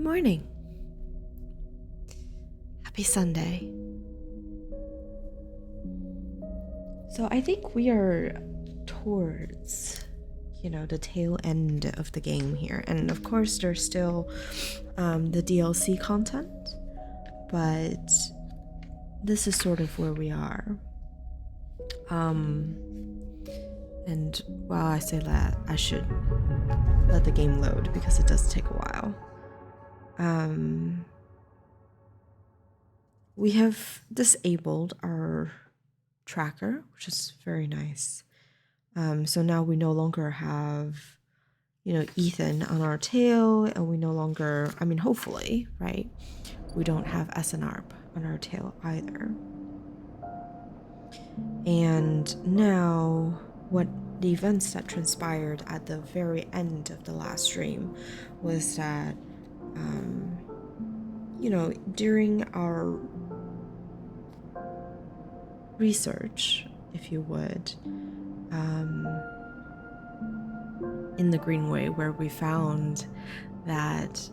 morning. Happy Sunday. So I think we are towards, the tail end of the game here. And of course, there's still the DLC content, but this is sort of where we are. And while I say that, I should let the game load because it does take a while. We have disabled our tracker, which is very nice. So now we no longer have, Ethan on our tail, and we no longer, hopefully, right? We don't have SNARP on our tail either. And now, what the events that transpired at the very end of the last stream was that, during our research, if you would, in the Greenway, where we found that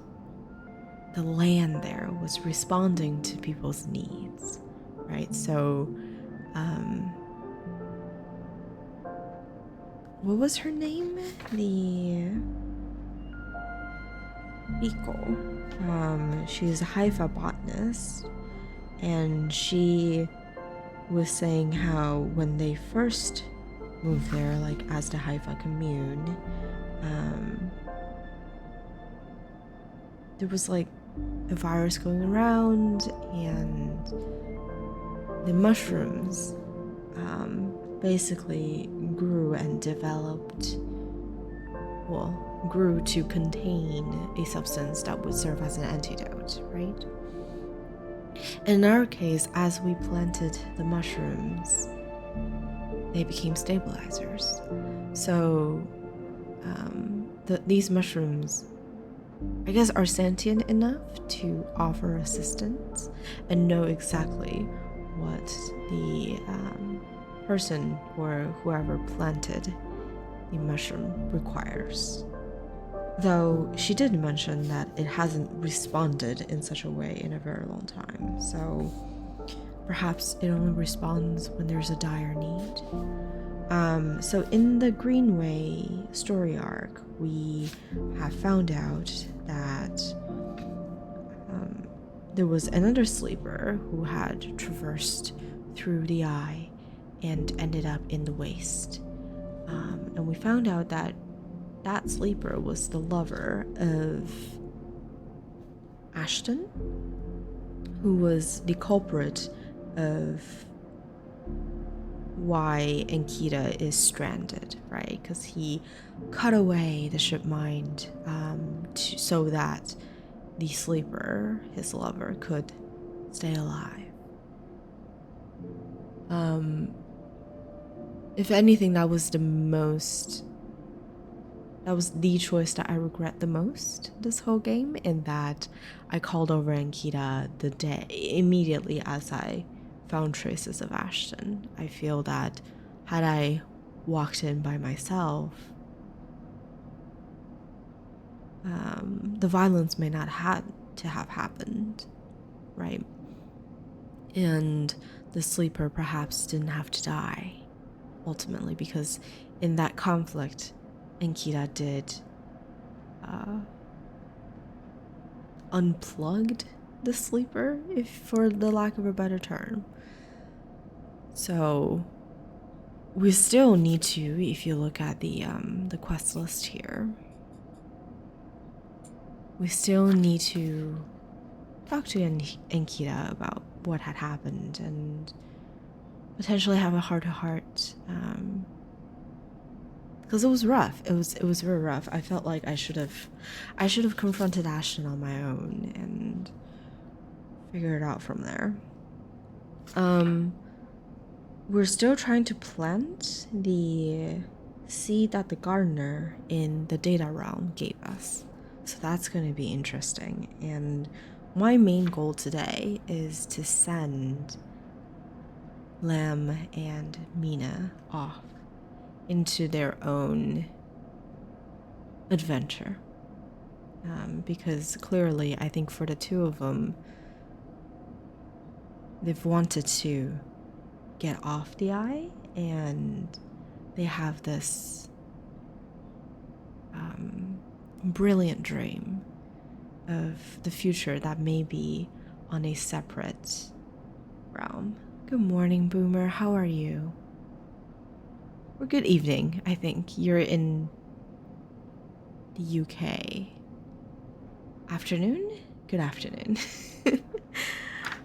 the land there was responding to people's needs, right? So, what was her name? The Biko. She's a Haifa botanist, and she was saying how when they first moved there, like as the Haifa commune, there was like a virus going around, and the mushrooms basically grew and developed, grew to contain a substance that would serve as an antidote, right? In our case, as we planted the mushrooms, they became stabilizers. So these mushrooms, I guess, are sentient enough to offer assistance and know exactly what the person or whoever planted the mushroom requires. Though she did mention that it hasn't responded in such a way in a very long time, so perhaps it only responds when there's a dire need. So in the Greenway story arc, we have found out that there was another sleeper who had traversed through the eye and ended up in the waste. And we found out that that sleeper was the lover of Ashton, who was the culprit of why Ankita is stranded, right? Because he cut away the ship mind so that the sleeper, his lover, could stay alive. If anything, that was the choice that I regret the most this whole game, in that I called over Ankita the day immediately as I found traces of Ashton. I feel that had I walked in by myself, the violence may not have to have happened, right? And the sleeper perhaps didn't have to die ultimately, because in that conflict, Ankita did unplugged the sleeper, if for the lack of a better term. So we still need to, if you look at the quest list here, we still need to talk to Ankita about what had happened and potentially have a heart-to-heart, because it was rough. It was very rough. I felt like I should have confronted Ashton on my own and figured it out from there. We're still trying to plant the seed that the gardener in the data realm gave us, so that's going to be interesting. And my main goal today is to send Lamb and Mina off into their own adventure. because clearly I think for the two of them, they've wanted to get off the eye, and they have this brilliant dream of the future that may be on a separate realm. Good morning, Boomer. How are you? Or good evening, I think. You're in the UK. Afternoon? Good afternoon.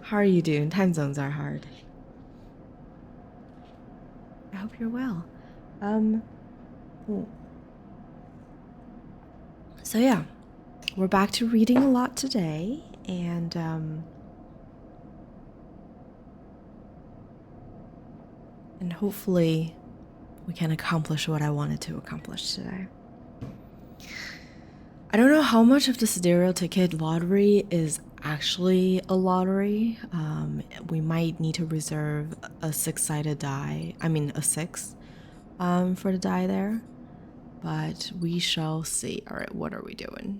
How are you doing? Time zones are hard. I hope you're well. Cool. So yeah, we're back to reading a lot today, and hopefully we can accomplish what I wanted to accomplish today. I don't know how much of the Sidereal Ticket lottery is actually a lottery. We might need to reserve a 6-sided die. I mean a 6 for the die there. But we shall see. Alright, what are we doing?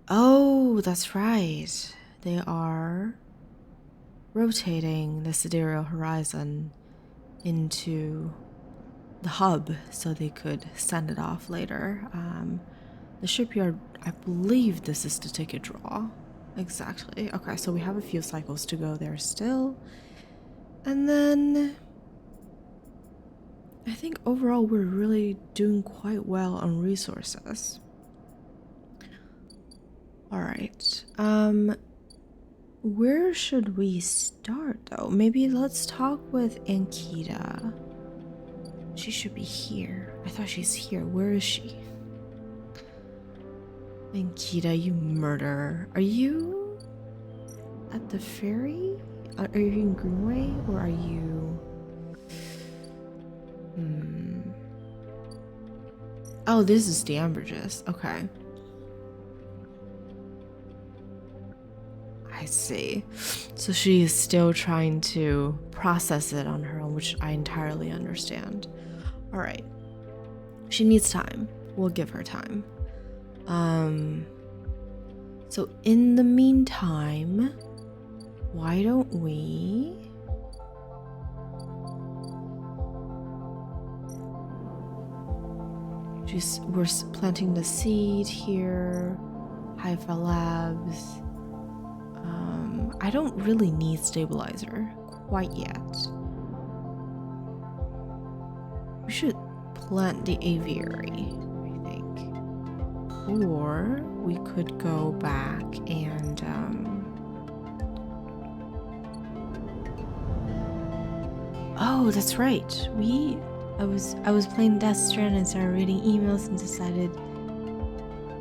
Oh, that's right. They are rotating the sidereal horizon into the hub so they could send it off later. The shipyard, I believe this is the ticket draw. Exactly. Okay, so we have a few cycles to go there still. And then I think overall we're really doing quite well on resources. Alright. Where should we start though? Maybe let's talk with Ankita. She should be here. I thought she's here. Where is she? Ankita, you murderer. Are you at the ferry? Are you in Greenway or are you... Oh, this is the Ambridges. Okay. I see. So she is still trying to process it on her own, which I entirely understand. All right. She needs time. We'll give her time. So in the meantime, why don't we... we're planting the seed here. Haifa Labs. I don't really need stabilizer quite yet. We should plant the aviary, I think. Or we could go back and oh, that's right. I was playing Death Strand and started reading emails and decided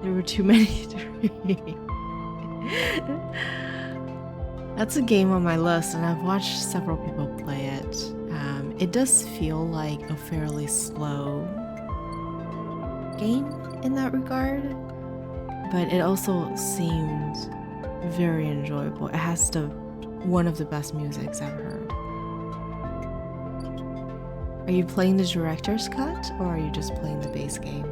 there were too many to read. That's a game on my list, and I've watched several people play it. It does feel like a fairly slow game in that regard, but it also seems very enjoyable. It has one of the best musics I've heard. Are you playing the director's cut, or are you just playing the base game?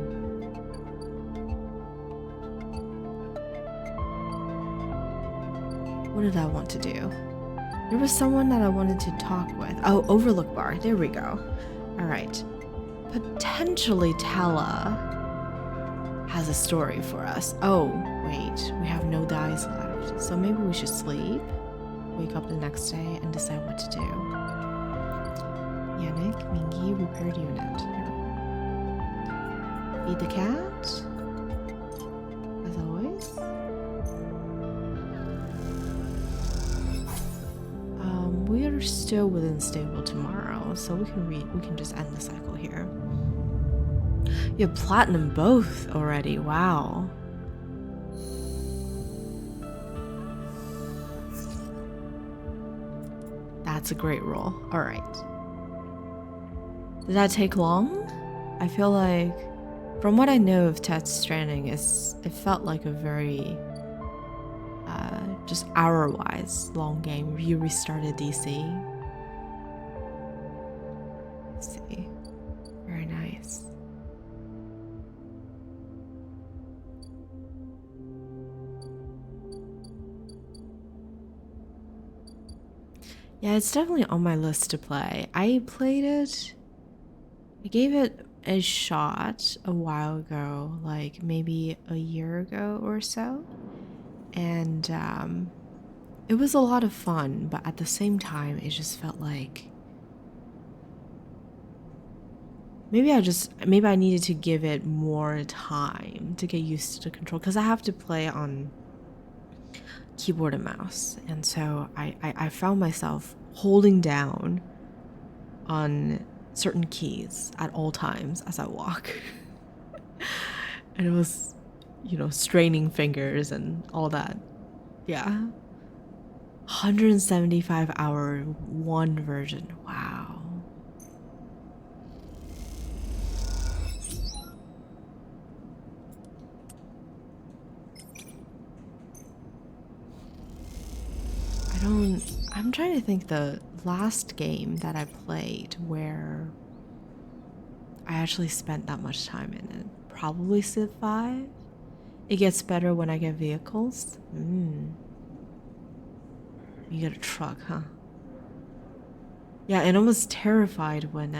What did I want to do? There was someone that I wanted to talk with. Oh, Overlook Bar. There we go. All right. Potentially Tella has a story for us. Oh, wait. We have no dice left. So maybe we should sleep, wake up the next day, and decide what to do. Yannick, Mingy, repaired unit. Here. Feed the cat. As always. We are still within stable tomorrow, so we can just end the cycle here. You have platinum both already. Wow. That's a great roll. All right. Did that take long? I feel like, from what I know of Death Stranding, it felt like a very just hour-wise long game. You restarted DC. Let's see. Very nice. Yeah, it's definitely on my list to play. I gave it a shot a while ago, like maybe a year ago or so. And it was a lot of fun, but at the same time, it just felt like maybe I needed to give it more time to get used to the control, because I have to play on keyboard and mouse, and so I found myself holding down on certain keys at all times as I walk. And it was, straining fingers and all that. Yeah. 175-hour one version. Wow. I'm trying to think the last game that I played where I actually spent that much time in it. Probably Civ 5. It gets better when I get vehicles. You get a truck, huh? Yeah, and I was terrified when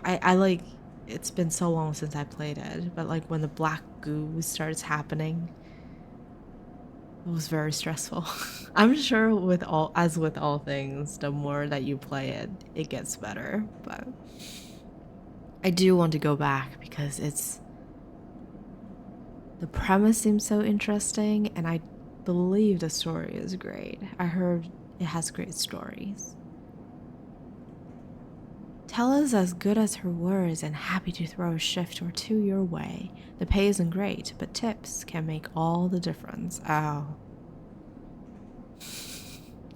I like, it's been so long since I played it, but like when the black goo starts happening, it was very stressful. I'm sure with all things, the more that you play it, it gets better, but I do want to go back because the premise seems so interesting, and I believe the story is great. I heard it has great stories. Tella's as good as her words and happy to throw a shift or two your way. The pay isn't great, but tips can make all the difference. Oh.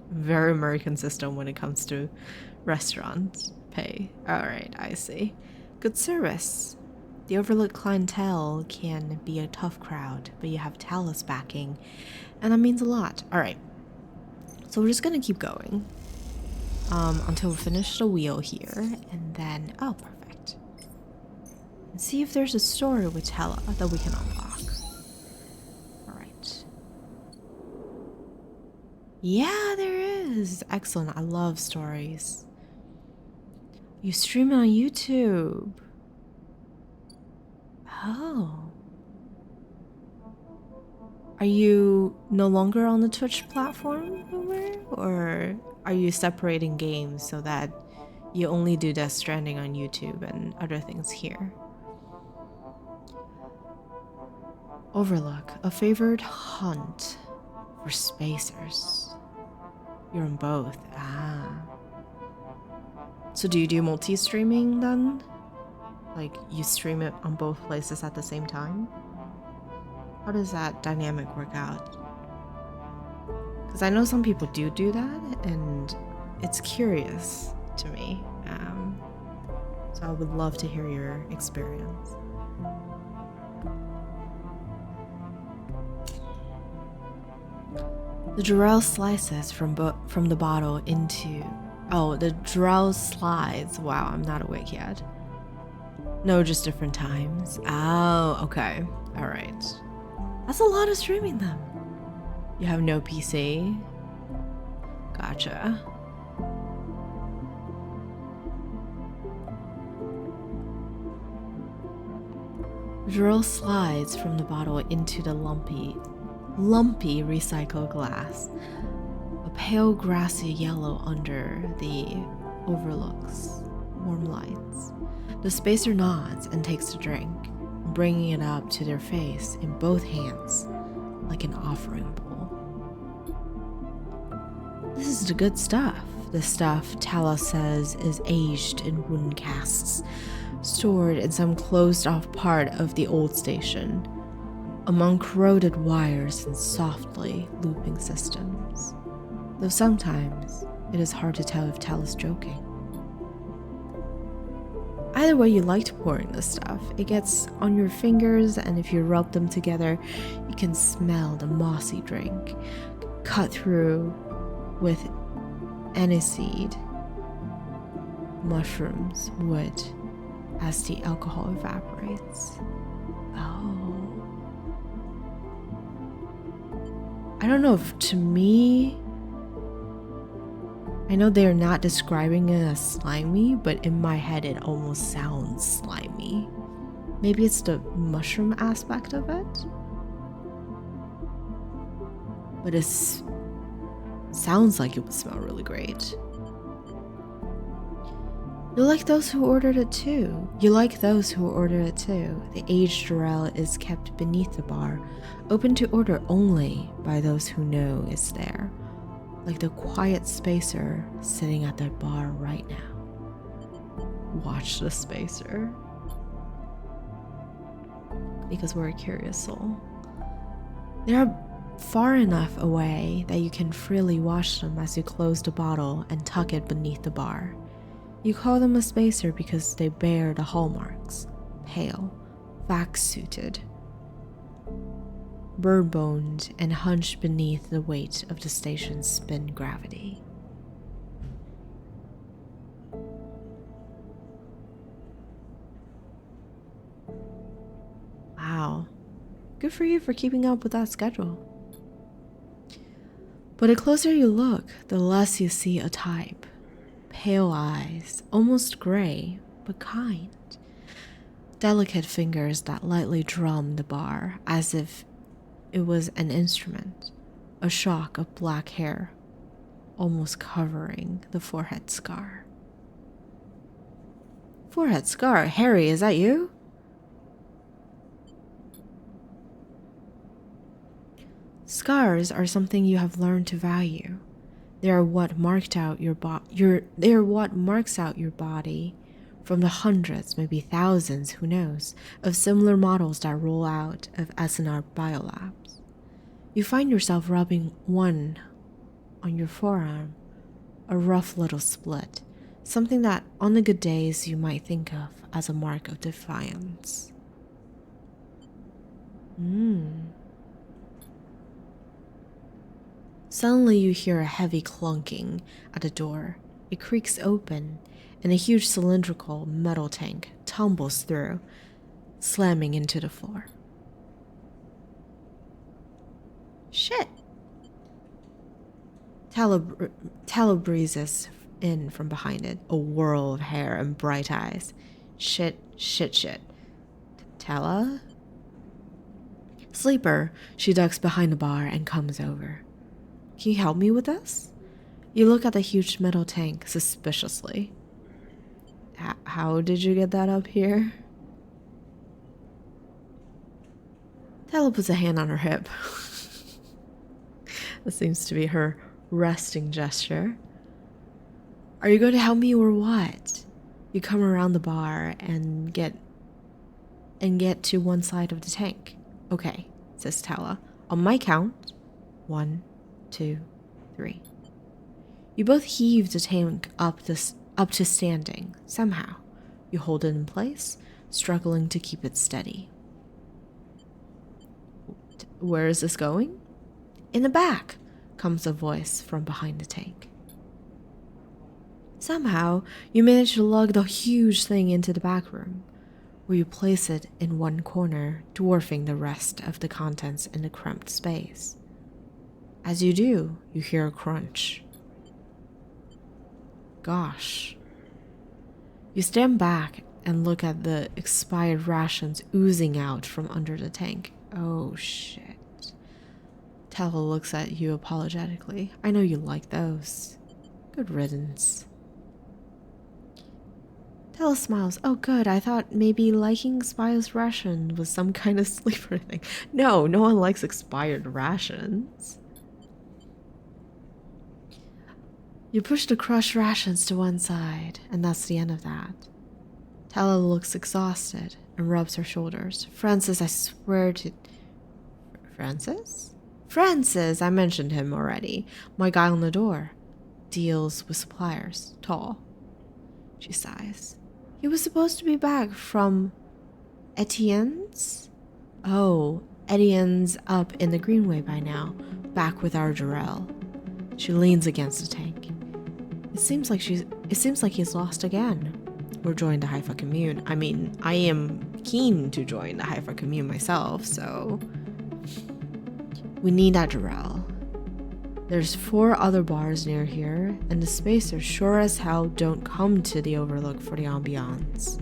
Very American system when it comes to restaurant pay. Alright, I see. Good service. The overlooked clientele can be a tough crowd, but you have Talla's backing, and that means a lot. Alright. So we're just gonna keep going. Until we finish the wheel here, and then, oh, perfect. And see if there's a story with Tella that we can unlock. Alright. Yeah, there is. Excellent. I love stories. You stream on YouTube. Oh. Are you no longer on the Twitch platform, or are you separating games so that you only do Death Stranding on YouTube and other things here? Overlook, a favored hunt for spacers. You're on both. Ah. So do you do multi-streaming then? Like you stream it on both places at the same time? How does that dynamic work out? Because I know some people do that, and it's curious to me. So I would love to hear your experience. The Durell slices from the bottle into... Oh, the Durell slides. Wow, I'm not awake yet. No, just different times. Oh, okay. Alright. That's a lot of streaming them. You have no PC? Gotcha. The Durell slides from the bottle into the lumpy recycled glass. A pale grassy yellow under the overlooks warm lights. The spacer nods and takes the drink, bringing it up to their face in both hands like an offering bowl. This is the good stuff. The stuff Talla says is aged in wooden casks, stored in some closed-off part of the old station, among corroded wires and softly looping systems. Though sometimes it is hard to tell if Talla's joking. Either way you liked pouring this stuff, it gets on your fingers, and if you rub them together, you can smell the mossy drink, cut through with aniseed, mushrooms, wood, as the alcohol evaporates. Oh. I don't know if, to me, I know they're not describing it as slimy, but in my head it almost sounds slimy. Maybe it's the mushroom aspect of it? But it sounds like it would smell really great. You like those who ordered it too. The aged Durrell is kept beneath the bar, open to order only by those who know it's there. Like the quiet spacer sitting at that bar right now. Watch the spacer. Because we're a curious soul. They are far enough away that you can freely watch them as you close the bottle and tuck it beneath the bar. You call them a spacer because they bear the hallmarks. Pale, vac-suited, bird-boned, and hunched beneath the weight of the station's spin gravity. Wow. Good for you for keeping up with that schedule. But the closer you look, the less you see a type. Pale eyes, almost gray, but kind. Delicate fingers that lightly drum the bar as if it was an instrument. A shock of black hair, almost covering the forehead scar. Forehead scar? Harry, is that you? Scars are something you have learned to value. They are what marks out your body from the hundreds, maybe thousands, who knows, of similar models that roll out of SNR biolabs. You find yourself rubbing one on your forearm, a rough little split, something that on the good days you might think of as a mark of defiance. Suddenly you hear a heavy clunking at the door. It creaks open, and a huge cylindrical metal tank tumbles through, slamming into the floor. Shit! Tala breezes in from behind it, a whirl of hair and bright eyes. Shit. Tala? Sleeper, she ducks behind the bar and comes over. Can you help me with this? You look at the huge metal tank suspiciously. How did you get that up here? Tala puts a hand on her hip. That seems to be her resting gesture. Are you going to help me or what? You come around the bar and get to one side of the tank. Okay, says Tala. On my count, 1, 2, 3. You both heave the tank up to standing. Somehow, you hold it in place, struggling to keep it steady. Where is this going? In the back, comes a voice from behind the tank. Somehow, you manage to lug the huge thing into the back room, where you place it in one corner, dwarfing the rest of the contents in the cramped space. As you do, you hear a crunch. Gosh. You stand back and look at the expired rations oozing out from under the tank. Oh shit. Tala looks at you apologetically. I know you like those. Good riddance. Tala smiles. Oh good, I thought maybe liking expired ration was some kind of sleeper thing. No one likes expired rations. You push the crushed rations to one side, and that's the end of that. Tala looks exhausted and rubs her shoulders. Francis, I swear to... Francis? Francis! I mentioned him already. My guy on the door. Deals with suppliers. Tall. She sighs. He was supposed to be back from... Etienne's? Oh, Etienne's up in the Greenway by now. Back with our Jarrell. She leans against the tank. It seems like he's lost again. Or joined the Haifa commune. I mean, I am keen to join the Haifa commune myself, so... We need that Jarrell. There's 4 other bars near here, and the spacers sure as hell don't come to the overlook for the ambiance.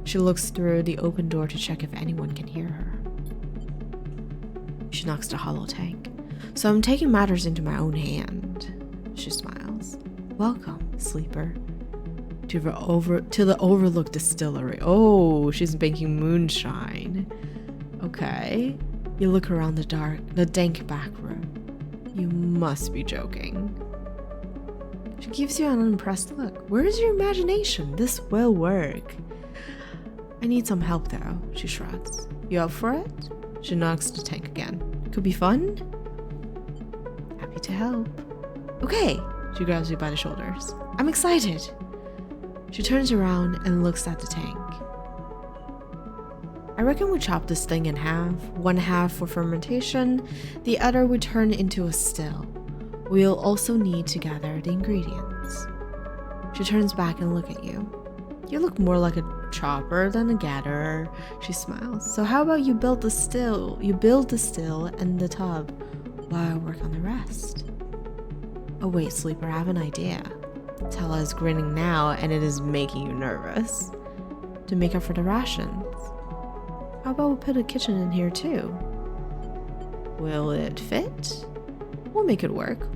She looks through the open door to check if anyone can hear her. She knocks the hollow tank. So I'm taking matters into my own hand. She smiles. Welcome, sleeper. To the Overlook Distillery. Oh, she's making moonshine. Okay. You look around the dank back room. You must be joking. She gives you an unimpressed look. Where's your imagination? This will work. I need some help though, she shrugs. You up for it? She knocks the tank again. Could be fun? Happy to help. Okay, she grabs you by the shoulders. I'm excited. She turns around and looks at the tank. I reckon we chop this thing in half. 1 half for fermentation, the other we turn into a still. We'll also need to gather the ingredients. She turns back and looks at you. You look more like a chopper than a gatherer. She smiles. So how about you build the still? You build the still and the tub while I work on the rest. Oh wait, sleeper, I have an idea. Tella is grinning now and it is making you nervous. To make up for the rations. How about we put a kitchen in here too? Will it fit? We'll make it work.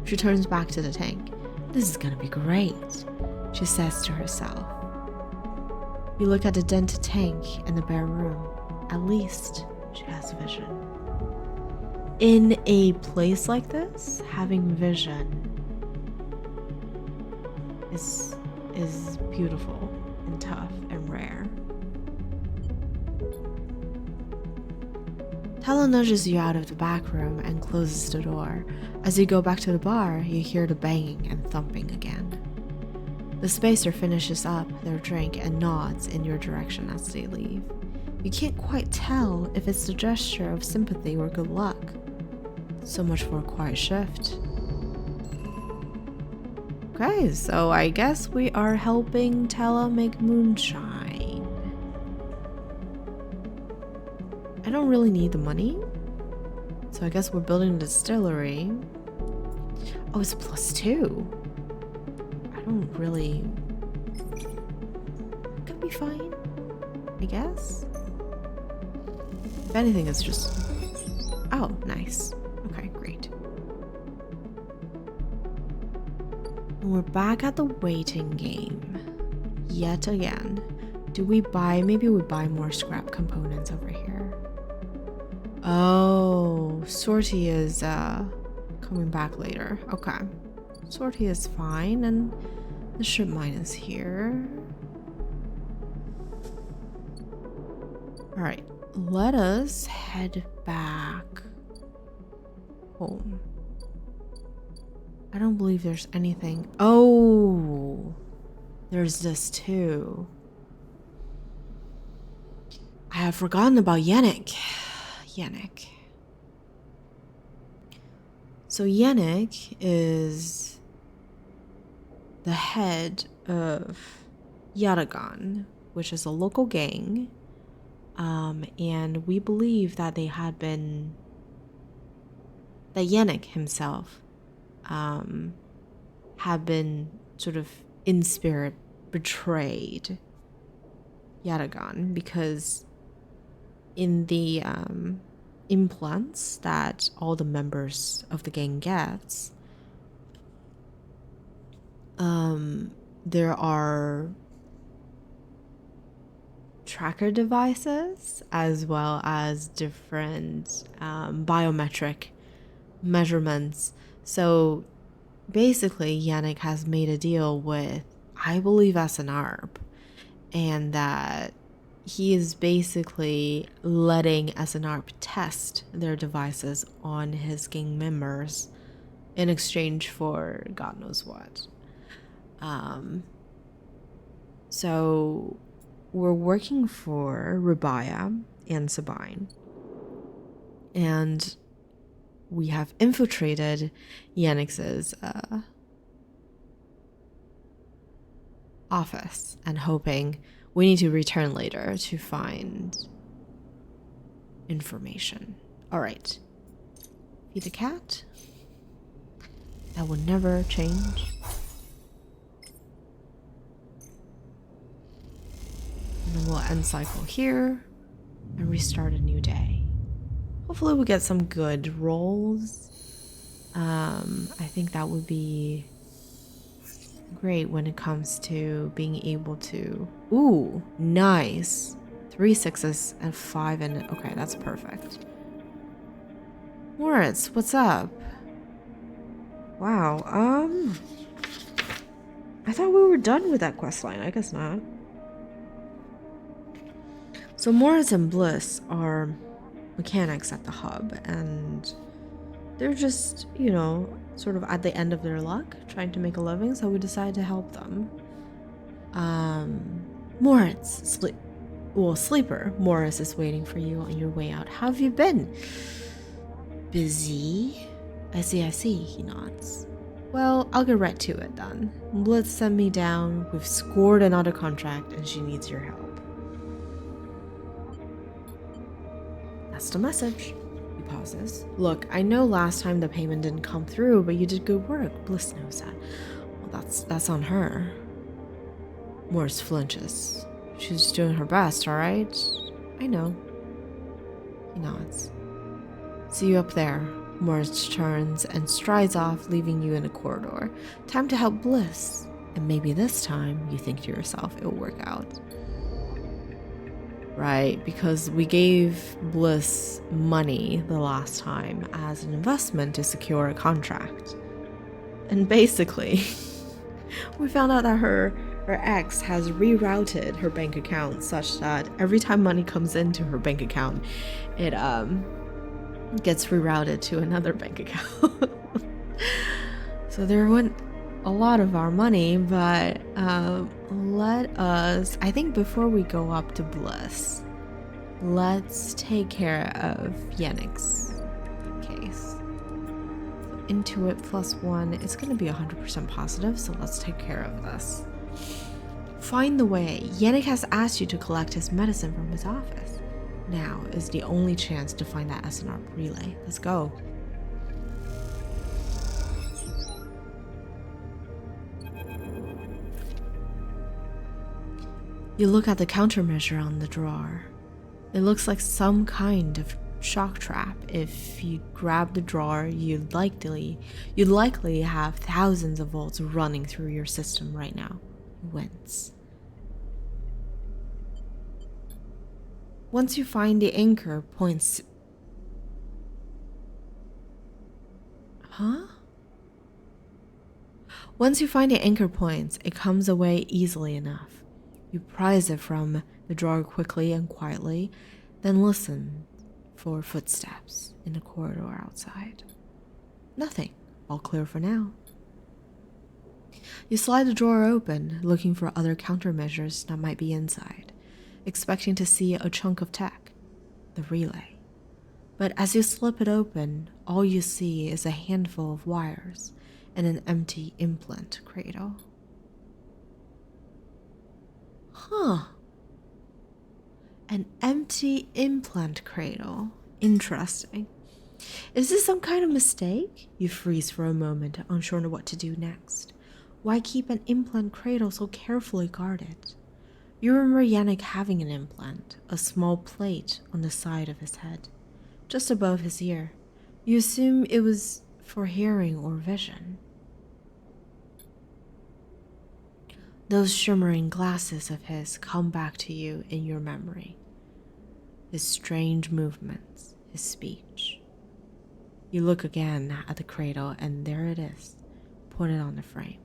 She turns back to the tank. This is gonna be great, she says to herself. You look at the dented tank and the bare room. At least she has vision. In a place like this, having vision is beautiful and tough and rare. Tella nudges you out of the back room and closes the door. As you go back to the bar, you hear the banging and thumping again. The spacer finishes up their drink and nods in your direction as they leave. You can't quite tell if it's the gesture of sympathy or good luck. So much for a quiet shift. Okay, so I guess we are helping Tella make moonshine. I don't really need the money, so I guess we're building a distillery. Oh, it's +2. I don't really... Could be fine, I guess. If anything, it's just... Oh, nice. Okay, great. And we're back at the waiting game. Yet again. Do we buy... Maybe we buy more scrap components over here. Oh, sortie is coming back later. Okay. Sortie is fine, and the ship mine is here. Alright, let us head back home. I don't believe there's anything. Oh, there's this too. I have forgotten about Yannick. So Yannick is the head of Yaragon, which is a local gang, and we believe that that Yannick himself had been sort of in spirit betrayed Yaragon, because in the implants that all the members of the gang gets, there are tracker devices as well as different biometric measurements. So basically Yannick has made a deal with, I believe, SNARP, and that he is basically letting SNARP test their devices on his gang members in exchange for God knows what. So we're working for Rubaya and Sabine, and we have infiltrated Yannick's office and hoping we need to return later to find information. All right. Feed the cat. That will never change. And then we'll end cycle here and restart a new day. Hopefully we'll get some good rolls. I think that would be great when it comes to being able to... Ooh, nice. 3 6s and 5 and... Okay, that's perfect. Moritz, what's up? Wow, I thought we were done with that questline. I guess not. So Moritz and Bliss are mechanics at the hub, and they're just, you know, sort of at the end of their luck, trying to make a living, so we decided to help them. Moritz, Sleeper, Morris is waiting for you on your way out. How have you been? Busy? I see, he nods. Well, I'll get right to it then. Blitz sent me down, we've scored another contract, and she needs your help. That's the message. He pauses. Look, I know last time the payment didn't come through, but you did good work. Bliss knows that. Well, that's on her. Morris flinches. She's doing her best, alright? I know. He nods. See you up there. Morris turns and strides off, leaving you in the corridor. Time to help Bliss. And maybe this time, you think to yourself, it'll work out. Right, because we gave Bliss money the last time as an investment to secure a contract. And basically, we found out that her ex has rerouted her bank account such that every time money comes into her bank account, it gets rerouted to another bank account. So there went a lot of our money, but let us, I think before we go up to Bliss, let's take care of Yannick's case. So Intuit +1, it's going to be 100% positive, so let's take care of this. Find the way. Yannick has asked you to collect his medicine from his office. Now is the only chance to find that SNR relay. Let's go. You look at the countermeasure on the drawer. It looks like some kind of shock trap. If you grab the drawer, you'd likely have thousands of volts running through your system right now. Wince. Once you find the anchor points... Huh? Once you find the anchor points, it comes away easily enough. You prise it from the drawer quickly and quietly, then listen for footsteps in the corridor outside. Nothing. All clear for now. You slide the drawer open, looking for other countermeasures that might be inside, expecting to see a chunk of tech, the relay. But as you slip it open, all you see is a handful of wires and an empty implant cradle. Huh. An empty implant cradle. Interesting. Is this some kind of mistake? You freeze for a moment, unsure of what to do next. Why keep an implant cradle so carefully guarded? You remember Yannick having an implant, a small plate on the side of his head, just above his ear. You assume it was for hearing or vision. Those shimmering glasses of his come back to you in your memory. His strange movements, his speech. You look again at the cradle, and there it is, pointed on the frame.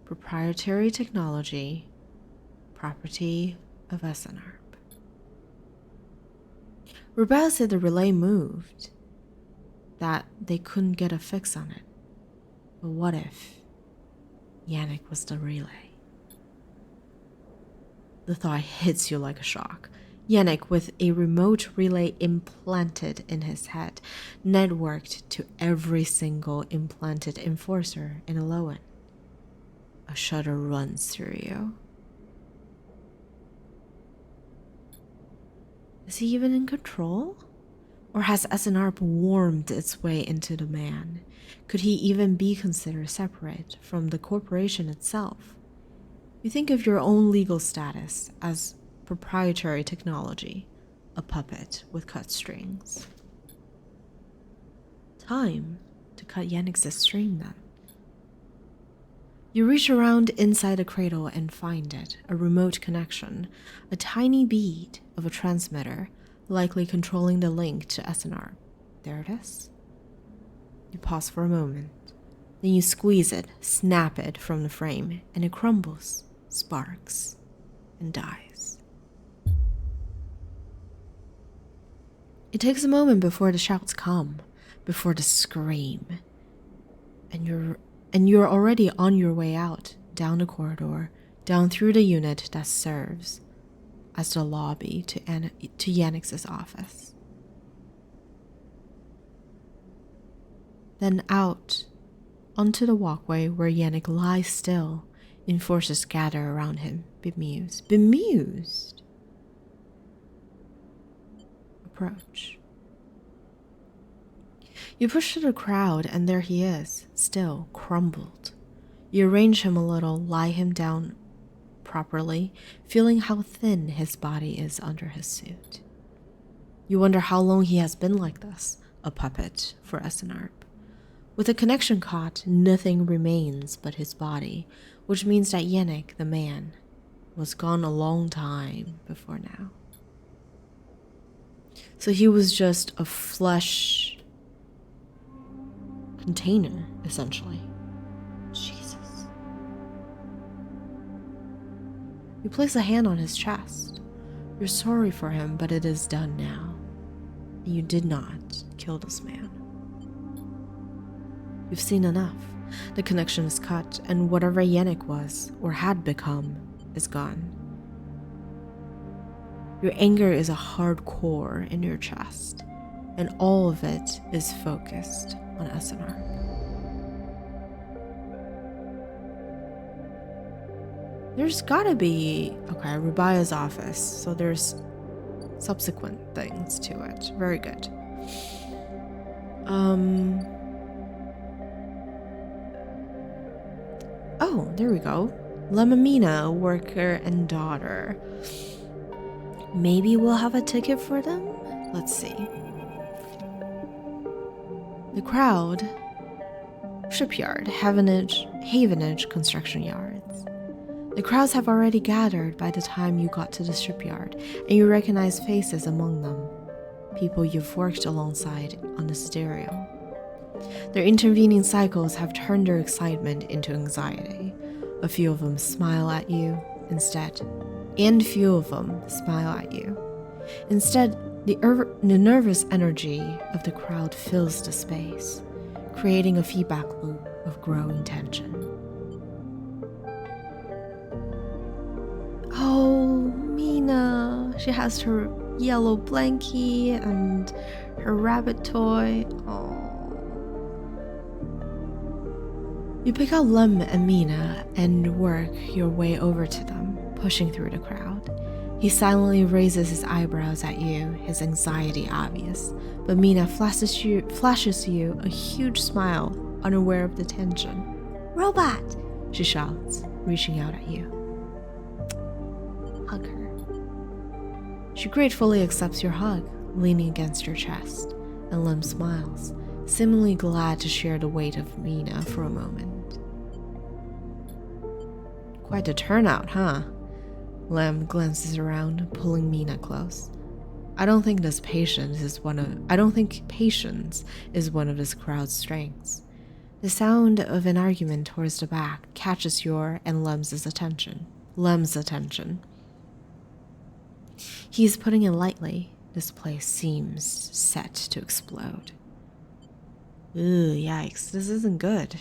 Proprietary technology, property of SNR. Rebel said the relay moved, that they couldn't get a fix on it. But what if Yannick was the relay? The thought hits you like a shock. Yannick, with a remote relay implanted in his head, networked to every single implanted enforcer in Alolan. A shudder runs through you. Is he even in control? Or has Essenarp warmed its way into the man? Could he even be considered separate from the corporation itself? You think of your own legal status as proprietary technology, a puppet with cut strings. Time to cut Yannick's string then. You reach around inside the cradle and find it, a remote connection, a tiny bead of a transmitter, likely controlling the link to Essenarp. There it is. You pause for a moment, then you squeeze it, snap it from the frame, and it crumbles, sparks, and dies. It takes a moment before the shouts come, before the scream, and you're already on your way out, down the corridor, down through the unit that serves as the lobby to Yannick's office. Then out onto the walkway where Yannick lies still, enforcers gather around him, bemused. Bemused? Approach. You push through the crowd, and there he is, still crumbled. You arrange him a little, lie him down properly, feeling how thin his body is under his suit. You wonder how long he has been like this, a puppet for Essenarp. With the connection caught, nothing remains but his body, which means that Yannick, the man, was gone a long time before now. So he was just a flesh container, essentially. Jesus. You place a hand on his chest. You're sorry for him, but it is done now. And you did not kill this man. You've seen enough. The connection is cut, and whatever Yannick was, or had become, is gone. Your anger is a hard core in your chest, and all of it is focused on Essenarp. There's gotta be... Okay, Rubaya's office, so there's subsequent things to it. Very good. Oh, there we go. Lemamina, worker and daughter. Maybe we'll have a ticket for them? Let's see. The crowd. Shipyard, Havenage construction yards. The crowds have already gathered by the time you got to the shipyard, and you recognize faces among them. People you've worked alongside on the stereo. Their intervening cycles have turned their excitement into anxiety. A few of them smile at you instead, and few of them smile at you. Instead, the nervous energy of the crowd fills the space, creating a feedback loop of growing tension. Oh, Mina. She has her yellow blankie and her rabbit toy. Oh. You pick out Lem and Mina and work your way over to them, pushing through the crowd. He silently raises his eyebrows at you, his anxiety obvious, but Mina flashes you a huge smile, unaware of the tension. "Robot!" she shouts, reaching out at you. Hug her. She gratefully accepts your hug, leaning against your chest, and Lem smiles, seemingly glad to share the weight of Mina for a moment. Quite a turnout, huh? Lem glances around, pulling Mina close. I don't think patience is one of this crowd's strengths. The sound of an argument towards the back catches your and Lem's attention. He's putting it lightly. This place seems set to explode. Ooh, yikes, this isn't good.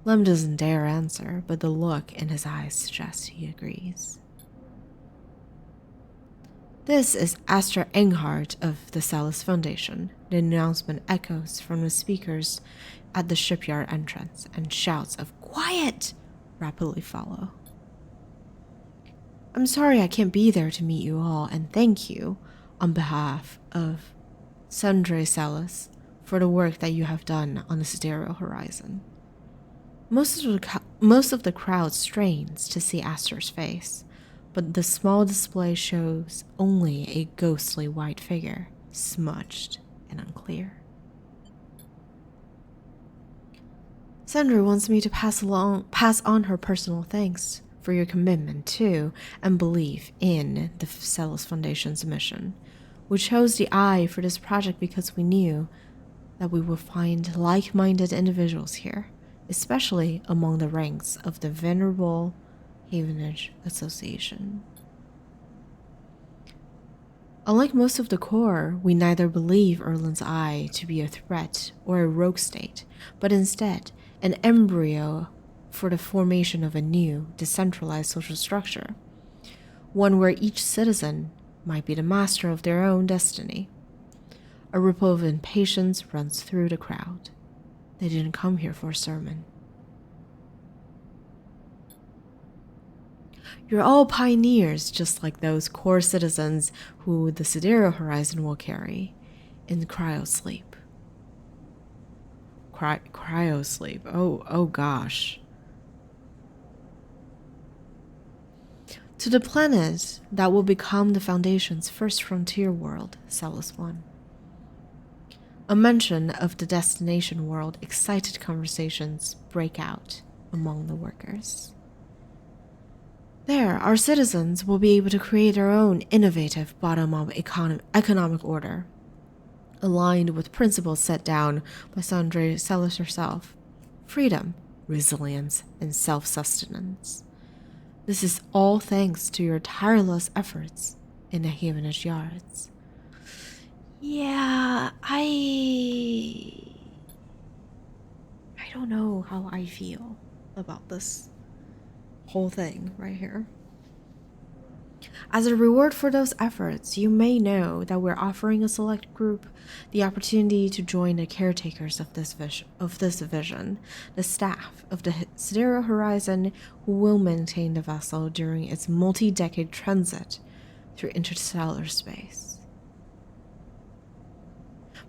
Lem doesn't dare answer, but the look in his eyes suggests he agrees. This is Astra Enghart of the Celis Foundation. The announcement echoes from the speakers at the shipyard entrance, and shouts of "Quiet!" rapidly follow. I'm sorry I can't be there to meet you all, and thank you on behalf of Sundre Celis, for the work that you have done on the sidereal horizon. Most of the crowd strains to see Astor's face, but the small display shows only a ghostly white figure, smudged and unclear. Sandra wants me to pass on her personal thanks for your commitment to and belief in the Celis Foundation's mission. We chose the Eye for this project because we knew that we would find like-minded individuals here, especially among the ranks of the venerable Havenage Association. Unlike most of the core, we neither believe Erland's Eye to be a threat or a rogue state, but instead an embryo for the formation of a new, decentralized social structure, one where each citizen might be the master of their own destiny. A ripple of impatience runs through the crowd. They didn't come here for a sermon. You're all pioneers, just like those core citizens who the sidereal horizon will carry in cryosleep. Cryosleep. Oh gosh. To the planet that will become the Foundation's first frontier world, Celis 1. A mention of the destination world, excited conversations break out among the workers. There, our citizens will be able to create their own innovative bottom-up economic order, aligned with principles set down by Sandra Celis herself: freedom, resilience, and self-sustenance. This is all thanks to your tireless efforts in the Havenage Yards. Yeah, I don't know how I feel about this whole thing right here. As a reward for those efforts, you may know that we're offering a select group the opportunity to join the caretakers of this division, the staff of the Sidereal Horizon, who will maintain the vessel during its multi-decade transit through interstellar space.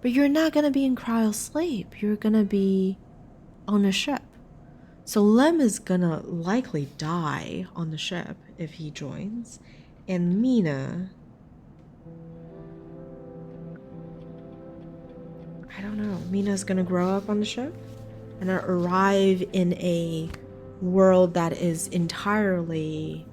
But you're not going to be in cryosleep. You're going to be on a ship. So Lem is going to likely die on the ship if he joins. And Mina, I don't know. Mina's going to grow up on the ship and arrive in a world that is entirely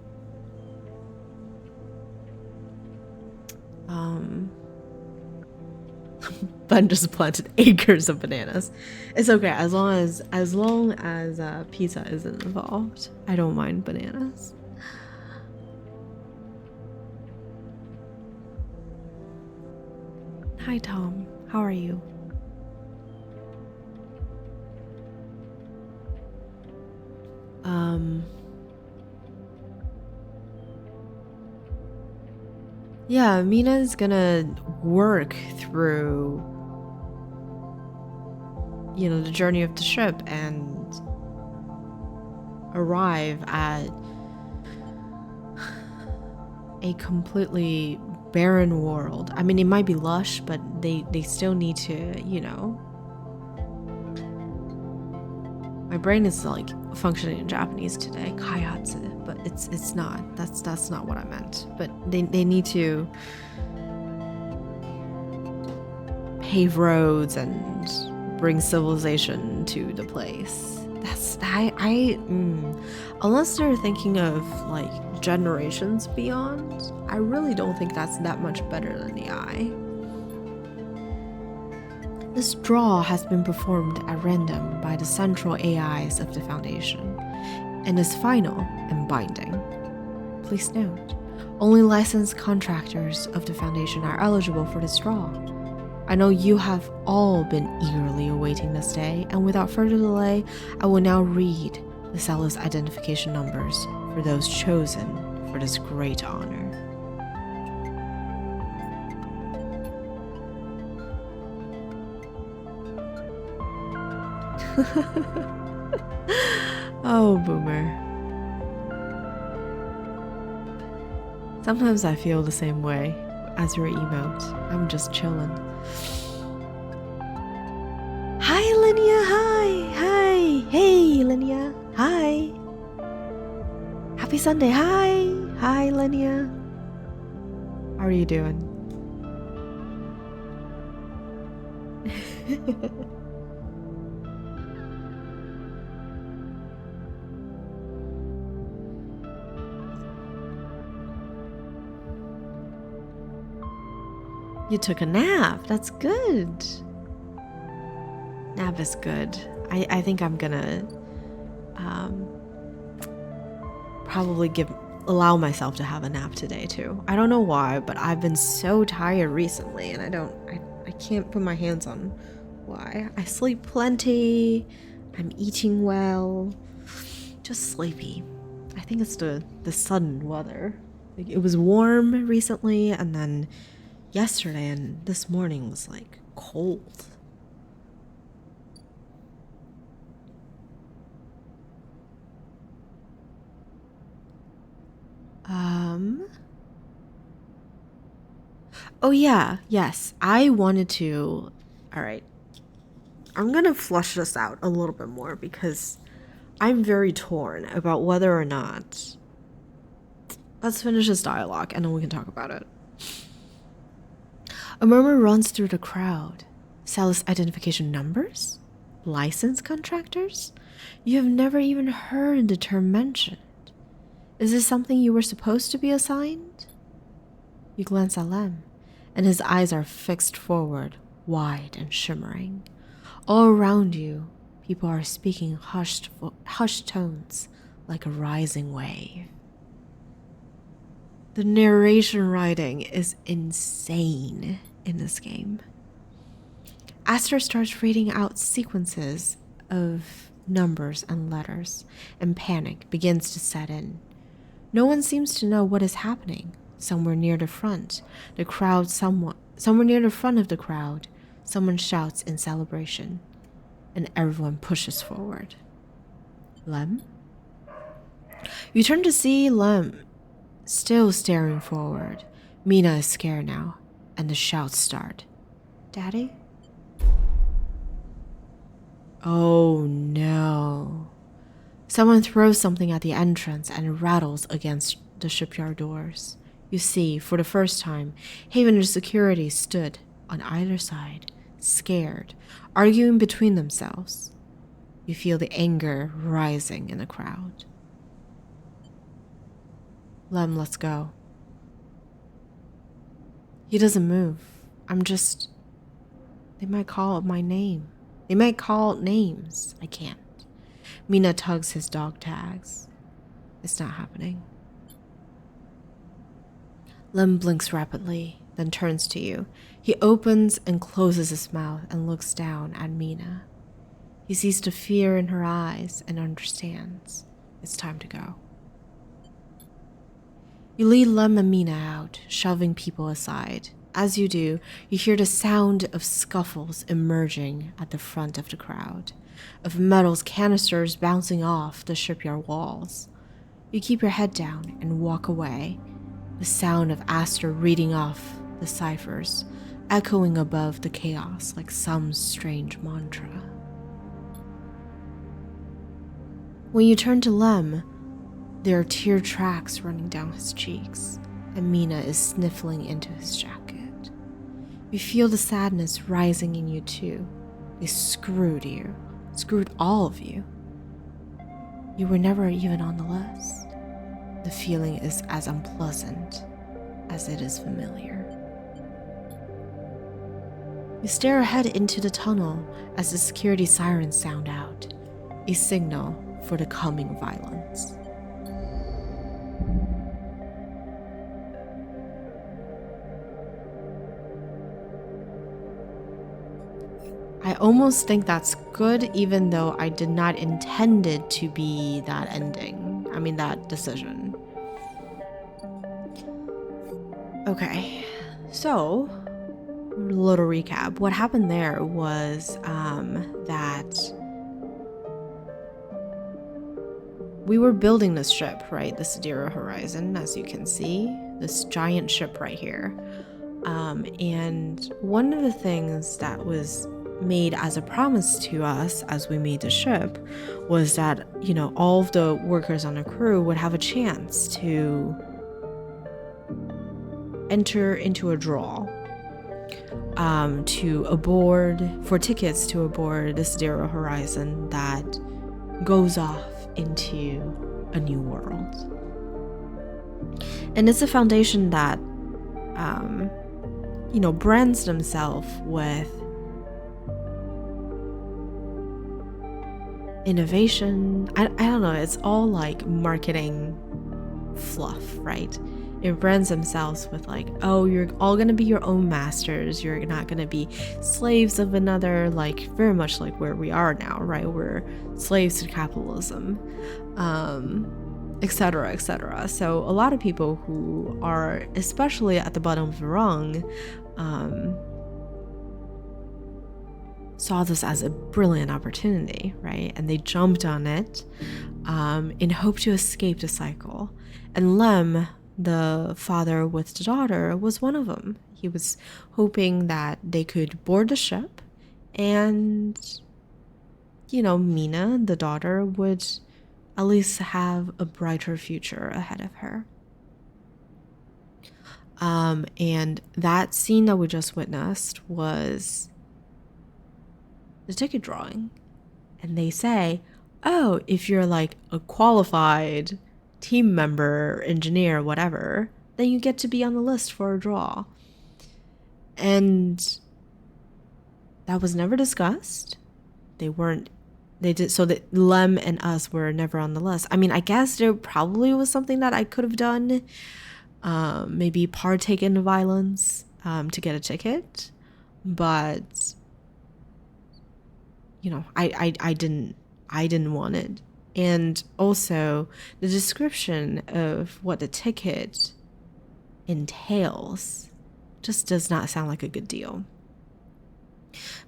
Ben just planted acres of bananas. It's okay as long as pizza isn't involved. I don't mind bananas. Hi Tom, how are you? Yeah, Mina's gonna work through, the journey of the ship and arrive at a completely barren world. I mean, it might be lush, but they still need to, my brain is like functioning in Japanese today, kaihatsu, but it's not. That's not what I meant. But they need to pave roads and bring civilization to the place. Unless they're thinking of like generations beyond, I really don't think that's that much better than the Eye. This draw has been performed at random by the central AIs of the Foundation, and is final and binding. Please note, only licensed contractors of the Foundation are eligible for this draw. I know you have all been eagerly awaiting this day, and without further delay, I will now read the Celis identification numbers for those chosen for this great honor. Oh, boomer. Sometimes I feel the same way as your emote. I'm just chilling. Hi, Linnea. Hi. Hey, Linnea. Hi. Happy Sunday. Hi, Linnea. How are you doing? You took a nap. That's good. Nap is good. I think I'm gonna probably allow myself to have a nap today too. I don't know why, but I've been so tired recently, and I can't put my hands on why. I sleep plenty. I'm eating well. Just sleepy. I think it's the sudden weather. Like, it was warm recently, and then yesterday and this morning was like cold. Oh yeah, yes. I wanted to. All right. I'm gonna flush this out a little bit more because I'm very torn about whether or not. Let's finish this dialogue and then we can talk about it. A murmur runs through the crowd. Sallah's identification numbers? License contractors? You have never even heard the term mentioned. Is this something you were supposed to be assigned? You glance at Lem, and his eyes are fixed forward, wide and shimmering. All around you, people are speaking hushed tones like a rising wave. The narration writing is insane in this game. Aster starts reading out sequences of numbers and letters, and panic begins to set in. No one seems to know what is happening. Somewhere near the front of the crowd, someone shouts in celebration, and everyone pushes forward. Lem? You turn to see Lem, still staring forward. Mina is scared now, and the shouts start. Daddy? Oh no. Someone throws something at the entrance and it rattles against the shipyard doors. You see, for the first time, Haven and security stood on either side, scared, arguing between themselves. You feel the anger rising in the crowd. Lem, let's go. He doesn't move. They might call my name. They might call names. I can't. Mina tugs his dog tags. It's not happening. Lem blinks rapidly, then turns to you. He opens and closes his mouth and looks down at Mina. He sees the fear in her eyes and understands. It's time to go. You lead Lem and Mina out, shoving people aside. As you do, you hear the sound of scuffles emerging at the front of the crowd, of metals canisters bouncing off the shipyard walls. You keep your head down and walk away, the sound of Aster reading off the ciphers, echoing above the chaos like some strange mantra. When you turn to Lem, there are tear tracks running down his cheeks, and Mina is sniffling into his jacket. You feel the sadness rising in you too. They screwed you, screwed all of you. You were never even on the list. The feeling is as unpleasant as it is familiar. You stare ahead into the tunnel as the security sirens sound out, a signal for the coming violence. I almost think that's good, even though I did not intend it to be that ending. I mean, that decision. Okay, so a little recap. What happened there was that we were building this ship, right? The Sidera Horizon, as you can see, this giant ship right here. And one of the things that was made as a promise to us as we made the ship was that, all of the workers on the crew would have a chance to enter into a draw for tickets to aboard the Zero Horizon that goes off into a new world. And it's a foundation that brands themselves with innovation. I don't know, it's all like marketing fluff, right? It brands themselves with like, oh, you're all gonna be your own masters, you're not gonna be slaves of another, like very much like where we are now, right? We're slaves to capitalism, etc., etc. So a lot of people who are especially at the bottom of the rung saw this as a brilliant opportunity, right? And they jumped on it in hope to escape the cycle. And Lem, the father with the daughter, was one of them. He was hoping that they could board the ship and, Mina, the daughter, would at least have a brighter future ahead of her. And that scene that we just witnessed was the ticket drawing. And they say, oh, if you're like a qualified team member, engineer, whatever, then you get to be on the list for a draw. And that was never discussed. So that Lem and us were never on the list. I mean, I guess there probably was something that I could have done. Maybe partake in violence to get a ticket. But I didn't want it. And also the description of what the ticket entails just does not sound like a good deal,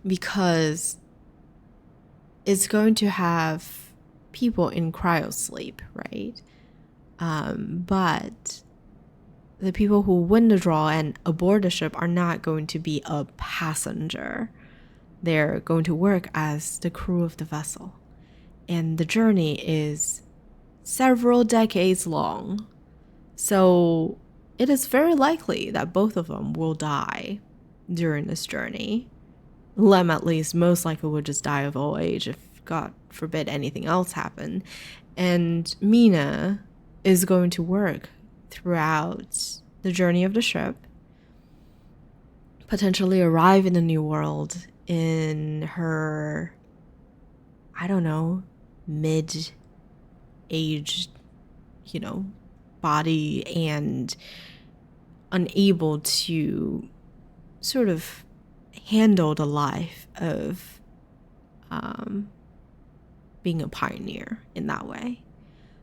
because it's going to have people in cryosleep, right? But the people who win the draw and aboard the ship are not going to be a passenger. They're going to work as the crew of the vessel. And the journey is several decades long. So it is very likely that both of them will die during this journey. Lem, at least, most likely would just die of old age if, God forbid, anything else happened. And Mina is going to work throughout the journey of the ship, potentially arrive in a new world in her, I don't know, mid-aged, body, and unable to sort of handle the life of being a pioneer in that way.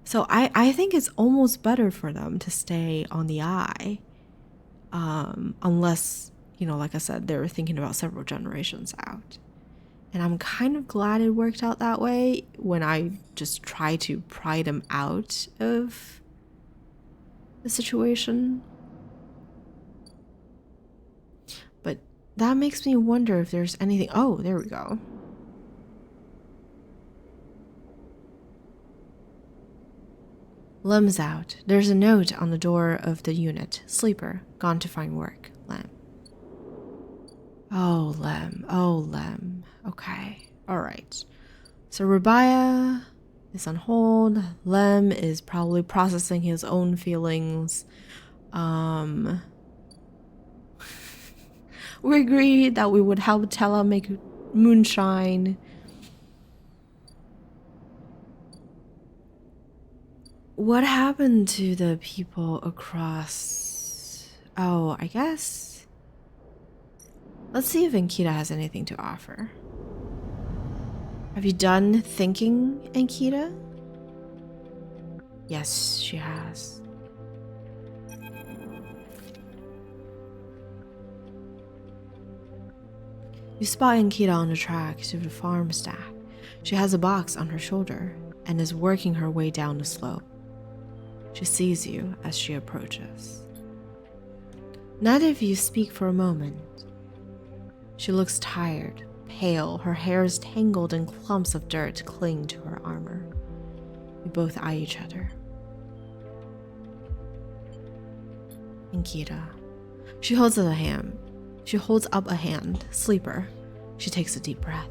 So I think it's almost better for them to stay on the eye, unless, like I said, they're thinking about several generations out. And I'm kind of glad it worked out that way when I just try to pry them out of the situation. But that makes me wonder if there's anything. Oh, there we go. Lem's out. There's a note on the door of the unit. Sleeper, gone to find work. Lem. Oh, Lem. Oh, Lem. Okay. All right. So Rabaya is on hold. Lem is probably processing his own feelings. We agreed that we would help Tella make moonshine. What happened to the people across? Oh, I guess. Let's see if Ankita has anything to offer. Have you done thinking, Ankita? Yes, she has. You spot Ankita on the track to the farm stack. She has a box on her shoulder and is working her way down the slope. She sees you as she approaches. Neither of you speak for a moment. She looks tired, pale, her hair is tangled and clumps of dirt cling to her armor. You both eye each other. Ankita. She holds up a hand. Sleeper. She takes a deep breath.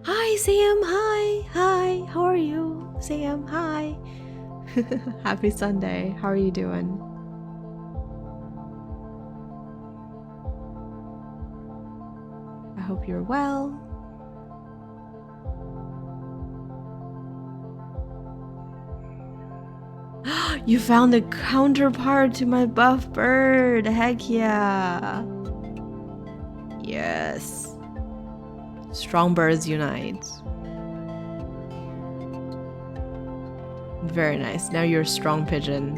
Hi, Sam. Hi. How are you? Sam, hi. Happy Sunday. How are you doing? I hope you're well. You found a counterpart to my buff bird. Heck yeah. Yes. Strong birds unite. Very nice. Now you're a strong pigeon.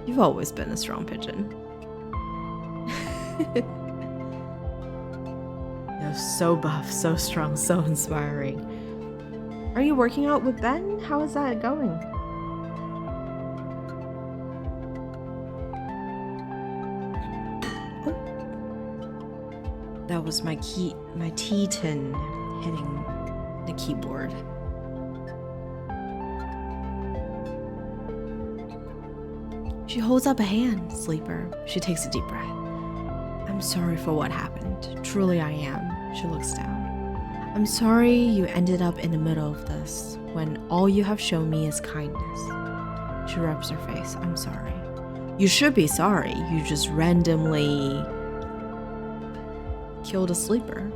You've always been a strong pigeon. You're so buff, so strong, so inspiring. Are you working out with Ben? How is that going? Oh. That was my T-tin hitting the keyboard. She holds up a hand, Sleeper. She takes a deep breath. I'm sorry for what happened. Truly I am. She looks down. I'm sorry you ended up in the middle of this, when all you have shown me is kindness. She rubs her face. I'm sorry. You should be sorry. You just randomly killed a sleeper.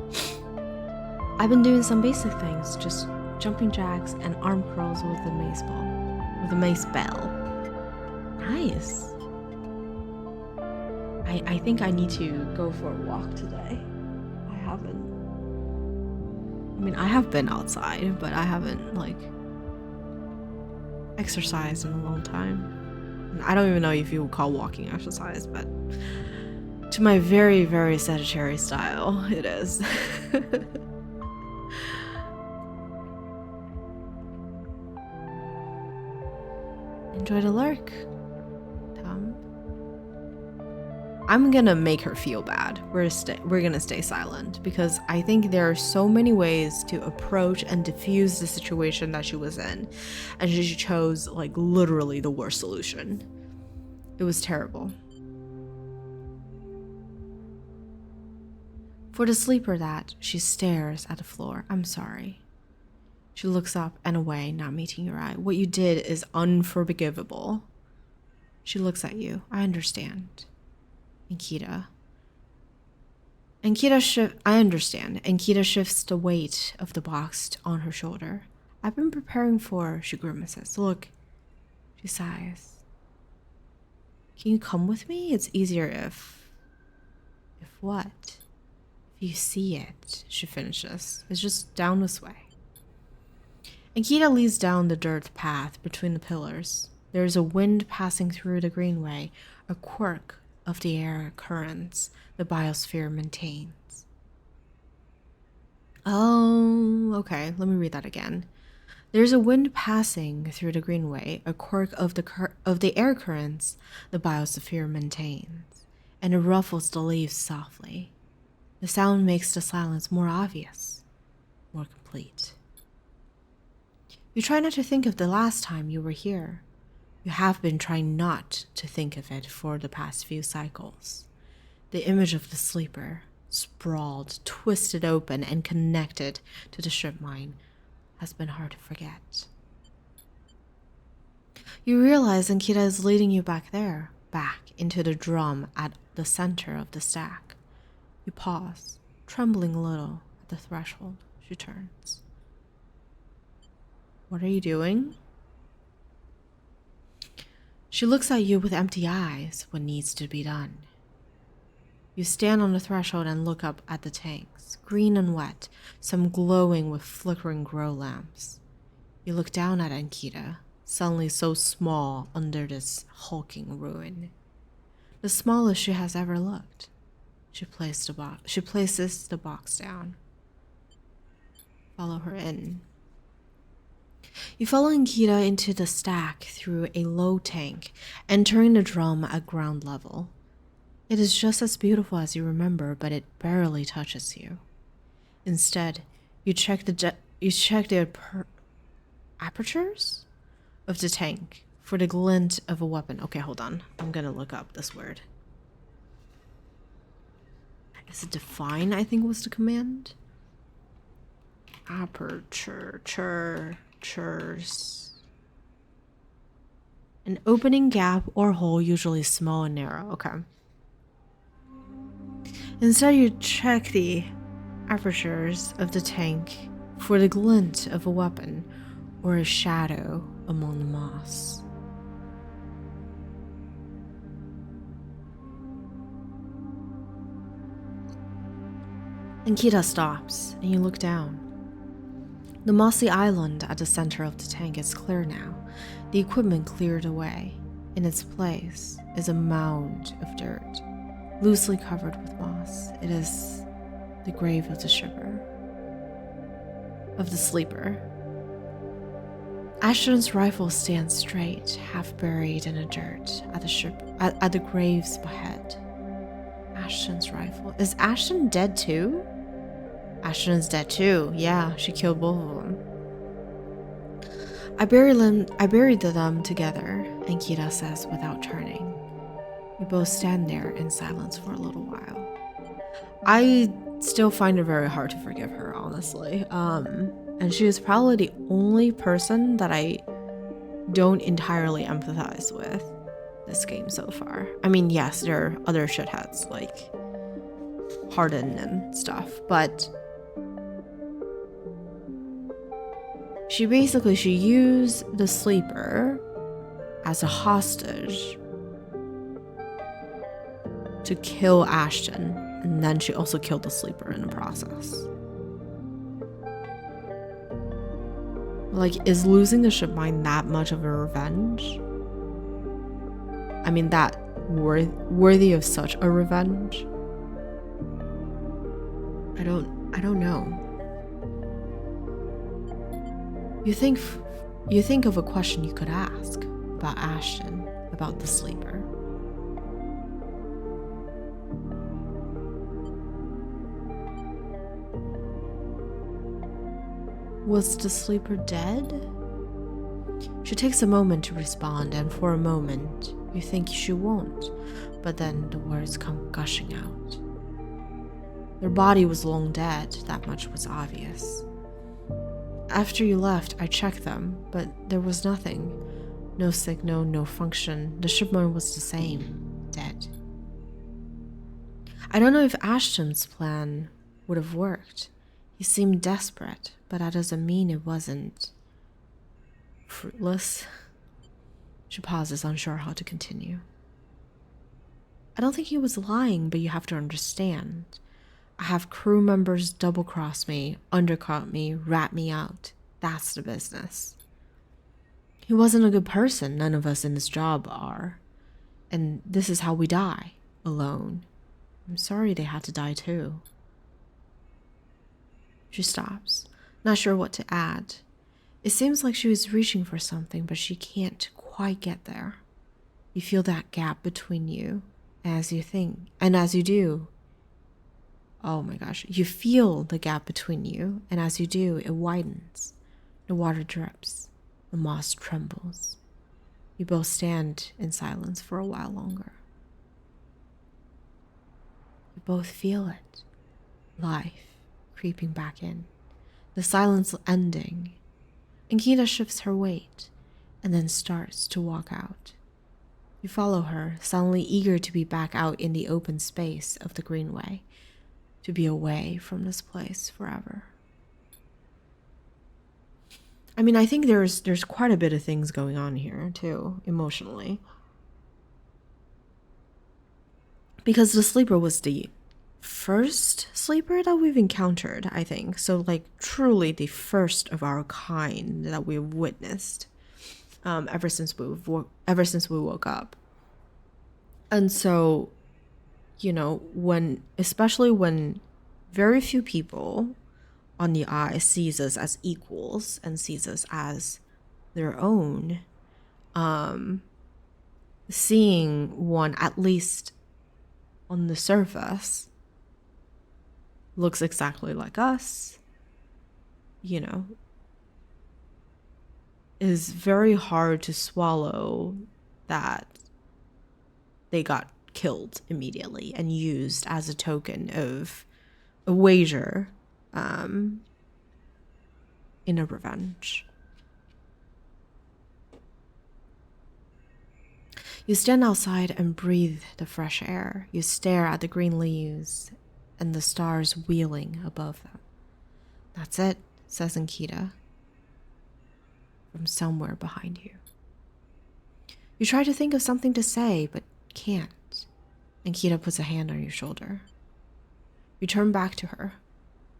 I've been doing some basic things, just jumping jacks and arm curls with a mace bell. Nice. I think I need to go for a walk today. I have been outside, but I haven't exercised in a long time. I don't even know if you would call walking exercise, but to my very, very sedentary style, it is. Enjoy the lurk, Tom. I'm gonna make her feel bad. We're gonna stay silent because I think there are so many ways to approach and diffuse the situation that she was in, and she chose literally the worst solution. It was terrible. For the sleeper that, she stares at the floor. I'm sorry. She looks up and away, not meeting your eye. What you did is unforgivable. She looks at you. I understand. Ankita. I understand. Ankita shifts the weight of the box on her shoulder. I've been preparing for, she grimaces. Look. She sighs. Can you come with me? It's easier if what? If you see it, she finishes. It's just down this way. Ankita leads down the dirt path between the pillars. There is a wind passing through the greenway, a quirk of the air currents the biosphere maintains. Oh, okay. Let me read that again. There's a wind passing through the greenway, a quirk of the air currents the biosphere maintains, and it ruffles the leaves softly. The sound makes the silence more obvious, more complete. You try not to think of the last time you were here. You have been trying not to think of it for the past few cycles. The image of the sleeper, sprawled, twisted open, and connected to the strip mine, has been hard to forget. You realize Ankita is leading you back there, back into the drum at the center of the stack. You pause, trembling a little at the threshold. She turns. What are you doing? She looks at you with empty eyes. What needs to be done? You stand on the threshold and look up at the tanks, green and wet, some glowing with flickering grow lamps. You look down at Ankita, suddenly so small under this hulking ruin. The smallest she has ever looked. She places the box down. Follow her in. You follow Nkita into the stack through a low tank, entering the drum at ground level. It is just as beautiful as you remember, but it barely touches you. Instead, you check the apertures of the tank for the glint of a weapon. Okay, hold on. I'm gonna look up this word. Is it define, I think was the command? Apertures. An opening gap or hole, usually small and narrow. Okay. Instead, you check the apertures of the tank for the glint of a weapon or a shadow among the moss. Nkita stops, and you look down. The mossy island at the center of the tank is clear now, the equipment cleared away. In its place is a mound of dirt, loosely covered with moss. It is the grave of the sleeper. Ashton's rifle stands straight, half buried in the dirt at the grave's head. Ashton's rifle. Is Ashton dead too? Ashton's dead too. Yeah, she killed both of them. I buried them together, Nkita says without turning. You both stand there in silence for a little while. I still find it very hard to forgive her, honestly. And she is probably the only person that I don't entirely empathize with this game so far. I mean, yes, there are other shitheads like Harden and stuff, but she used the sleeper as a hostage to kill Ashton, and then she also killed the sleeper in the process. Like, is losing the ship mine that much of a revenge? I mean, that worthy of such a revenge? I don't know. You think of a question you could ask about Ashton, about the sleeper. Was the sleeper dead? She takes a moment to respond, and for a moment, you think she won't, but then the words come gushing out. Their body was long dead, that much was obvious. After you left, I checked them, but there was nothing. No signal, no function. The shipment was the same, dead. I don't know if Ashton's plan would have worked. He seemed desperate, but that doesn't mean it wasn't fruitless. She pauses, unsure how to continue. I don't think he was lying, but you have to understand. I have crew members double-cross me, undercut me, rat me out. That's the business. He wasn't a good person. None of us in this job are. And this is how we die, alone. I'm sorry they had to die too. She stops, not sure what to add. It seems like she was reaching for something, but she can't quite get there. You feel that gap between you, as you do. Oh my gosh, you feel the gap between you, and as you do, it widens. The water drips, the moss trembles. You both stand in silence for a while longer. You both feel it, life creeping back in, the silence ending. Nkita shifts her weight and then starts to walk out. You follow her, suddenly eager to be back out in the open space of the greenway, to be away from this place forever. I mean, I think there's quite a bit of things going on here too, emotionally. Because the sleeper was the first sleeper that we've encountered, I think. So, like, truly the first of our kind that we've witnessed ever since we woke up. And so, you know, especially when very few people on the eye sees us as equals and sees us as their own, seeing one, at least on the surface, looks exactly like us, you know, is very hard to swallow that they got killed immediately and used as a token of a wager in a revenge. You stand outside and breathe the fresh air. You stare at the green leaves and the stars wheeling above them. That's it, says Ankita from somewhere behind you. You try to think of something to say, but can't. Ankita puts a hand on your shoulder. You turn back to her.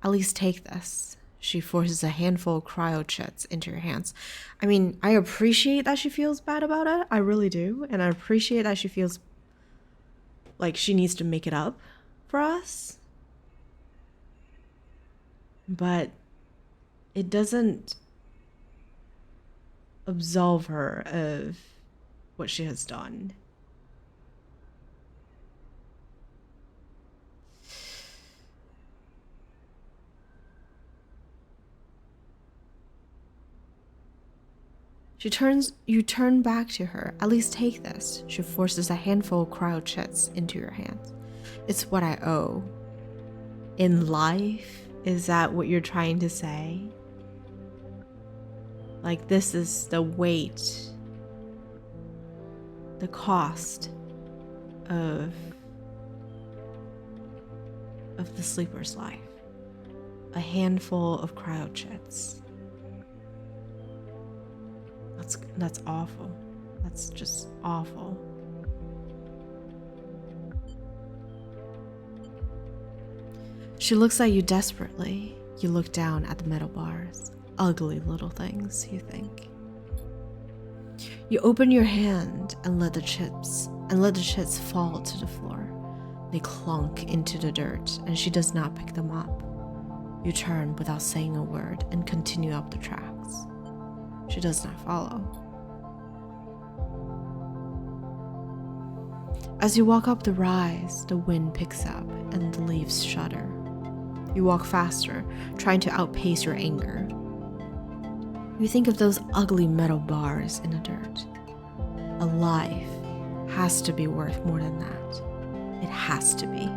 At least take this. She forces a handful of cryo chits into your hands. I mean, I appreciate that she feels bad about it. I really do. And I appreciate that she feels like she needs to make it up for us. But it doesn't absolve her of what she has done. You turn back to her. At least take this. She forces a handful of cryo chits into your hands. It's what I owe. In life? Is that what you're trying to say? Like, this is the weight, the cost of the sleeper's life. A handful of cryo chits. That's awful. That's just awful. She looks at you desperately. You look down at the metal bars. Ugly little things, you think. You open your hand and let the chits fall to the floor. They clunk into the dirt, and she does not pick them up. You turn without saying a word and continue up the tracks. She does not follow. As you walk up the rise, the wind picks up and the leaves shudder. You walk faster, trying to outpace your anger. You think of those ugly metal bars in the dirt. A life has to be worth more than that. It has to be.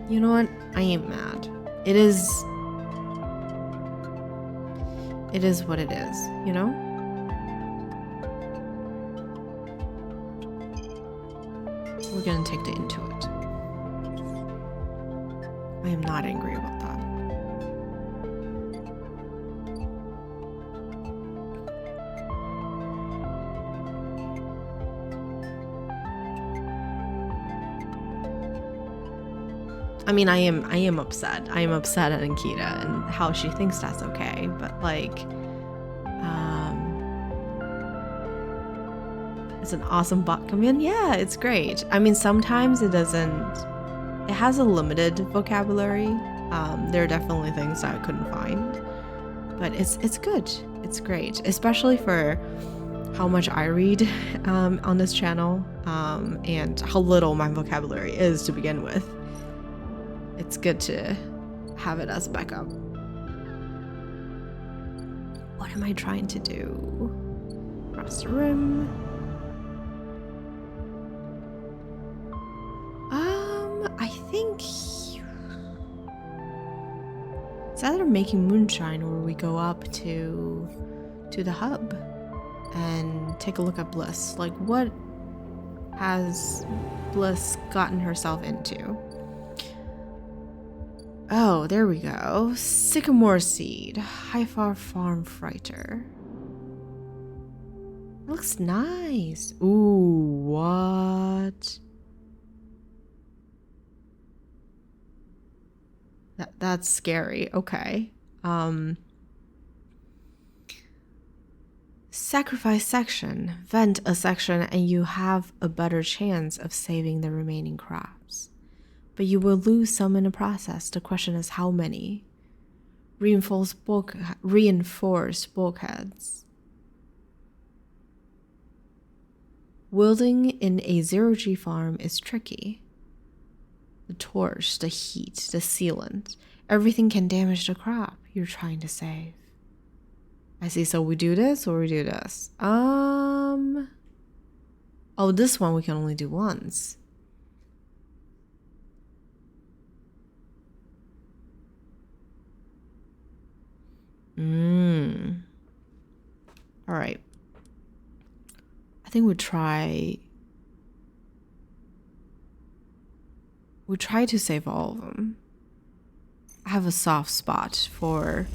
You know what? I ain't mad. It is what it is, you know? We're gonna take the Intuit. I am not angry about that. I mean, I am upset. I am upset at Ankita and how she thinks that's okay. But like, it's an awesome bot command. Yeah, it's great. I mean, sometimes it doesn't. It has a limited vocabulary. There are definitely things that I couldn't find, but it's good. It's great, especially for how much I read on this channel and how little my vocabulary is to begin with. It's good to have it as backup. What am I trying to do? Across the room. I think it's either making moonshine or we go up to the hub and take a look at Bliss. Like, what has Bliss gotten herself into? Oh, there we go. Sycamore seed. Hyphar farm frighter. Looks nice. Ooh, what? That's scary. Okay. Sacrifice section. Vent a section and you have a better chance of saving the remaining crops. But you will lose some in the process. The question is how many? Reinforce bulkheads. Welding in a zero-G farm is tricky. The torch, the heat, the sealant, everything can damage the crop you're trying to save. I see, so we do this or we do this? Oh, this one we can only do once. All right. I think we try to save all of them. I have a soft spot for...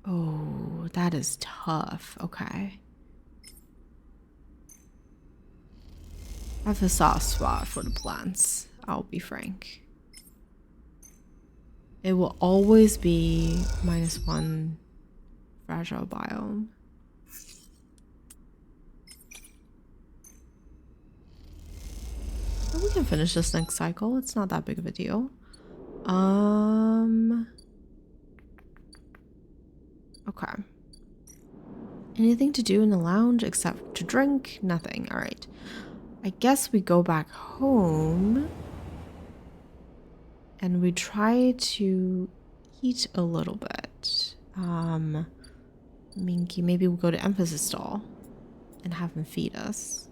Oh, that is tough. Okay. I have a soft spot for the plants, I'll be frank. It will always be -1 fragile biome. We can finish this next cycle. It's not that big of a deal. Okay. Anything to do in the lounge except to drink? Nothing. All right. I guess we go back home and we try to eat a little bit. Minky, maybe we'll go to Emphasis Stall and have him feed us.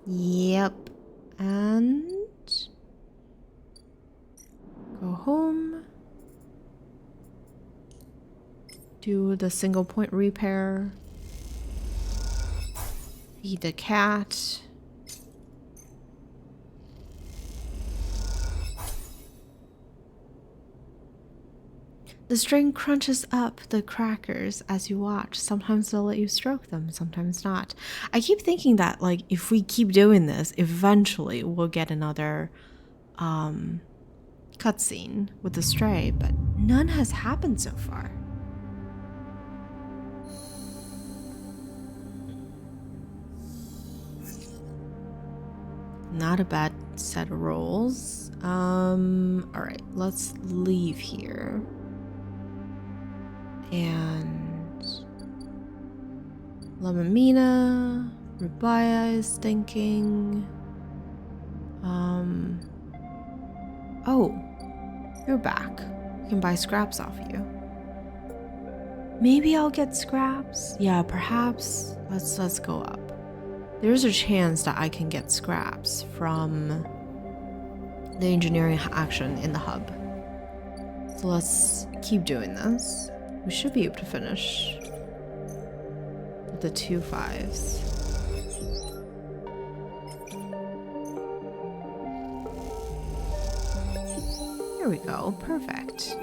Yep. And go home. Do the single point repair. Feed the cat. The string crunches up the crackers as you watch. Sometimes they'll let you stroke them, sometimes not. I keep thinking that, like, if we keep doing this, eventually we'll get another cutscene with the stray, but none has happened so far. Not a bad set of rolls. Alright, let's leave here. And Lamamina, Rubaya is thinking. Oh, you're back. We can buy scraps off you. Maybe I'll get scraps. Yeah, perhaps. Let's go up. There's a chance that I can get scraps from the engineering action in the hub. So let's keep doing this. We should be able to finish with the 2 5s. Here we go. Perfect.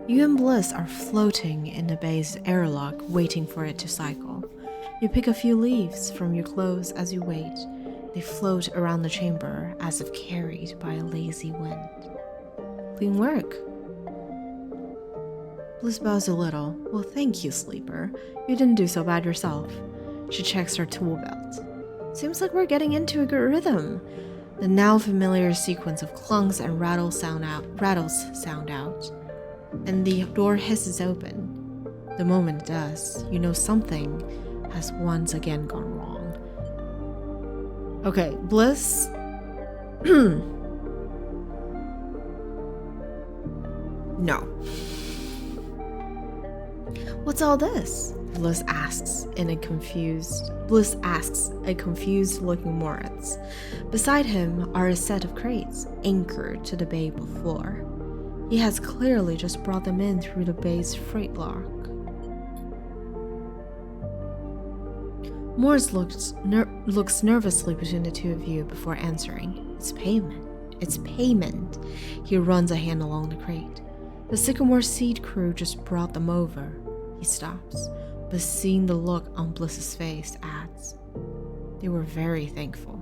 You and Bliss are floating in the bay's airlock, waiting for it to cycle. You pick a few leaves from your clothes as you wait. They float around the chamber as if carried by a lazy wind. Clean work. Bliss bows a little. Well, thank you, Sleeper. You didn't do so bad yourself. She checks her tool belt. Seems like we're getting into a good rhythm. The now familiar sequence of clunks and rattles sound out, and the door hisses open. The moment it does, you know something has once again gone wrong. Okay, Bliss. No. What's all this? Bliss asks a confused looking Moritz. Beside him are a set of crates anchored to the bay floor. He has clearly just brought them in through the bay's freight lock. Moritz looks nervously between the two of you before answering. It's payment. It's payment. He runs a hand along the crate. The Sycamore Seed crew just brought them over. He stops, but seeing the look on Bliss's face, adds, they were very thankful.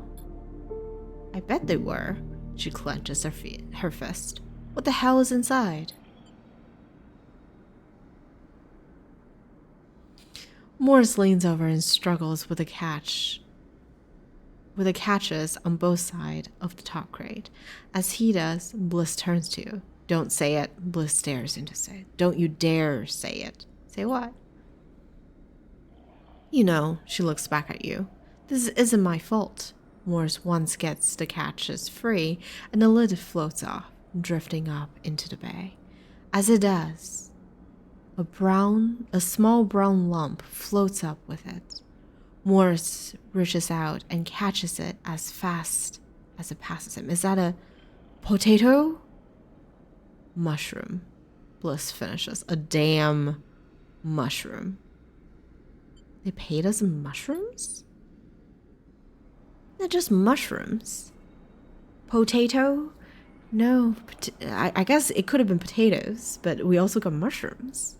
I bet they were. She clenches her fist. What the hell is inside? Morris leans over and struggles with the catches on both sides of the top crate. As he does, Bliss turns to you. Don't say it. Bliss stares into say. Don't you dare say it. Say what? You know, she looks back at you. This isn't my fault. Morris once gets the catches free, and the lid floats off, drifting up into the bay. As it does, a small brown lump floats up with it. Morris reaches out and catches it as fast as it passes him. Is that a potato? Mushroom. Bliss finishes. A damn mushroom. They paid us in mushrooms? They're just mushrooms. Potato? No, I guess it could have been potatoes, but we also got mushrooms.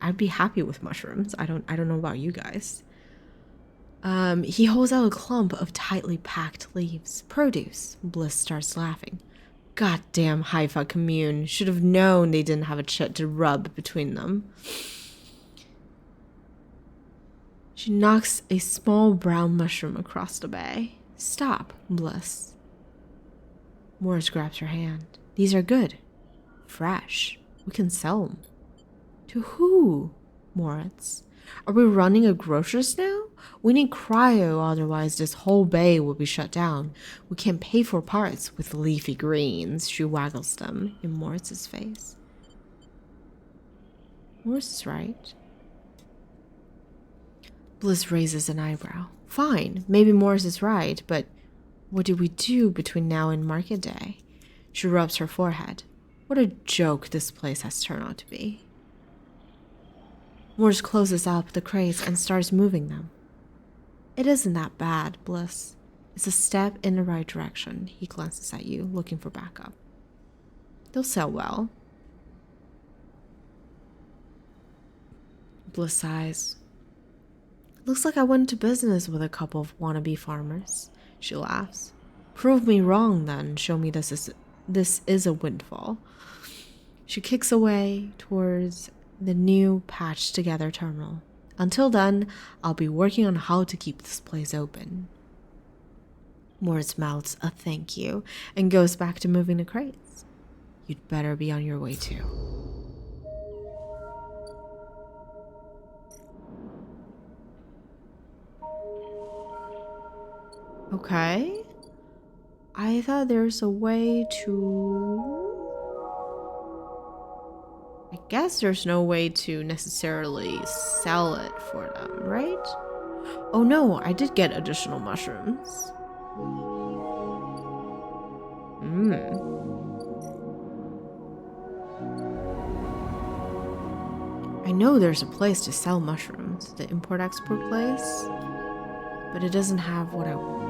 I'd be happy with mushrooms. I don't know about you guys. He holds out a clump of tightly packed leaves. Produce. Bliss starts laughing. Goddamn Haifa commune. Should have known they didn't have a chit to rub between them. She knocks a small brown mushroom across the bay. Stop, Bliss. Morris grabs her hand. These are good. Fresh. We can sell them. To who? Moritz. Are we running a grocer's now? We need cryo, otherwise this whole bay will be shut down. We can't pay for parts with leafy greens. She waggles them in Moritz's face. Morris is right. Bliss raises an eyebrow. Fine, maybe Morris is right, but what do we do between now and market day? She rubs her forehead. What a joke this place has turned out to be. Morris closes up the crates and starts moving them. It isn't that bad, Bliss. It's a step in the right direction. He glances at you, looking for backup. They'll sell well. Bliss sighs. Looks like I went into business with a couple of wannabe farmers. She laughs. Prove me wrong, then. Show me this is a windfall. She kicks away towards the new patched together terminal. Until then, I'll be working on how to keep this place open. Morris mouths a thank you and goes back to moving the crates. You'd better be on your way too. Okay. I thought there's a way to... I guess there's no way to necessarily sell it for them, right? Oh no, I did get additional mushrooms. I know there's a place to sell mushrooms, the import-export place, but it doesn't have what I want.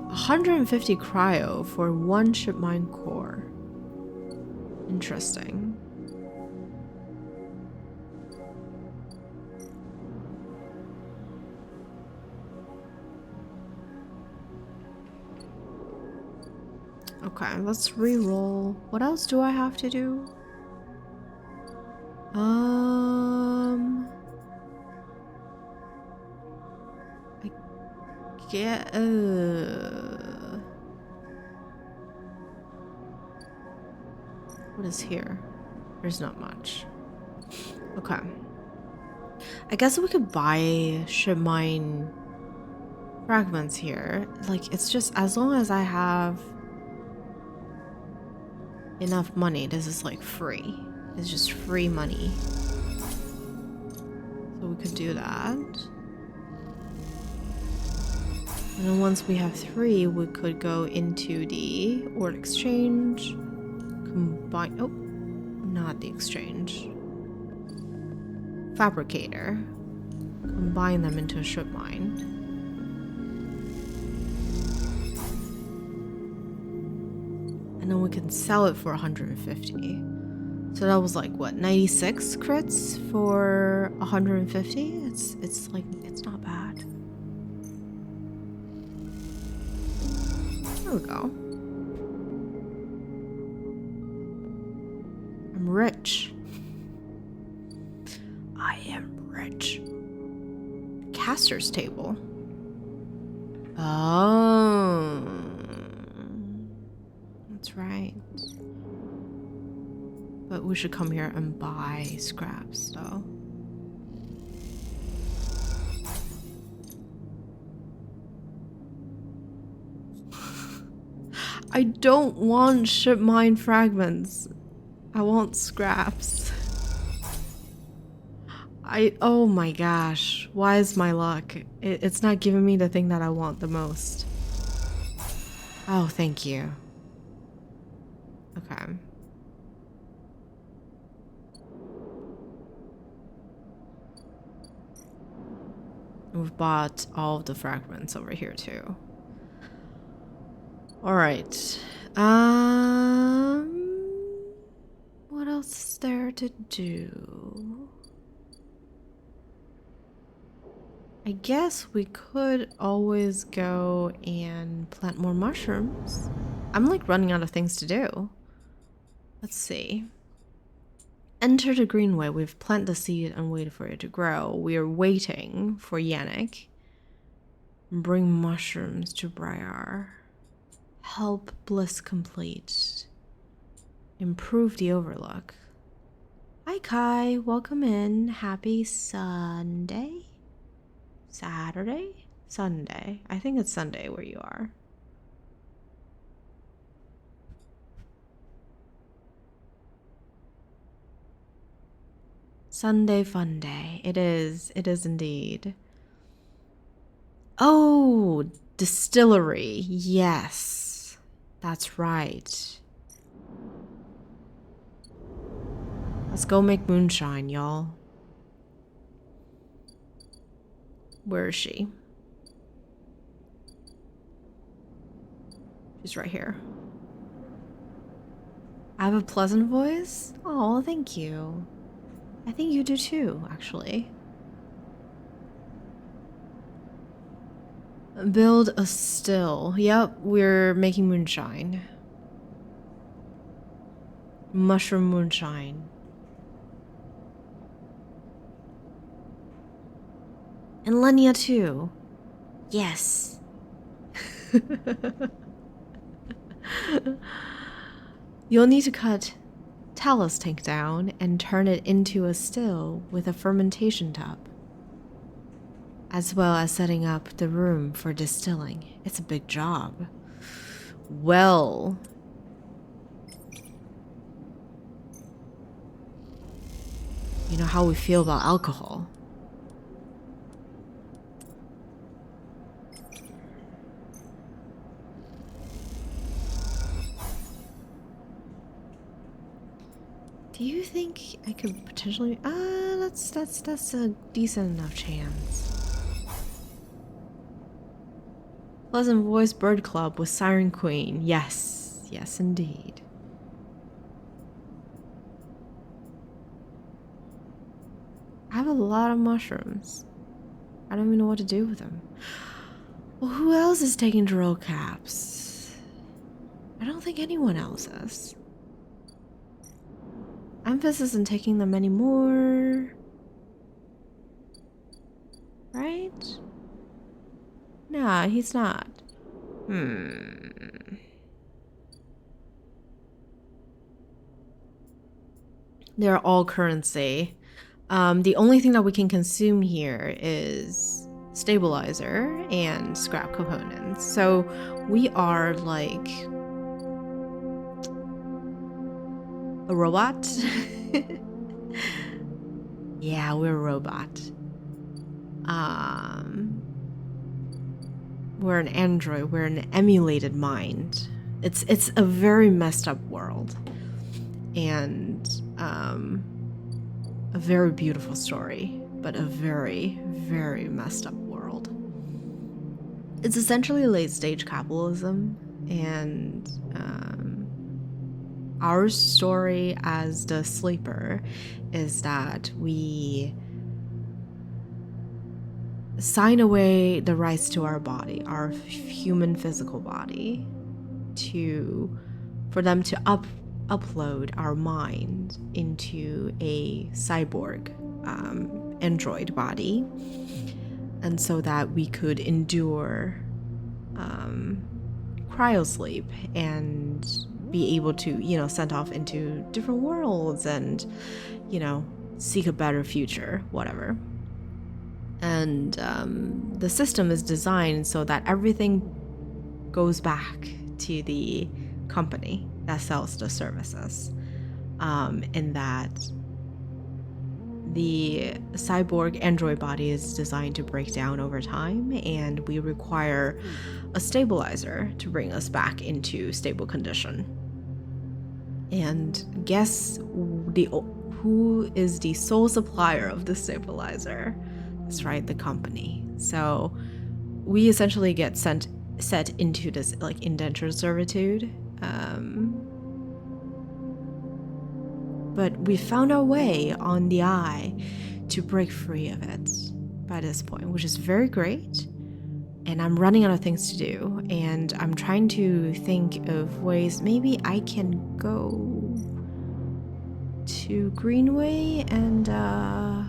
150 cryo for 1 ship mine core. Interesting. Okay, let's re-roll. What else do I have to do? What is here? There's not much. Okay. I guess we could buy ship mine fragments here. Like, it's just as long as I have enough money, this is like free. It's just free money. So we could do that. And then once we have 3, we could go into the ore exchange, combine, oh, not the exchange, fabricator, combine them into a strip mine. And then we can sell it for 150. So that was like what, 96 crits for 150? It's like, it's not bad. There we go. I'm rich. I am rich. Caster's table. Oh. That's right. But we should come here and buy scraps, though. I don't want ship mine fragments. I want scraps. Oh my gosh. Why is my luck? It's not giving me the thing that I want the most. Oh, thank you. Okay. We've bought all of the fragments over here too. All right. What else is there to do? I guess we could always go and plant more mushrooms. I'm like running out of things to do. Let's see. Enter the greenway. We've planted the seed and waited for it to grow. We are waiting for Yannick. Bring mushrooms to Briar. Help bliss complete. Improve the overlook. Hi Kai, welcome in. Happy Sunday? Saturday? Sunday. I think it's Sunday where you are. Sunday fun day. It is indeed. Oh, distillery. Yes, that's right. Let's go make moonshine, y'all. Where is she? She's right here. I have a pleasant voice? Oh, thank you. I think you do too, actually. Build a still. Yep, we're making moonshine. Mushroom moonshine. And Lenia too. Yes. You'll need to cut Talus tank down and turn it into a still with a fermentation tub, as well as setting up the room for distilling. It's a big job. Well, you know how we feel about alcohol. Do you think I could potentially... that's a decent enough chance. Pleasant Voice Bird Club with Siren Queen. Yes. Yes, indeed. I have a lot of mushrooms. I don't even know what to do with them. Well, who else is taking drill caps? I don't think anyone else is. Emphasis on taking them anymore. Right? Nah, he's not. They're all currency. The only thing that we can consume here is stabilizer and scrap components. So we are like a robot. Yeah, we're a robot. We're an android. We're an emulated mind. It's a very messed up world, and a very beautiful story, but a very, very messed up world. It's essentially late stage capitalism, and our story as the sleeper is that we sign away the rights to our body, our human physical body, for them to upload our mind into a cyborg android body, and so that we could endure cryosleep and be able to, send off into different worlds and, seek a better future, whatever. And the system is designed so that everything goes back to the company that sells the services. In that the cyborg android body is designed to break down over time, and we require a stabilizer to bring us back into stable condition. And guess who is the sole supplier of the stabilizer? That's right, the company. So we essentially get set into this like indentured servitude. But we found our way on the eye to break free of it by this point, which is very great. And I'm running out of things to do, and I'm trying to think of ways maybe I can go to Greenway and I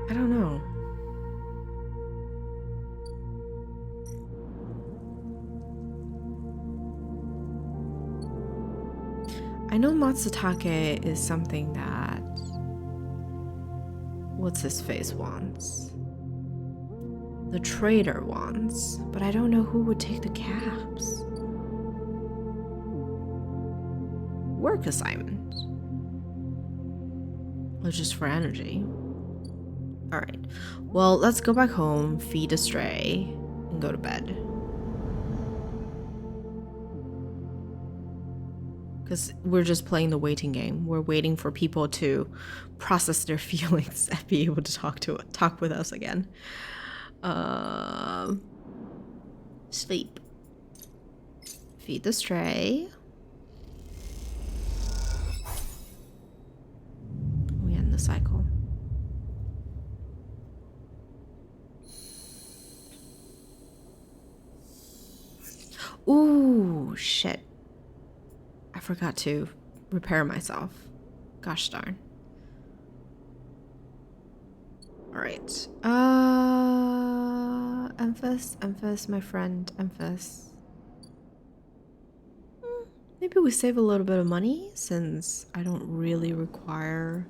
don't know. I know Matsutake is something that what's his face wants. The trader wants, but I don't know who would take the cabs. Work assignment. Or just for energy. Alright. Well, let's go back home, feed a stray, and go to bed. Because we're just playing the waiting game. We're waiting for people to process their feelings and be able to talk with us again. Sleep. Feed the stray. We end the cycle. Ooh, shit. I forgot to repair myself. Gosh darn. Alright. Emphas, my friend, Emphas. Maybe we save a little bit of money since I don't really require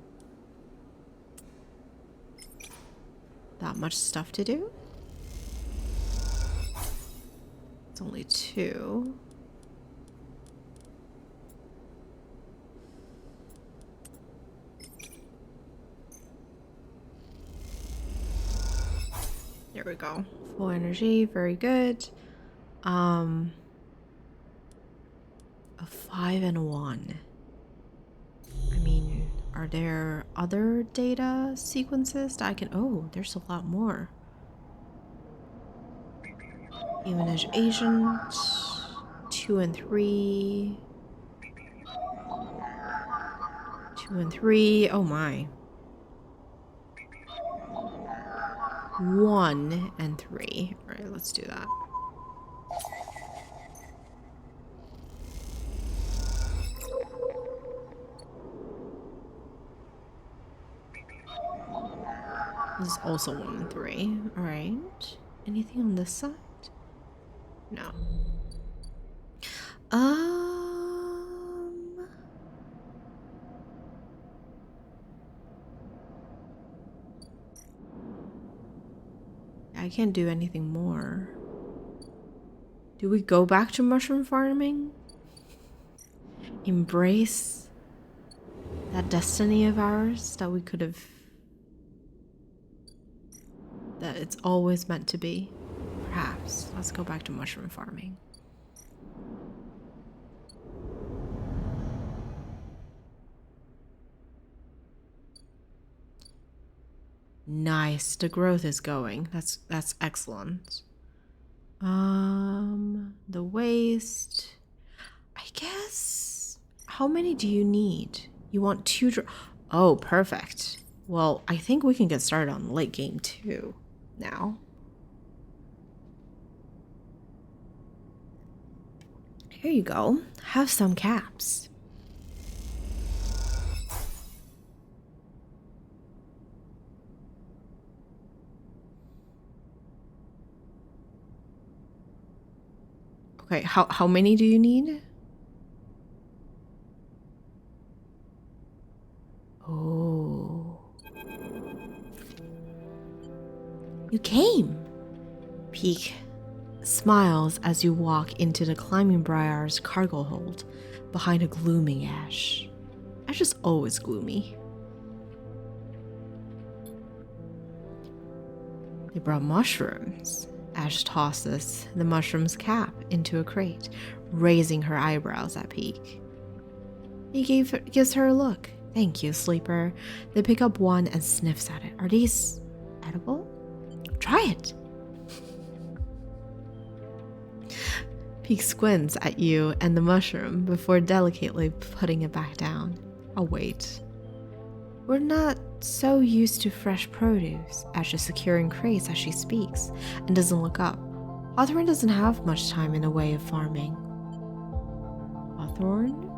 that much stuff to do. It's only 2. There we go. Full energy, very good. A 5 and a 1. I mean, are there other data sequences that I can... Oh, there's a lot more. Even as agent, 2 and 3. 2 and 3. Oh my. 1 and 3. All right, let's do that. This is also 1 and 3. All right. Anything on this side? No. I can't do anything more. Do we go back to mushroom farming? Embrace that destiny of ours that we could have... that it's always meant to be? Perhaps. Let's go back to mushroom farming. Nice. The growth is going. That's excellent. The waste. I guess. How many do you need? You want two Oh, perfect. Well, I think we can get started on late game 2 now. Here you go. Have some caps. Okay, how many do you need? Oh. You came. Peak smiles as you walk into the Climbing Briar's cargo hold behind a glooming Ash. Ash is always gloomy. They brought mushrooms. Ash tosses the mushroom's cap into a crate, raising her eyebrows at Peak. He gives her a look. Thank you, Sleeper. They pick up one and sniffs at it. Are these edible? Try it. Peak squints at you and the mushroom before delicately putting it back down. I'll wait. We're not so used to fresh produce. Ash is securing crates as she speaks and doesn't look up. Hawthorne doesn't have much time in the way of farming. Hawthorne?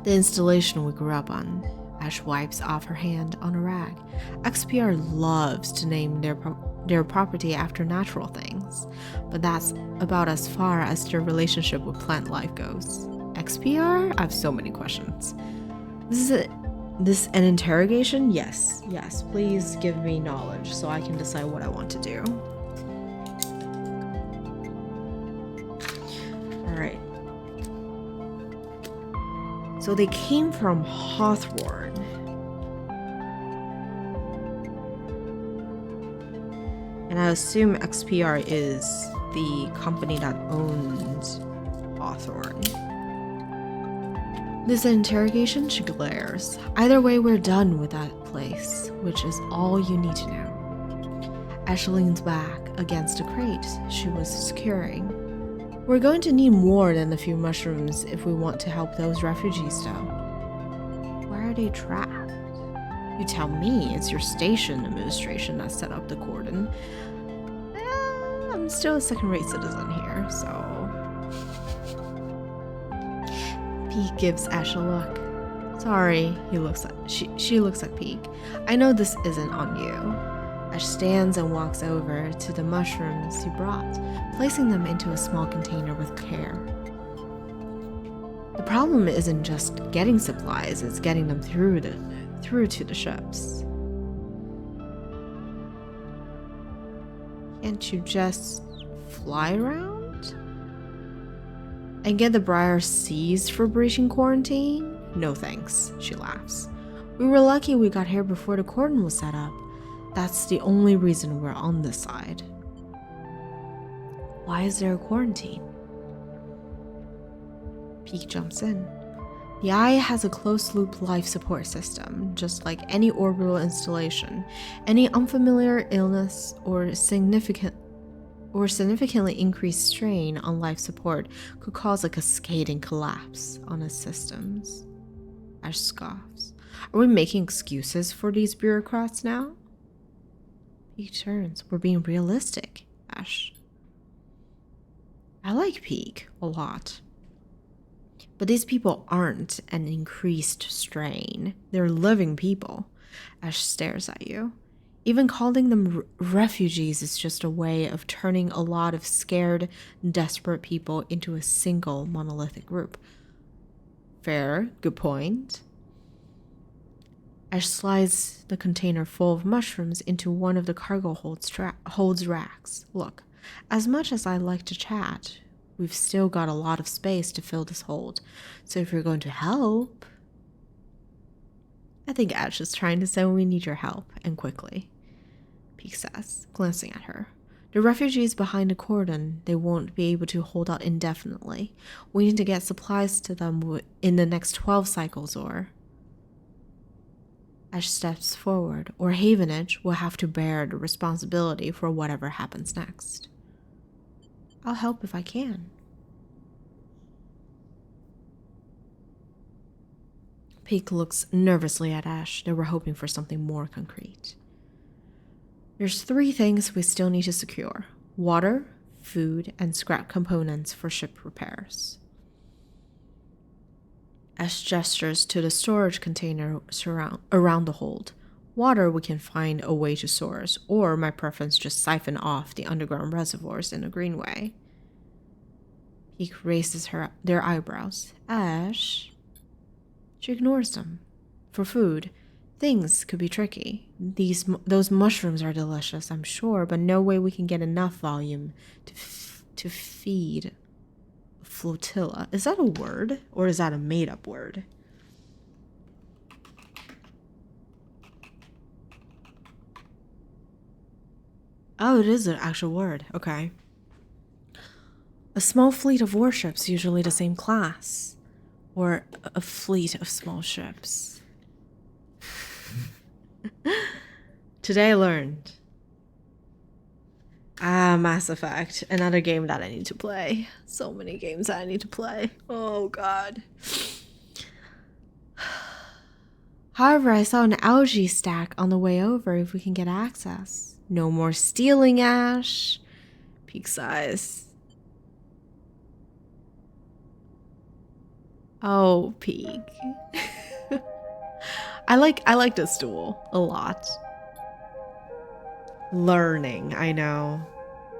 The installation we grew up on. Ash wipes off her hand on a rag. XPR loves to name their property after natural things, but that's about as far as their relationship with plant life goes. XPR? I have so many questions. This an interrogation? Yes. Please give me knowledge so I can decide what I want to do. Alright. So they came from Hawthorne. And I assume XPR is the company that owns Hawthorne. This interrogation? She glares. Either way, we're done with that place, which is all you need to know. Ash leans back against a crate she was securing. We're going to need more than a few mushrooms if we want to help those refugees, though. Why are they trapped? You tell me. It's your station administration that set up the cordon. I'm still a second-rate citizen here, so... Peak gives Ash a look. Sorry, she looks at Peak. I know this isn't on you. Ash stands and walks over to the mushrooms he brought, placing them into a small container with care. The problem isn't just getting supplies, it's getting them through to the ships. Can't you just fly around? And get the Briar seized for breaching quarantine? No thanks, she laughs. We were lucky we got here before the cordon was set up. That's the only reason we're on this side. Why is there a quarantine? Peak jumps in. The Eye has a closed-loop life support system, just like any orbital installation. Any unfamiliar illness or significantly increased strain on life support could cause a cascading collapse on its systems. Ash scoffs. Are we making excuses for these bureaucrats now? Peak turns. We're being realistic, Ash. I like Peak a lot. But these people aren't an increased strain. They're living people. Ash stares at you. Even calling them refugees is just a way of turning a lot of scared, desperate people into a single monolithic group. Fair, good point. Ash slides the container full of mushrooms into one of the cargo holds racks. Look, as much as I like to chat, we've still got a lot of space to fill this hold. So if you're going to help... I think Ash is trying to say we need your help, and quickly. Peak says, glancing at her. The refugees behind the cordon, they won't be able to hold out indefinitely. We need to get supplies to them in the next 12 cycles or... Ash steps forward, or Havenage will have to bear the responsibility for whatever happens next. I'll help if I can. Peak looks nervously at Ash. They were hoping for something more concrete. There's 3 things we still need to secure: water, food, and scrap components for ship repairs. Ash gestures to the storage container around the hold. Water we can find a way to source, or my preference just siphon off the underground reservoirs in a greenway. Peak raises their eyebrows. Ash. She ignores them. For food, things could be tricky. Those mushrooms are delicious, I'm sure, but no way we can get enough volume to feed a flotilla. Is that a word, or is that a made-up word? Oh, it is an actual word. Okay. A small fleet of warships, usually the same class. Or a fleet of small ships. Today I learned. Mass Effect. Another game that I need to play. So many games that I need to play. Oh, God. However, I saw an algae stack on the way over if we can get access. No more stealing, Ash. Peak size. Oh, Peak. I like this duel a lot. Learning, I know.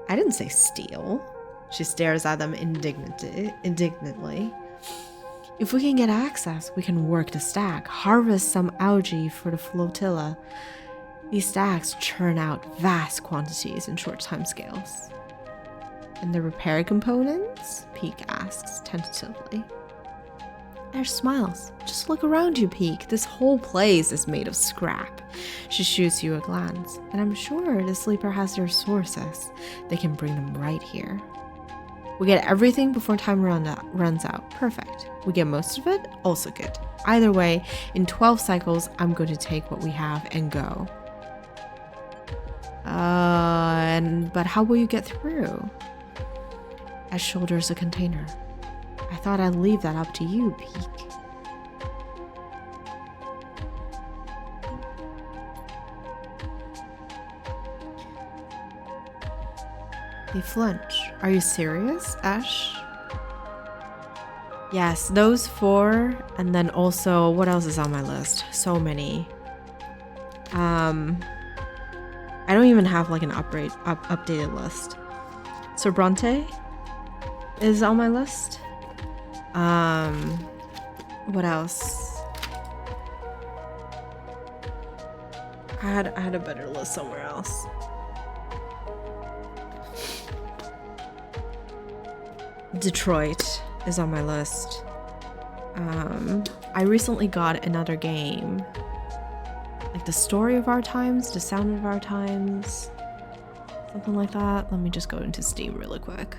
I didn't say steal. She stares at them indignantly. If we can get access, we can work the stack, harvest some algae for the flotilla. These stacks churn out vast quantities in short timescales. And the repair components? Peak asks tentatively. Ash smiles. Just look around you, Peak. This whole place is made of scrap. She shoots you a glance, and I'm sure the sleeper has their sources. They can bring them right here. We get everything before time runs out. Perfect. We get most of it? Also good. Either way, in 12 cycles, I'm going to take what we have and go. But how will you get through? Ash shoulders a container. I thought I'd leave that up to you, Peak. They flinch. Are you serious, Ash? Yes, those 4, and then also, what else is on my list? So many. I don't even have like an updated list. So Bronte is on my list. What else? I had a better list somewhere else. Detroit is on my list. I recently got another game. Like The Story of Our Times, The Sound of Our Times, something like that. Let me just go into Steam really quick.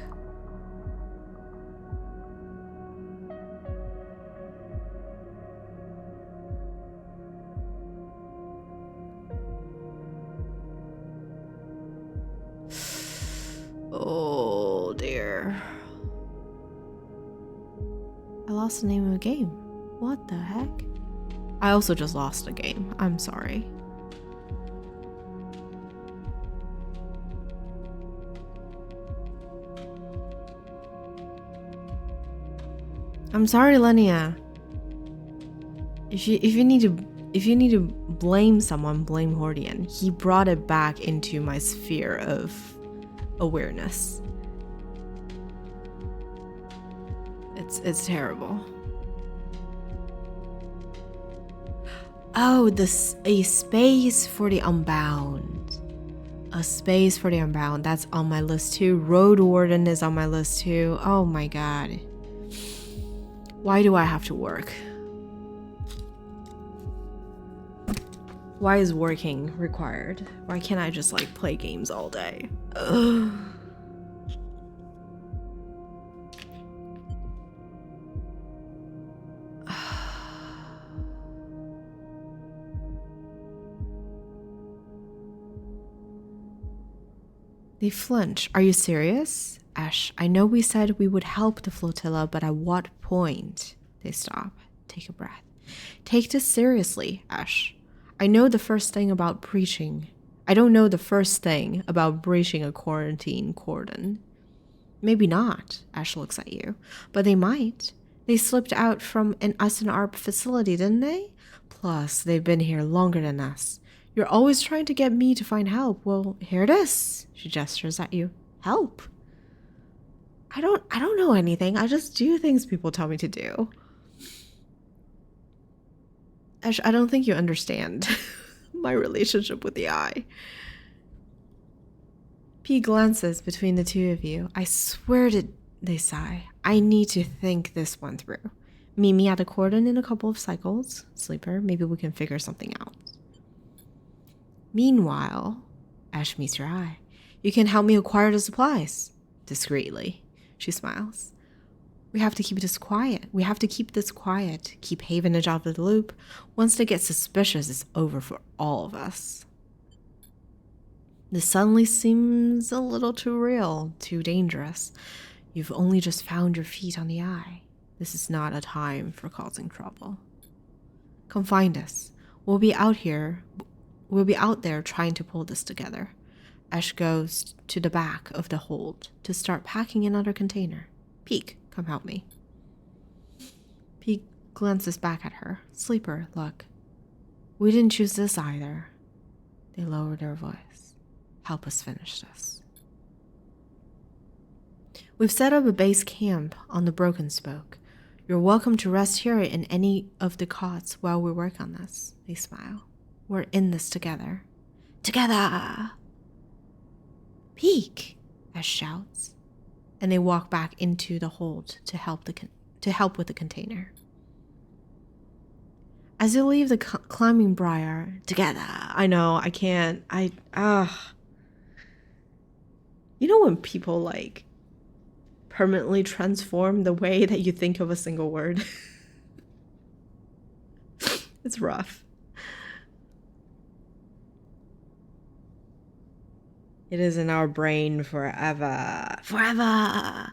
Oh dear. I lost the name of the game. What the heck? I also just lost a game. I'm sorry. I'm sorry, Lenia. If you need to blame someone, blame Hordian. He brought it back into my sphere of awareness. It's terrible. Oh, a space for the Unbound. A space for the Unbound. That's on my list too. Road Warden is on my list too. Oh my god. Why do I have to work? Why is working required? Why can't I just like play games all day? Ugh. They flinch. Are you serious? Ash, I know we said we would help the flotilla, but at what point? They stop. Take a breath. Take this seriously, Ash. I know the first thing about breaching. I don't know the first thing about breaching a quarantine cordon. Maybe not, Ash looks at you, but they might. They slipped out from an S&R facility, didn't they? Plus, they've been here longer than us. You're always trying to get me to find help. Well, here it is. She gestures at you. Help. I don't know anything. I just do things people tell me to do. Ash, I don't think you understand my relationship with the eye. P glances between the two of you. I swear to, they sigh. I need to think this one through. Meet me at a cordon in a couple of cycles. Sleeper, maybe we can figure something out. Meanwhile, Ash meets your eye. You can help me acquire the supplies. Discreetly. She smiles. We have to keep this quiet. We have to keep this quiet. Keep Havenage out of the loop. Once they get suspicious, it's over for all of us. This suddenly seems a little too real, too dangerous. You've only just found your feet on the eye. This is not a time for causing trouble. Come find us. We'll be out there trying to pull this together. Ash goes to the back of the hold to start packing another container. Peek, come help me. Peek glances back at her. Sleeper, look. We didn't choose this either. They lower their voice. Help us finish this. We've set up a base camp on the Broken Spoke. You're welcome to rest here in any of the cots while we work on this. They smile. We're in this together. Together! Peek! Ash shouts. And they walk back into the hold to help with the container. As you leave the climbing briar, together. I know, I can't. You know when people like permanently transform the way that you think of a single word? It's rough. It is in our brain forever. Forever!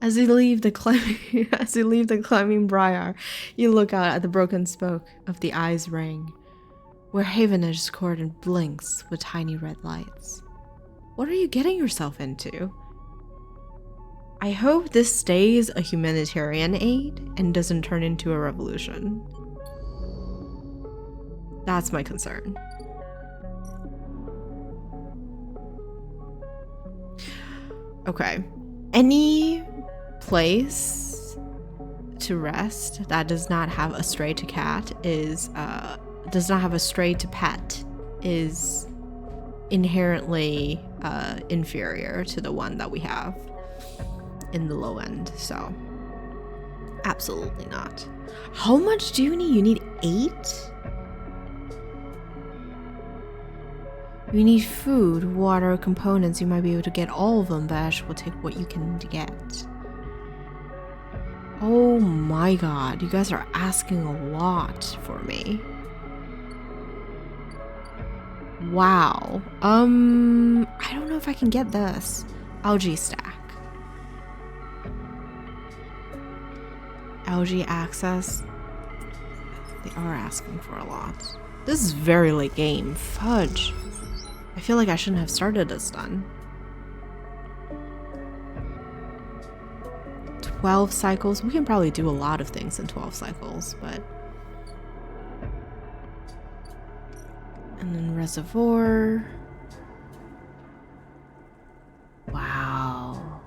As you leave the climbing briar, you look out at the broken spoke of the eye's ring, where Havenage's cordon blinks with tiny red lights. What are you getting yourself into? I hope this stays a humanitarian aid and doesn't turn into a revolution. That's my concern. Okay. Any place to rest that does not have a stray to cat does not have a stray to pet is inherently inferior to the one that we have in the low end. So absolutely not. How much do you need? You need 8? You need food, water, components. You might be able to get all of them, but Ash will take what you can get. Oh my god, you guys are asking a lot for me. Wow. I don't know if I can get this. Algae stack. Algae access. They are asking for a lot. This is very late game. Fudge. I feel like I shouldn't have started this done. 12 cycles. We can probably do a lot of things in 12 cycles, but... And then reservoir. Wow.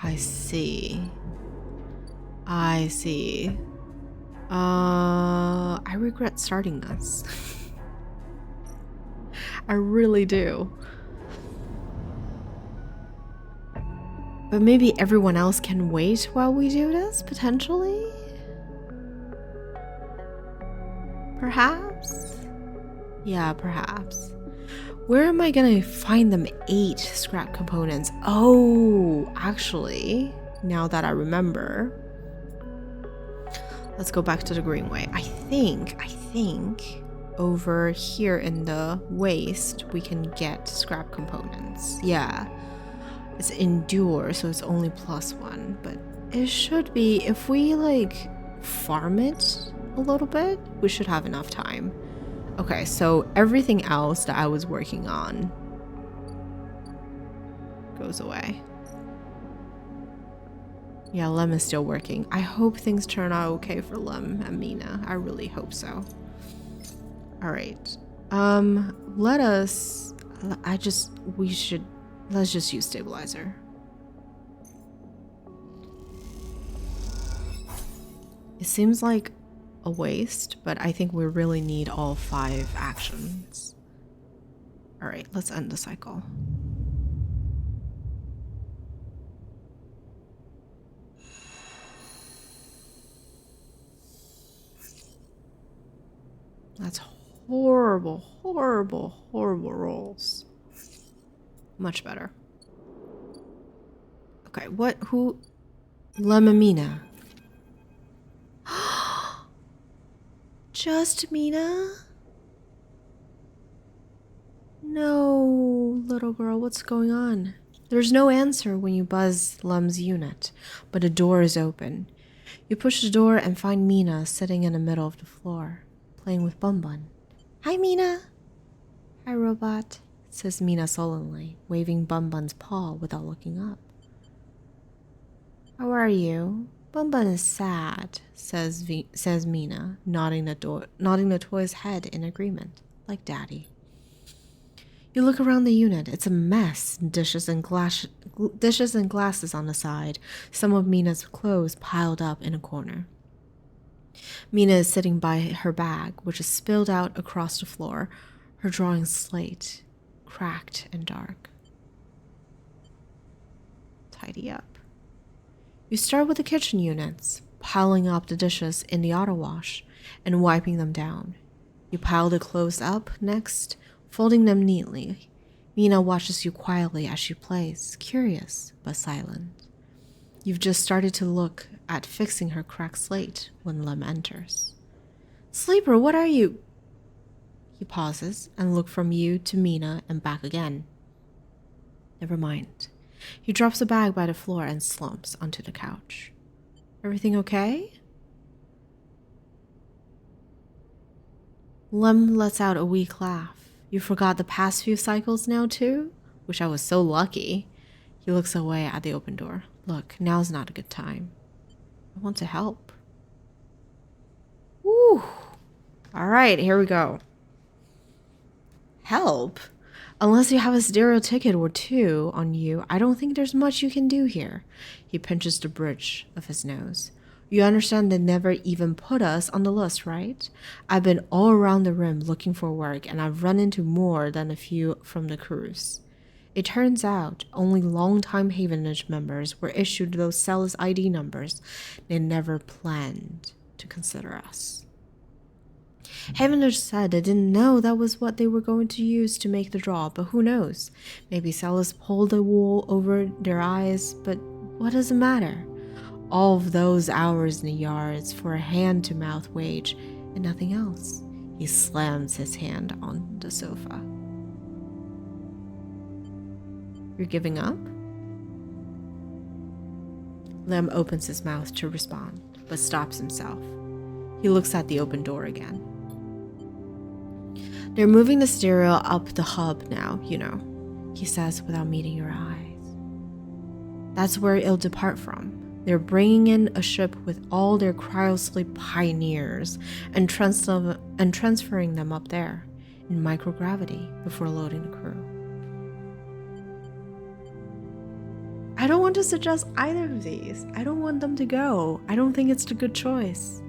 I see. I see. I regret starting this. I really do. But maybe everyone else can wait while we do this, potentially? Perhaps? Yeah, perhaps. Where am I gonna find them 8 scrap components? Oh, actually, now that I remember, Let's go back to the greenway. I think over here in the waste, we can get scrap components. Yeah. It's endure, so it's only +1, but it should be, if we like farm it a little bit, we should have enough time. Okay, so everything else that I was working on goes away. Yeah, Lem is still working. I hope things turn out okay for Lem and Mina. I really hope so. All right. Let's just use stabilizer. It seems like a waste, but I think we really need all 5 actions. All right, let's end the cycle. That's horrible, horrible, horrible rolls. Much better. Okay, who? Lemamina. Just Mina? No, little girl, what's going on? There's no answer when you buzz Lem's unit, but a door is open. You push the door and find Mina sitting in the middle of the floor, playing with Bun Bun. Hi, Mina. Hi, robot, says Mina sullenly, waving Bun Bun's paw without looking up. How are you? Bun Bun is sad, says Mina, nodding the toy's head in agreement, like Daddy. You look around the unit. It's a mess. Dishes and glasses on the side. Some of Mina's clothes piled up in a corner. Mina is sitting by her bag, which is spilled out across the floor, her drawing slate, cracked and dark. Tidy up. You start with the kitchen units, piling up the dishes in the auto wash and wiping them down. You pile the clothes up next, folding them neatly. Mina watches you quietly as she plays, curious but silent. You've just started to look at fixing her cracked slate when Lem enters. Sleeper, what are you? He pauses and looks from you to Mina and back again. Never mind. He drops the bag by the floor and slumps onto the couch. Everything okay? Lem lets out a weak laugh. You forgot the past few cycles now too? Wish I was so lucky. He looks away at the open door. Look, now's not a good time. I want to help. Woo! Alright, here we go. Help? Unless you have a stereo ticket or 2 on you, I don't think there's much you can do here. He pinches the bridge of his nose. You understand they never even put us on the list, right? I've been all around the rim looking for work, and I've run into more than a few from the cruise. It turns out only long-time Havenage members were issued those Celis ID numbers. They never planned to consider us. Havenage said they didn't know that was what they were going to use to make the draw, but who knows? Maybe Celis pulled the wool over their eyes, but what does it matter? All of those hours in the yards for a hand-to-mouth wage and nothing else. He slams his hand on the sofa. You're giving up? Lem opens his mouth to respond, but stops himself. He looks at the open door again. They're moving the stereo up the hub now, you know, he says without meeting your eyes. That's where it'll depart from. They're bringing in a ship with all their cryosleep pioneers and transferring them up there in microgravity before loading the crew. I don't want to suggest either of these. I don't want them to go. I don't think it's the good choice.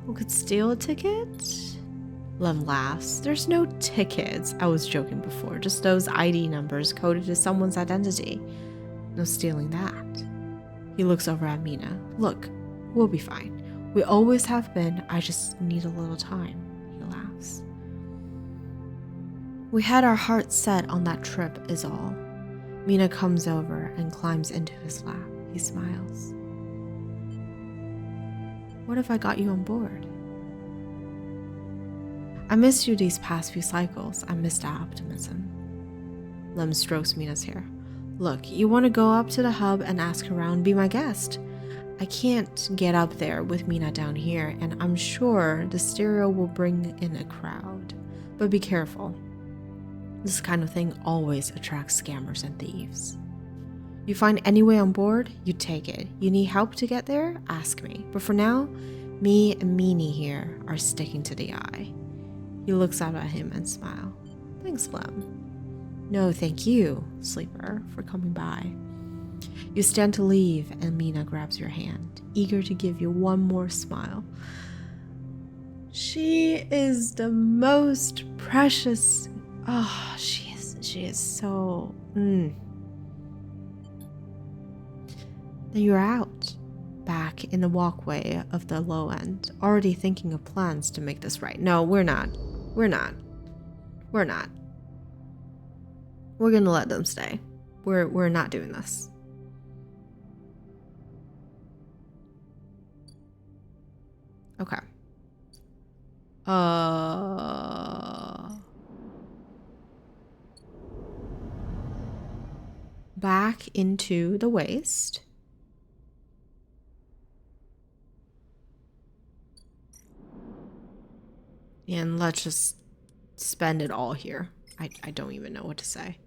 Who could steal a ticket? Lem laughs. There's no tickets. I was joking before. Just those ID numbers coded to someone's identity. No stealing that. He looks over at Mina. Look, we'll be fine. We always have been. I just need a little time. He laughs. We had our hearts set on that trip is all. Mina comes over and climbs into his lap. He smiles. What if I got you on board? I missed you these past few cycles. I missed our optimism. Lem strokes Mina's hair. Look, you want to go up to the hub and ask around, be my guest. I can't get up there with Mina down here, and I'm sure the stereo will bring in a crowd. But be careful. This kind of thing always attracts scammers and thieves. You find any way on board, you take it. You need help to get there? Ask me. But for now, me and Meanie here are sticking to the eye. He looks up at him and smiles. Thanks, Lem. No, thank you, Sleeper, for coming by. You stand to leave, and Mina grabs your hand, eager to give you one more smile. She is the most precious. Oh, she is so. Then you're out, back in the walkway of the low end, already thinking of plans to make this right. No, we're not. We're not. We're gonna let them stay. We're not doing this. Okay. Back into the waste. And let's just spend it all here. I don't even know what to say.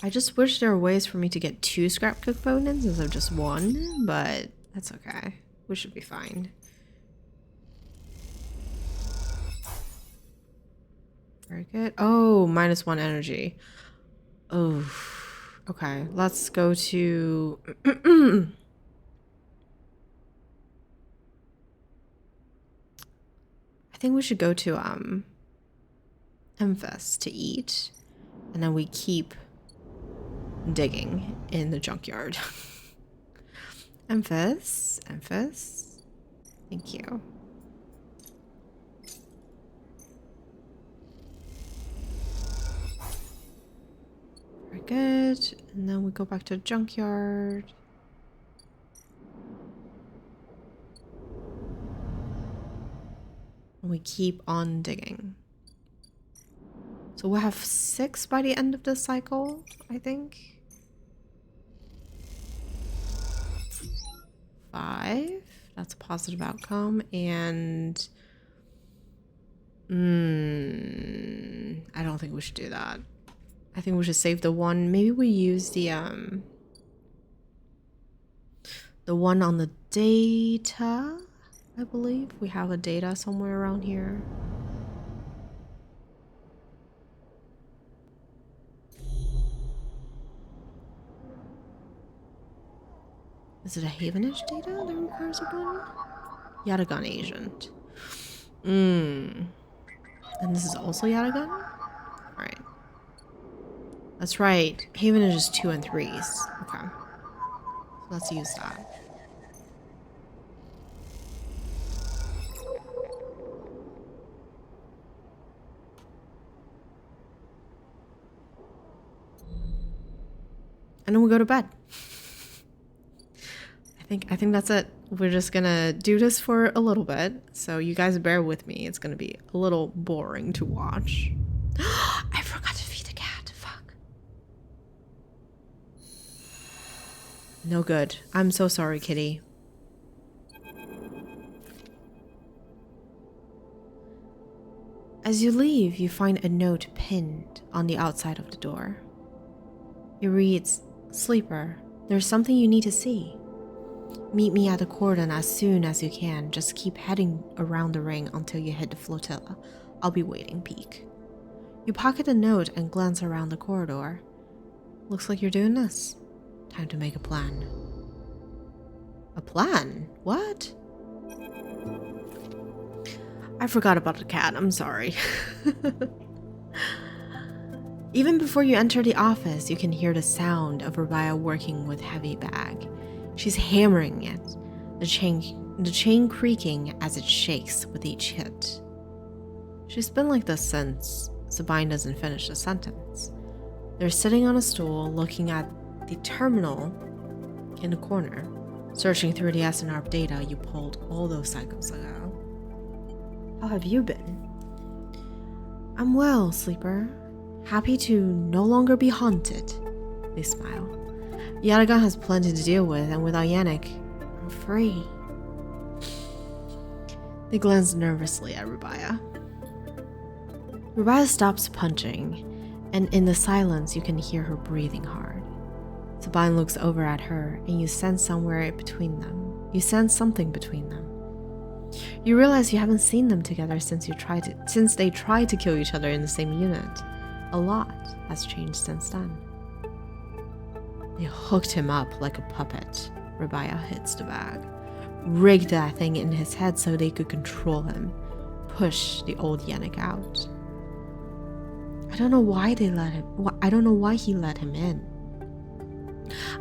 I just wish there were ways for me to get 2 scrap components instead of just 1, but that's okay. We should be fine. Very good. Oh, -1 energy. Oh, okay. Let's go to... I think we should go to Memphis to eat, and then we keep digging in the junkyard. Memphis. Thank you. Very good. And then we go back to the junkyard. And we keep on digging. So we'll have 6 by the end of this cycle, I think. 5. That's a positive outcome. And I don't think we should do that. I think we should save the one. Maybe we use the one on the data. I believe we have a data somewhere around here. Is it a Havenage data that requires a gun? Yatagun agent. And this is also Yatagun? Alright. That's right. Havenage is 2 and 3s. Okay. So let's use that. And then we go to bed. I think that's it. We're just gonna do this for a little bit, so you guys bear with me. It's gonna be a little boring to watch. I forgot to feed the cat. Fuck. No good. I'm so sorry, kitty. As you leave, you find a note pinned on the outside of the door. It reads, "Sleeper, there's something you need to see. Meet me at the cordon as soon as you can. Just keep heading around the ring until you hit the flotilla. I'll be waiting, Peak." You pocket the note and glance around the corridor. Looks like you're doing this. Time to make a plan. A plan? What? I forgot about the cat. I'm sorry. Even before you enter the office, you can hear the sound of Rabia working with heavy bag. She's hammering it, the chain creaking as it shakes with each hit. She's been like this since. Sabine doesn't finish the sentence. They're sitting on a stool looking at the terminal in the corner, searching through the SNRP data you pulled all those cycles ago. How have you been? I'm well, Sleeper. Happy to no longer be haunted. They smile. Yatagan has plenty to deal with, and without Yannick, I'm free. They glance nervously at Rubaya. Rubaya stops punching, and in the silence you can hear her breathing hard. Sabine looks over at her, and you sense somewhere between them. You sense something between them. You realize you haven't seen them together since they tried to kill each other in the same unit. A lot has changed since then. They hooked him up like a puppet. Rubaya hits the bag. Rigged that thing in his head so they could control him. Push the old Yannick out. I don't know why he let him in.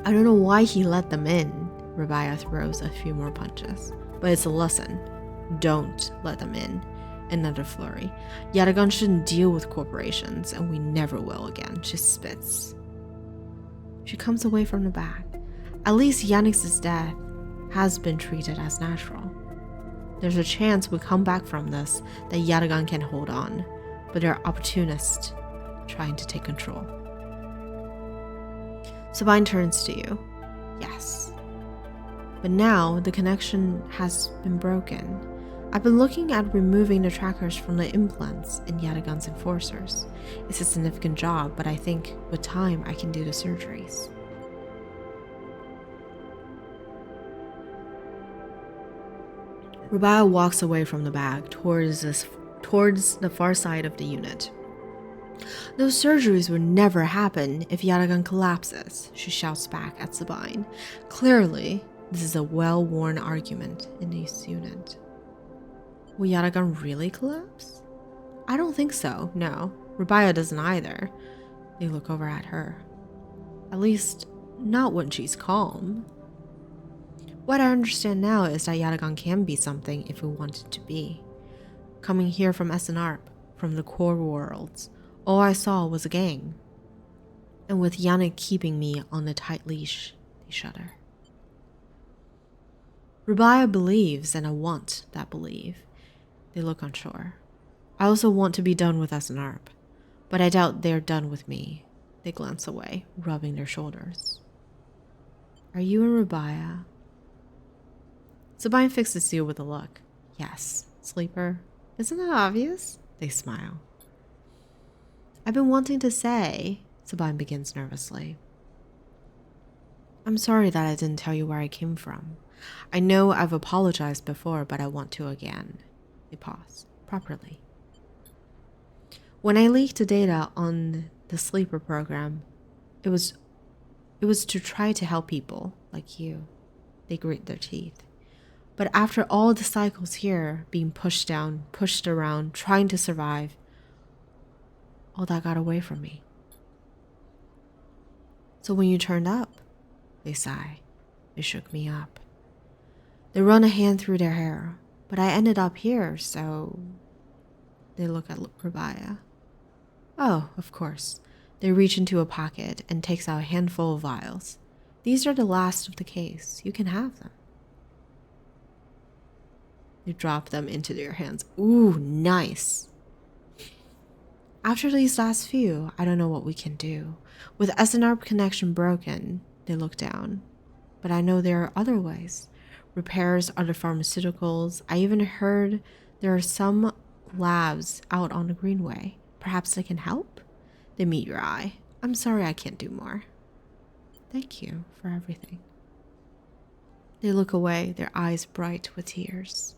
I don't know why he let them in. Rubaya throws a few more punches. But it's a lesson. Don't let them in. Another flurry. Yatagan shouldn't deal with corporations, and we never will again. She spits. She comes away from the bag. At least Yannick's death has been treated as natural. There's a chance we come back from this that Yatagan can hold on, but there are opportunists trying to take control. Sabine turns to you. Yes. But now the connection has been broken. I've been looking at removing the trackers from the implants in Yatagan's enforcers. It's a significant job, but I think with time I can do the surgeries. Rubaya walks away from the bag towards the far side of the unit. Those surgeries would never happen if Yatagan collapses, she shouts back at Sabine. Clearly, this is a well-worn argument in this unit. Will Yatagan really collapse? I don't think so, no. Rubaya doesn't either. They look over at her. At least, not when she's calm. What I understand now is that Yatagan can be something if we want it to be. Coming here from SNRP, from the core worlds, all I saw was a gang. And with Yannick keeping me on a tight leash, they shudder. Rubaya believes, and I want that belief. They look unsure. I also want to be done with SNRP, but I doubt they're done with me. They glance away, rubbing their shoulders. Are you and Rubaya? Sabine fixes you with a look. Yes, Sleeper. Isn't that obvious? They smile. I've been wanting to say, Sabine begins nervously. I'm sorry that I didn't tell you where I came from. I know I've apologized before, but I want to again. They pause. Properly. When I leaked the data on the Sleeper program, it was to try to help people like you. They grit their teeth. But after all the cycles here, being pushed down, pushed around, trying to survive, all that got away from me. So when you turned up, they sigh. It shook me up. They run a hand through their hair, but I ended up here, so... They look at Rubaya. Oh, of course. They reach into a pocket and takes out a handful of vials. These are the last of the case. You can have them. They drop them into their hands. Ooh, nice. After these last few, I don't know what we can do. With SNRP connection broken, they look down. But I know there are other ways. Repairs, other pharmaceuticals. I even heard there are some labs out on the Greenway. Perhaps they can help? They meet your eye. I'm sorry I can't do more. Thank you for everything. They look away, their eyes bright with tears.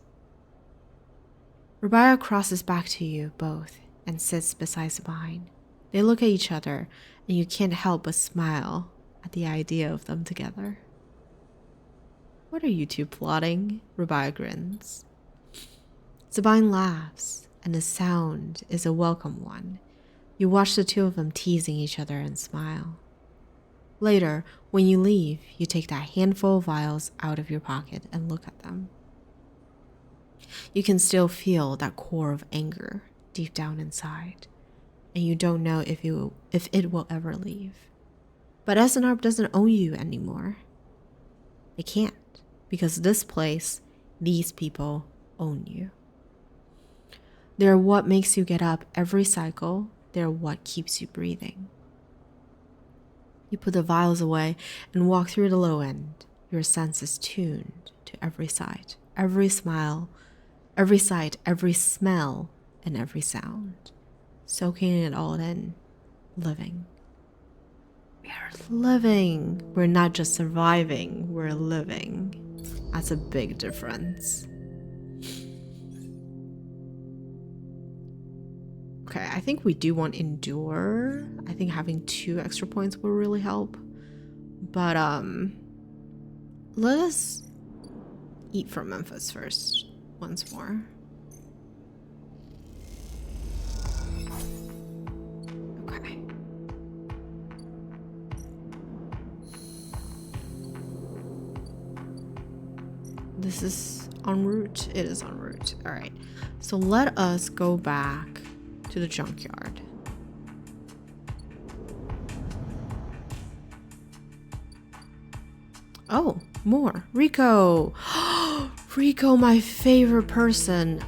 Rubaya crosses back to you both and sits beside Sabine. They look at each other, and you can't help but smile at the idea of them together. What are you two plotting? Rubaya grins. Sabine laughs, and the sound is a welcome one. You watch the two of them teasing each other and smile. Later, when you leave, you take that handful of vials out of your pocket and look at them. You can still feel that core of anger deep down inside. and you don't know if it will ever leave. But SNR doesn't own you anymore. They can't, because this place, these people own you. They're what makes you get up every cycle. They're what keeps you breathing. You put the vials away and walk through the low end. Your senses tuned to every sight, every smile, every sight, every smell, and every sound. Soaking it all in, living. We are living. We're not just surviving, we're living. That's a big difference. Okay, I think we do want endure. I think having 2 extra points will really help. But let us eat from Memphis first, once more. Okay. This is en route. It is en route. All right. So let us go back to the junkyard. Oh, more. Rico. Rico, my favorite person.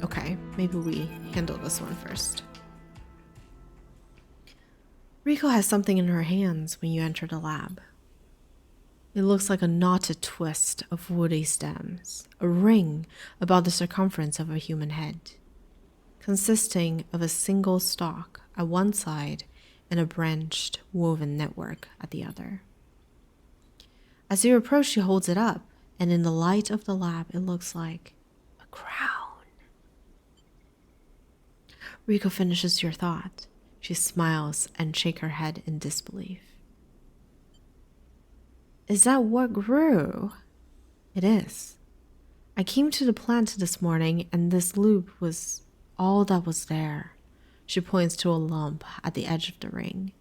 Okay, maybe we handle this one first. Rico has something in her hands when you enter the lab. It looks like a knotted twist of woody stems, a ring about the circumference of a human head, consisting of a single stalk at one side and a branched, woven network at the other. As you approach, she holds it up, and in the light of the lab, it looks like a crown. Rico finishes your thought. She smiles and shakes her head in disbelief. Is that what grew? It is. I came to the plant this morning, and this loop was all that was there. She points to a lump at the edge of the ring.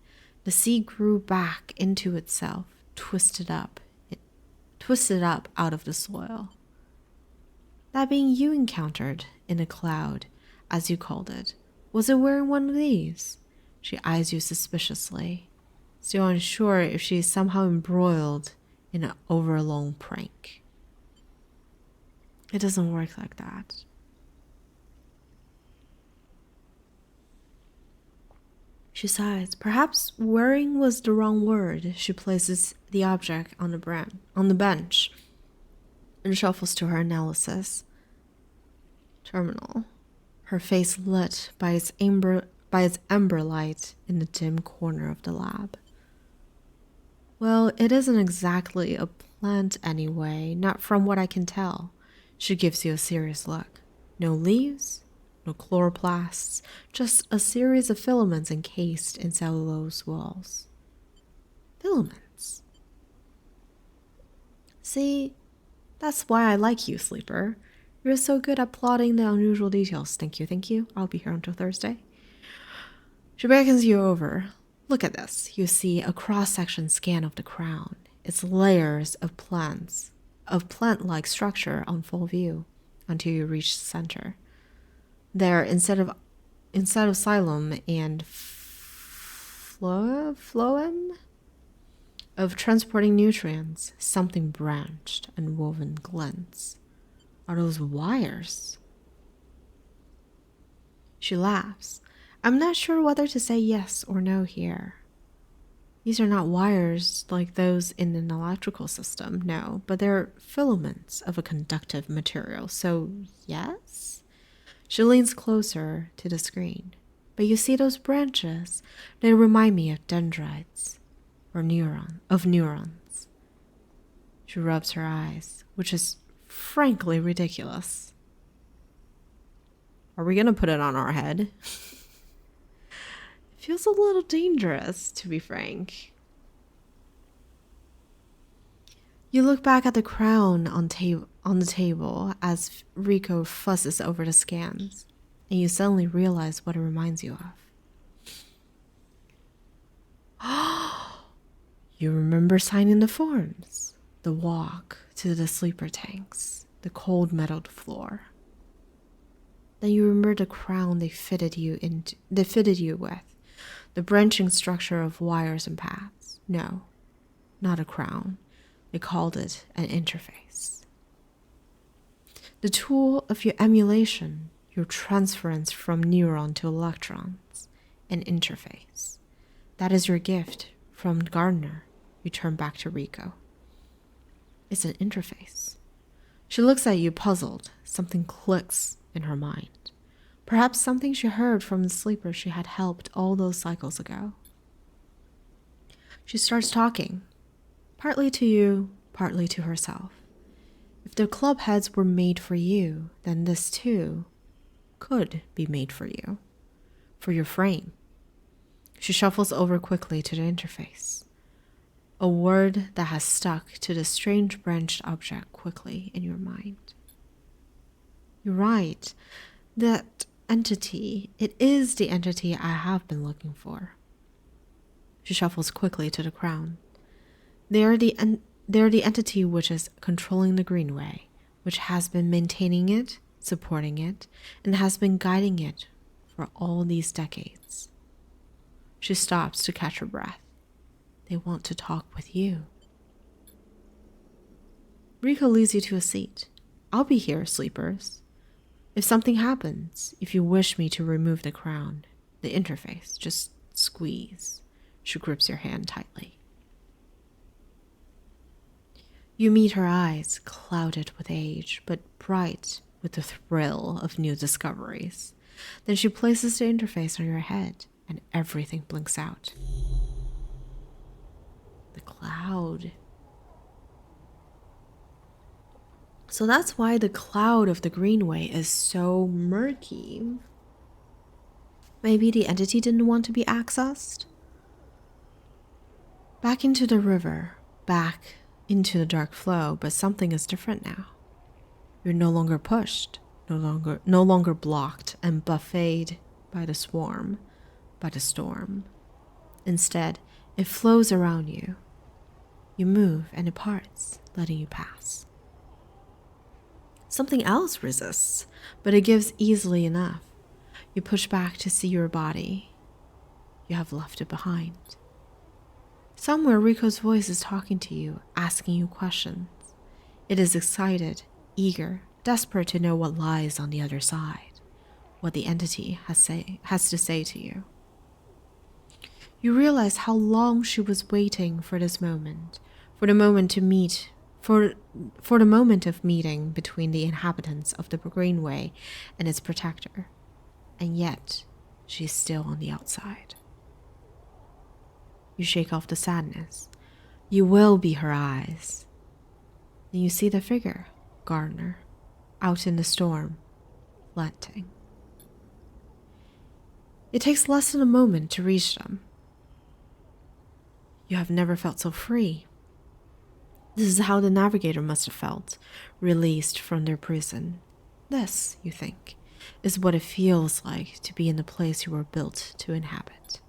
The seed grew back into itself, twisted up out of the soil. That being you encountered in a cloud, as you called it, was it wearing one of these? She eyes you suspiciously, still unsure if she is somehow embroiled in an overlong prank. It doesn't work like that. She sighs. Perhaps wearing was the wrong word. She places the object on the bench and shuffles to her analysis terminal, her face lit by its ember light in the dim corner of the lab. Well, it isn't exactly a plant anyway, not from what I can tell. She gives you a serious look. No leaves, no chloroplasts, just a series of filaments encased in cellulose walls. Filaments. See, that's why I like you, Sleeper. You're so good at plotting the unusual details. Thank you. I'll be here until Thursday. She beckons you over. Look at this. You see a cross-section scan of the crown. Its layers of plant-like structure on full view until you reach the center. There, instead of xylem and phloem of transporting nutrients, something branched and woven glints. Are those wires? She laughs. I'm not sure whether to say yes or no here. These are not wires like those in an electrical system, no, but they're filaments of a conductive material, so yes? She leans closer to the screen. But you see those branches? They remind me of dendrites, or neurons. She rubs her eyes, which is frankly ridiculous. Are we gonna put it on our head? It feels a little dangerous, to be frank. You look back at the crown on the table as Rico fusses over the scans, and you suddenly realize what it reminds you of. You remember signing the forms, the walk to the sleeper tanks, the cold metalled floor. Then you remember the crown they fitted you with, the branching structure of wires and paths. No, not a crown. They called it an interface. The tool of your emulation, your transference from neuron to electrons, an interface. That is your gift from Gardner. You turn back to Rico. It's an interface. She looks at you puzzled. Something clicks in her mind. Perhaps something she heard from the sleeper she had helped all those cycles ago. She starts talking, partly to you, partly to herself. If the club heads were made for you, then this too could be made for you, for your frame. She shuffles over quickly to the interface. A word that has stuck to the strange branched object quickly in your mind. You're right. That entity, it is the entity I have been looking for. She shuffles quickly to the crown. They are the entity which is controlling the Greenway, which has been maintaining it, supporting it, and has been guiding it for all these decades. She stops to catch her breath. They want to talk with you. Rico leads you to a seat. I'll be here, sleepers. If something happens, if you wish me to remove the crown, the interface, just squeeze. She grips your hand tightly. You meet her eyes, clouded with age, but bright with the thrill of new discoveries. Then she places the interface on your head, and everything blinks out. The cloud. So that's why the cloud of the Greenway is so murky. Maybe the entity didn't want to be accessed? Back into the river, back into the dark flow, but something is different now. You're no longer pushed, no longer blocked and buffeted by the storm. Instead, it flows around you. You move and it parts, letting you pass. Something else resists, but it gives easily enough. You push back to see your body. You have left it behind. Somewhere, Rico's voice is talking to you, asking you questions. It is excited, eager, desperate to know what lies on the other side, what the entity has to say to you. You realize how long she was waiting for this moment, for the moment to meet, for the moment of meeting between the inhabitants of the Greenway and its protector, and yet she is still on the outside. You shake off the sadness. You will be her eyes. Then you see the figure, Gardner, out in the storm, planting. It takes less than a moment to reach them. You have never felt so free. This is how the navigator must have felt, released from their prison. This, you think, is what it feels like to be in the place you were built to inhabit.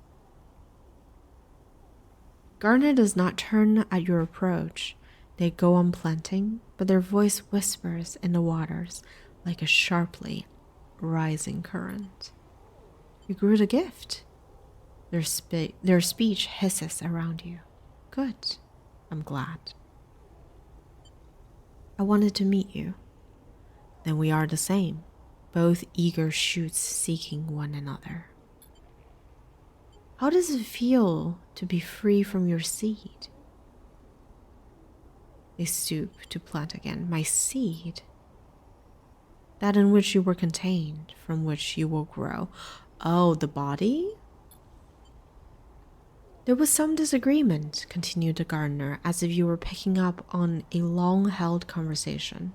Gardner does not turn at your approach. They go on planting, but their voice whispers in the waters like a sharply rising current. You grew the gift. Their speech hisses around you. Good. I'm glad. I wanted to meet you. Then we are the same, both eager shoots seeking one another. How does it feel to be free from your seed? They stoop to plant again. My seed? That in which you were contained, from which you will grow. Oh, the body? There was some disagreement, continued the gardener, as if you were picking up on a long-held conversation.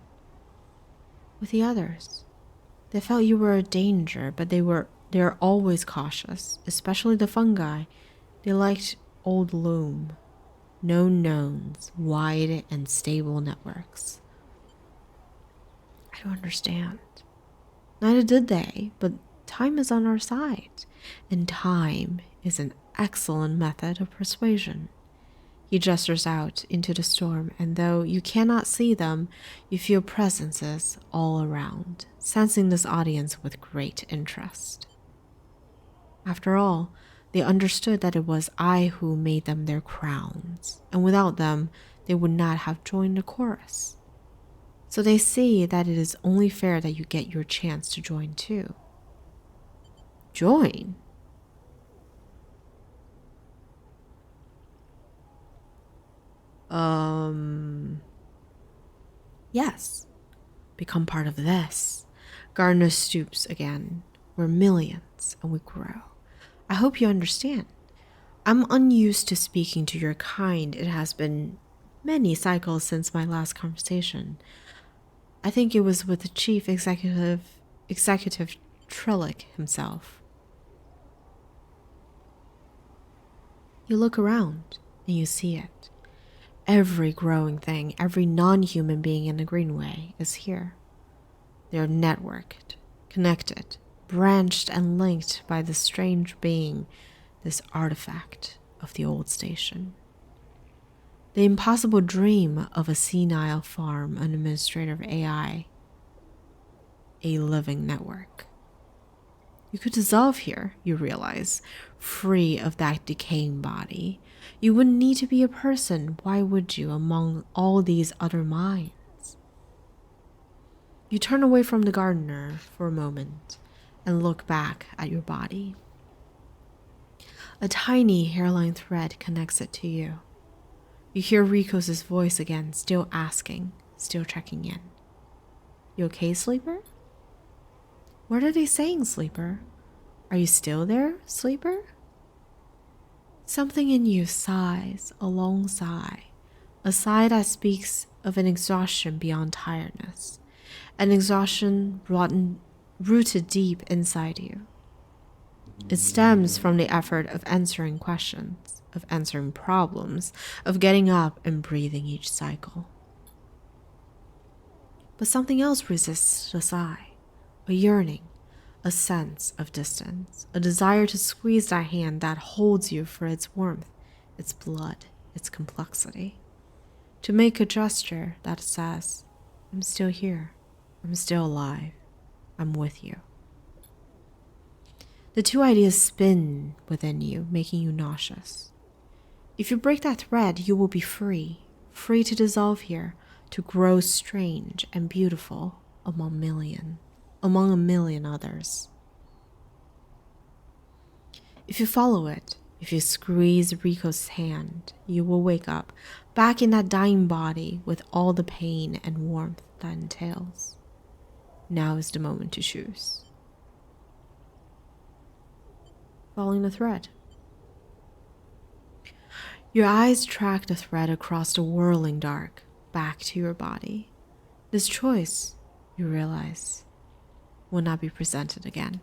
With the others. They felt you were a danger, but they are always cautious, especially the fungi. They liked old loam, known knowns, wide and stable networks. I don't understand. Neither did they, but time is on our side, and time is an excellent method of persuasion. He gestures out into the storm, and though you cannot see them, you feel presences all around, sensing this audience with great interest. After all, they understood that it was I who made them their crowns, and without them, they would not have joined the chorus. So they see that it is only fair that you get your chance to join too. Join? Yes. Become part of this. Gardner stoops again. We're millions and we grow. I hope you understand. I'm unused to speaking to your kind. It has been many cycles since my last conversation. I think it was with the chief executive Trillick himself. You look around and you see it. Every growing thing, every non-human being in the Greenway is here. They're networked, connected, branched and linked by this strange being, this artifact of the old station. The impossible dream of a senile farm administrative AI, a living network. You could dissolve here, you realize, free of that decaying body. You wouldn't need to be a person. Why would you, among all these other minds? You turn away from the gardener for a moment and look back at your body. A tiny hairline thread connects it to you. You hear Rico's voice again, still asking, still checking in. You okay, Sleeper? What are they saying, Sleeper? Are you still there, Sleeper? Something in you sighs a long sigh, a sigh that speaks of an exhaustion beyond tiredness, an exhaustion rooted deep inside you. It stems from the effort of answering questions, of answering problems, of getting up and breathing each cycle. But something else resists the sigh, a yearning, a sense of distance, a desire to squeeze that hand that holds you for its warmth, its blood, its complexity. To make a gesture that says, I'm still here, I'm still alive, I'm with you. The two ideas spin within you, making you nauseous. If you break that thread, you will be free, free to dissolve here, to grow strange and beautiful among a million others. If you follow it, if you squeeze Rico's hand, you will wake up back in that dying body with all the pain and warmth that entails. Now is the moment to choose. Following the thread. Your eyes track the thread across the whirling dark, back to your body. This choice, you realize, will not be presented again.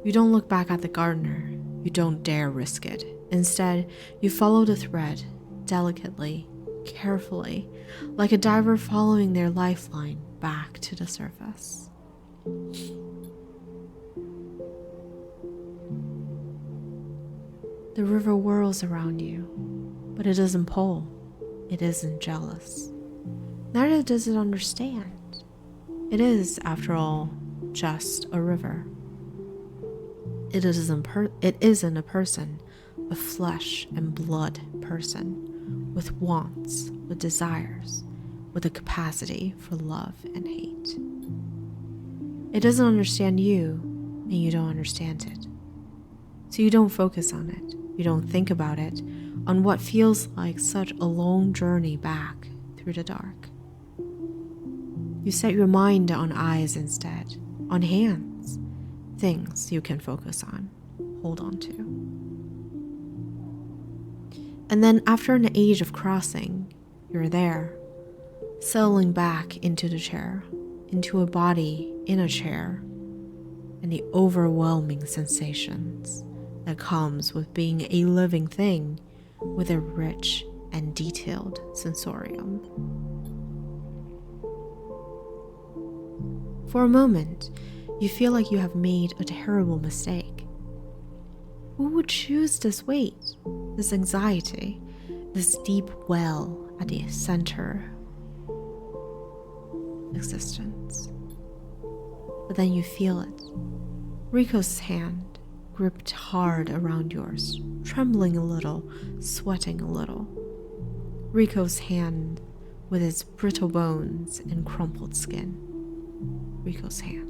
You don't look back at the gardener. You don't dare risk it. Instead, you follow the thread, delicately, carefully, like a diver following their lifeline back to the surface. The river whirls around you, but it doesn't pull. It isn't jealous. Neither does it understand. It is, after all, just a river. It isn't a person, a flesh and blood person, with wants, with desires, with a capacity for love and hate. It doesn't understand you, and you don't understand it. So you don't focus on it. You don't think about it, on what feels like such a long journey back through the dark. You set your mind on eyes instead, on hands, things you can focus on, hold on to. And then after an age of crossing, you're there, settling back into the chair, into a body in a chair, and the overwhelming sensations that comes with being a living thing with a rich and detailed sensorium. For a moment, you feel like you have made a terrible mistake. Who would choose this weight, this anxiety, this deep well at the center of existence? But then you feel it. Rico's hand gripped hard around yours, trembling a little, sweating a little. Rico's hand with its brittle bones and crumpled skin. Rico's hand.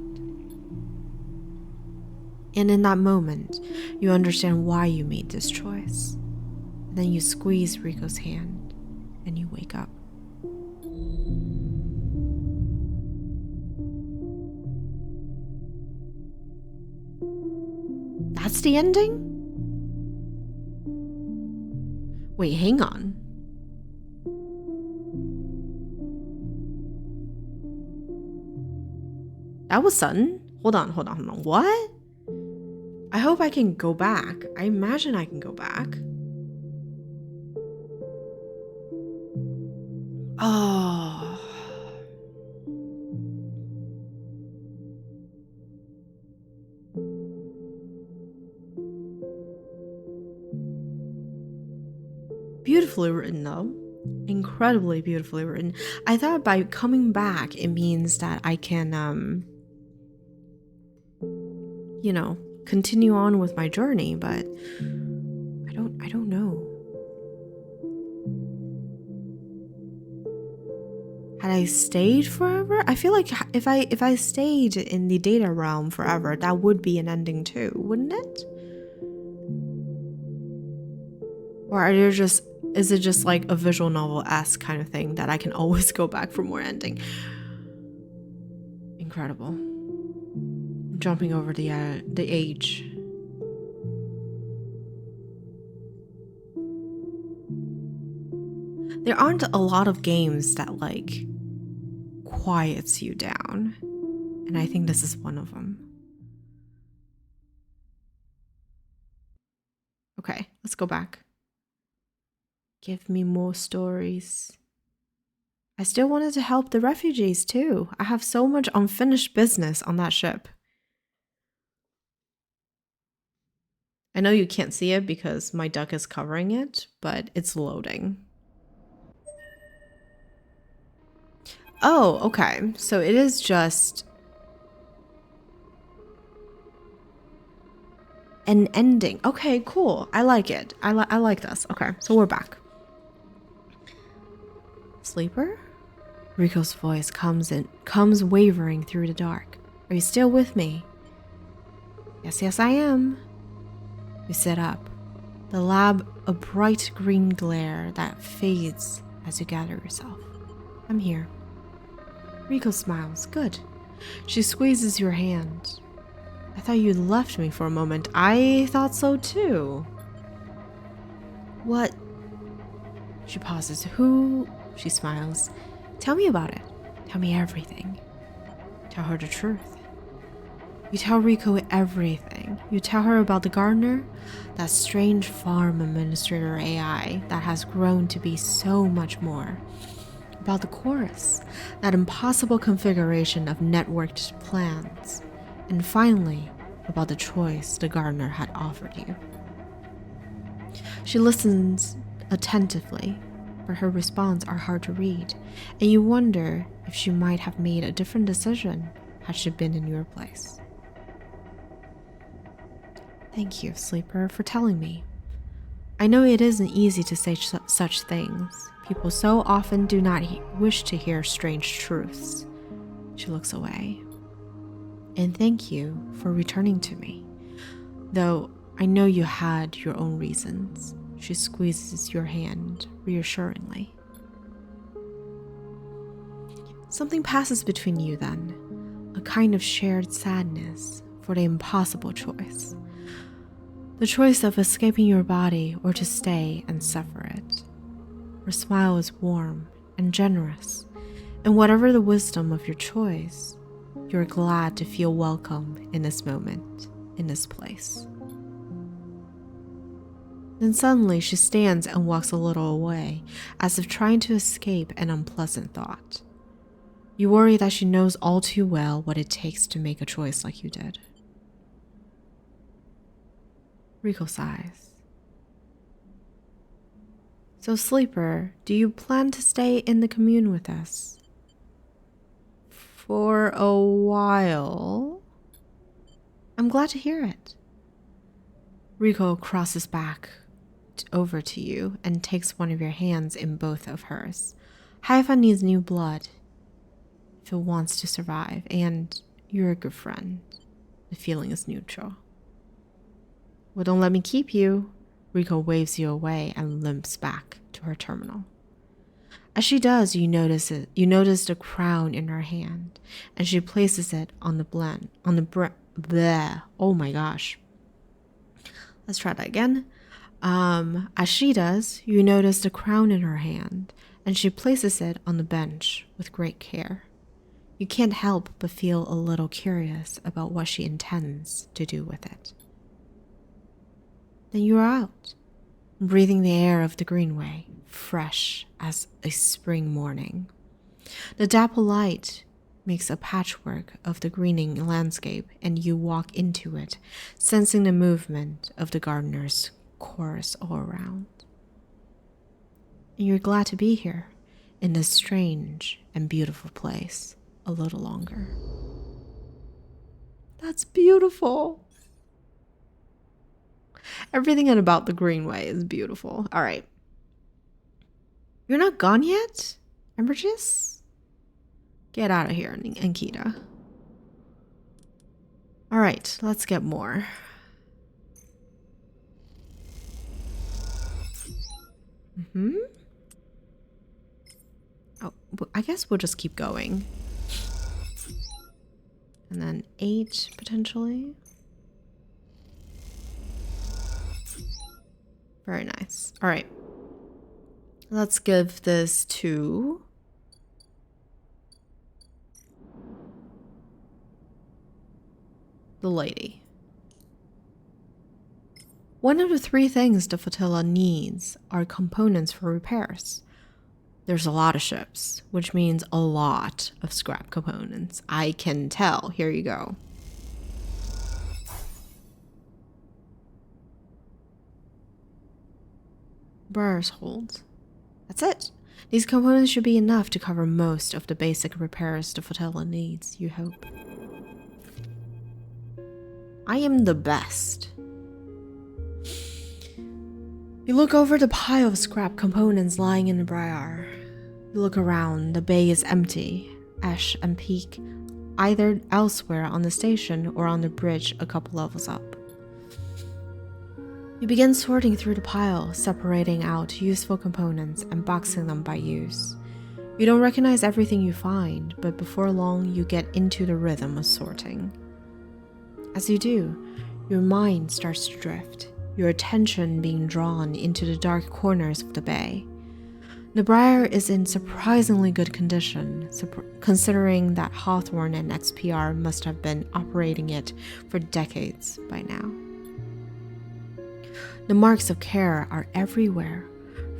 And in that moment, you understand why you made this choice. And then you squeeze Rico's hand and you wake up. That's the ending? Wait, hang on. That was sudden. Hold on. What? I hope I can go back. I imagine I can go back. Oh. Beautifully written, though. Incredibly beautifully written. I thought by coming back, it means that I can, continue on with my journey, but I don't know. Had I stayed forever? I feel like if I stayed in the data realm forever, that would be an ending too, wouldn't it? Or is it just like a visual novel-esque kind of thing that I can always go back for more ending? Incredible. Jumping over the age. There aren't a lot of games that like quiets you down, and I think this is one of them. Okay, let's go back. Give me more stories. I still wanted to help the refugees too. I have so much unfinished business on that ship. I know you can't see it because my duck is covering it, but it's loading. Oh, okay. So it is just an ending. Okay, cool. I like it. I like this. Okay, so we're back. Sleeper? Rico's voice comes wavering through the dark. Are you still with me? Yes, I am. You sit up. The lab a bright green glare that fades as you gather yourself. I'm here. Rico smiles. Good. She squeezes your hand. I thought you'd left me for a moment. I thought so too. What? She pauses. Who? She smiles. Tell me about it. Tell me everything. Tell her the truth. You tell Rico everything. You tell her about the gardener, that strange farm administrator AI that has grown to be so much more. About the chorus, that impossible configuration of networked plans. And finally, about the choice the gardener had offered you. She listens attentively, but her responses are hard to read, and you wonder if she might have made a different decision had she been in your place. Thank you, Sleeper, for telling me. I know it isn't easy to say such things. People so often do not wish to hear strange truths. She looks away. And thank you for returning to me. Though I know you had your own reasons. She squeezes your hand reassuringly. Something passes between you then, a kind of shared sadness for the impossible choice. The choice of escaping your body or to stay and suffer it. Her smile is warm and generous, and whatever the wisdom of your choice, you're glad to feel welcome in this moment, in this place. Then suddenly she stands and walks a little away, as if trying to escape an unpleasant thought. You worry that she knows all too well what it takes to make a choice like you did. Rico sighs. So, Sleeper, do you plan to stay in the commune with us? For a while. I'm glad to hear it. Rico crosses back over to you and takes one of your hands in both of hers. Haifa needs new blood if it wants to survive, and you're a good friend. The feeling is neutral. Well, don't let me keep you. Rico waves you away and limps back to her terminal. As she does, you notice the crown in her hand, and she places it on the bleh. Oh my gosh. Let's try that again. As she does, you notice the crown in her hand, and she places it on the bench with great care. You can't help but feel a little curious about what she intends to do with it. Then you are out, breathing the air of the greenway, fresh as a spring morning. The dapple light makes a patchwork of the greening landscape, and you walk into it, sensing the movement of the gardener's chorus all around. And you're glad to be here, in this strange and beautiful place, a little longer. That's beautiful. Everything about the greenway is beautiful. All right. You're not gone yet, Embergis? Get out of here, Ankita. All right, let's get more. Oh, I guess we'll just keep going. And then 8 potentially. Very nice. All right. Let's give this to the lady. One of the 3 things the flotilla needs are components for repairs. There's a lot of ships, which means a lot of scrap components. I can tell. Here you go. Briar's Hold. That's it. These components should be enough to cover most of the basic repairs the flotilla needs, you hope. I am the best. You look over the pile of scrap components lying in the Briar. You look around, the bay is empty. Ash and Peak, either elsewhere on the station or on the bridge a couple levels up. You begin sorting through the pile, separating out useful components and boxing them by use. You don't recognize everything you find, but before long you get into the rhythm of sorting. As you do, your mind starts to drift, your attention being drawn into the dark corners of the bay. The Briar is in surprisingly good condition, considering that Hawthorne and XPR must have been operating it for decades by now. The marks of care are everywhere,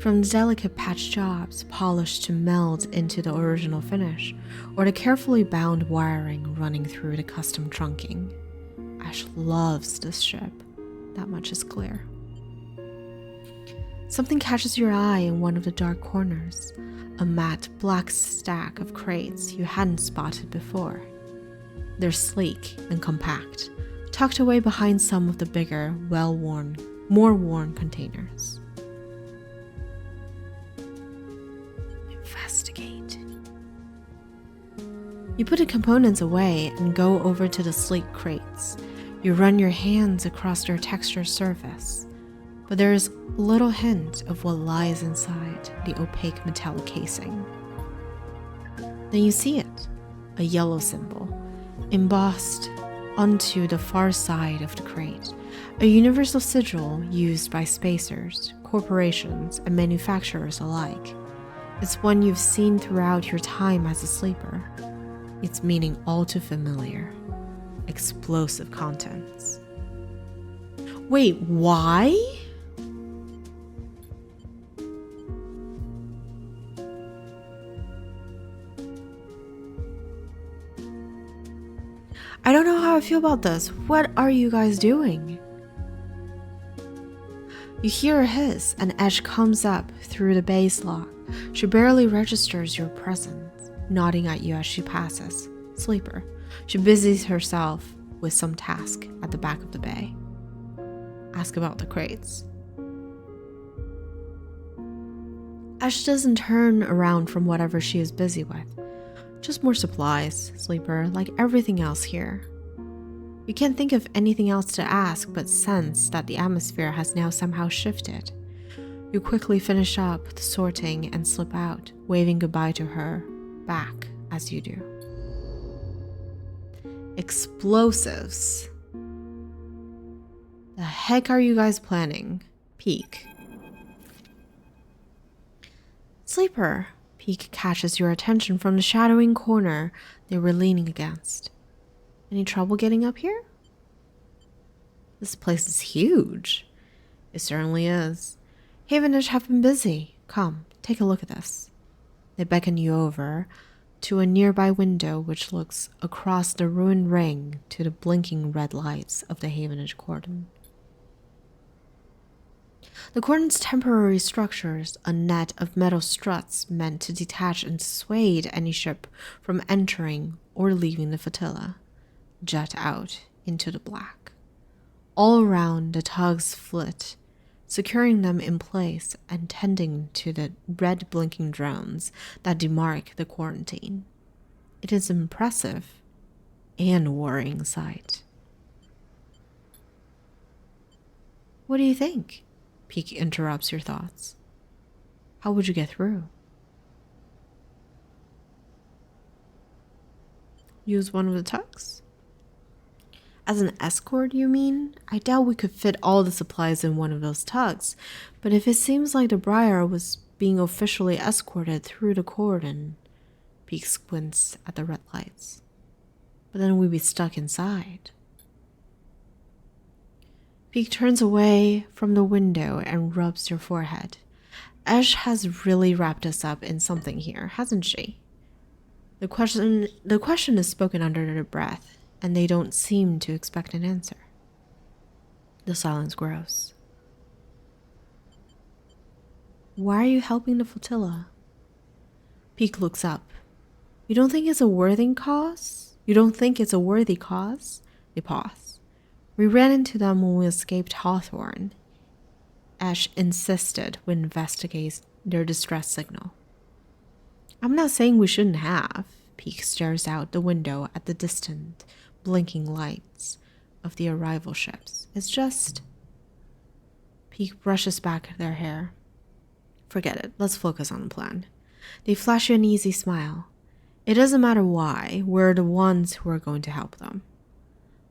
from the delicate patch jobs polished to meld into the original finish, or the carefully bound wiring running through the custom trunking. Ash loves this ship, that much is clear. Something catches your eye in one of the dark corners, a matte black stack of crates you hadn't spotted before. They're sleek and compact, tucked away behind some of the bigger, more worn containers. Investigate. You put the components away and go over to the sleek crates. You run your hands across their textured surface, but there is little hint of what lies inside the opaque metallic casing. Then you see it, a yellow symbol, embossed onto the far side of the crate, a universal sigil used by spacers, corporations, and manufacturers alike. It's one you've seen throughout your time as a sleeper. Its meaning all too familiar. Explosive contents. Wait, why? I don't know how I feel about this. What are you guys doing? You hear a hiss, and Ash comes up through the base lock. She barely registers your presence, nodding at you as she passes. Sleeper. She busies herself with some task at the back of the bay. Ask about the crates. Ash doesn't turn around from whatever she is busy with. Just more supplies, Sleeper, like everything else here. You can't think of anything else to ask but sense that the atmosphere has now somehow shifted. You quickly finish up the sorting and slip out, waving goodbye to her back as you do. Explosives. The heck are you guys planning? Peek. Sleeper. Peek catches your attention from the shadowing corner they were leaning against. Any trouble getting up here? This place is huge. It certainly is. Havenish have been busy. Come, take a look at this. They beckon you over to a nearby window which looks across the ruined ring to the blinking red lights of the Havenish cordon. The cordon's temporary structures, a net of metal struts meant to detach and dissuade any ship from entering or leaving the flotilla, jut out into the black. All around, the tugs flit, securing them in place and tending to the red blinking drones that demark the quarantine. It is an impressive and worrying sight. What do you think? Peek interrupts your thoughts. How would you get through? Use one of the tugs? As an escort, you mean? I doubt we could fit all the supplies in one of those tugs, but if it seems like the Briar was being officially escorted through the cordon, Peek squints at the red lights. But then we'd be stuck inside. Peek turns away from the window and rubs your forehead. Ash has really wrapped us up in something here, hasn't she? The question is spoken under their breath, and they don't seem to expect an answer. The silence grows. Why are you helping the flotilla? Peek looks up. You don't think it's a worthy cause? You don't think it's a worthy cause? They pause. We ran into them when we escaped Hawthorne. Ash insisted we investigate their distress signal. I'm not saying we shouldn't have. Peek stares out the window at the distant, blinking lights of the arrival ships. It's just... Peek brushes back their hair. Forget it. Let's focus on the plan. They flash you an easy smile. It doesn't matter why. We're the ones who are going to help them.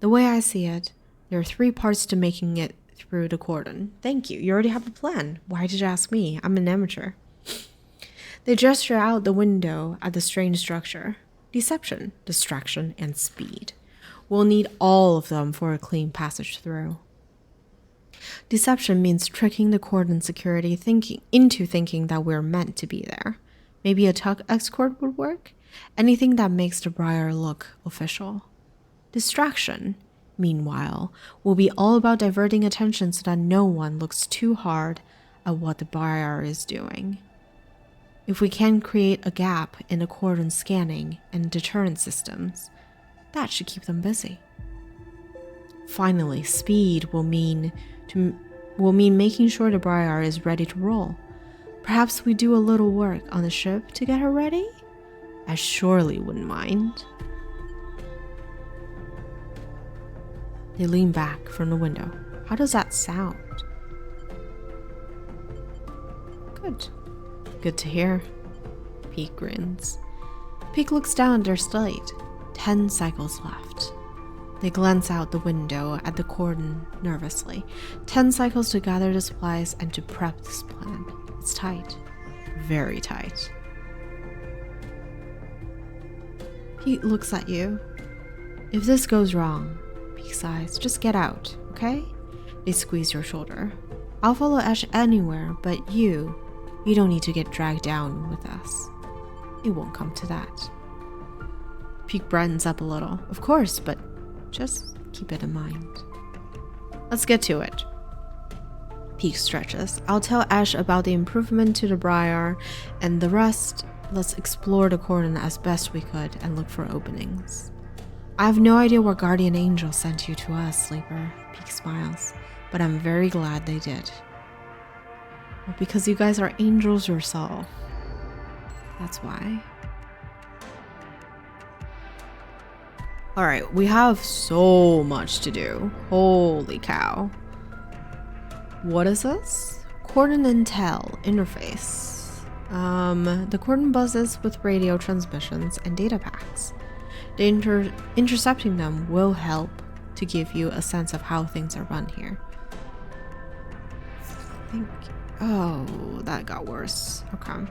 The way I see it, there are 3 parts to making it through the cordon. Thank you. You already have a plan. Why did you ask me? I'm an amateur. They gesture out the window at the strange structure. Deception, distraction, and speed. We'll need all of them for a clean passage through. Deception means tricking the cordon security into thinking that we're meant to be there. Maybe a tug escort would work. Anything that makes the Briar look official. Distraction, meanwhile, will be all about diverting attention so that no one looks too hard at what the Briar is doing. If we can create a gap in the cordon scanning and deterrent systems, that should keep them busy. Finally, speed will mean making sure the Briar is ready to roll. Perhaps we do a little work on the ship to get her ready? I surely wouldn't mind. They lean back from the window. How does that sound? Good. Good to hear. Peek grins. Peek looks down at their slate. 10 cycles left. They glance out the window at the cordon nervously. 10 cycles to gather the supplies and to prep this plan. It's tight. Very tight. Peek looks at you. If this goes wrong, Peek sighs, just get out, okay? They squeeze your shoulder. I'll follow Ash anywhere, but you don't need to get dragged down with us. It won't come to that. Peek brightens up a little. Of course, but just keep it in mind. Let's get to it. Peak stretches. I'll tell Ash about the improvement to the Briar, and the rest, let's explore the cordon as best we could and look for openings. I have no idea what guardian angel sent you to us, Sleeper. Peak smiles, but I'm very glad they did. Well, because you guys are angels yourself. That's why. Alright, we have so much to do. Holy cow. What is this? Cordon Intel interface. The cordon buzzes with radio transmissions and data packs. Intercepting them will help to give you a sense of how things are run here. I think... Oh, that got worse. Okay.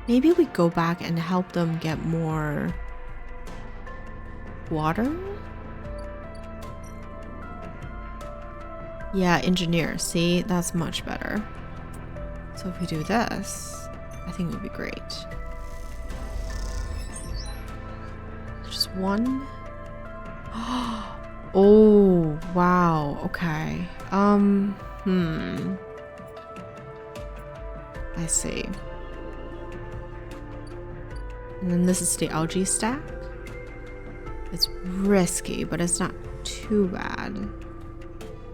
Maybe we go back and help them get more water? Yeah, engineer. See, that's much better. So if we do this, I think it would be great. Just one. Oh, wow. Okay. I see. And then this is the algae stack. It's risky, but it's not too bad.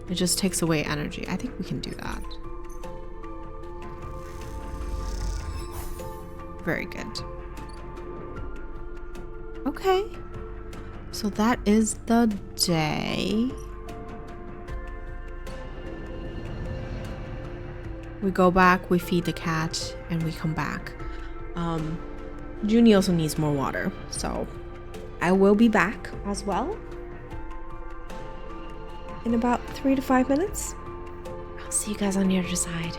It just takes away energy. I think we can do that. Very good. Okay. So that is the day. We go back, we feed the cat, and we come back. Junie also needs more water, so I will be back as well in about 3 to 5 minutes. I'll see you guys on the other side.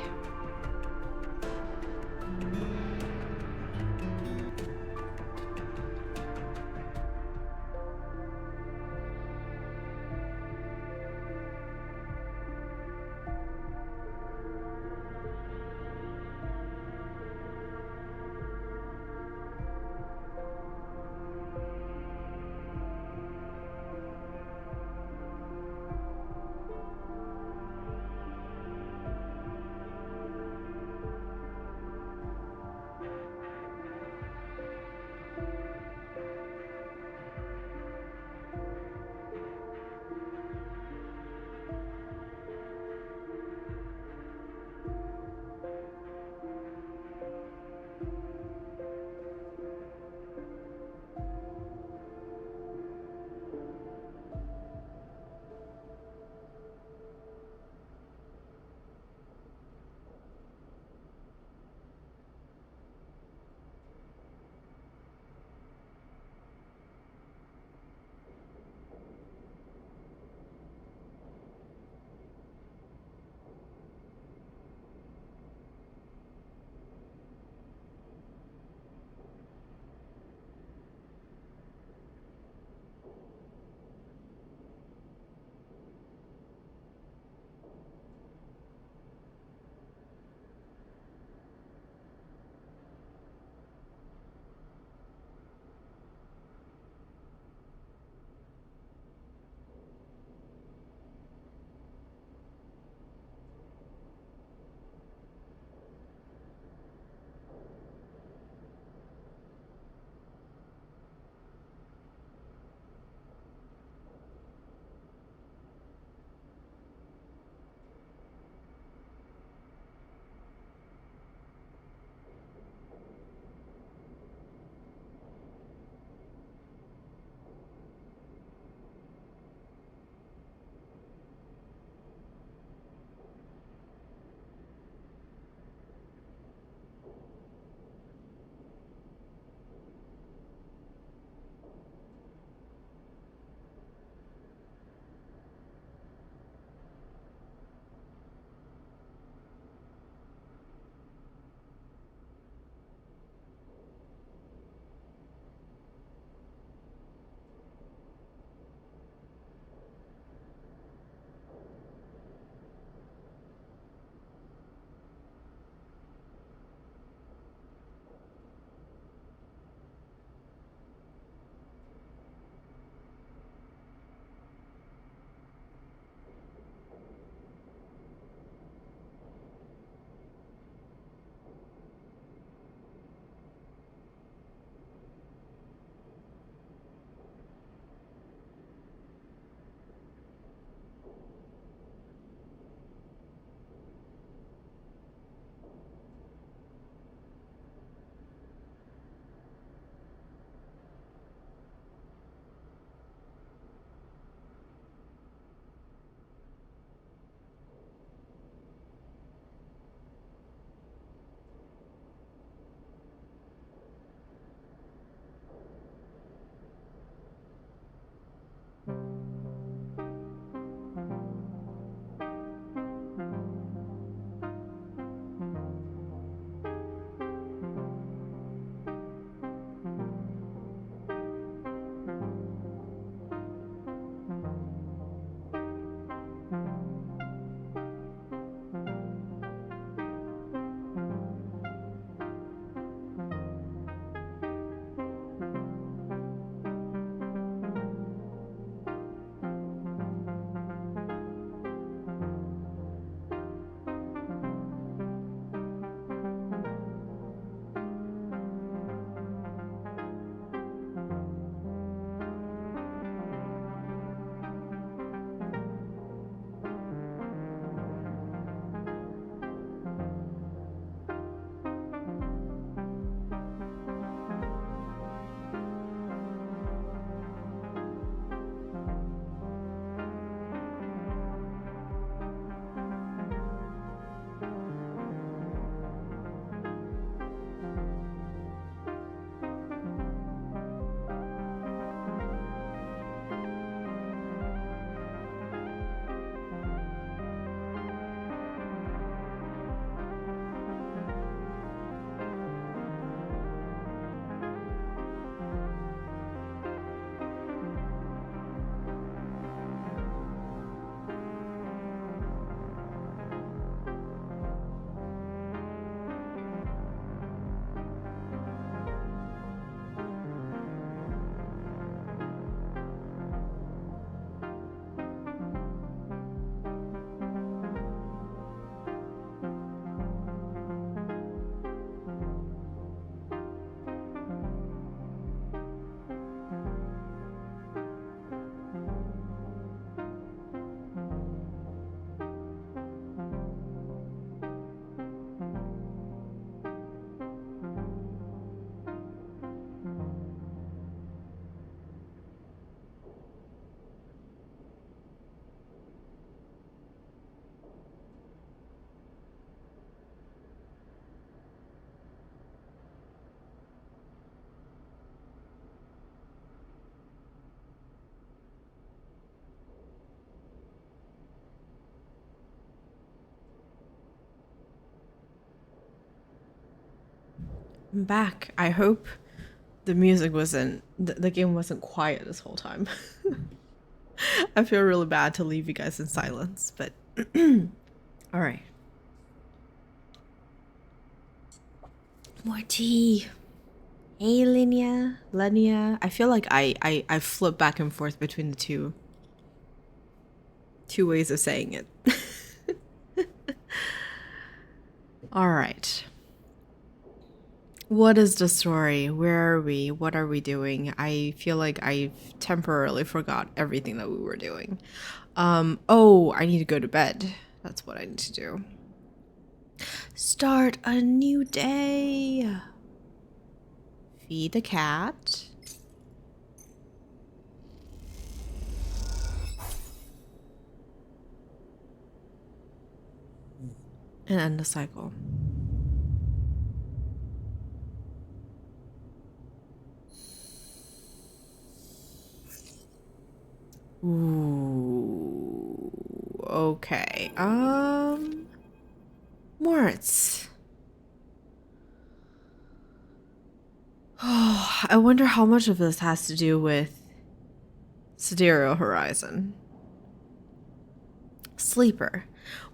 I'm back. I hope the music wasn't, the game wasn't quiet this whole time. I feel really bad to leave you guys in silence, but all right. More tea. Hey, Lenia. I feel like I flip back and forth between the two ways of saying it. All right. What is the story? Where are we? What are we doing? I feel like I've temporarily forgot everything that we were doing. Oh, I need to go to bed. That's what I need to do. Start a new day. Feed the cat. And end the cycle. Ooh. Okay. Moritz. Oh, I wonder how much of this has to do with Sidereal Horizon. Sleeper.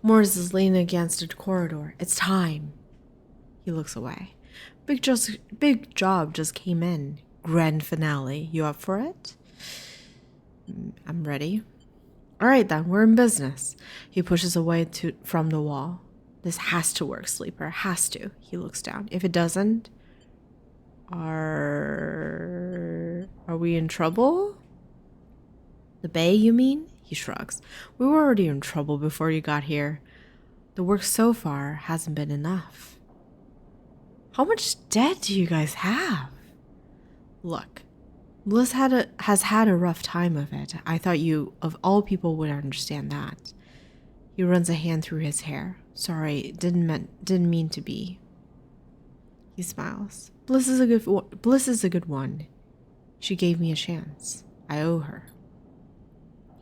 Moritz is leaning against a corridor. It's time. He looks away. Big job just came in. Grand finale. You up for it? I'm ready. All right then, we're in business. He pushes away from the wall. This has to work, Sleeper. Has to. He looks down. If it doesn't, are we in trouble? The Bay, you mean? He shrugs. We were already in trouble before you got here. The work so far hasn't been enough. How much debt do you guys have? Look, Bliss has had a rough time of it. I thought you, of all people, would understand that. He runs a hand through his hair. Sorry, didn't mean to be. He smiles. Bliss is a good one. She gave me a chance. I owe her.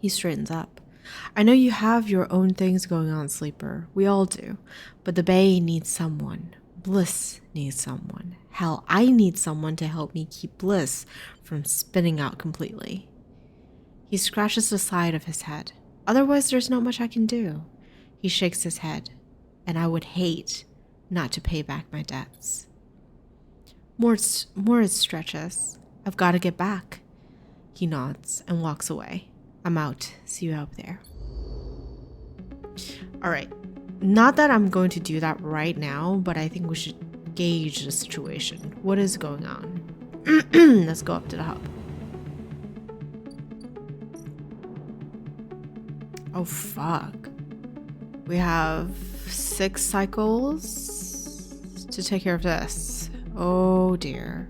He straightens up. I know you have your own things going on, Sleeper. We all do. But the Bay needs someone. Bliss needs someone. Hell, I need someone to help me keep Bliss from spinning out completely. He scratches the side of his head. Otherwise, there's not much I can do. He shakes his head. And I would hate not to pay back my debts. Moritz stretches. I've got to get back. He nods and walks away. I'm out. See you out there. All right. Not that I'm going to do that right now, but I think we should gauge the situation. What is going on? Let's go up to the hub. Oh, fuck. We have 6 cycles to take care of this. Oh, dear.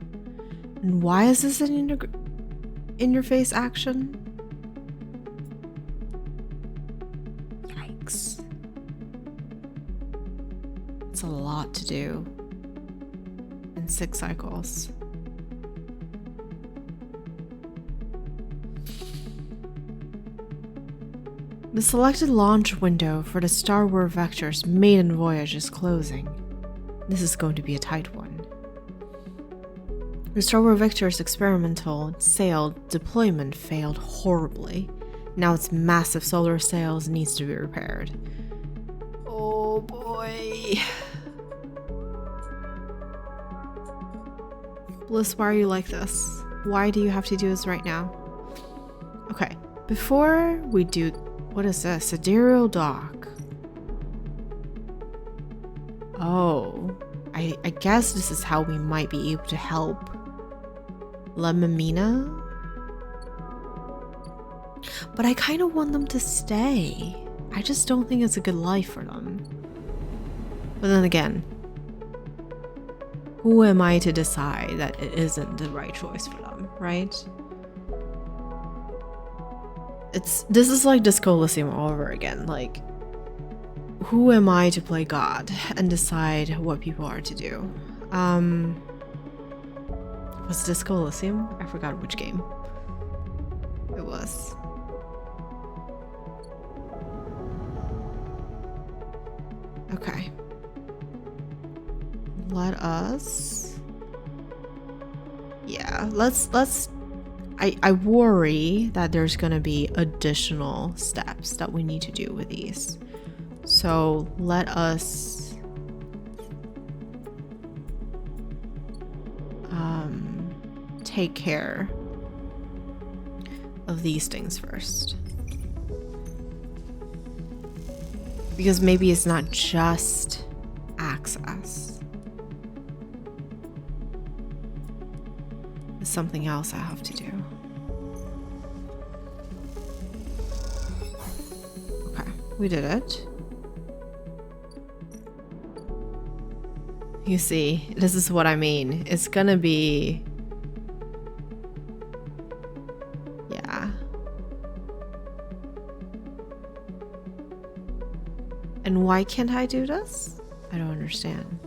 And why is this an in-your-face action? Yikes. It's a lot to do in 6 cycles. The selected launch window for the Star Wars Vector's maiden voyage is closing. This is going to be a tight one. The Star Wars Vector's experimental sail deployment failed horribly. Now its massive solar sails needs to be repaired. Oh boy. Bliss, why are you like this? Why do you have to do this right now? Okay, before we do... What is this? Sidereal dock. Oh, I guess this is how we might be able to help Lemamina. But I kind of want them to stay. I just don't think it's a good life for them. But then again, who am I to decide that it isn't the right choice for them, right? This is like Disco Elysium all over again. Like, who am I to play God and decide what people are to do? Was Disco Elysium? I forgot which game it was. Okay. Let us Yeah, let's I worry that there's gonna be additional steps that we need to do with these. So let us take care of these things first. Because maybe it's not just access. There's something else I have to do. Okay, we did it. You see, this is what I mean. It's gonna be... yeah. And why can't I do this? I don't understand.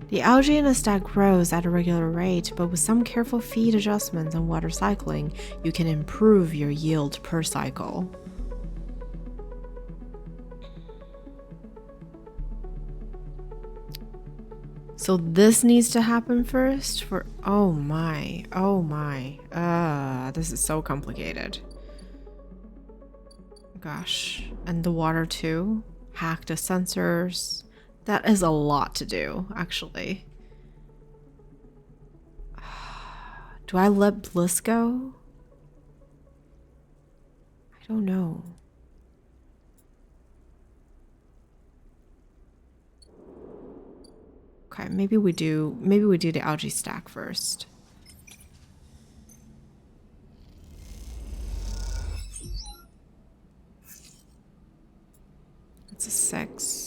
The algae in a stack grows at a regular rate, but with some careful feed adjustments and water cycling, you can improve your yield per cycle. So this needs to happen first for... oh my. This is so complicated. Gosh. And the water too. Hack the sensors. That is a lot to do, actually. Do I let Bliss go? I don't know. Okay, maybe we do the algae stack first. It's a 6.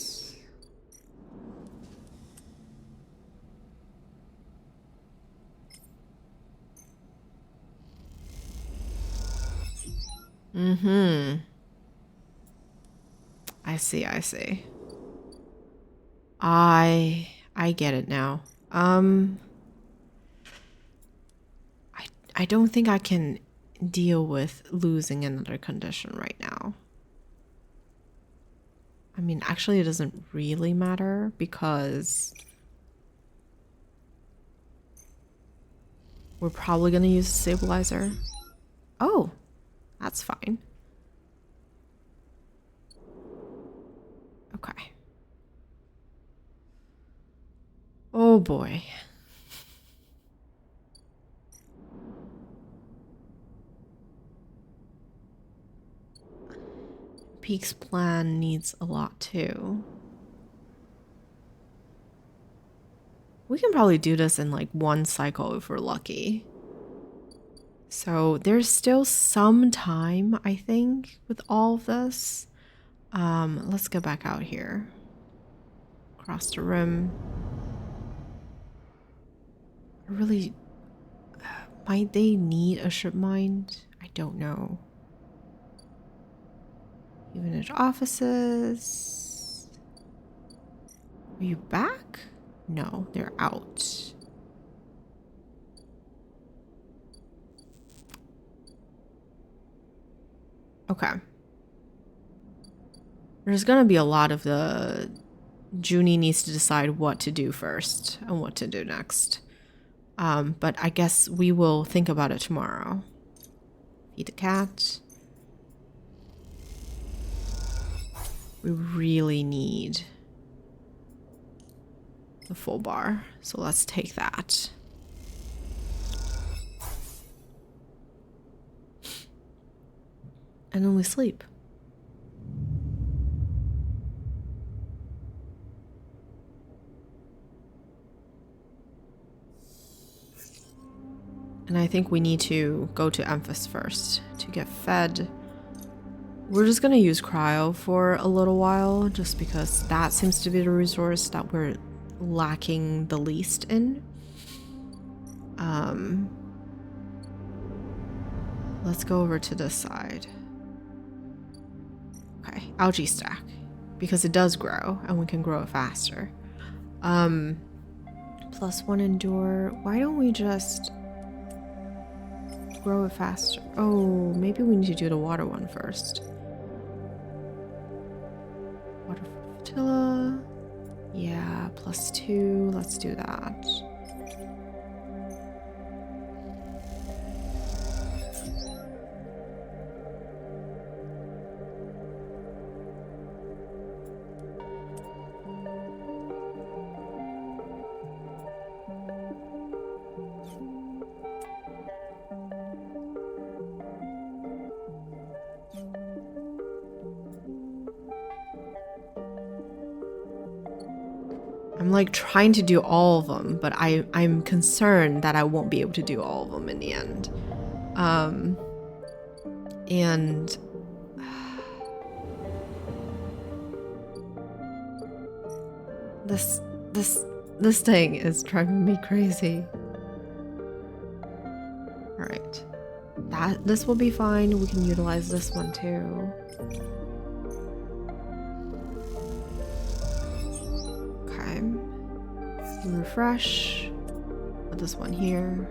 I see. I get it now. I don't think I can deal with losing another condition right now. I mean, actually it doesn't really matter because we're probably gonna use a stabilizer. Oh, that's fine. Okay. Oh boy. Peak's plan needs a lot too. We can probably do this in like one cycle if we're lucky. So there's still some time, I think, with all of this. Let's go back out here. Across the room. Really, might they need a ship mind? I don't know. Unit offices. Are you back? No, they're out. Okay. There's gonna be a lot of the... Junie needs to decide what to do first and what to do next. But I guess we will think about it tomorrow. Feed the cat. We really need the full bar, so let's take that. And then we sleep. And I think we need to go to Emphas first to get fed. We're just gonna use cryo for a little while, just because that seems to be the resource that we're lacking the least in. Let's go over to this side. Okay, algae stack, because it does grow and we can grow it faster. +1 endure. Why don't we just grow it faster? Oh, maybe we need to do the water one first. Water flotilla. Yeah, +2. Let's do that. I'm like trying to do all of them, but I'm concerned that I won't be able to do all of them in the end. And this thing is driving me crazy. All right, this will be fine. We can utilize this one too. Okay, refresh. Put this one here.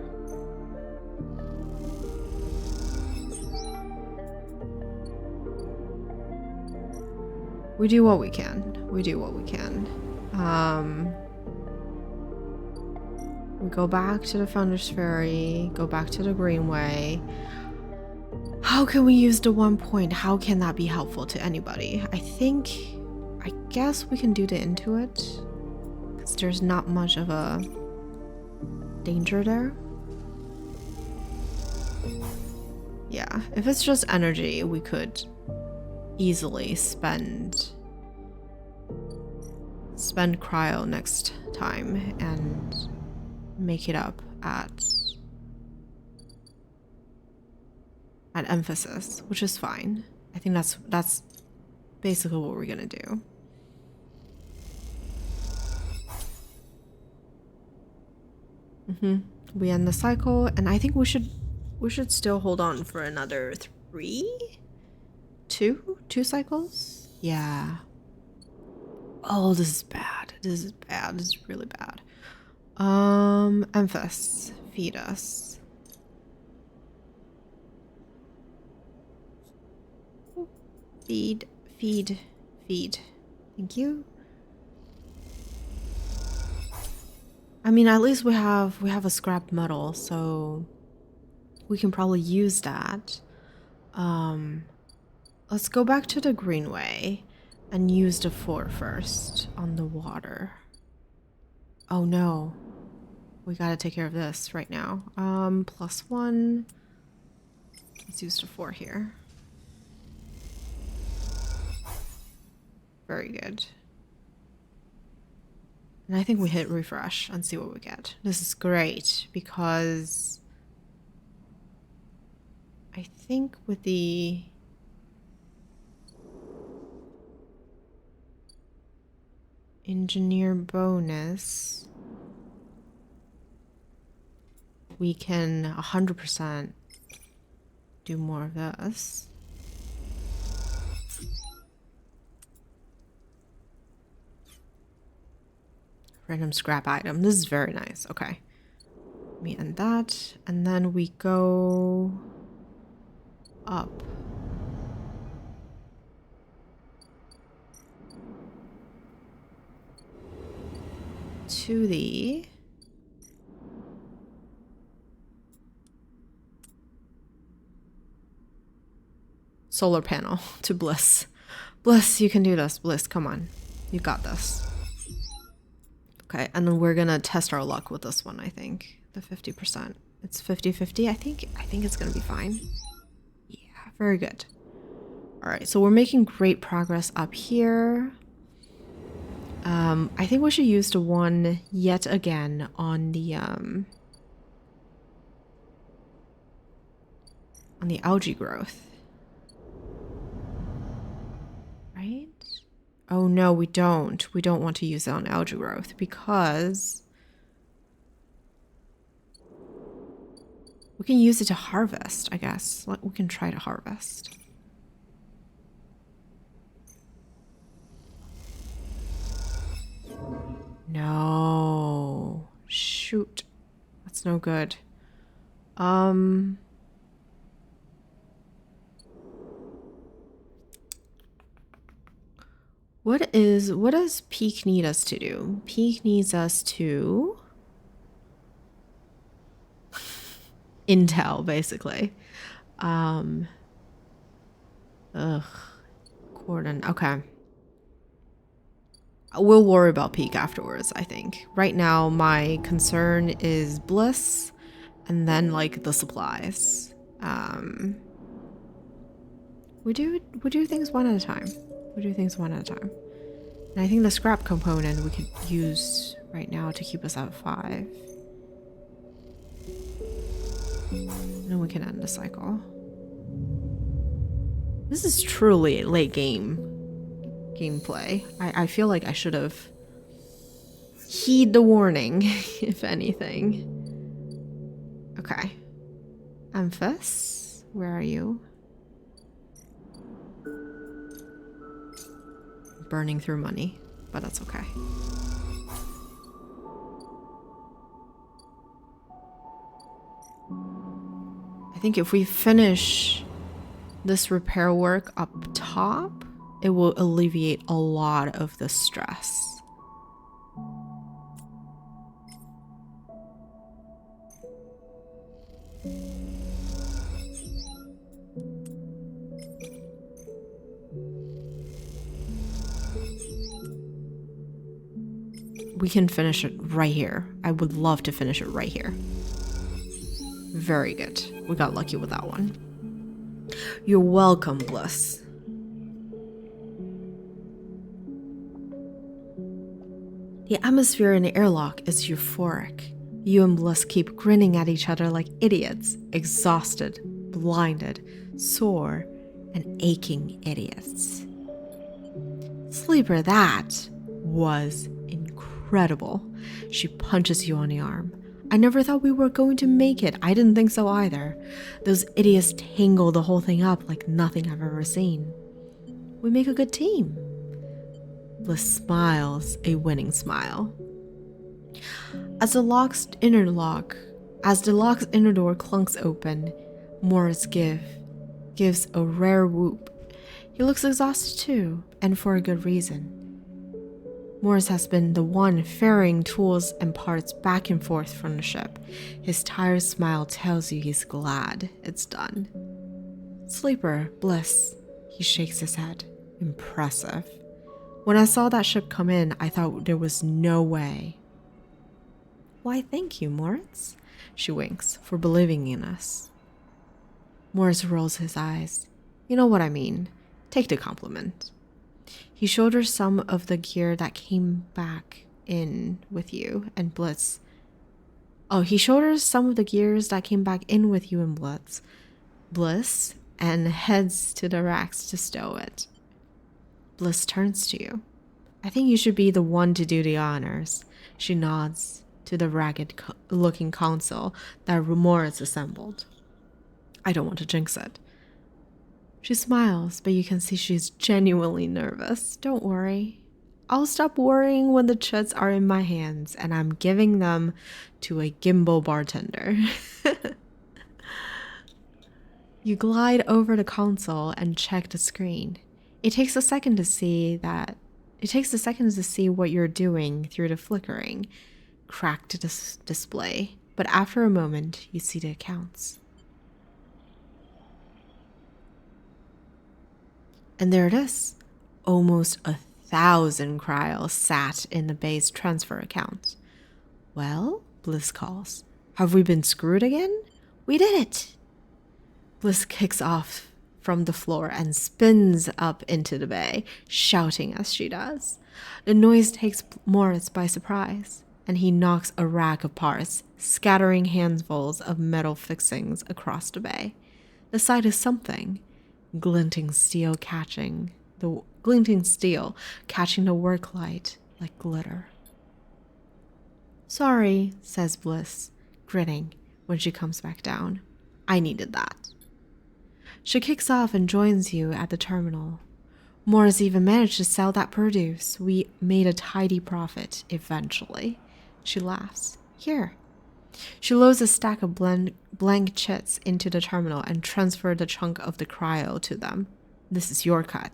We do what we can. We do what we can. We go back to the Founder's Ferry, go back to the Greenway. How can we use the 1 point? How can that be helpful to anybody? I guess we can do the Intuit, because there's not much of a danger there. Yeah, if it's just energy, we could easily spend cryo next time and make it up at emphasis, which is fine. I think that's basically what we're gonna do. We end the cycle, and I think we should still hold on for another 2 cycles. Yeah. Oh, this is bad. This is bad. This is really bad. Emphas, feed us. Feed. Thank you. I mean, at least we have a scrap metal, so we can probably use that. Let's go back to the Greenway and use the 4 first on the water. Oh no. We gotta take care of this right now. +1. Let's use the 4 here. Very good. And I think we hit refresh and see what we get. This is great because I think with the engineer bonus, we can 100% do more of this. Random scrap item. This is very nice. Okay. Let me end that. And then we go up. To the solar panel to Bliss. Bliss, you can do this. Bliss, come on. You got this. Okay, and then we're gonna test our luck with this one, I think. The 50%. It's 50-50. I think it's gonna be fine. Yeah, very good. Alright, so we're making great progress up here. I think we should use the one yet again on the algae growth. Right? Oh no, we don't. We don't want to use it on algae growth because we can use it to harvest, I guess. We can try to harvest. No. Shoot. That's no good. What does Peak need us to do? Peak needs us to intel, basically. Ugh. Cordon. Okay. We'll worry about Peak afterwards, I think. Right now, my concern is Bliss and then like the supplies. We do things one at a time. We do things one at a time. And I think the scrap component we could use right now to keep us at 5. And then we can end the cycle. This is truly late gameplay. I feel like I should have heed the warning, if anything. Okay. Amphis, where are you? Burning through money, but that's okay. I think if we finish this repair work up top, it will alleviate a lot of the stress. We can finish it right here. I would love to finish it right here. Very good. We got lucky with that one. You're welcome, Bliss. The atmosphere in the airlock is euphoric. You and Bliss keep grinning at each other like idiots, exhausted, blinded, sore, and aching idiots. Sleeper, that was incredible. She punches you on the arm. I never thought we were going to make it. I didn't think so either. Those idiots tangle the whole thing up like nothing I've ever seen. We make a good team. Bliss smiles a winning smile. As the lock's inner door clunks open, Morris gives a rare whoop. He looks exhausted too, and for a good reason. Morris has been the one ferrying tools and parts back and forth from the ship. His tired smile tells you he's glad it's done. Sleeper, Bliss. He shakes his head. Impressive. When I saw that ship come in, I thought there was no way. Why, thank you, Moritz. She winks, for believing in us. Morris rolls his eyes. You know what I mean. Take the compliment. He shoulders some of the gear that came back in with you and Blitz. He shoulders some of the gears that came back in with you and Bliss, and heads to the racks to stow it. Bliss turns to you. I think you should be the one to do the honors. She nods to the ragged-looking console that Morris assembled. I don't want to jinx it. She smiles, but you can see she's genuinely nervous. Don't worry. I'll stop worrying when the chits are in my hands and I'm giving them to a gimbal bartender. You glide over the console and check the screen. It takes a second to see what you're doing through the flickering, cracked display, but after a moment, you see the accounts. And there it is. Almost 1,000 cryos sat in the base transfer account. Well, Bliss calls. Have we been screwed again? We did it! Bliss kicks off from the floor and spins up into the bay, shouting as she does. The noise takes Moritz by surprise, and he knocks a rack of parts, scattering handfuls of metal fixings across the bay. The sight is something. Glinting steel catching the work light like glitter. Sorry, says Bliss, grinning when she comes back down. I needed that. She kicks off and joins you at the terminal. Morris even managed to sell that produce. We made a tidy profit, eventually. She laughs. Here. She loads a stack of blank chits into the terminal and transfers the chunk of the cryo to them. This is your cut.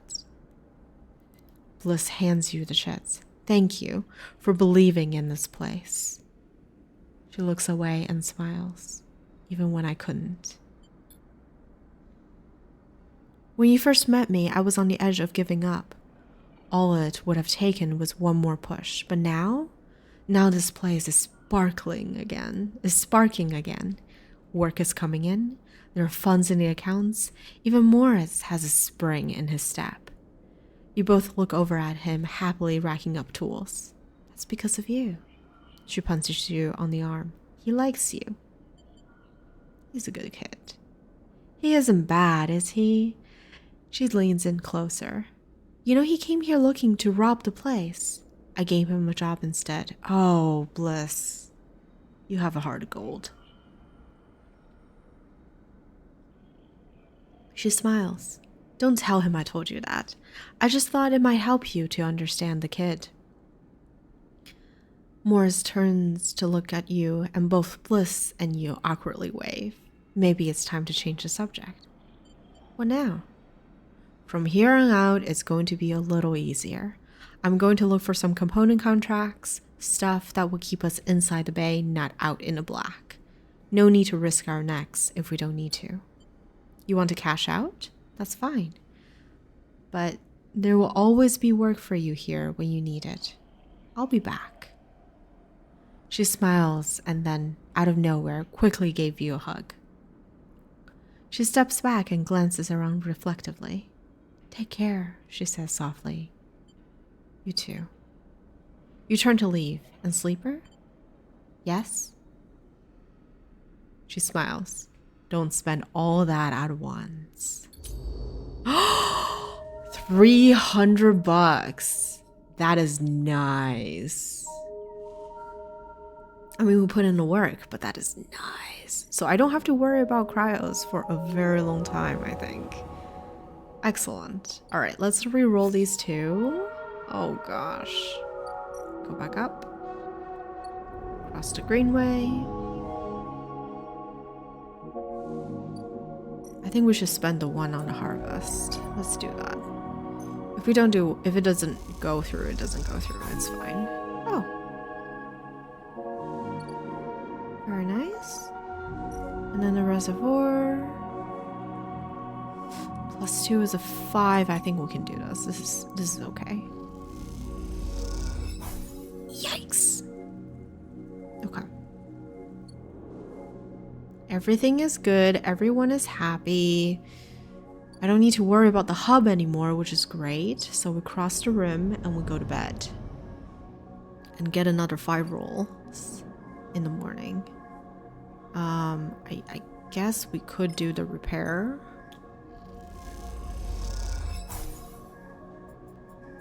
Bliss hands you the chits. Thank you for believing in this place. She looks away and smiles, even when I couldn't. When you first met me, I was on the edge of giving up. All it would have taken was one more push, but now this place is sparking again. Work is coming in, there are funds in the accounts, even Morris has a spring in his step. You both look over at him, happily racking up tools. That's because of you. She punches you on the arm. He likes you. He's a good kid. He isn't bad, is he? She leans in closer. You know, he came here looking to rob the place. I gave him a job instead. Oh, Bliss. You have a heart of gold. She smiles. Don't tell him I told you that. I just thought it might help you to understand the kid. Morris turns to look at you, and both Bliss and you awkwardly wave. Maybe it's time to change the subject. What now? From here on out, it's going to be a little easier. I'm going to look for some component contracts, stuff that will keep us inside the bay, not out in the black. No need to risk our necks if we don't need to. You want to cash out? That's fine. But there will always be work for you here when you need it. I'll be back. She smiles and then, out of nowhere, quickly gave you a hug. She steps back and glances around reflectively. Take care, she says softly. You too. You turn to leave. And Sleeper? Yes? She smiles. Don't spend all that at once. $300. That is nice. I mean, we put in the work, but that is nice. So I don't have to worry about cryos for a very long time, I think. Excellent. All right, let's re-roll these two. Oh gosh. Go back up. Cross the greenway. I think we should spend the one on the harvest. Let's do that. If it doesn't go through, it doesn't go through. It's fine. Oh. Very nice. And then the reservoir. +2 is a 5. I think we can do this. This is okay. Yikes. Okay. Everything is good. Everyone is happy. I don't need to worry about the hub anymore, which is great. So we cross the rim and we go to bed. And get another 5 rolls in the morning. I guess we could do the repair.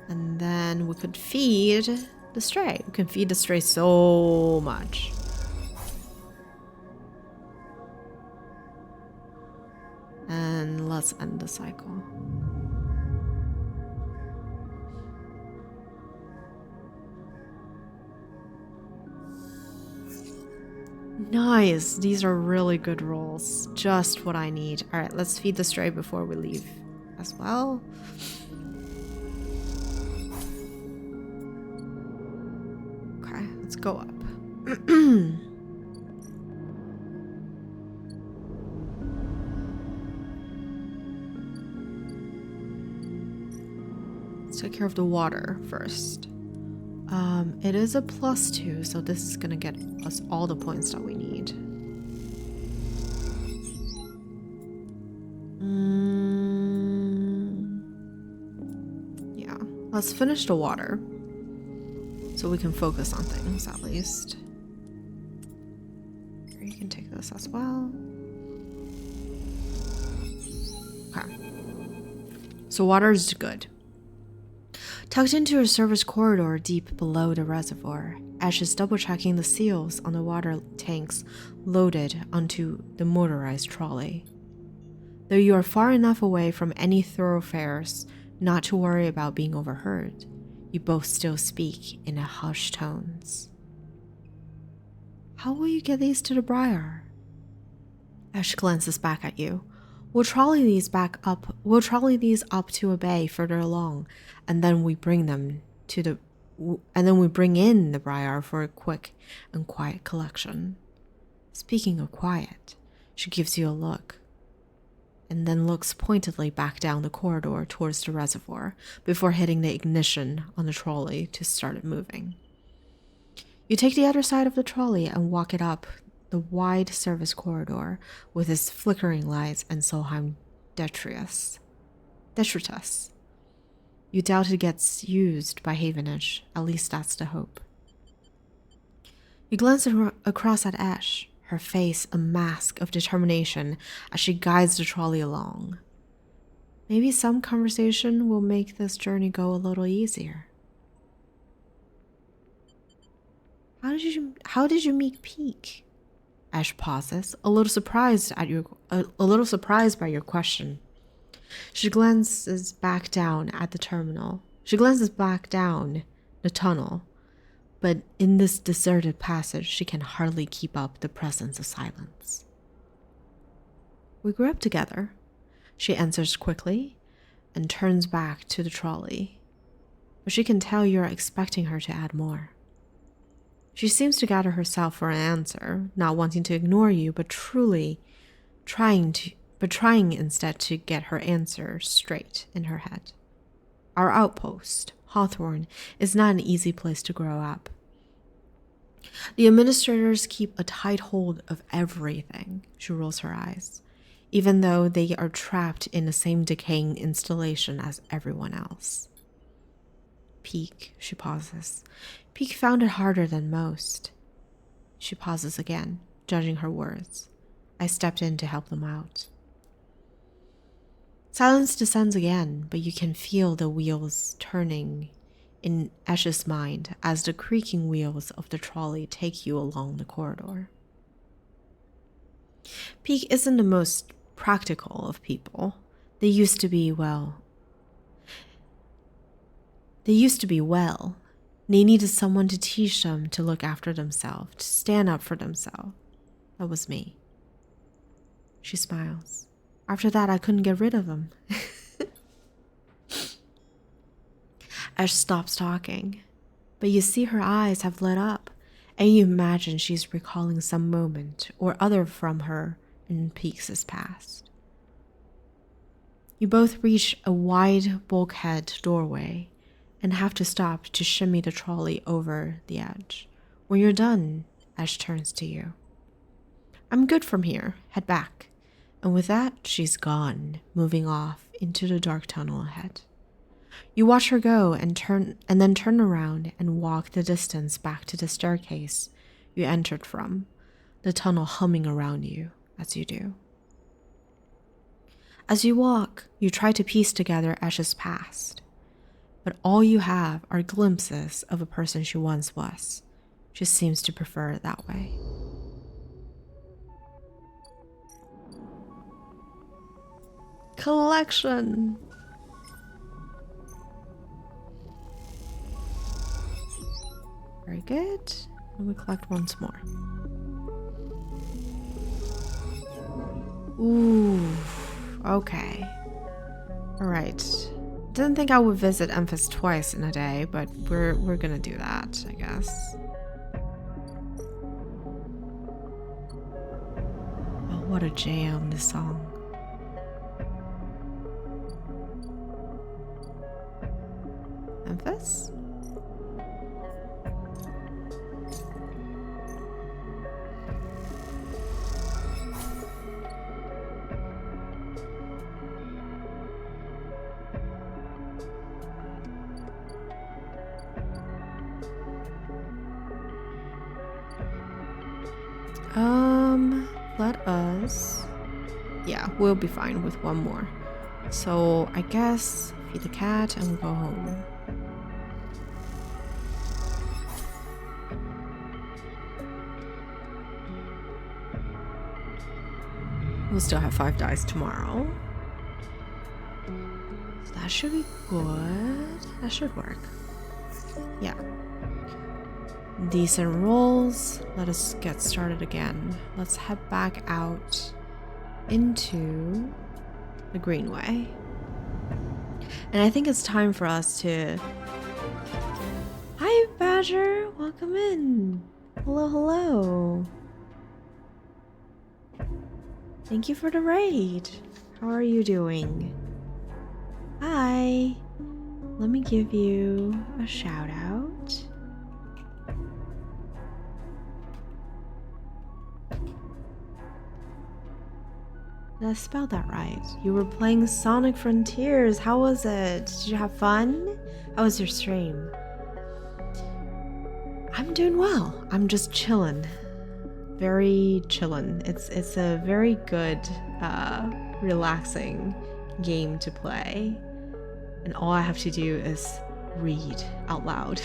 And then we could feed the stray. We can feed the stray so much. And let's end the cycle. Nice. These are really good rolls. Just what I need. All right, let's feed the stray before we leave as well. Okay, let's go up. Let's take care of the water first. It is a +2, so this is gonna get us all the points that we need. Yeah, let's finish the water so we can focus on things at least. Here, you can take this as well. Okay. So water is good. Tucked into a service corridor deep below the reservoir, Ash is double-checking the seals on the water tanks loaded onto the motorized trolley. Though you are far enough away from any thoroughfares not to worry about being overheard, you both still speak in hushed tones. How will you get these to the Briar? Ash glances back at you. We'll trolley these back up. We'll trolley these up to a bay further along, and then we bring them to the and then we bring in the briar for a quick and quiet collection. Speaking of quiet, she gives you a look, and then looks pointedly back down the corridor towards the reservoir before hitting the ignition on the trolley to start it moving. You take the other side of the trolley and walk it up the wide service corridor with its flickering lights and Solheim detritus. You doubt it gets used by Havenage, at least that's the hope. You glance across at Ash, her face a mask of determination as she guides the trolley along. Maybe some conversation will make this journey go a little easier. How did you meet Peak? Ash pauses, a little surprised by your question. She glances back down at the terminal. She glances back down the tunnel, but in this deserted passage, she can hardly keep up the presence of silence. We grew up together, she answers quickly and turns back to the trolley, but she can tell you're expecting her to add more. She seems to gather herself for an answer, not wanting to ignore you, but trying instead to get her answer straight in her head. Our outpost, Hawthorne, is not an easy place to grow up. The administrators keep a tight hold of everything, she rolls her eyes, even though they are trapped in the same decaying installation as everyone else. Peak, she pauses. Peak found it harder than most. She pauses again, judging her words. I stepped in to help them out. Silence descends again, but you can feel the wheels turning in Ash's mind as the creaking wheels of the trolley take you along the corridor. Peak isn't the most practical of people. They used to be well. They needed someone to teach them to look after themselves, to stand up for themselves. That was me. She smiles. After that, I couldn't get rid of them. Ash stops talking, but you see her eyes have lit up, and you imagine she's recalling some moment or other from her in Peaks' past. You both reach a wide bulkhead doorway and have to stop to shimmy the trolley over the edge. When you're done, Ash turns to you. I'm good from here. Head back. And with that, she's gone, moving off into the dark tunnel ahead. You watch her go and then turn around and walk the distance back to the staircase you entered from, the tunnel humming around you as you do. As you walk, you try to piece together Ash's past, but all you have are glimpses of a person she once was. She seems to prefer it that way. Collection! Very good. And we collect once more. Ooh, okay. Alright. Didn't think I would visit Memphis twice in a day, but we're gonna do that, I guess. Oh, what a jam, this song. Memphis? Let us... Yeah, we'll be fine with one more. So, I guess, feed the cat and we'll go home. We'll still have 5 dice tomorrow. So that should be good. That should work. Yeah. Decent rolls. Let us get started again. Let's head back out into the green way. And I think it's time for us to... Hi, Badger! Welcome in! Hello, hello! Thank you for the raid! How are you doing? Hi! Let me give you a shout out. Did I spell that right? You were playing Sonic Frontiers. How was it? Did you have fun? How was your stream? I'm doing well. I'm just chillin'. Very chillin'. It's a very good, relaxing game to play. And all I have to do is read out loud.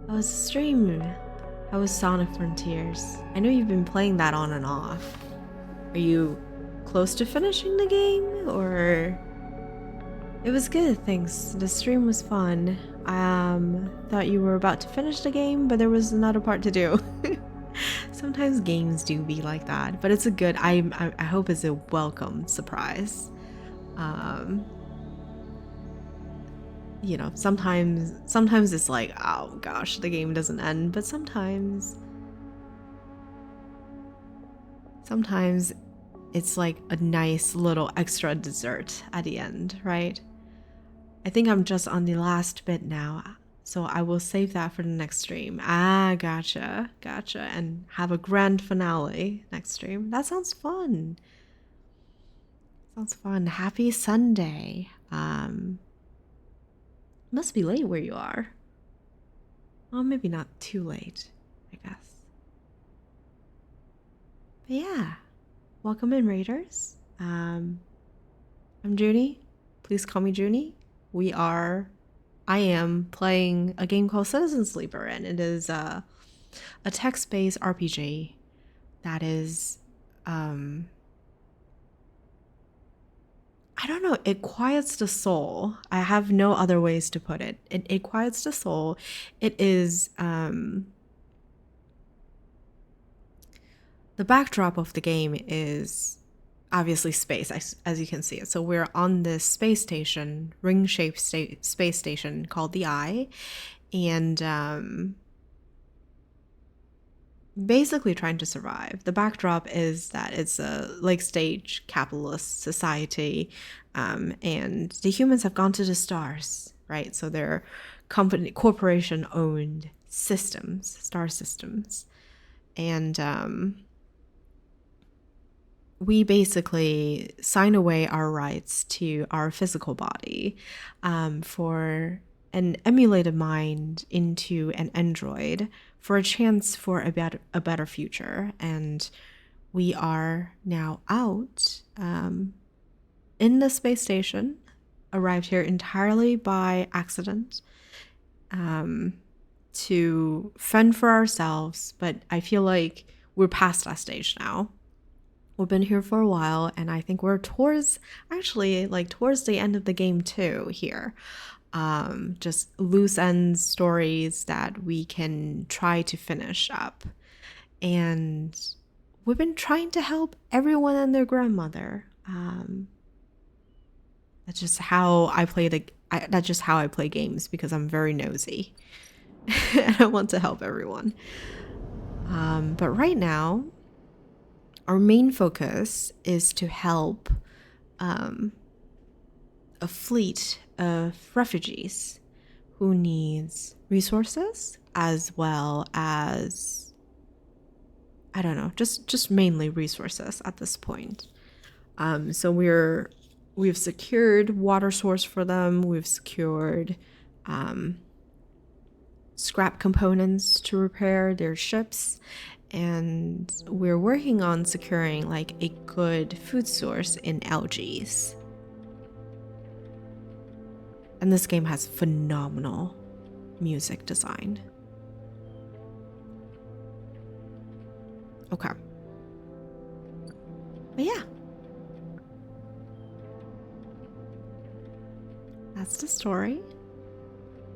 How was the stream? How was Sonic Frontiers? I know you've been playing that on and off. Are you close to finishing the game, or? It was good, thanks. The stream was fun. Thought you were about to finish the game, but there was another part to do. Sometimes games do be like that, but it's a good, I hope it's a welcome surprise. You know, sometimes it's like, oh gosh, the game doesn't end, but sometimes it's like a nice little extra dessert at the end, right? I think I'm just on the last bit now, so I will save that for the next stream. Ah, gotcha, and have a grand finale next stream. That sounds fun. Happy Sunday. Must be late where you are. Well, maybe not too late, I guess. But yeah, welcome in, Raiders. I'm Junie. Please call me Junie. I am playing a game called Citizen Sleeper, and it is a text-based RPG that is, I don't know, it quiets the soul. I have no other ways to put it. It quiets the soul. It is, the backdrop of the game is obviously space, as you can see it. So we're on this space station, ring-shaped space station called the Eye, and basically trying to survive. The backdrop is that it's a lake stage capitalist society, and the humans have gone to the stars, right? So they're corporation-owned systems, star systems, and we basically sign away our rights to our physical body for an emulated mind into an android for a chance for a better future. And we are now out in the space station, arrived here entirely by accident to fend for ourselves. But I feel like we're past that stage now. We've been here for a while, and I think we're towards the end of the game too here. Just loose ends stories that we can try to finish up. And we've been trying to help everyone and their grandmother. That's just how I play games, because I'm very nosy. And I want to help everyone. But right now, our main focus is to help a fleet of refugees who needs resources, as well as, I don't know, just mainly resources at this point. So we've secured water source for them. We've secured scrap components to repair their ships. And we're working on securing like a good food source in algaes. And this game has phenomenal music design. Okay. But yeah. That's the story.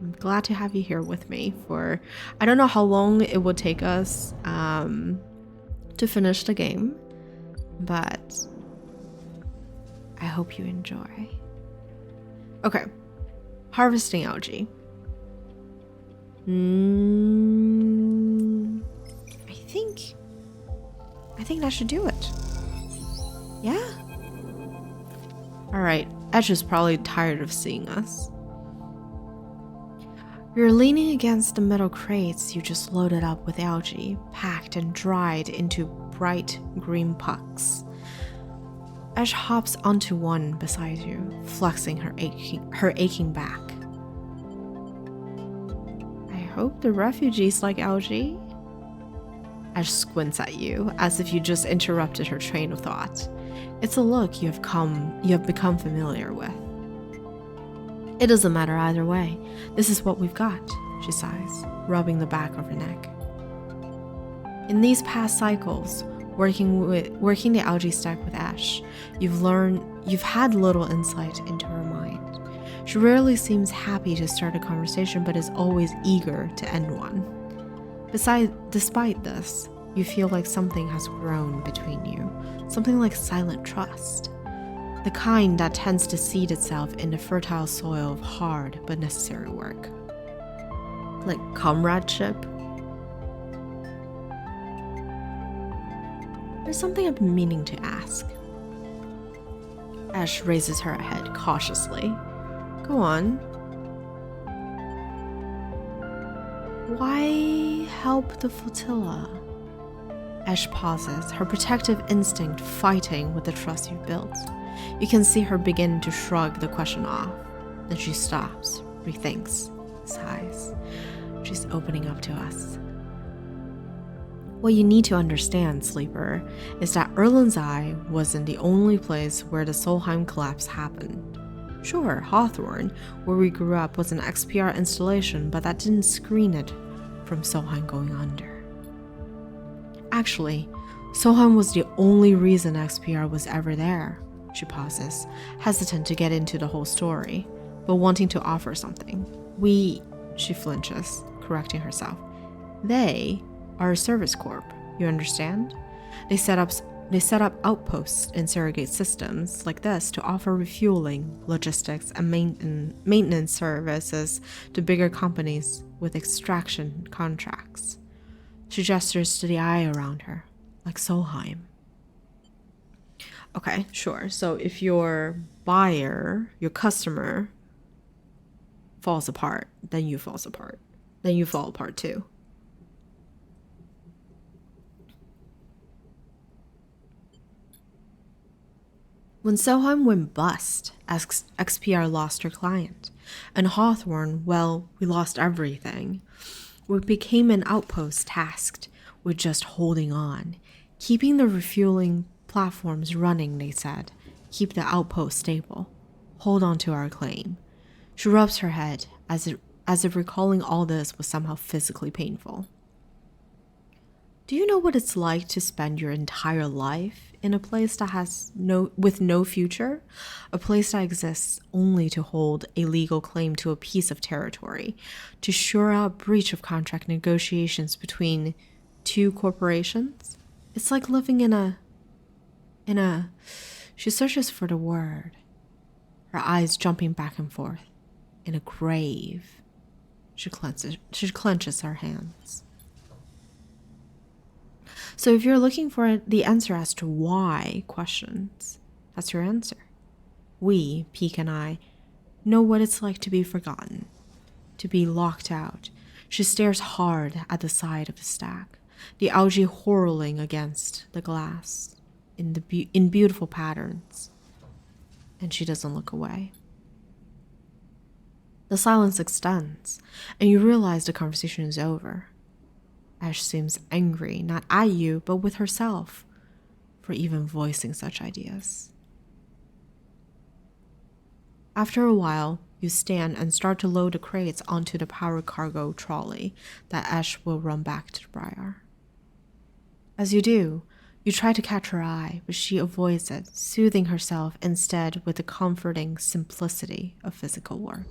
I'm glad to have you here with me for, I don't know how long it will take us to finish the game. but I hope you enjoy. Okay, harvesting algae. I think that should do it. Yeah? Alright, Edge is probably tired of seeing us. You're leaning against the metal crates you just loaded up with algae, packed and dried into bright green pucks. Ash hops onto one beside you, flexing her aching back. I hope the refugees like algae. Ash squints at you, as if you just interrupted her train of thought. It's a look you have become familiar with. It doesn't matter either way. This is what we've got, she sighs, rubbing the back of her neck. In these past cycles, working the algae stack with Ash, you've had little insight into her mind. She rarely seems happy to start a conversation, but is always eager to end one. Despite this, you feel like something has grown between you, something like silent trust, the kind that tends to seed itself in the fertile soil of hard but necessary work. Like comradeship. There's something I've been meaning to ask. Ash raises her head cautiously. Go on. Why help the flotilla? Ash pauses, her protective instinct fighting with the trust you've built. You can see her begin to shrug the question off. Then she stops, rethinks, sighs. She's opening up to us. What you need to understand, Sleeper, is that Erland's Eye wasn't the only place where the Solheim collapse happened. Sure, Hawthorne, where we grew up, was an XPR installation, but that didn't screen it from Solheim going under. Actually, Solheim was the only reason XPR was ever there. She pauses, hesitant to get into the whole story, but wanting to offer something. She flinches, correcting herself. They are a service corp, you understand? They set up outposts in surrogate systems like this to offer refueling, logistics, and maintenance services to bigger companies with extraction contracts. She gestures to the eye around her, like Solheim. Okay, sure. So if your buyer, your customer, falls apart, then you fall apart. Then you fall apart too. When Solheim went bust, XPR lost her client. And Hawthorne, well, we lost everything. We became an outpost tasked with just holding on, keeping the refueling platforms running, they said. Keep the outpost stable. Hold on to our claim. She rubs her head, as if recalling all this was somehow physically painful. Do you know what it's like to spend your entire life in a place that has no future? A place that exists only to hold a legal claim to a piece of territory, to shore out breach of contract negotiations between two corporations? It's like living in a... She searches for the word, her eyes jumping back and forth. In a grave. She clenches her hands. So if you're looking for the answer as to why questions, that's your answer. We, Peek and I, know what it's like to be forgotten, to be locked out. She stares hard at the side of the stack, the algae whirling against the glass in beautiful patterns, and she doesn't look away. The silence extends, and you realize the conversation is over. Ash seems angry, not at you, but with herself, for even voicing such ideas. After a while, you stand and start to load the crates onto the power cargo trolley that Ash will run back to the Briar. As you do, you try to catch her eye, but she avoids it, soothing herself instead with the comforting simplicity of physical work.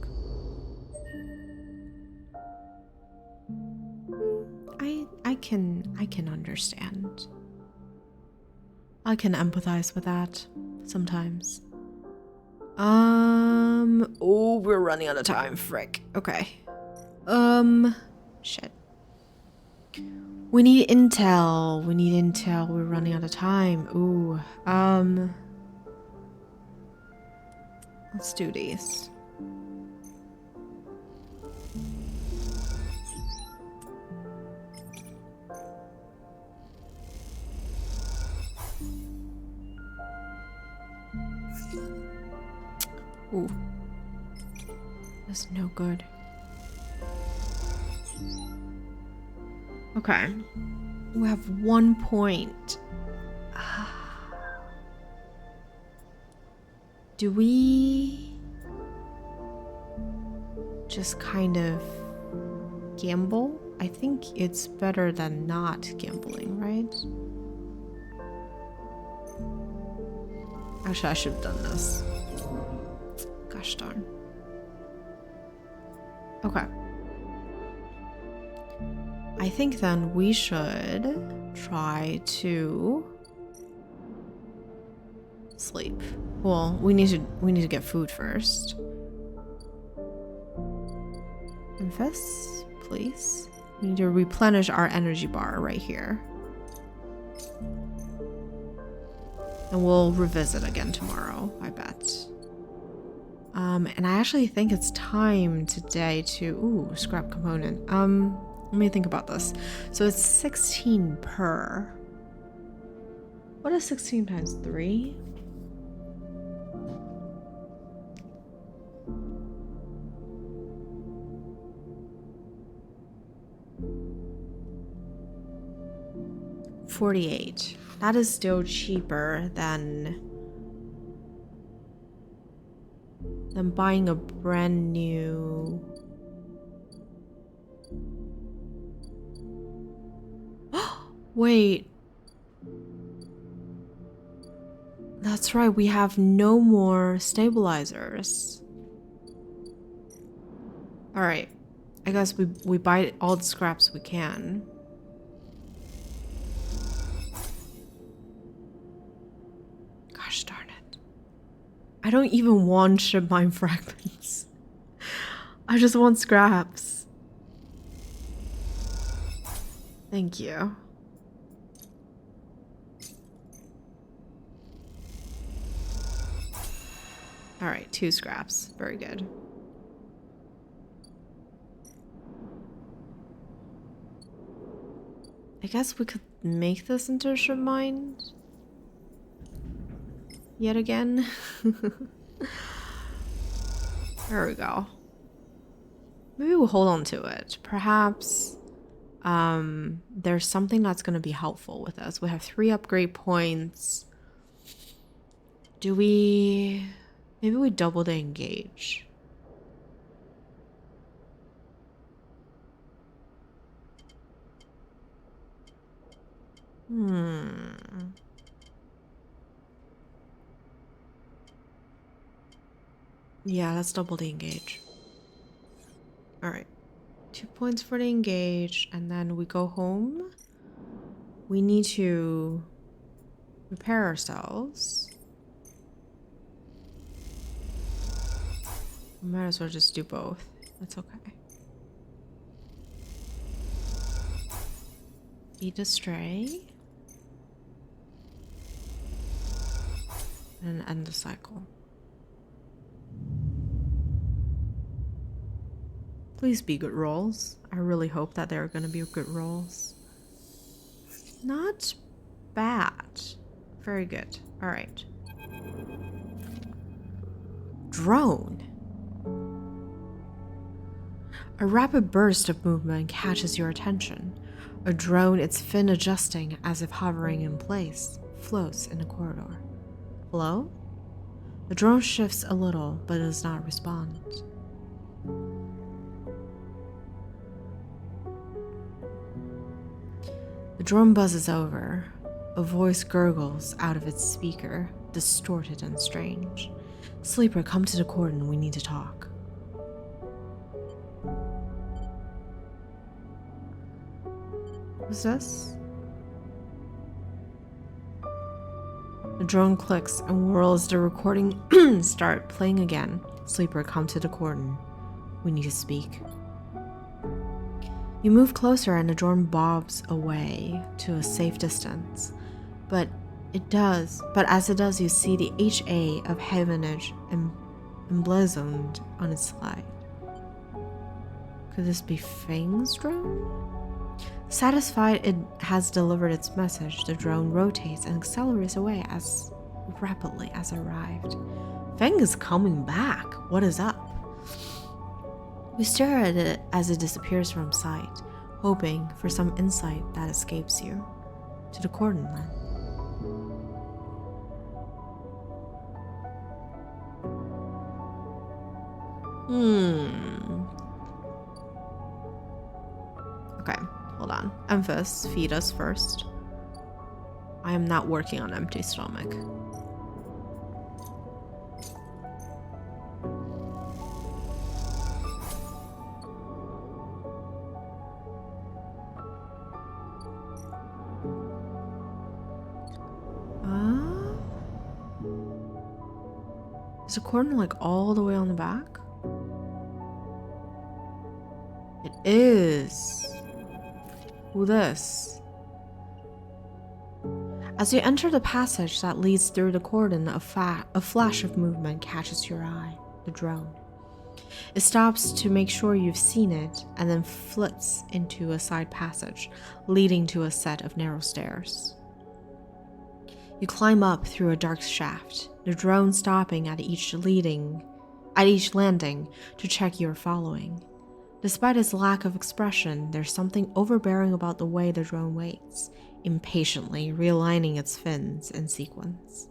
I can understand. I can empathize with that sometimes. Oh, we're running out of time. Frick. Okay. Shit. We need intel. We need intel. We're running out of time. Ooh. Let's do these. Ooh. That's no good. Okay. We have 1 point. Do we just kind of gamble? I think it's better than not gambling, right? Actually, I should have done this. Gosh darn. Okay. I think then we should try to sleep. Well, we need to get food first. Invest, please. We need to replenish our energy bar right here. And we'll revisit again tomorrow, I bet. And I actually think it's time today to... Ooh, scrap component. Let me think about this. So it's 16 per. What is 16 times 3? $48. That is still cheaper than buying a brand new... Wait. That's right, we have no more stabilizers. Alright. I guess we buy all the scraps we can. Gosh darn it. I don't even want ship mine fragments. I just want scraps. Thank you. Alright, 2 scraps. Very good. I guess we could make this into a ship mine yet again. There we go. Maybe we'll hold on to it. Perhaps there's something that's going to be helpful with us. We have 3 upgrade points. Do we... Maybe we double the engage. Yeah, let's double the engage. Alright. 2 points for the engage, and then we go home. We need to repair ourselves. We might as well just do both. That's okay. Feed a stray. And end the cycle. Please be good rolls. I really hope that there are going to be good rolls. Not bad. Very good. All right. Drone. A rapid burst of movement catches your attention. A drone, its fin adjusting as if hovering in place, floats in a corridor. Hello? The drone shifts a little, but does not respond. The drone buzzes over. A voice gurgles out of its speaker, distorted and strange. Sleeper, come to the cordon, we need to talk. Who's this? The drone clicks and whirls. The recording start playing again. Sleeper, come to the cordon. We need to speak. You move closer and the drone bobs away to a safe distance. But as it does, you see the HA of Havenage emblazoned on its slide. Could this be Fang's drone? Satisfied it has delivered its message, the drone rotates and accelerates away as rapidly as it arrived. Fang is coming back. What is up? You stare at it as it disappears from sight, hoping for some insight that escapes you. To the cordon then. Okay, hold on. Emphas, feed us first. I am not working on empty stomach. Is the cordon like all the way on the back? It is. Who this? As you enter the passage that leads through the cordon, a flash of movement catches your eye. The drone. It stops to make sure you've seen it and then flits into a side passage, leading to a set of narrow stairs. You climb up through a dark shaft, the drone stopping at each landing to check you're following. Despite its lack of expression, there's something overbearing about the way the drone waits, impatiently realigning its fins in sequence.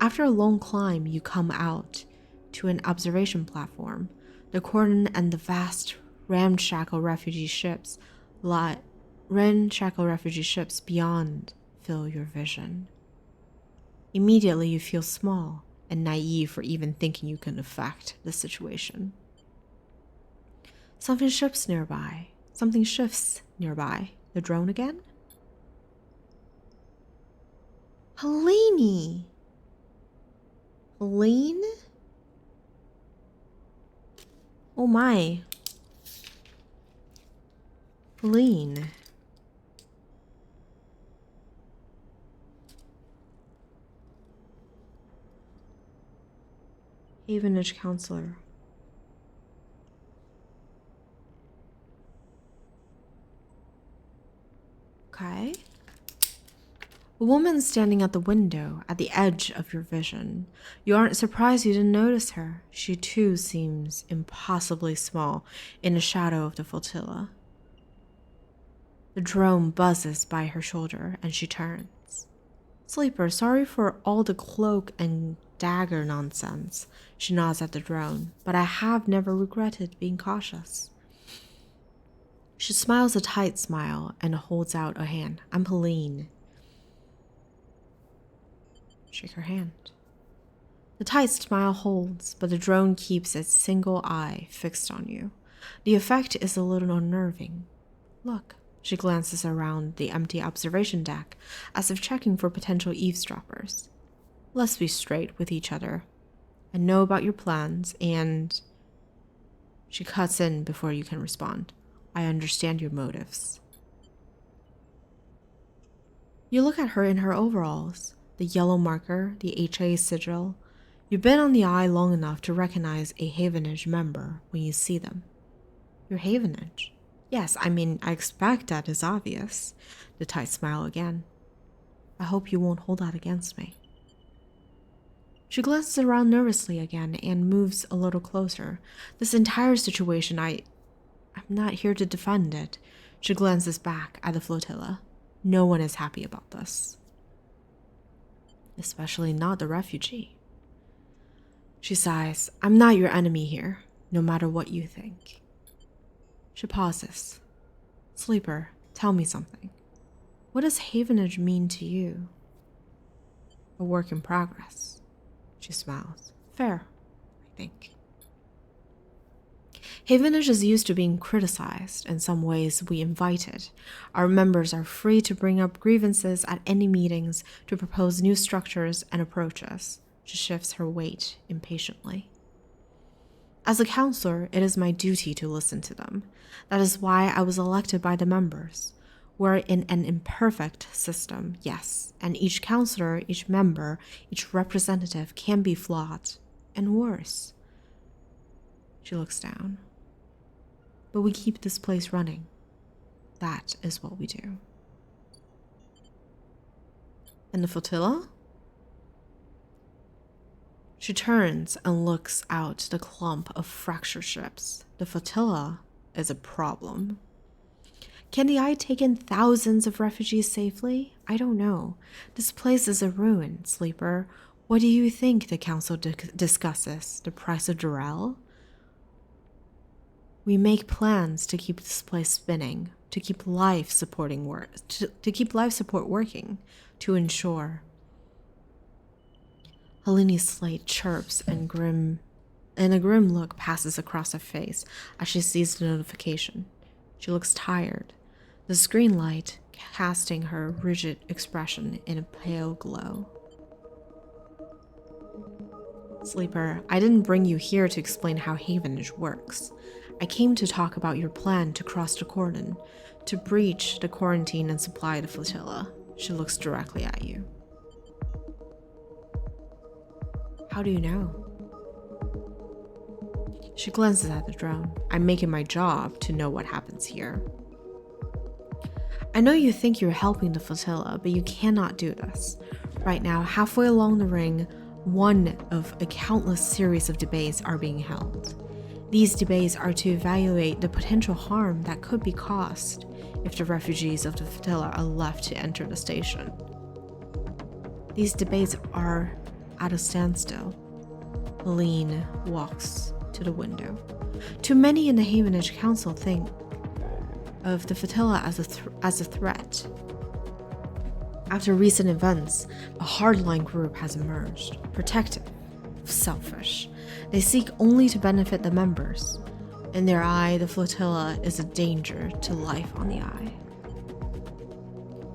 After a long climb, you come out to an observation platform. The cordon and the vast ramshackle refugee ships beyond fill your vision. Immediately, you feel small and naive for even thinking you can affect the situation. Something shifts nearby. The drone again? Helene? Helene? Oh my. Helene. Havenage counselor. Okay. A woman standing at the window, at the edge of your vision. You aren't surprised you didn't notice her. She too seems impossibly small in the shadow of the flotilla. The drone buzzes by her shoulder and she turns. Sleeper, sorry for all the cloak and dagger nonsense. She nods at the drone, but I have never regretted being cautious. She smiles a tight smile and holds out a hand. I'm Helene. Shake her hand. The tight smile holds, but the drone keeps its single eye fixed on you. The effect is a little unnerving. Look. She glances around the empty observation deck, as if checking for potential eavesdroppers. Let's be straight with each other. I know about your plans, and... She cuts in before you can respond. I understand your motives. You look at her in her overalls, the yellow marker, the HA sigil. You've been on the eye long enough to recognize a Havenage member when you see them. You're Havenage. Yes, I mean, I expect that is obvious. The tight smile again. I hope you won't hold that against me. She glances around nervously again and moves a little closer. This entire situation, I'm not here to defend it. She glances back at the flotilla. No one is happy about this. Especially not the refugee. She sighs. I'm not your enemy here, no matter what you think. She pauses. Sleeper, tell me something. What does Havenage mean to you? A work in progress. She smiles. Fair, I think. Havenage is used to being criticized. In some ways, we invite it. Our members are free to bring up grievances at any meetings, to propose new structures and approaches. She shifts her weight impatiently. As a counselor, it is my duty to listen to them. That is why I was elected by the members. We're in an imperfect system, yes, and each counselor, each member, each representative can be flawed, and worse. She looks down. But we keep this place running. That is what we do. And the flotilla? She turns and looks out the clump of fractured ships. The flotilla is a problem. Can the Eye take in thousands of refugees safely? I don't know. This place is a ruin, Sleeper. What do you think the council discusses? The price of Durrell? We make plans to keep this place spinning, to keep life support working, to ensure. Helene's slate chirps and a grim look passes across her face as she sees the notification. She looks tired, the screen light casting her rigid expression in a pale glow. Sleeper, I didn't bring you here to explain how Havenage works. I came to talk about your plan to cross the cordon, to breach the quarantine and supply the flotilla. She looks directly at you. How do you know? She glances at the drone. I'm making my job to know what happens here. I know you think you're helping the flotilla, but you cannot do this. Right now, halfway along the ring, one of a countless series of debates are being held. These debates are to evaluate the potential harm that could be caused if the refugees of the flotilla are left to enter the station. These debates are at a standstill. Helene walks to the window. Too many in the Havenage Council think of the flotilla as a threat. After recent events, a hardline group has emerged, protective, selfish. They seek only to benefit the members. In their eye, the flotilla is a danger to life on the Eye.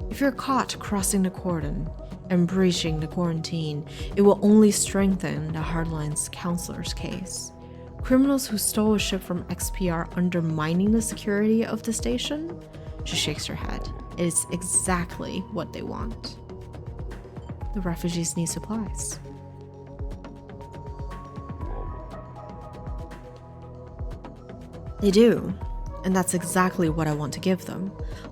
If you're caught crossing the cordon and breaching the quarantine, it will only strengthen the Hardline's counselor's case. Criminals who stole a ship from XP are undermining the security of the station? She shakes her head. It is exactly what they want. The refugees need supplies. They do, and that's exactly what I want to give them.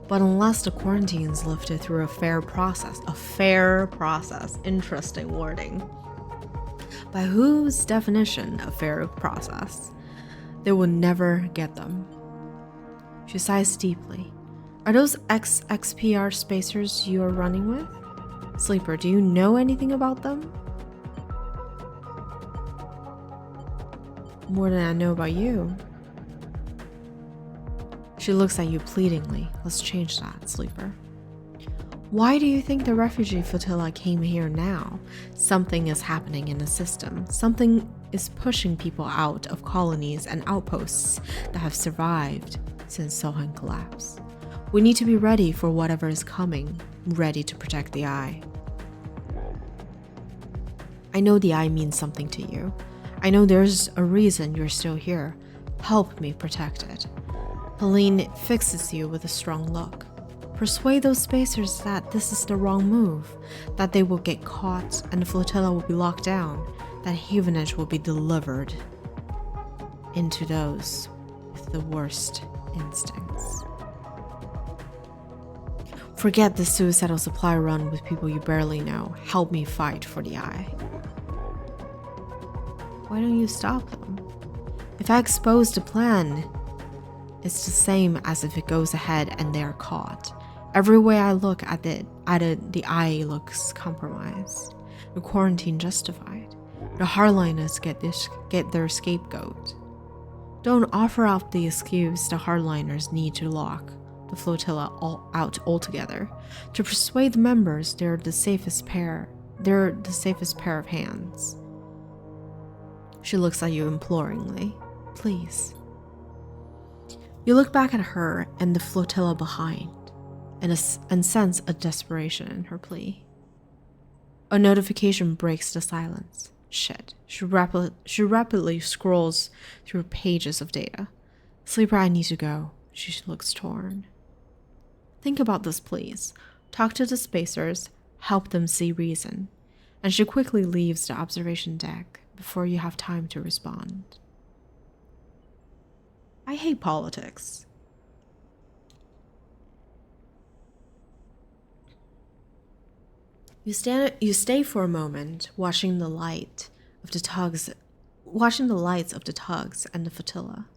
But unless the quarantine is lifted through a fair process, interesting wording. By whose definition of fair process? They will never get them. She sighs deeply. Are those XPR spacers you are running with? Sleeper, do you know anything about them? More than I know about you. She looks at you pleadingly. Let's change that, Sleeper. Why do you think the refugee flotilla came here now? Something is happening in the system. Something is pushing people out of colonies and outposts that have survived since Sohan collapsed. We need to be ready for whatever is coming, ready to protect the Eye. I know the Eye means something to you. I know there's a reason you're still here. Help me protect it. Helene fixes you with a strong look. Persuade those spacers that this is the wrong move, that they will get caught and the flotilla will be locked down, that Havenage will be delivered into those with the worst instincts. Forget the suicidal supply run with people you barely know. Help me fight for the Eye. Why don't you stop them? If I expose the plan, it's the same as if it goes ahead and they are caught. Every way I look at it, the Eye looks compromised. The quarantine justified. The hardliners get their scapegoat. Don't offer out the excuse the hardliners need to lock the flotilla out altogether. To persuade the members they're the safest pair of hands. She looks at you imploringly. Please. You look back at her and the flotilla behind, and sense a desperation in her plea. A notification breaks the silence. Shit. She rapidly scrolls through pages of data. Sleeper, I need to go. She looks torn. Think about this, please. Talk to the spacers, help them see reason. And she quickly leaves the observation deck before you have time to respond. I hate politics. You stay for a moment, watching the lights of the tugs and the flotilla,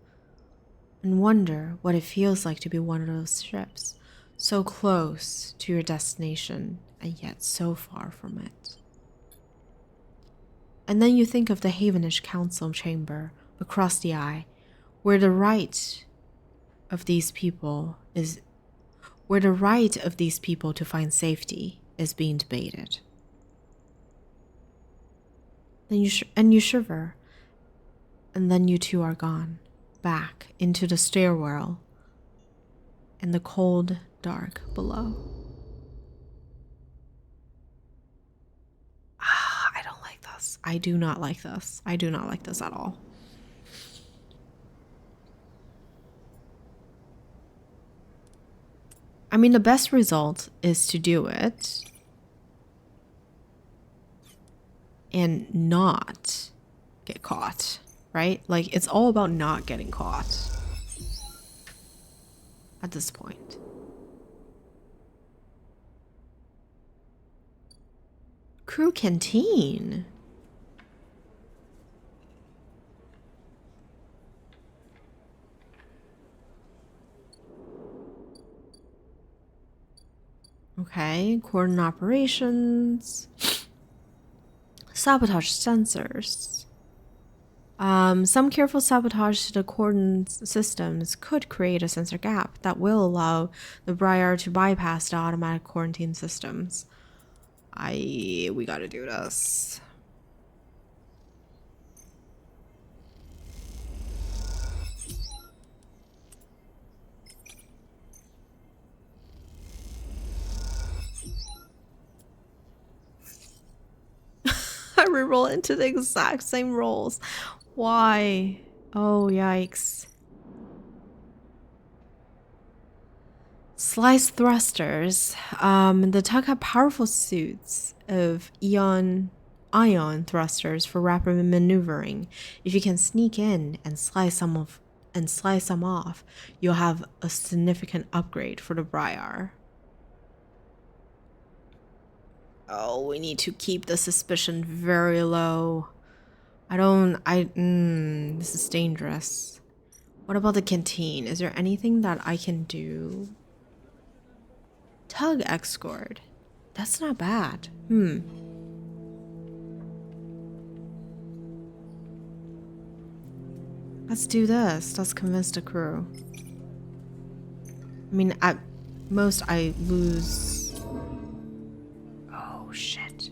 and wonder what it feels like to be one of those ships, so close to your destination and yet so far from it. And then you think of the Havenish Council chamber across the eye, where the right of these people to find safety is being debated. Then you shiver, and then you two are gone, back into the stairwell and the cold dark below. I don't like this. I do not like this. I do not like this at all. I mean, the best result is to do it and not get caught, right? Like, it's all about not getting caught at this point. Crew canteen. Okay, coordinate operations. Sabotage sensors. Some careful sabotage to the coordinate systems could create a sensor gap that will allow the Briar to bypass the automatic quarantine systems. We gotta do this. I reroll into the exact same rolls. Why? Oh, yikes. Slice thrusters. The tug have powerful suits of ion thrusters for rapid maneuvering. If you can sneak in and slice some off, you'll have a significant upgrade for the Briar. Oh, we need to keep the suspicion very low. This is dangerous. What about the canteen? Is there anything that I can do? Tug escort. That's not bad. Let's do this. Let's convince the crew. I mean, at most I lose. Oh, shit.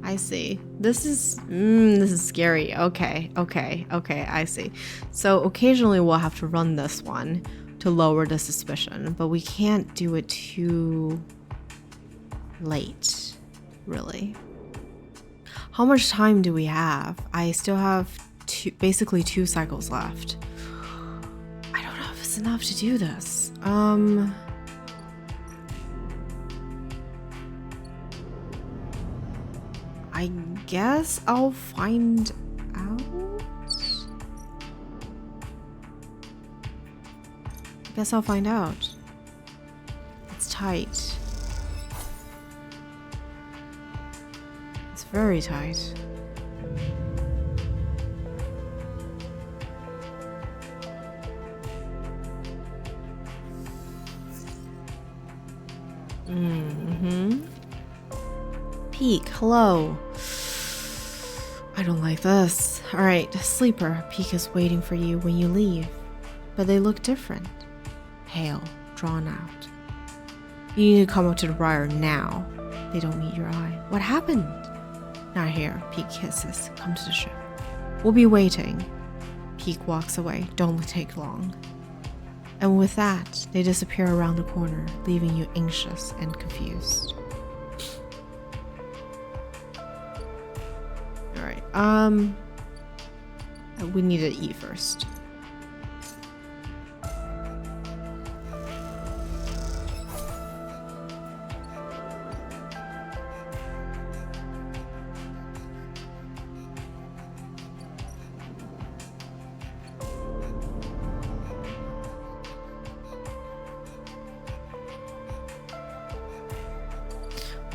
I see. This is scary. Okay, I see. So occasionally we'll have to run this one to lower the suspicion, but we can't do it too late, really. How much time do we have? I still have basically 2 cycles left. I don't know if it's enough to do this. I guess I'll find out. It's tight. It's very tight. Peak, hello. I don't like this. Alright, sleeper, Peak is waiting for you when you leave. but they look different. Pale, drawn out. You need to come up to the briar now. They don't meet your eye. What happened? Not here, Peak hisses. Come to the ship. We'll be waiting. Peak walks away. Don't take long. And with that, they disappear around the corner, leaving you anxious and confused. Alright, we need to eat first.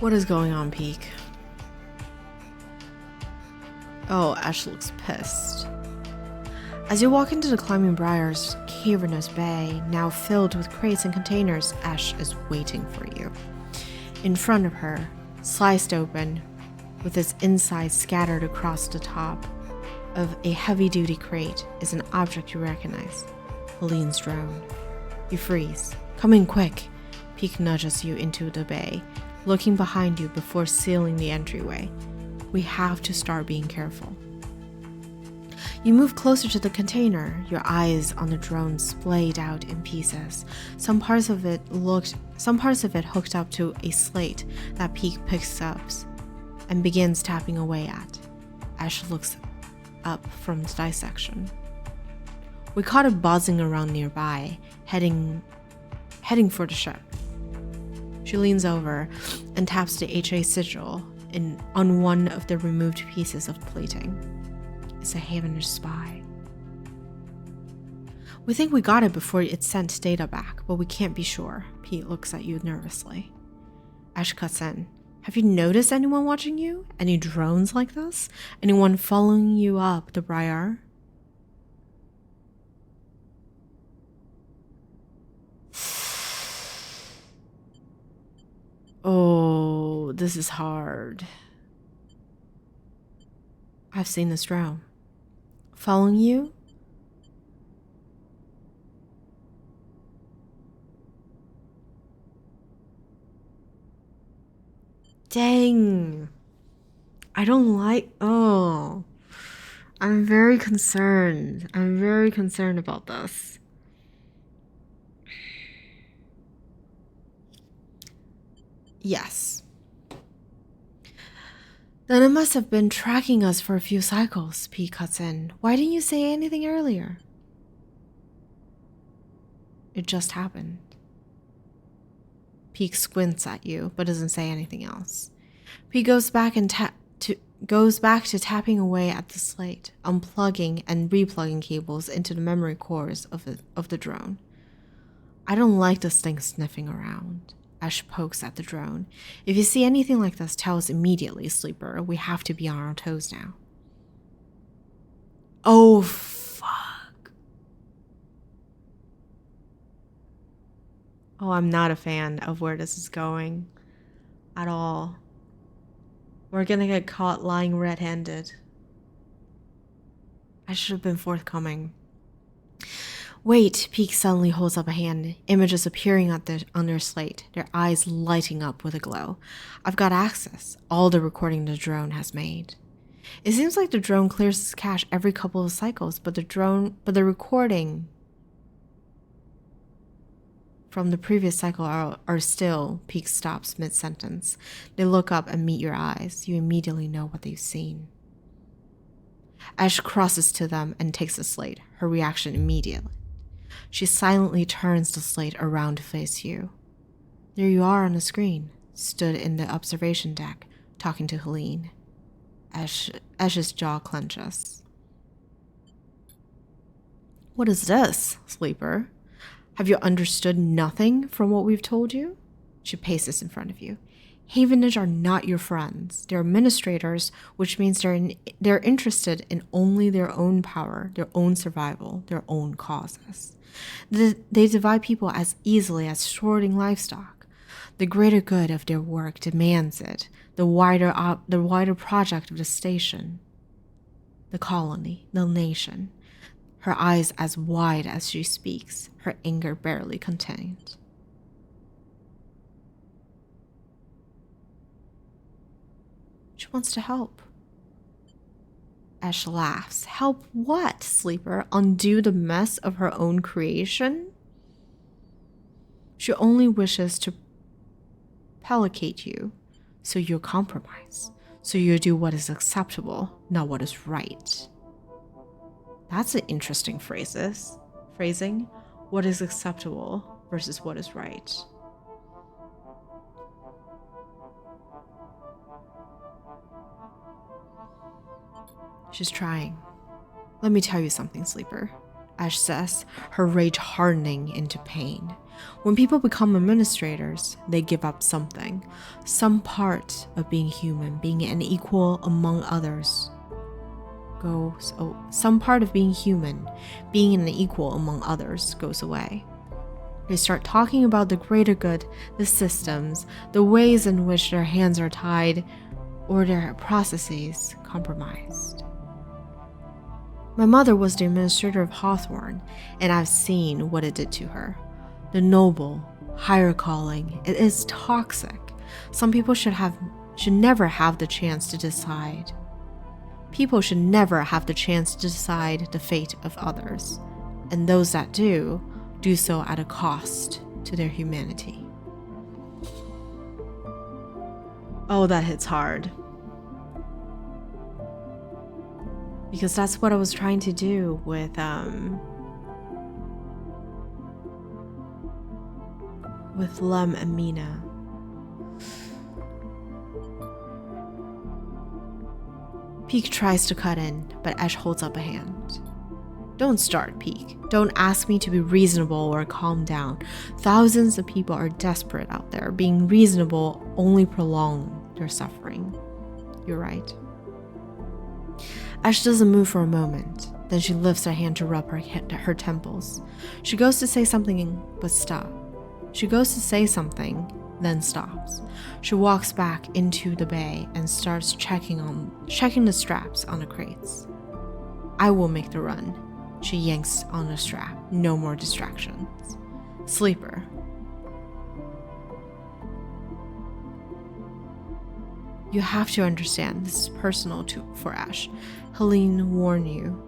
What is going on, Peak? Oh, Ash looks pissed. As you walk into the Climbing Briar's cavernous bay, now filled with crates and containers, Ash is waiting for you. In front of her, sliced open, with its inside scattered across the top of a heavy-duty crate, is an object you recognize. Helene's drone. You freeze. Come in quick. Peak nudges you into the bay, looking behind you before sealing the entryway. We have to start being careful. You move closer to the container, your eyes on the drone splayed out in pieces. Some parts of it hooked up to a slate that Peak picks up and begins tapping away at. Ash looks up from the dissection. We caught it buzzing around nearby, heading for the ship. She leans over and taps the HA sigil on one of the removed pieces of plating. It's a Havenish spy. We think we got it before it sent data back, but we can't be sure. Pete looks at you nervously. Ash cuts in. Have you noticed anyone watching you? Any drones like this? Anyone following you up the briar? Oh, this is hard. I've seen this drone. Following you? Dang. I don't like... Oh. I'm very concerned. I'm very concerned about this. Yes. Then it must have been tracking us for a few cycles, P cuts in. Why didn't you say anything earlier? It just happened. Peak squints at you, but doesn't say anything else. Peak goes back to tapping away at the slate, unplugging and replugging cables into the memory cores of the drone. I don't like this thing sniffing around. Ash pokes at the drone. If you see anything like this, tell us immediately, Sleeper. We have to be on our toes now. Oh, fuck. Oh, I'm not a fan of where this is going at all. We're gonna get caught lying red-handed. I should have been forthcoming. Wait, Peak suddenly holds up a hand, images appearing on their slate, their eyes lighting up with a glow. I've got access, all the recording the drone has made. It seems like the drone clears its cache every couple of cycles, but the recording from the previous cycle are still... Peak stops mid-sentence. They look up and meet your eyes. You immediately know what they've seen. Ash crosses to them and takes the slate, her reaction immediately. She silently turns the slate around to face you. There you are on the screen, stood in the observation deck, talking to Helene. Ash's jaw clenches. What is this, Sleeper? Have you understood nothing from what we've told you? She paces in front of you. Havenish are not your friends. They're administrators, which means they're interested in only their own power, their own survival, their own causes. They divide people as easily as sorting livestock. The greater good of their work demands it, the wider project of the station, the colony, the nation. her eyes as wide as she speaks, her anger barely contained. She wants to help. Ash laughs. Help what, Sleeper? Undo the mess of her own creation? She only wishes to placate you, so you'll compromise, so you do what is acceptable, not what is right. That's an interesting phrasing. What is acceptable versus what is right. She's trying. Let me tell you something, Sleeper, Ash says, her rage hardening into pain. When people become administrators, they give up something, some part of being human, being an equal among others. Some part of being human, being an equal among others, goes away. They start talking about the greater good, the systems, the ways in which their hands are tied, or their processes compromised. My mother was the administrator of Hawthorne, and I've seen what it did to her. The noble, higher calling, it is toxic. Some people should never have the chance to decide. People should never have the chance to decide the fate of others, and those that do so at a cost to their humanity. Oh, that hits hard. Because that's what I was trying to do with Lem and Mina. Peak tries to cut in, but Ash holds up a hand. Don't start, Peak. Don't ask me to be reasonable or calm down. Thousands of people are desperate out there. Being reasonable only prolongs their suffering. You're right. Ash doesn't move for a moment. Then she lifts her hand to rub her temples. She goes to say something, but stops. She goes to say something, then stops. She walks back into the bay and starts checking the straps on the crates. I will make the run. She yanks on the strap. No more distractions. Sleeper. You have to understand, this is personal for Ash. Helene warned you.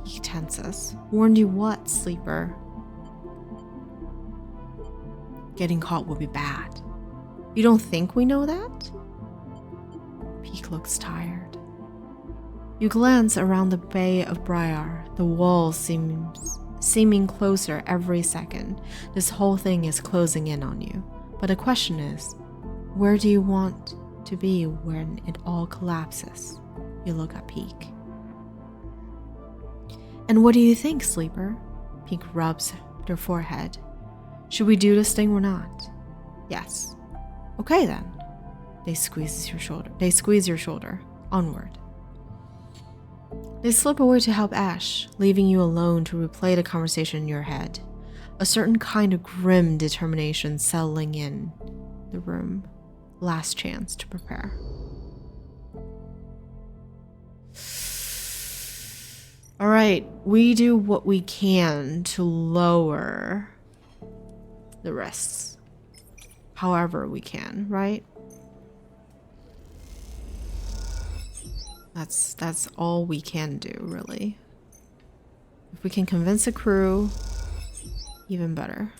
He tenses. Warned you what, Sleeper? Getting caught will be bad. You don't think we know that? Peak looks tired. You glance around the Bay of Briar. The wall seeming closer every second. This whole thing is closing in on you. But the question is, where do you want to be when it all collapses? You look at Peak. And what do you think, Sleeper? Peak rubs their forehead. Should we do this thing or not? Yes. Okay then. They squeeze your shoulder. Onward. They slip away to help Ash, leaving you alone to replay the conversation in your head. A certain kind of grim determination settling in the room. Last chance to prepare. All right, we do what we can to lower the risks. However we can, right? That's all we can do, really. If we can convince a crew, even better.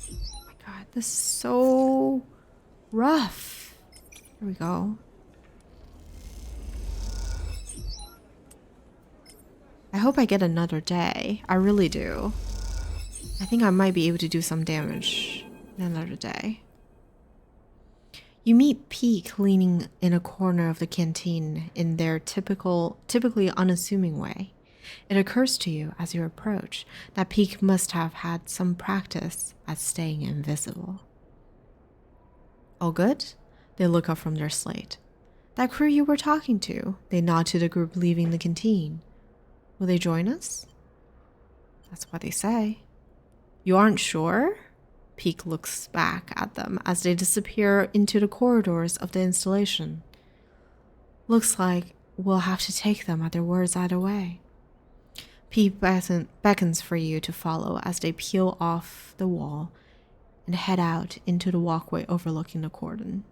Oh my god, this is so rough. Here we go. I hope I get another day. I really do. I think I might be able to do some damage in another day. You meet Peak leaning in a corner of the canteen in their typically unassuming way. It occurs to you as you approach that Peak must have had some practice at staying invisible. All good? They look up from their slate. That crew you were talking to. They nod to the group leaving the canteen. Will they join us? That's what they say. You aren't sure? Peak looks back at them as they disappear into the corridors of the installation. Looks like we'll have to take them at their words either way. Peak beckons for you to follow as they peel off the wall and head out into the walkway overlooking the cordon.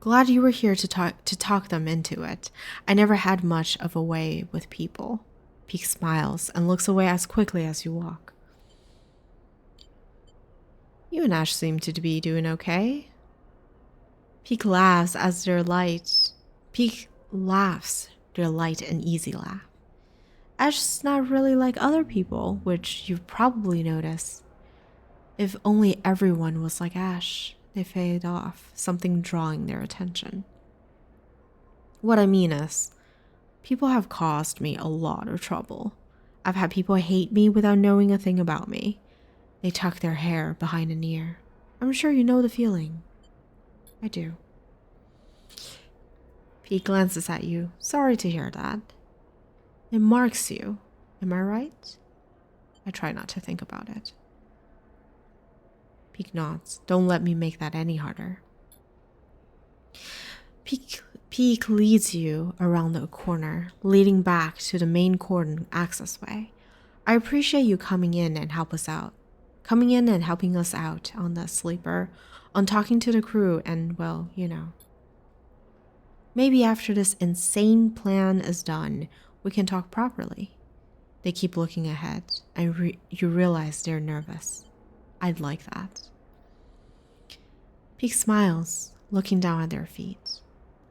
Glad you were here to talk them into it. I never had much of a way with people. Peak smiles and looks away as quickly as you walk. You and Ash seem to be doing okay. Peak laughs their light and easy laugh. Ash is not really like other people, which you've probably noticed. If only everyone was like Ash. They fade off, something drawing their attention. What I mean is, people have caused me a lot of trouble. I've had people hate me without knowing a thing about me. They tuck their hair behind an ear. I'm sure you know the feeling. I do. Pete glances at you. Sorry to hear that. It marks you. Am I right? I try not to think about it. Peak nods. Don't let me make that any harder. Peak leads you around the corner, leading back to the main cordon accessway. I appreciate you coming in and helping us out on the sleeper, on talking to the crew, and, well, you know. Maybe after this insane plan is done, we can talk properly. They keep looking ahead, and you realize they're nervous. I'd like that. Peak smiles, looking down at their feet.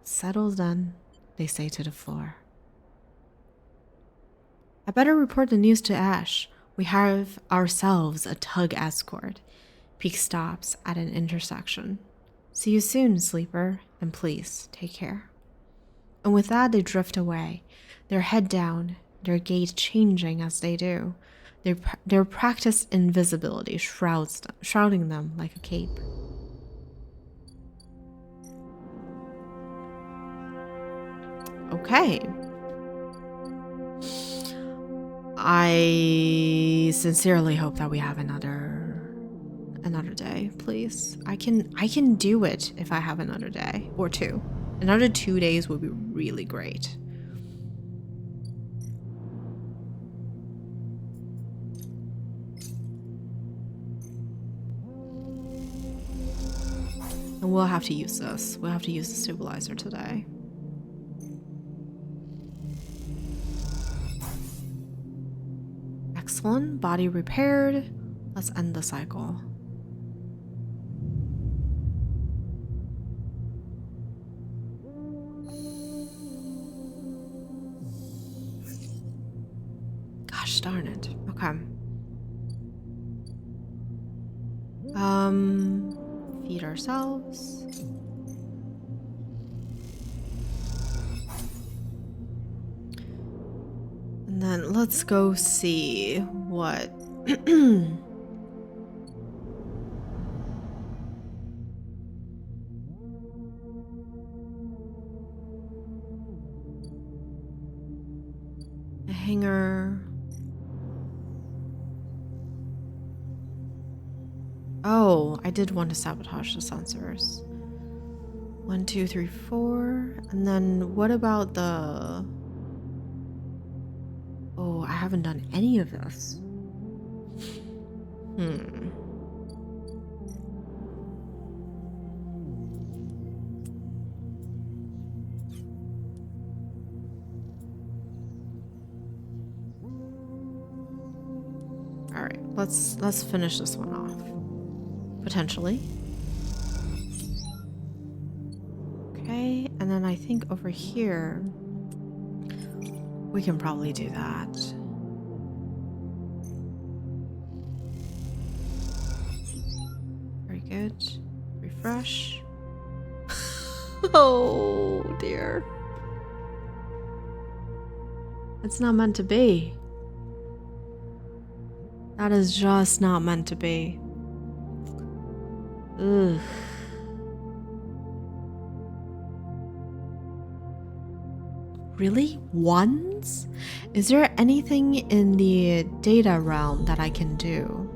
Settles done, they say to the floor. I better report the news to Ash. We have ourselves a tug escort. Peak stops at an intersection. See you soon, sleeper, and please take care. And with that, they drift away, their head down, their gait changing as they do. Their practiced invisibility shrouding them like a cape. Okay. I sincerely hope that we have another day, please. I can do it if I have another day or two. Another 2 days would be really great. And we'll have to use this. We'll have to use the stabilizer today. Excellent. Body repaired. Let's end the cycle. Gosh darn it. Okay. Feed ourselves. And then let's go see what a hanger. Oh, I did want to sabotage the sensors. 1, 2, 3, 4. And then what about the... Oh, I haven't done any of this. All right, let's finish this one off. Potentially. Okay, and then I think over here we can probably do that. Very good. Refresh. Oh dear. It's not meant to be. That is just not meant to be. Ugh. Really? Ones? Is there anything in the data realm that I can do?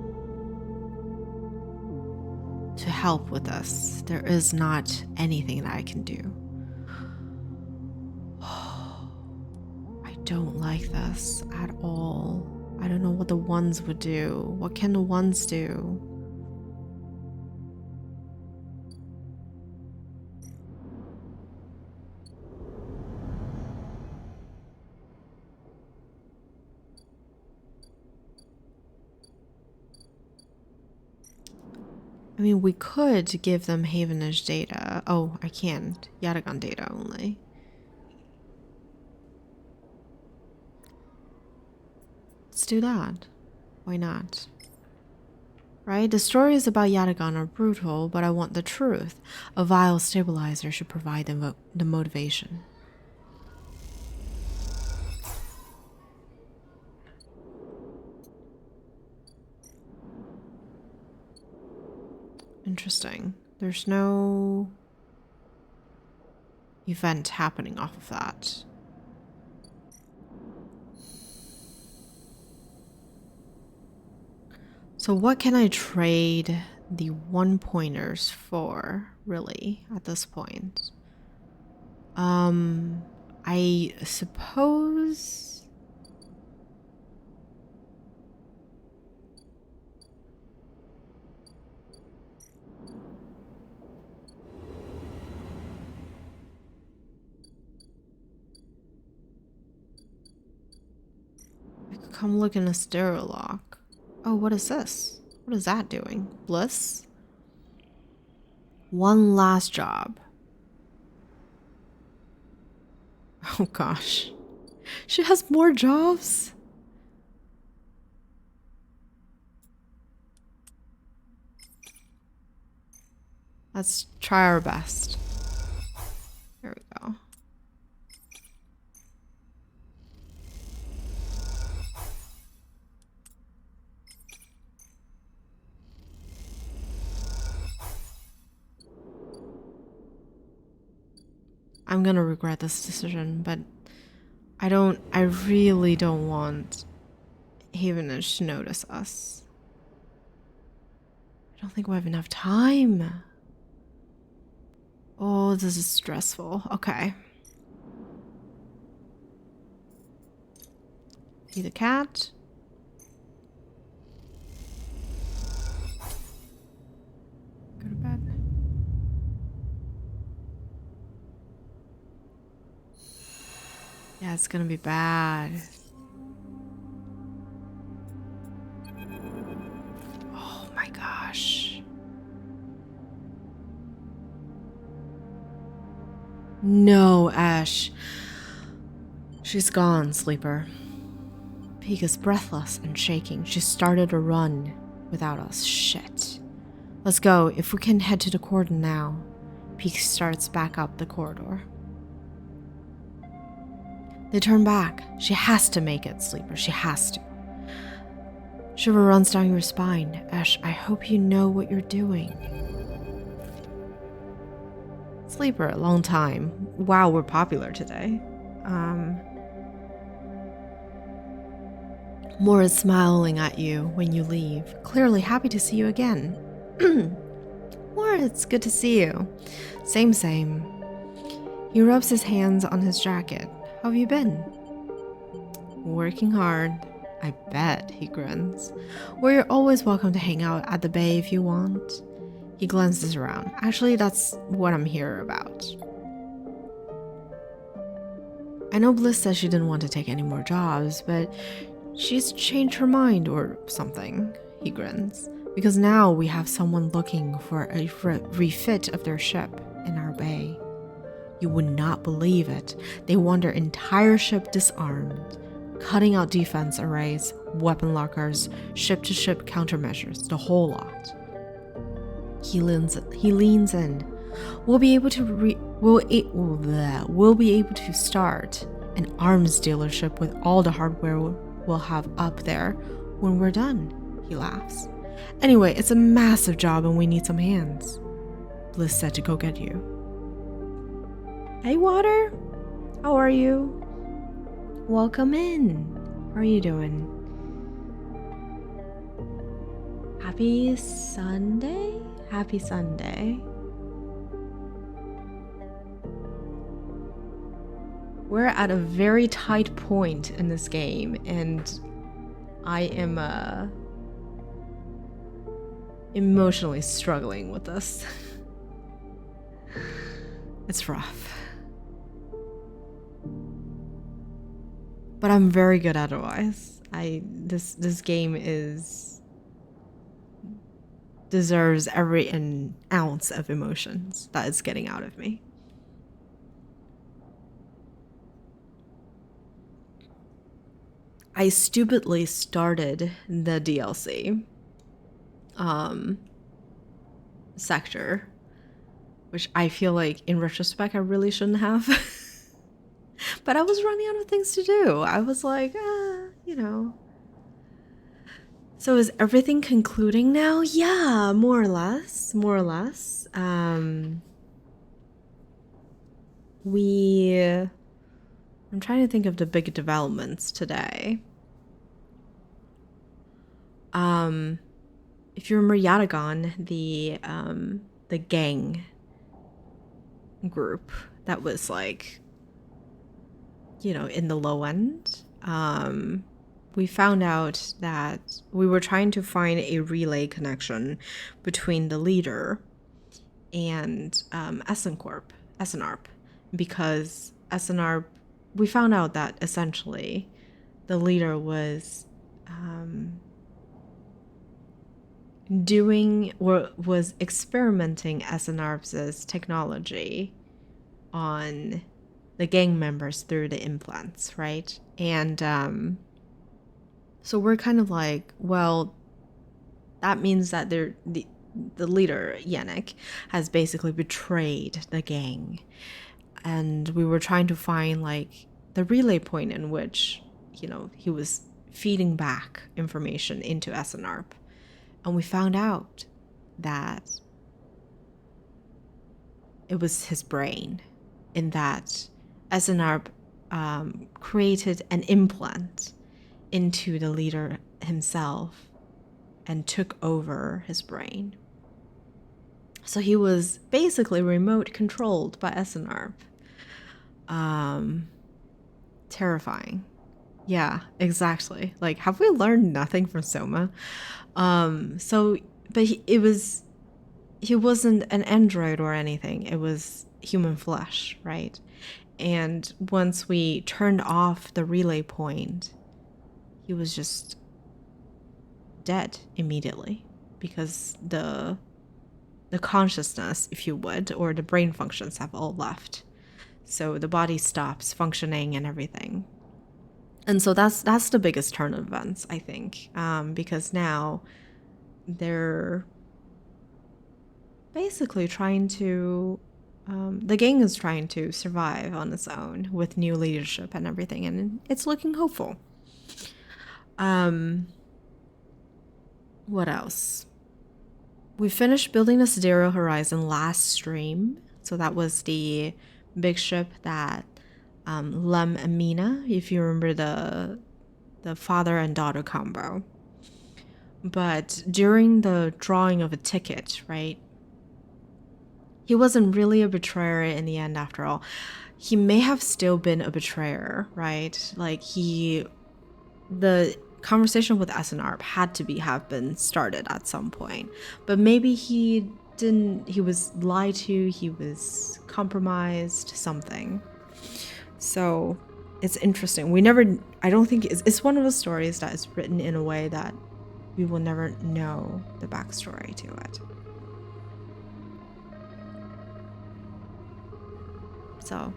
to help with this. There is not anything that I can do. I don't like this at all. I don't know what the ones would do. What can the ones do? I mean, we could give them Havenish data. Oh, I can't. Yatagan data only. Let's do that. Why not? Right? The stories about Yatagan are brutal, but I want the truth. A vile stabilizer should provide the motivation. Interesting. There's no event happening off of that. So what can I trade the 1-pointers for, really, at this point? I suppose... I could come look in a stereo lock. Oh, what is this? What is that doing? Bliss? One last job. Oh gosh. She has more jobs? Let's try our best. There we go. I'm gonna regret this decision, but I really don't want Havenish to notice us. I don't think we have enough time. Oh, this is stressful. Okay. Be the cat. Go to bed. Yeah, it's gonna be bad. Oh my gosh. No, Ash. She's gone, Sleeper. Peak is breathless and shaking. She started a run without us. Shit. Let's go. If we can head to the cordon now. Peak starts back up the corridor. They turn back. She has to make it, Sleeper. She has to. Shiver runs down your spine. Ash, I hope you know what you're doing. Sleeper, a long time. Wow, we're popular today. Moore is smiling at you when you leave, clearly happy to see you again. Moore, it's good to see you. Same. He rubs his hands on his jacket. How have you been? Working hard. I bet, he grins. Well, you're always welcome to hang out at the bay if you want. He glances around. Actually, that's what I'm here about. I know Bliss says she didn't want to take any more jobs, but she's changed her mind or something, he grins. Because now we have someone looking for a refit of their ship in our bay. You would not believe it. They want their entire ship disarmed, cutting out defense arrays, weapon lockers, ship-to-ship countermeasures, the whole lot. He leans in. We'll be able to start an arms dealership with all the hardware we'll have up there when we're done, he laughs. Anyway, it's a massive job and we need some hands. Bliss said to go get you. Hey, Water. How are you? Welcome in. How are you doing? Happy Sunday? Happy Sunday. We're at a very tight point in this game, and I am emotionally struggling with this. It's rough. But I'm very good otherwise. This game deserves every ounce of emotions that it's getting out of me. I stupidly started the DLC sector, which I feel like in retrospect I really shouldn't have. But I was running out of things to do. I was like, you know. So is everything concluding now? Yeah, more or less. More or less. I'm trying to think of the big developments today. If you remember Yatagon, the gang group that was like, you know, in the low end, we found out that we were trying to find a relay connection between the leader and SNARP, because SNARP, we found out that essentially the leader was was experimenting SNARP's technology on the gang members through the implants, right? And so we're kind of like, well, that means that the leader, Yannick, has basically betrayed the gang. And we were trying to find like the relay point in which, you know, he was feeding back information into SNARP. And we found out that it was his brain, in that SNARP created an implant into the leader himself and took over his brain. So he was basically remote controlled by SNARP. Terrifying. Yeah, exactly. Like, have we learned nothing from Soma? But he wasn't an android or anything. It was human flesh, right? And once we turned off the relay point, he was just dead immediately, because the consciousness, if you would, or the brain functions have all left. So the body stops functioning and everything. And so that's the biggest turn of events, I think, because now they're basically trying to, the gang is trying to survive on its own with new leadership and everything, and it's looking hopeful. What else? We finished building the Zero Horizon last stream, so that was the big ship that Lem and Mina, if you remember the father and daughter combo. But during the drawing of a ticket, right, he wasn't really a betrayer in the end after all. He may have still been a betrayer, right? Like the conversation with SNARP had to have been started at some point. But maybe he was lied to, he was compromised, something. So it's interesting. I don't think it's one of those stories that is written in a way that we will never know the backstory to it. So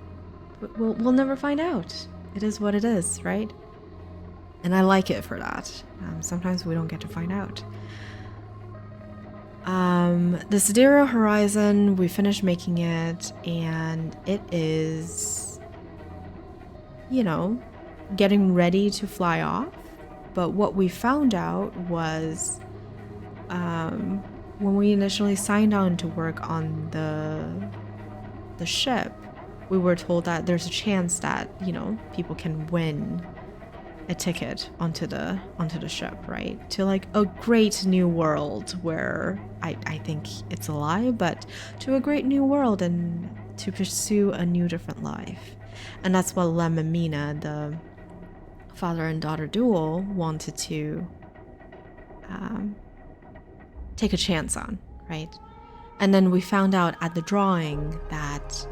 we'll never find out. It is what it is, right? And I like it for that. Sometimes we don't get to find out. The Zero Horizon, we finished making it, and it is, you know, getting ready to fly off. But what we found out was, when we initially signed on to work on the ship, we were told that there's a chance that, you know, people can win a ticket onto the ship, right? To like a great new world where I think it's a lie, but to a great new world and to pursue a new different life. And that's what Lem and Mina, the father and daughter duo, wanted to take a chance on, right? And then we found out at the drawing that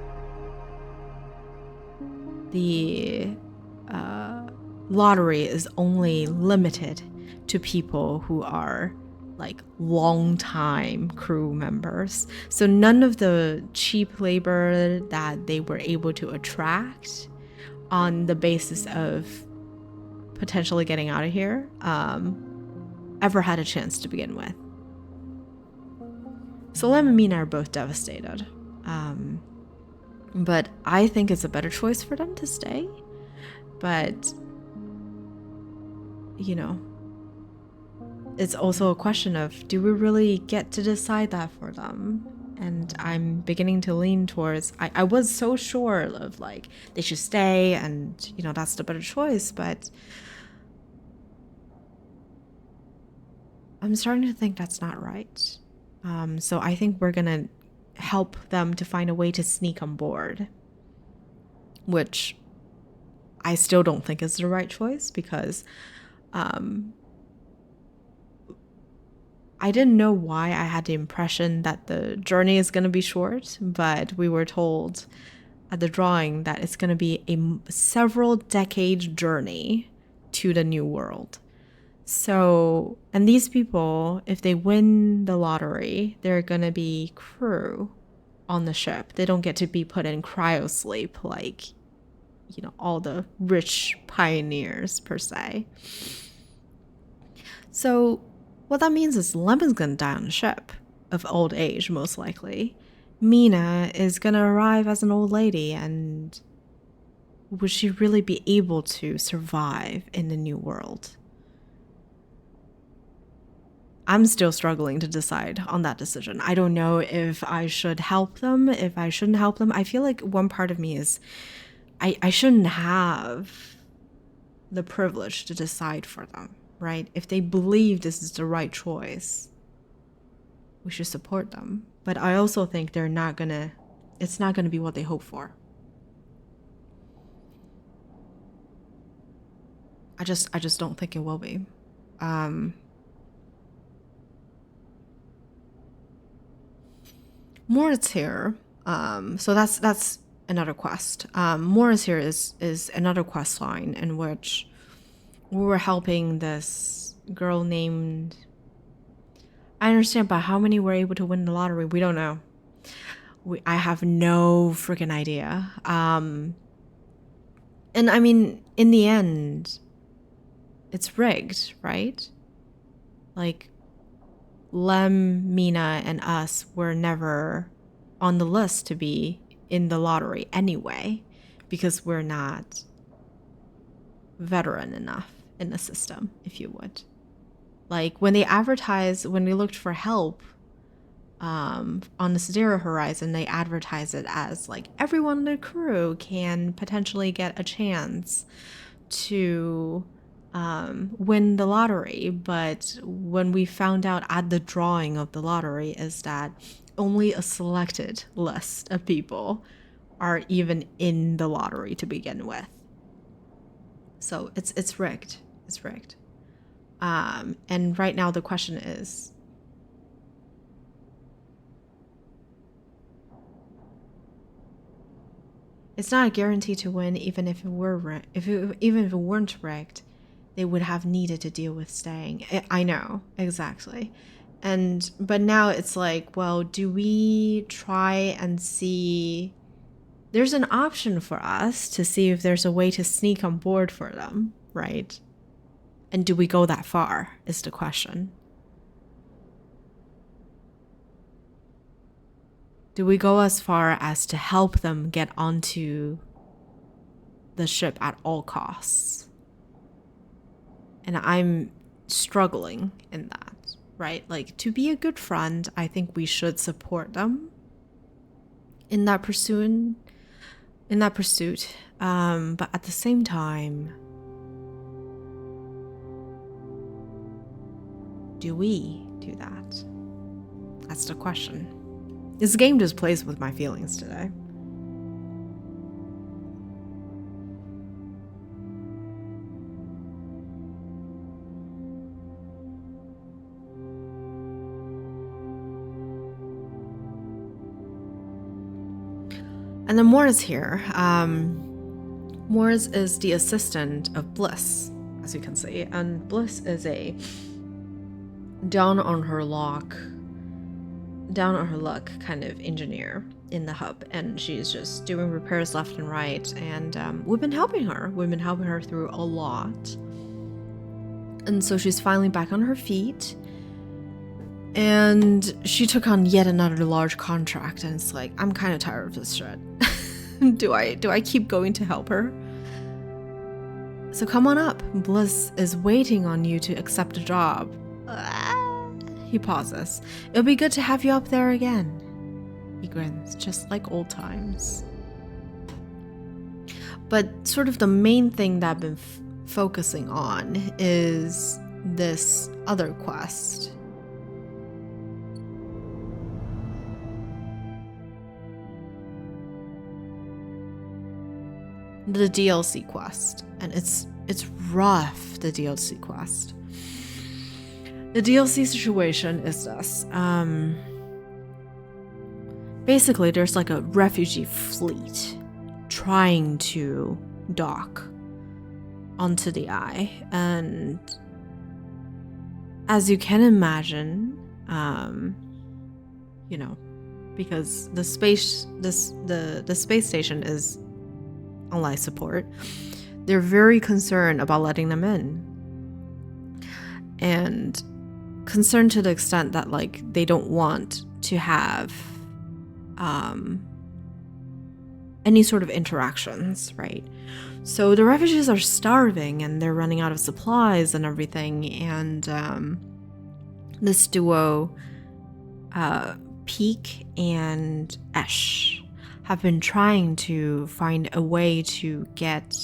the lottery is only limited to people who are like long-time crew members. So none of the cheap labor that they were able to attract on the basis of potentially getting out of here ever had a chance to begin with. So Lem and Mina are both devastated. But I think it's a better choice for them to stay. But, you know, it's also a question of, do we really get to decide that for them? And I'm beginning to lean towards, I was so sure of like, they should stay and, you know, that's the better choice. But I'm starting to think that's not right. So I think we're going to help them to find a way to sneak on board, which I still don't think is the right choice because I didn't know why I had the impression that the journey is going to be short, but we were told at the drawing that it's going to be a several decade journey to the new world. So, and these people, if they win the lottery, they're going to be crew on the ship. They don't get to be put in cryosleep like, you know, all the rich pioneers per se. So what that means is Lemon's gonna die on the ship of old age, most likely. Mina is gonna arrive as an old lady, and would she really be able to survive in the new world? I'm still struggling to decide on that decision. I don't know if I should help them, if I shouldn't help them. I feel like one part of me is I shouldn't have the privilege to decide for them, right? If they believe this is the right choice, we should support them. But I also think it's not gonna be what they hope for. I just don't think it will be. Moritz here. So that's another quest. Moritz here is another quest line in which we were helping this girl named. I understand, but how many were able to win the lottery? We don't know. I have no freaking idea. And I mean, in the end, it's rigged, right? Like, Lem, Mina, and us were never on the list to be in the lottery anyway, because we're not veteran enough in the system, if you would. Like, when we looked for help on the Zero Horizon, they advertise it as like everyone in the crew can potentially get a chance to win the lottery. But when we found out at the drawing of the lottery is that only a selected list of people are even in the lottery to begin with. So it's rigged. It's rigged. And right now the question is, it's not a guarantee to win. Even if it were even if it weren't rigged, they would have needed to deal with staying. I know, exactly. But now it's like, well, do we try and see? There's an option for us to see if there's a way to sneak on board for them, right? And do we go that far is the question. Do we go as far as to help them get onto the ship at all costs? And I'm struggling in that, right? Like, to be a good friend, I think we should support them in that pursuit. But at the same time, do we do that? That's the question. This game just plays with my feelings today. And then Morris here. Morris is the assistant of Bliss, as you can see. And Bliss is a down on her luck kind of engineer in the hub. And she's just doing repairs left and right. And we've been helping her. We've been helping her through a lot. And so she's finally back on her feet. And she took on yet another large contract, and it's like, I'm kind of tired of this shit. Do I keep going to help her? So come on up. Bliss is waiting on you to accept a job. He pauses. It'll be good to have you up there again. He grins, just like old times. But sort of the main thing that I've been focusing on is this other quest. The DLC quest, and it's rough. The DLC quest. The DLC situation is this. Basically, there's like a refugee fleet trying to dock onto the Eye, and as you can imagine, because the space station is on life support, they're very concerned about letting them in, and concerned to the extent that like they don't want to have any sort of interactions, right? So the refugees are starving and they're running out of supplies and everything, and this duo, Peak and Esh, have been trying to find a way to get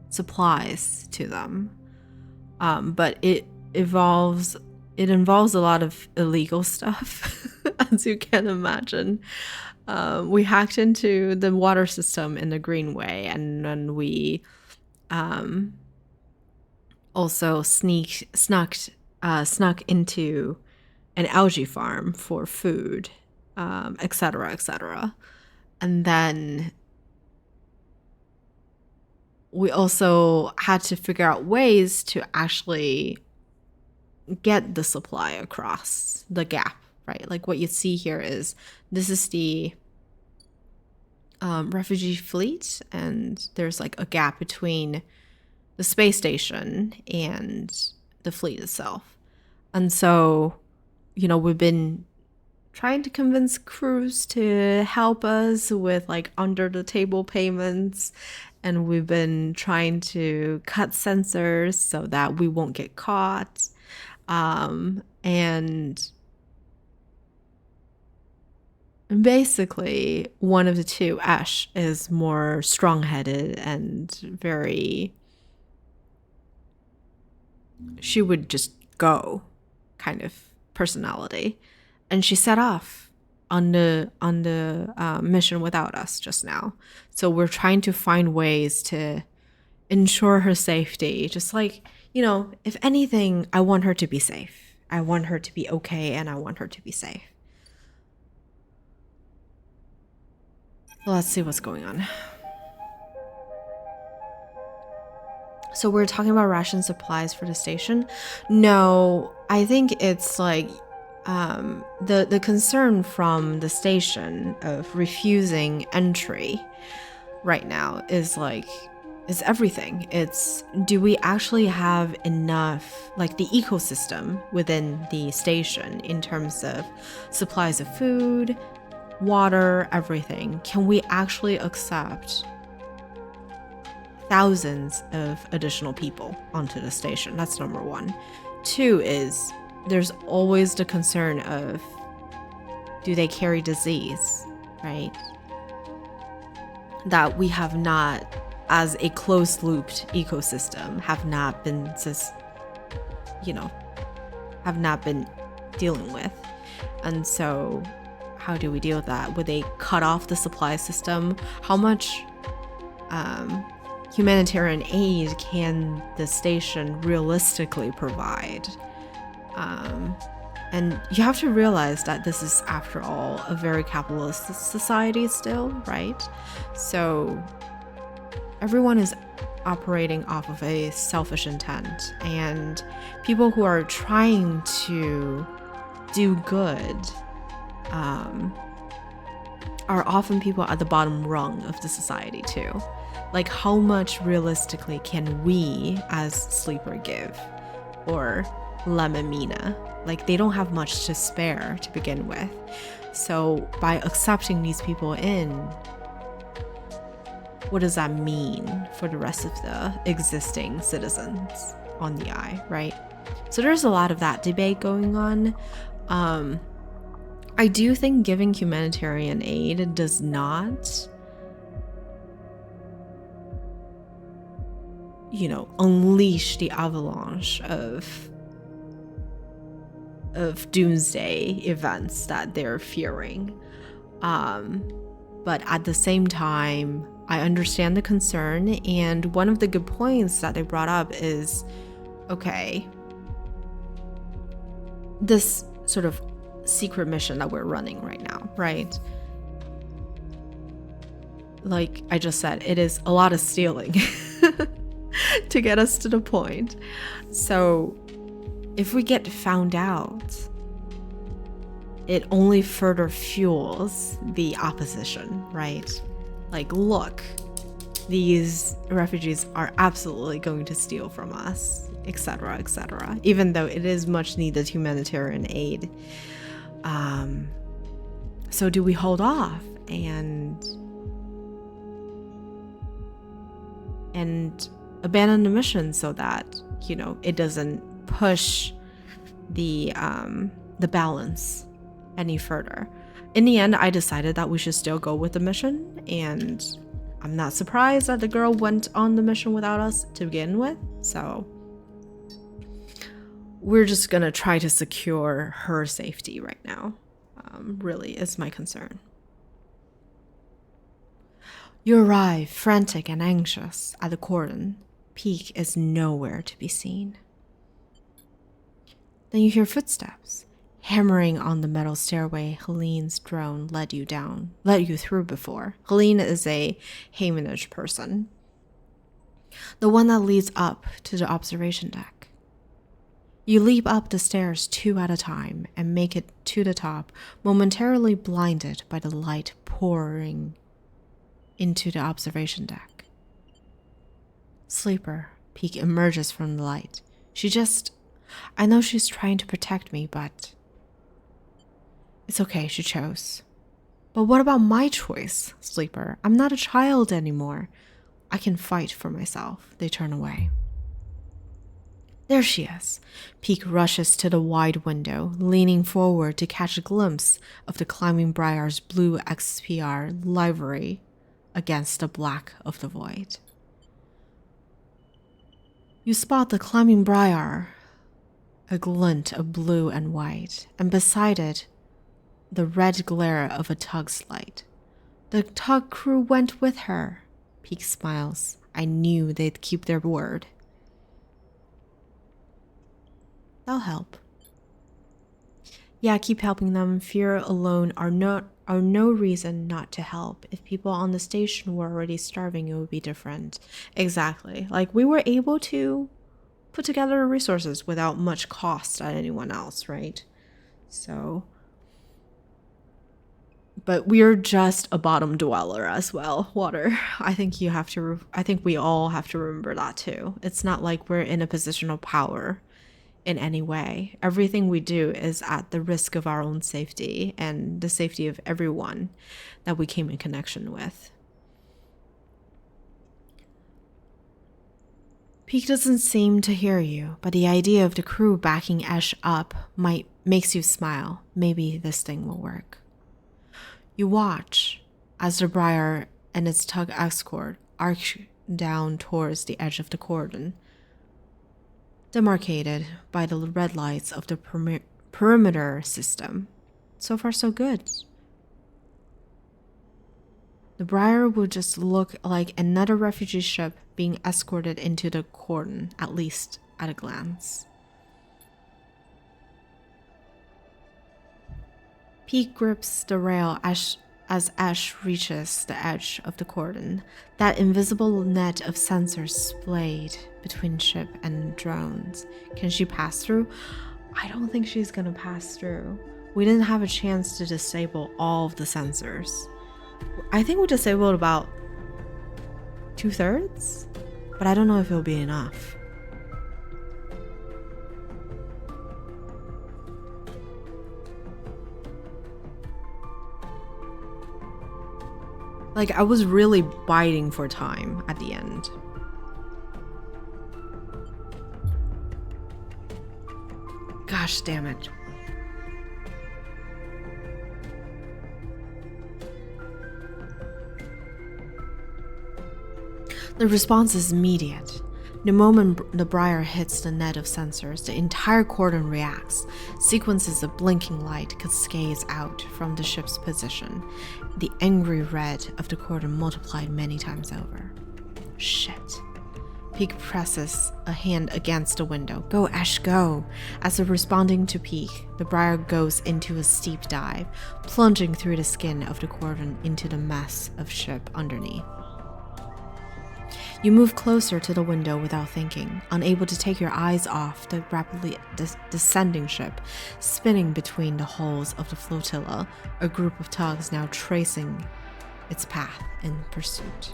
supplies to them, but it involves a lot of illegal stuff, as you can imagine. We hacked into the water system in the Greenway, and then we also snuck into an algae farm for food, etc., etc. And then we also had to figure out ways to actually get the supply across the gap, right? Like what you see here is, this is the refugee fleet, and there's like a gap between the space station and the fleet itself. And so, we've been trying to convince crews to help us with like under the table payments, and we've been trying to cut sensors so that we won't get caught. And basically one of the two, Ash, is more strong-headed and she would just go kind of personality, and she set off on the mission without us just now. So we're trying to find ways to ensure her safety. Just like, if anything, I want her to be safe. I want her to be okay, and I want her to be safe. Well, let's see what's going on. So we're talking about ration supplies for the station. No, I think it's like the concern from the station of refusing entry right now is everything. It's, do we actually have enough, like the ecosystem within the station in terms of supplies of food, water, everything? Can we actually accept thousands of additional people onto the station? That's number one. Two is, there's always the concern of, do they carry disease, right? That we have not, as a closed-looped ecosystem, have not been have not been dealing with. And so how do we deal with that? Would they cut off the supply system? How much humanitarian aid can the station realistically provide? And you have to realize that this is, after all, a very capitalist society still, right? So everyone is operating off of a selfish intent, and people who are trying to do good are often people at the bottom rung of the society too. Like, how much realistically can we as Sleeper give? Or Lemamina? Like, they don't have much to spare to begin with. So by accepting these people in, what does that mean for the rest of the existing citizens on the eye, right? So there's a lot of that debate going on. I do think giving humanitarian aid does not, unleash the avalanche of doomsday events that they're fearing. But at the same time, I understand the concern, and one of the good points that they brought up is, okay, this sort of secret mission that we're running right now, right? Like I just said, it is a lot of stealing to get us to the point. So if we get found out, it only further fuels the opposition, right? Like, look, these refugees are absolutely going to steal from us, etc., etc., even though it is much needed humanitarian aid. So do we hold off and abandon the mission so that, it doesn't push the balance any further? In the end, I decided that we should still go with the mission, and I'm not surprised that the girl went on the mission without us to begin with. So we're just gonna try to secure her safety right now. Really is my concern. You arrive, frantic and anxious, at the cordon. Peak is nowhere to be seen. Then you hear footsteps hammering on the metal stairway Helene's drone led you through before. Helene is a Haymanage person, the one that leads up to the observation deck. You leap up the stairs 2 at a time and make it to the top, momentarily blinded by the light pouring into the observation deck. Sleeper, Peak emerges from the light. I know she's trying to protect me, but it's okay, she chose. But what about my choice, Sleeper? I'm not a child anymore. I can fight for myself. They turn away. There she is. Peak rushes to the wide window, leaning forward to catch a glimpse of the Climbing Briar's blue XPR livery against the black of the void. You spot the Climbing Briar, a glint of blue and white, and beside it, the red glare of a tug's light. The tug crew went with her. Peak smiles. I knew they'd keep their word. I'll help. Yeah, keep helping them. Fear alone are no reason not to help. If people on the station were already starving, it would be different. Exactly. Like, we were able to put together resources without much cost at anyone else, right? So, but we're just a bottom dweller as well, Water. I think we all have to remember that too. It's not like we're in a position of power in any way. Everything we do is at the risk of our own safety and the safety of everyone that we came in connection with. Peak doesn't seem to hear you, but the idea of the crew backing Ash up makes you smile. Maybe this thing will work. You watch as the Briar and its tug escort arch down towards the edge of the cordon. demarcated by the red lights of the perimeter system. So far, so good. The Briar would just look like another refugee ship being escorted into the cordon, at least at a glance. Peak grips the rail as Ash reaches the edge of the cordon, that invisible net of sensors splayed between ship and drones. Can she pass through? I don't think she's gonna pass through. We didn't have a chance to disable all of the sensors. I think we disabled about 2/3, but I don't know if it'll be enough. Like, I was really biting for time at the end. Gosh damn it. The response is immediate. The moment the Briar hits the net of sensors, the entire cordon reacts. Sequences of blinking light cascades out from the ship's position. The angry red of the cordon multiplied many times over. Shit. Peak presses a hand against the window. Go, Ash, go! As if responding to Peak, the Briar goes into a steep dive, plunging through the skin of the cordon into the mess of ship underneath. You move closer to the window without thinking, unable to take your eyes off the rapidly descending ship, spinning between the hulls of the flotilla, a group of tugs now tracing its path in pursuit.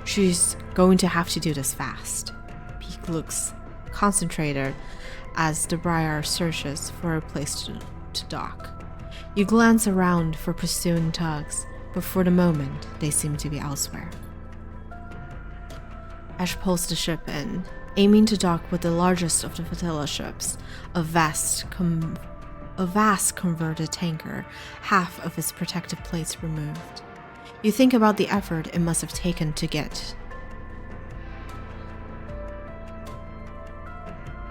She's going to have to do this fast. Peak looks concentrated as the Briar searches for a place to dock. You glance around for pursuing tugs, but for the moment, they seem to be elsewhere. Ash pulls the ship in, aiming to dock with the largest of the flotilla ships, a vast converted tanker, half of its protective plates removed. You think about the effort it must have taken to get.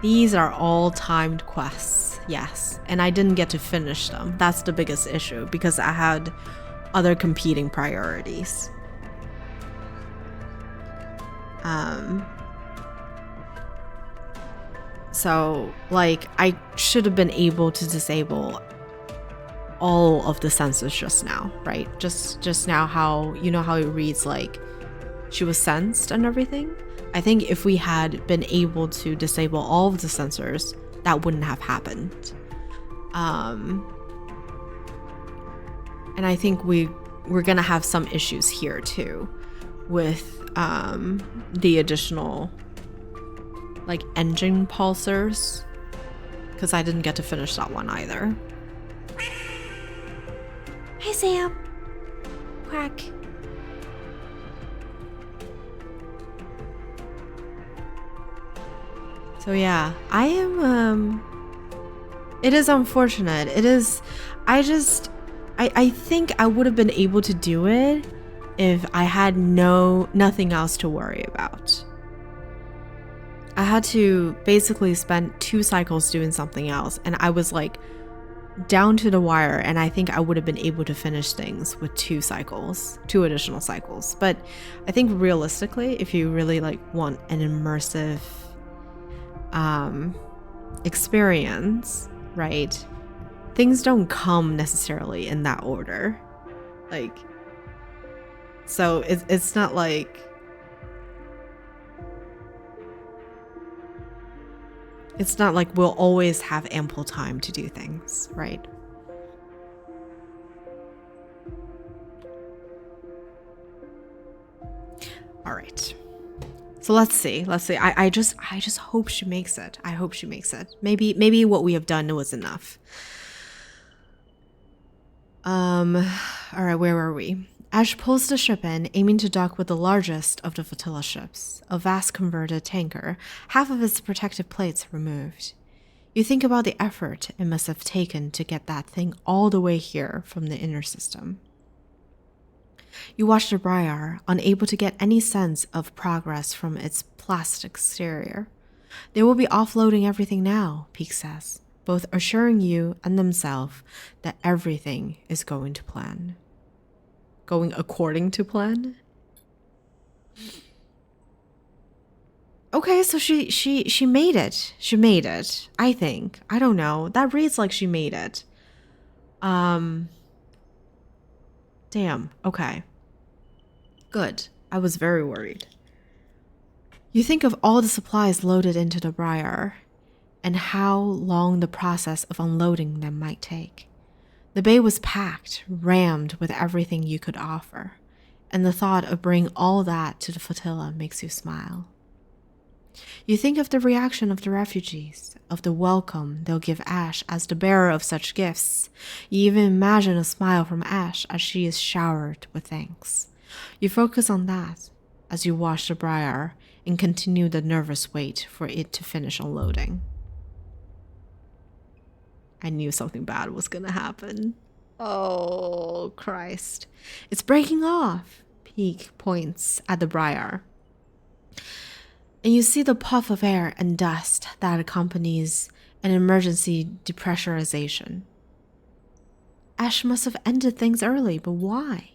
These are all timed quests, yes, and I didn't get to finish them. That's the biggest issue, because I had other competing priorities. So, like, I should have been able to disable all of the sensors just now, right? Just now, how, you know how it reads like she was sensed and everything? I think if we had been able to disable all of the sensors, that wouldn't have happened. And I think we're gonna have some issues here too with the additional like engine pulsers, because I didn't get to finish that one either. Hey Sam. Quack. So yeah, I am it is unfortunate. It is I think I would have been able to do it if I had nothing else to worry about. I had to basically spend 2 cycles doing something else, and I was like down to the wire, and I think I would have been able to finish things with 2 additional cycles. But I think realistically, if you really like want an immersive experience, right? Things don't come necessarily in that order. Like, so it's not like we'll always have ample time to do things, right? All right. So let's see. I just hope she makes it. I hope she makes it. Maybe what we have done was enough. All right, where were we? Ash pulls the ship in, aiming to dock with the largest of the flotilla ships, a vast converted tanker, half of its protective plates removed. You think about the effort it must have taken to get that thing all the way here from the inner system. You watch the Briar, unable to get any sense of progress from its plastic exterior. They will be offloading everything now, Peak says, both assuring you and themselves that everything is going to plan. Going according to plan? Okay, so she made it. She made it, I think. I don't know. That reads like she made it. Damn. Okay. Good. I was very worried. You think of all the supplies loaded into the Briar and how long the process of unloading them might take. The bay was packed, rammed with everything you could offer, and the thought of bringing all that to the flotilla makes you smile. You think of the reaction of the refugees, of the welcome they'll give Ash as the bearer of such gifts. You even imagine a smile from Ash as she is showered with thanks. You focus on that as you watch the Briar and continue the nervous wait for it to finish unloading. I knew something bad was gonna happen. Oh, Christ. It's breaking off. Peak points at the Briar. And you see the puff of air and dust that accompanies an emergency depressurization. Ash must have ended things early, but why?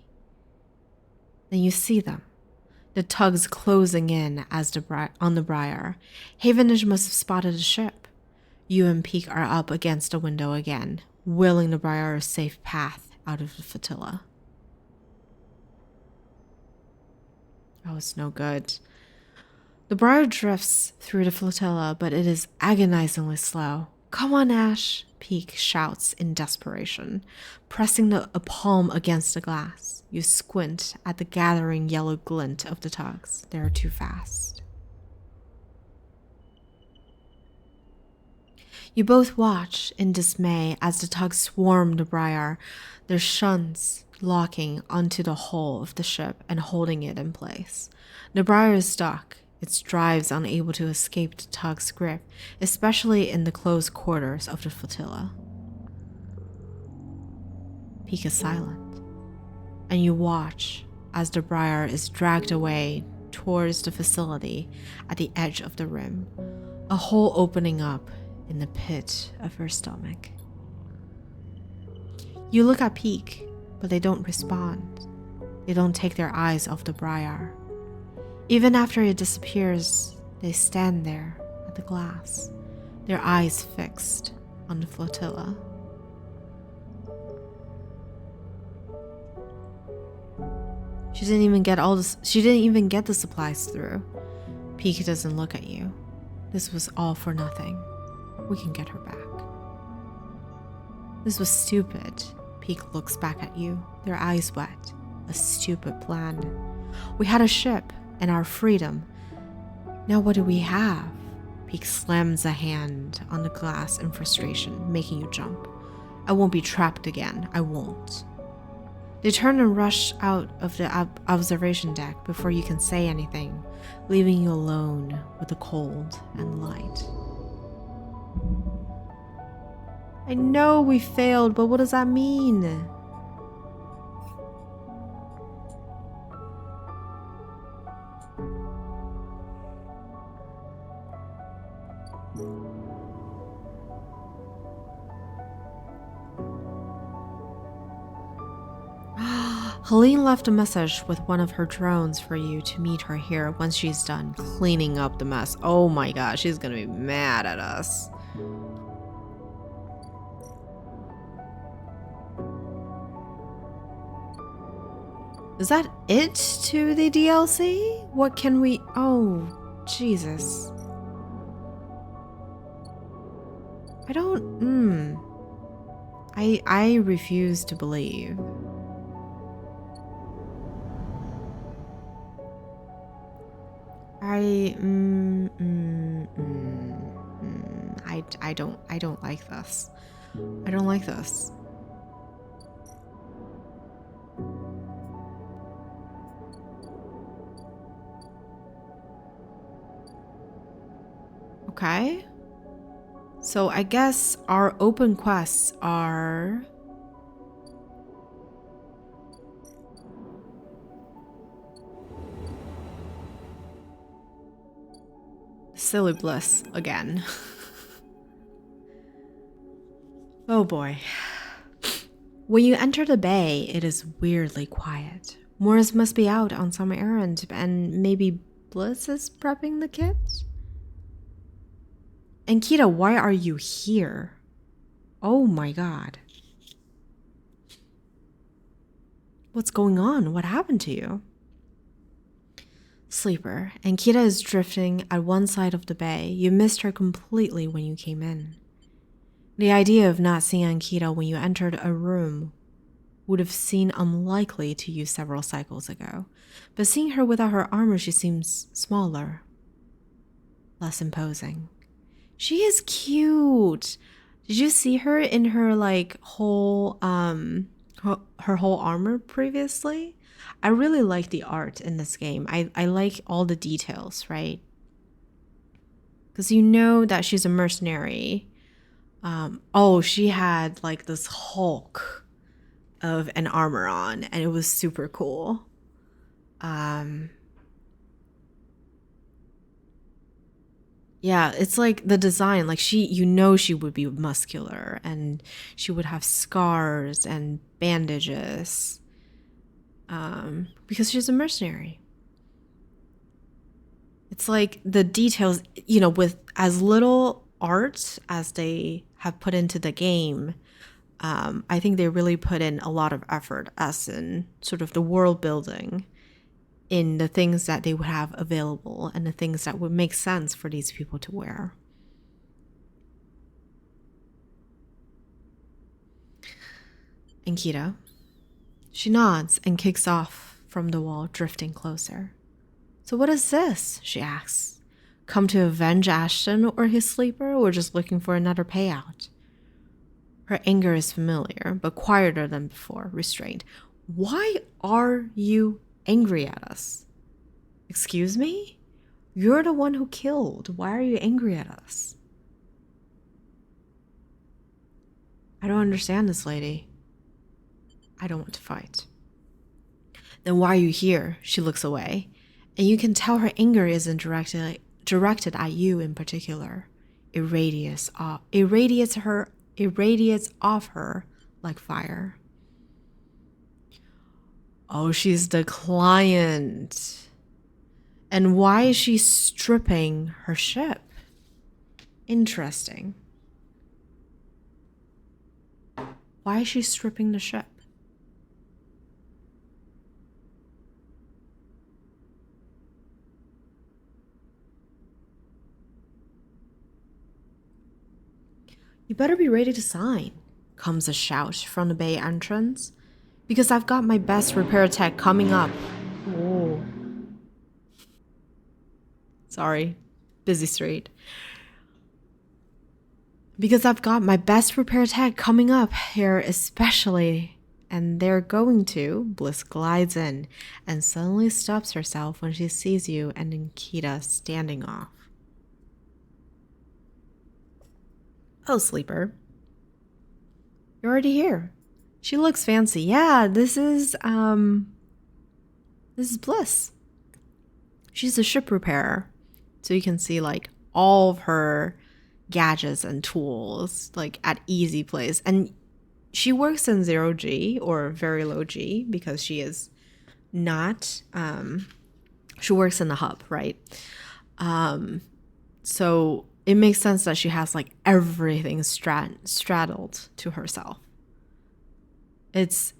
Then you see them. The tugs closing in on the Briar. Havenage must have spotted a ship. You and Peak are up against a window again, willing the Briar a safe path out of the flotilla. Oh, it's no good. The Briar drifts through the flotilla, but it is agonizingly slow. Come on, Ash, Peak shouts in desperation, pressing a palm against the glass. You squint at the gathering yellow glint of the tugs. They are too fast. You both watch in dismay as the tugs swarm the Briar, their shuns locking onto the hull of the ship and holding it in place. The Briar is stuck, its drives unable to escape the tug's grip, especially in the close quarters of the flotilla. Peak is silent, and you watch as the Briar is dragged away towards the facility at the edge of the rim, a hole opening up in the pit of her stomach. You look at Peak, but they don't respond. They don't take their eyes off the Briar. Even after it disappears, they stand there at the glass, their eyes fixed on the flotilla. She didn't even get the supplies through. Peak doesn't look at you. This was all for nothing. We can get her back. This was stupid. Peak looks back at you, their eyes wet. A stupid plan. We had a ship and our freedom. Now what do we have? Peak slams a hand on the glass in frustration, making you jump. I won't be trapped again. I won't. They turn and rush out of the observation deck before you can say anything, leaving you alone with the cold and the light. I know we failed, but what does that mean? Helene left a message with one of her drones for you to meet her here once she's done cleaning up the mess. Oh my gosh, she's gonna be mad at us. Is that it to the DLC? What can we... Oh, Jesus. I don't... I refuse to believe. I don't like this. I don't like this. Okay. So I guess our open quests are... Silly Bliss again. Oh boy. When you enter the bay, it is weirdly quiet. Morris must be out on some errand, and maybe Bliss is prepping the kids? And Kita, why are you here? Oh my god. What's going on? What happened to you? Sleeper, and Kita is drifting at one side of the bay. You missed her completely when you came in. The idea of not seeing Ankita when you entered a room would have seemed unlikely to you several cycles ago, but seeing her without her armor, she seems smaller, less imposing. She is cute. Did you see her in her whole her whole armor previously? I really like the art in this game. I like all the details, right? Because you know that she's a mercenary. She had like this Hulk of an armor on, and it was super cool. Yeah, it's like the design, like she would be muscular and she would have scars and bandages. Because she's a mercenary. It's like the details, with as little art as they have put into the game, I think they really put in a lot of effort as in sort of the world building in the things that they would have available and the things that would make sense for these people to wear. Ankita. She nods and kicks off from the wall, drifting closer. So what is this? She asks. Come to avenge Ashton or his sleeper, or just looking for another payout? Her anger is familiar, but quieter than before, restrained. Why are you angry at us? Excuse me? You're the one who killed. Why are you angry at us? I don't understand this lady. I don't want to fight. Then why are you here? She looks away, and you can tell her anger isn't directed at you in particular. It radiates off her like fire. Oh, she's the client. And why is she stripping her ship? Interesting. Why is she stripping the ship? You better be ready to sign, comes a shout from the bay entrance. Because I've got my best repair tech coming up. Whoa. Sorry. Busy street. Because I've got my best repair tech coming up here especially. And they're going to. Bliss glides in and suddenly stops herself when she sees you and Ankita standing off. Oh, Sleeper. You're already here. She looks fancy. Yeah, this is Bliss. She's a ship repairer. So you can see like all of her gadgets and tools like at easy place. And she works in 0G or very low G because she is not she works in the hub, right? So it makes sense that she has like everything straddled to herself. It's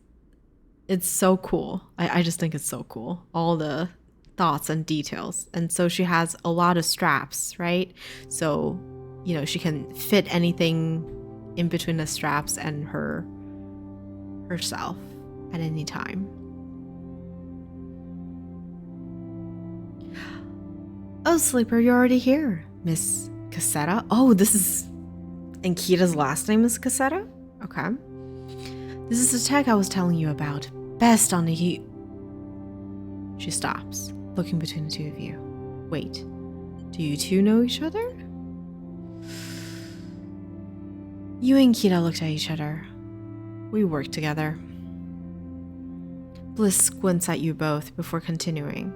so cool. I just think it's so cool. All the thoughts and details. And so she has a lot of straps, right? So, she can fit anything in between the straps and herself at any time. Oh, Sleeper, you're already here, Miss Cassetta. Oh, this is Ankita's last name is Cassetta? Okay. This is the tech I was telling you about. Best on the heat. She stops, looking between the two of you. Wait, do you two know each other? You and Kita looked at each other. We worked together. Bliss squints at you both before continuing.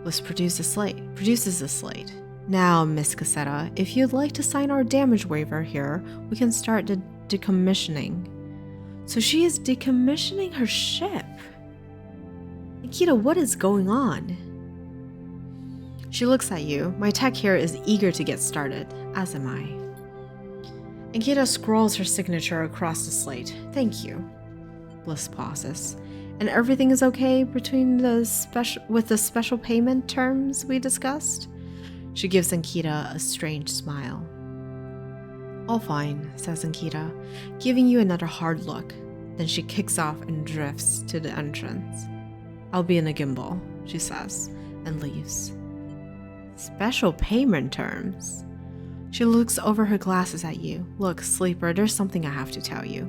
Bliss produces a slate. Now, Miss Cassetta, if you'd like to sign our damage waiver here, we can start the decommissioning. So she is decommissioning her ship. Nikita, what is going on? She looks at you. My tech here is eager to get started, as am I. Nikita scrawls her signature across the slate. Thank you. Bliss pauses. And everything is okay between with the special payment terms we discussed? She gives Ankita a strange smile. All fine, says Ankita, giving you another hard look. Then she kicks off and drifts to the entrance. I'll be in a gimbal, she says, and leaves. Special payment terms? She looks over her glasses at you. Look, sleeper, there's something I have to tell you.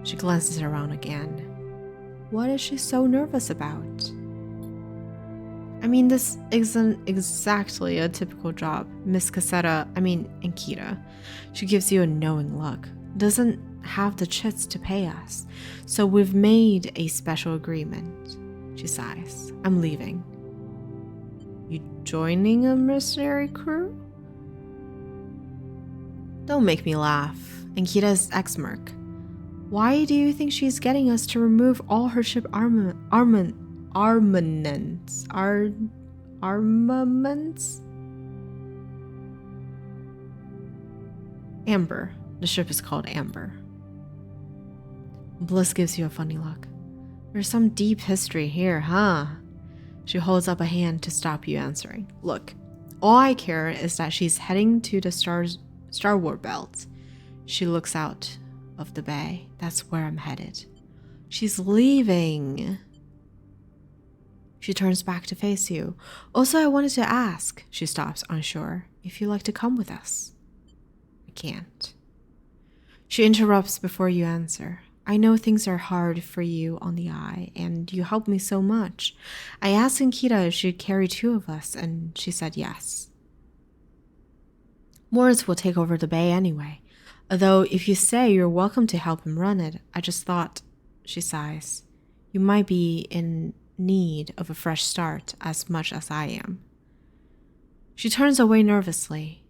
She glances around again. What is she so nervous about? I mean, this isn't exactly a typical job. Miss Ankita. She gives you a knowing look. Doesn't have the chits to pay us. So we've made a special agreement. She sighs. I'm leaving. You joining a mercenary crew? Don't make me laugh. Ankita's ex-merc. Why do you think she's getting us to remove all her ship armaments? Amber. The ship is called Amber. Bliss gives you a funny look. There's some deep history here, huh? She holds up a hand to stop you answering. Look, all I care is that she's heading to the Star Wars belt. She looks out of the bay. That's where I'm headed. She's leaving. She turns back to face you. Also, I wanted to ask, she stops, unsure, if you'd like to come with us. I can't. She interrupts before you answer. I know things are hard for you on the eye, and you helped me so much. I asked Ankita if she'd carry 2 of us, and she said yes. Morris will take over the bay anyway. Although, if you say you're welcome to help him run it, I just thought, she sighs, you might be in need of a fresh start as much as I am. She turns away nervously.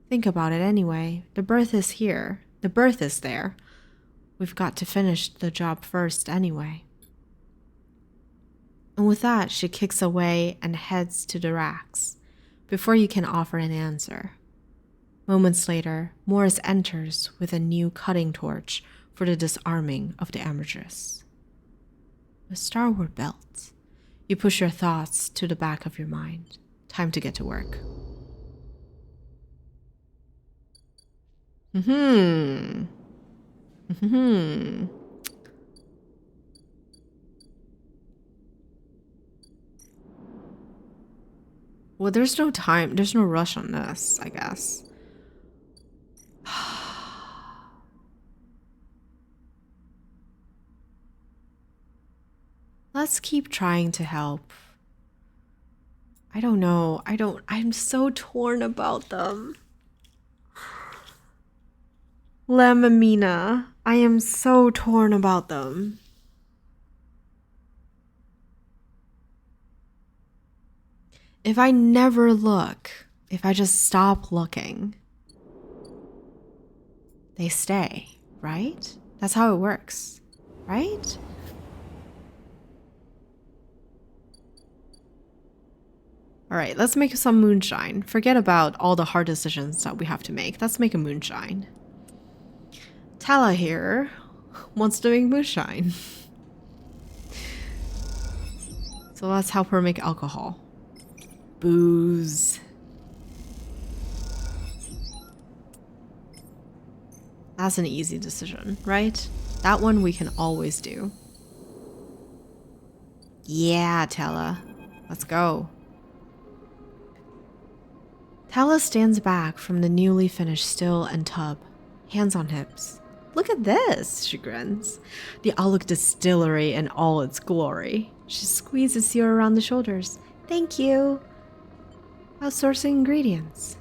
Think about it anyway. The berth is here. The berth is there. We've got to finish the job first anyway. And with that, she kicks away and heads to the racks, before you can offer an answer. Moments later, Morris enters with a new cutting torch for the disarming of the Amethyst. The Star Wars belt. You push your thoughts to the back of your mind. Time to get to work. Well, there's no time. There's no rush on this, I guess. Let's keep trying to help. I don't know. I'm so torn about them. Lamamina. I am so torn about them. If I never look, if I just stop looking, they stay, right? That's how it works, right? All right, let's make some moonshine. Forget about all the hard decisions that we have to make. Let's make a moonshine. Tala here wants to make moonshine. So let's help her make alcohol. Booze. That's an easy decision, right? That one we can always do. Yeah, Tala. Let's go. Tala stands back from the newly finished still and tub, hands on hips. Look at this, she grins. The Aluk distillery in all its glory. She squeezes you around the shoulders. Thank you. Outsourcing ingredients.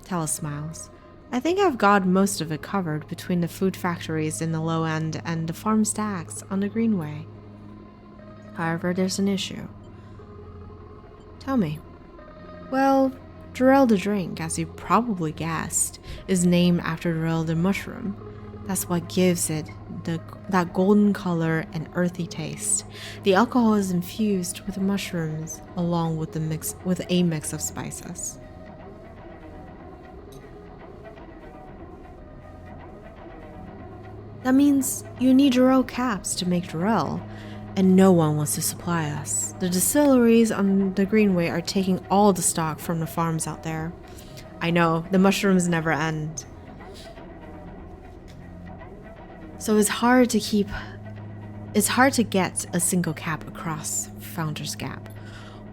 Tala smiles. I think I've got most of it covered between the food factories in the low end and the farm stacks on the greenway. However, there's an issue. Tell me. Well, Durell the drink, as you probably guessed, is named after Durell the mushroom. That's what gives it that golden color and earthy taste. The alcohol is infused with the mushrooms along with a mix of spices. That means you need Durell caps to make Durell, and no one wants to supply us. The distilleries on the Greenway are taking all the stock from the farms out there. I know, the mushrooms never end. So it's hard to get a single cap across Founder's Gap.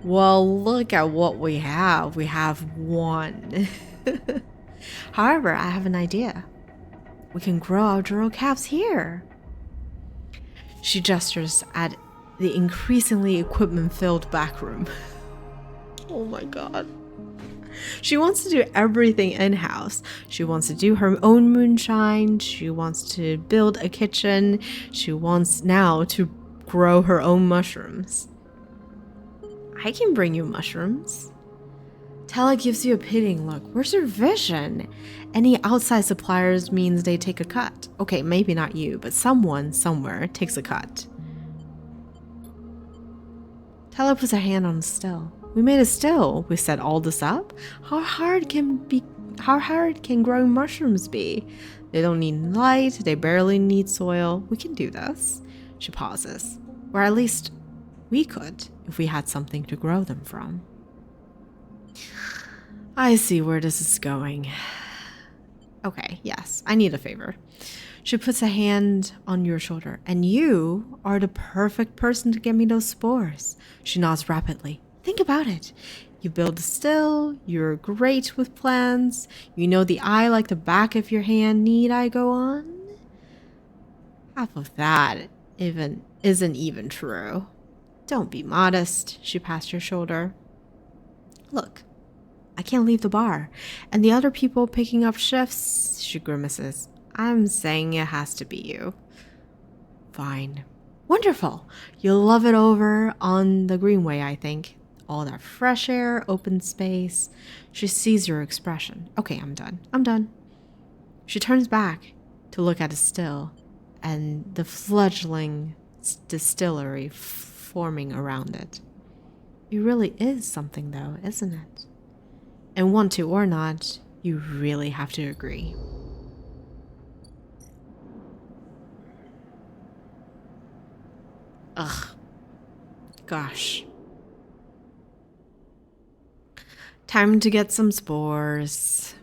Well, look at what we have. We have one. However, I have an idea. We can grow our Durell caps here. She gestures at the increasingly equipment-filled back room. Oh my god. She wants to do everything in-house. She wants to do her own moonshine. She wants to build a kitchen. She wants now to grow her own mushrooms. I can bring you mushrooms. Tella gives you a pitying look. Where's your vision? Any outside suppliers means they take a cut. Okay, maybe not you, but someone somewhere takes a cut. Tella puts her hand on the still. We made a still. We set all this up. How hard can growing mushrooms be? They don't need light. They barely need soil. We can do this. She pauses. Or at least we could if we had something to grow them from. I see where this is going. Okay, yes, I need a favor. She puts a hand on your shoulder. And you are the perfect person to get me those spores. She nods rapidly. Think about it. You build a still, you're great with plants, you know the eye like the back of your hand. Need I go on? Half of that isn't even true. Don't be modest, she passed your shoulder. Look, I can't leave the bar. And the other people picking up shifts, she grimaces. I'm saying it has to be you. Fine. Wonderful. You'll love it over on the Greenway, I think. All that fresh air, open space. She sees your expression. Okay, I'm done. She turns back to look at the still and the fledgling distillery forming around it. It really is something though, isn't it? And want to or not, you really have to agree. Ugh. Gosh. Time to get some spores.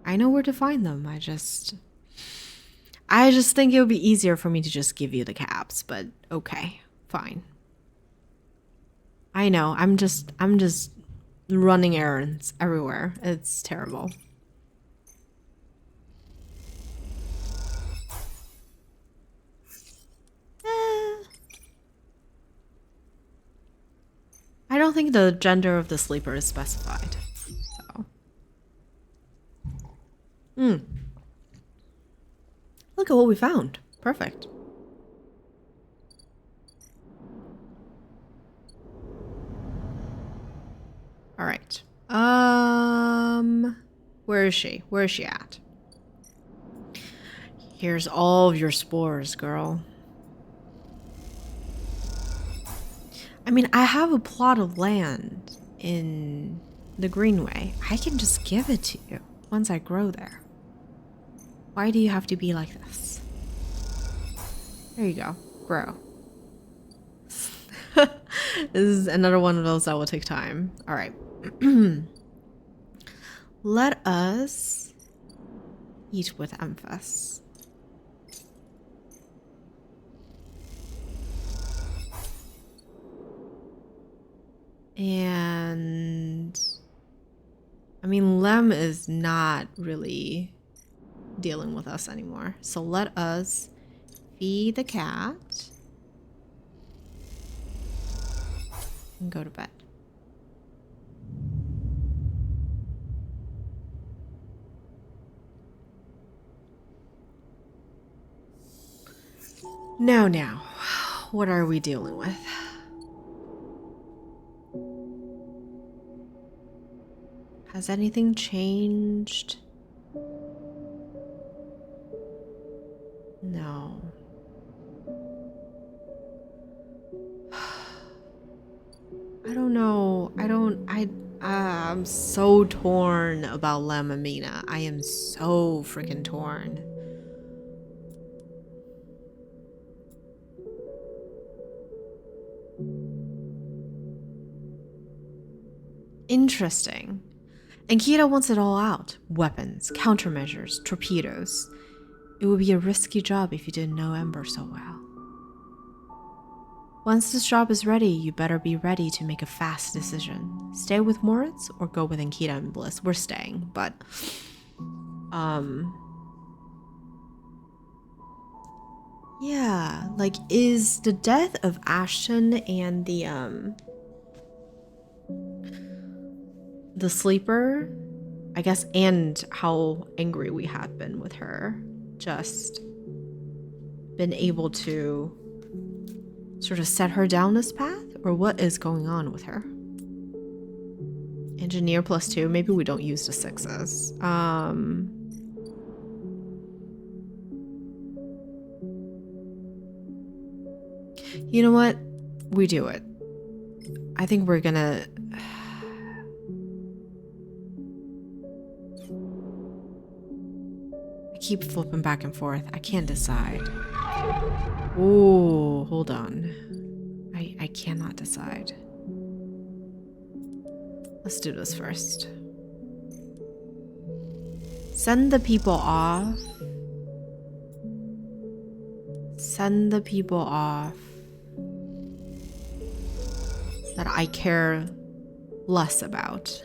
I know where to find them. I just think it would be easier for me to just give you the caps, but okay, fine. I know, I'm just running errands everywhere. It's terrible. I don't think the gender of the sleeper is specified. So. Look at what we found. Perfect. All right. Where is she? Where is she at? Here's all of your spores, girl. I mean, I have a plot of land in the Greenway. I can just give it to you once I grow there. Why do you have to be like this? There you go. Grow. This is another one of those that will take time. All right. Let us eat with emphasis. And I mean, Lem is not really dealing with us anymore. So let us feed the cat and go to bed. Now, What are we dealing with? Has anything changed? No. I don't know. I'm so torn about Lamamina. I am so freaking torn. Interesting. Ankita wants it all out. Weapons, countermeasures, torpedoes. It would be a risky job if you didn't know Ember so well. Once this job is ready, you better be ready to make a fast decision. Stay with Moritz or go with Ankita and Bliss? We're staying, but... Yeah, like, is the death of Ashton and the sleeper, I guess, and how angry we have been with her, just been able to sort of set her down this path? Or what is going on with her? Engineer +2, maybe we don't use the 6s. You know what? We do it. I think we're gonna... I keep flipping back and forth. I can't decide. Ooh, hold on. I cannot decide. Let's do this first. Send the people off. Send the people off that I care less about.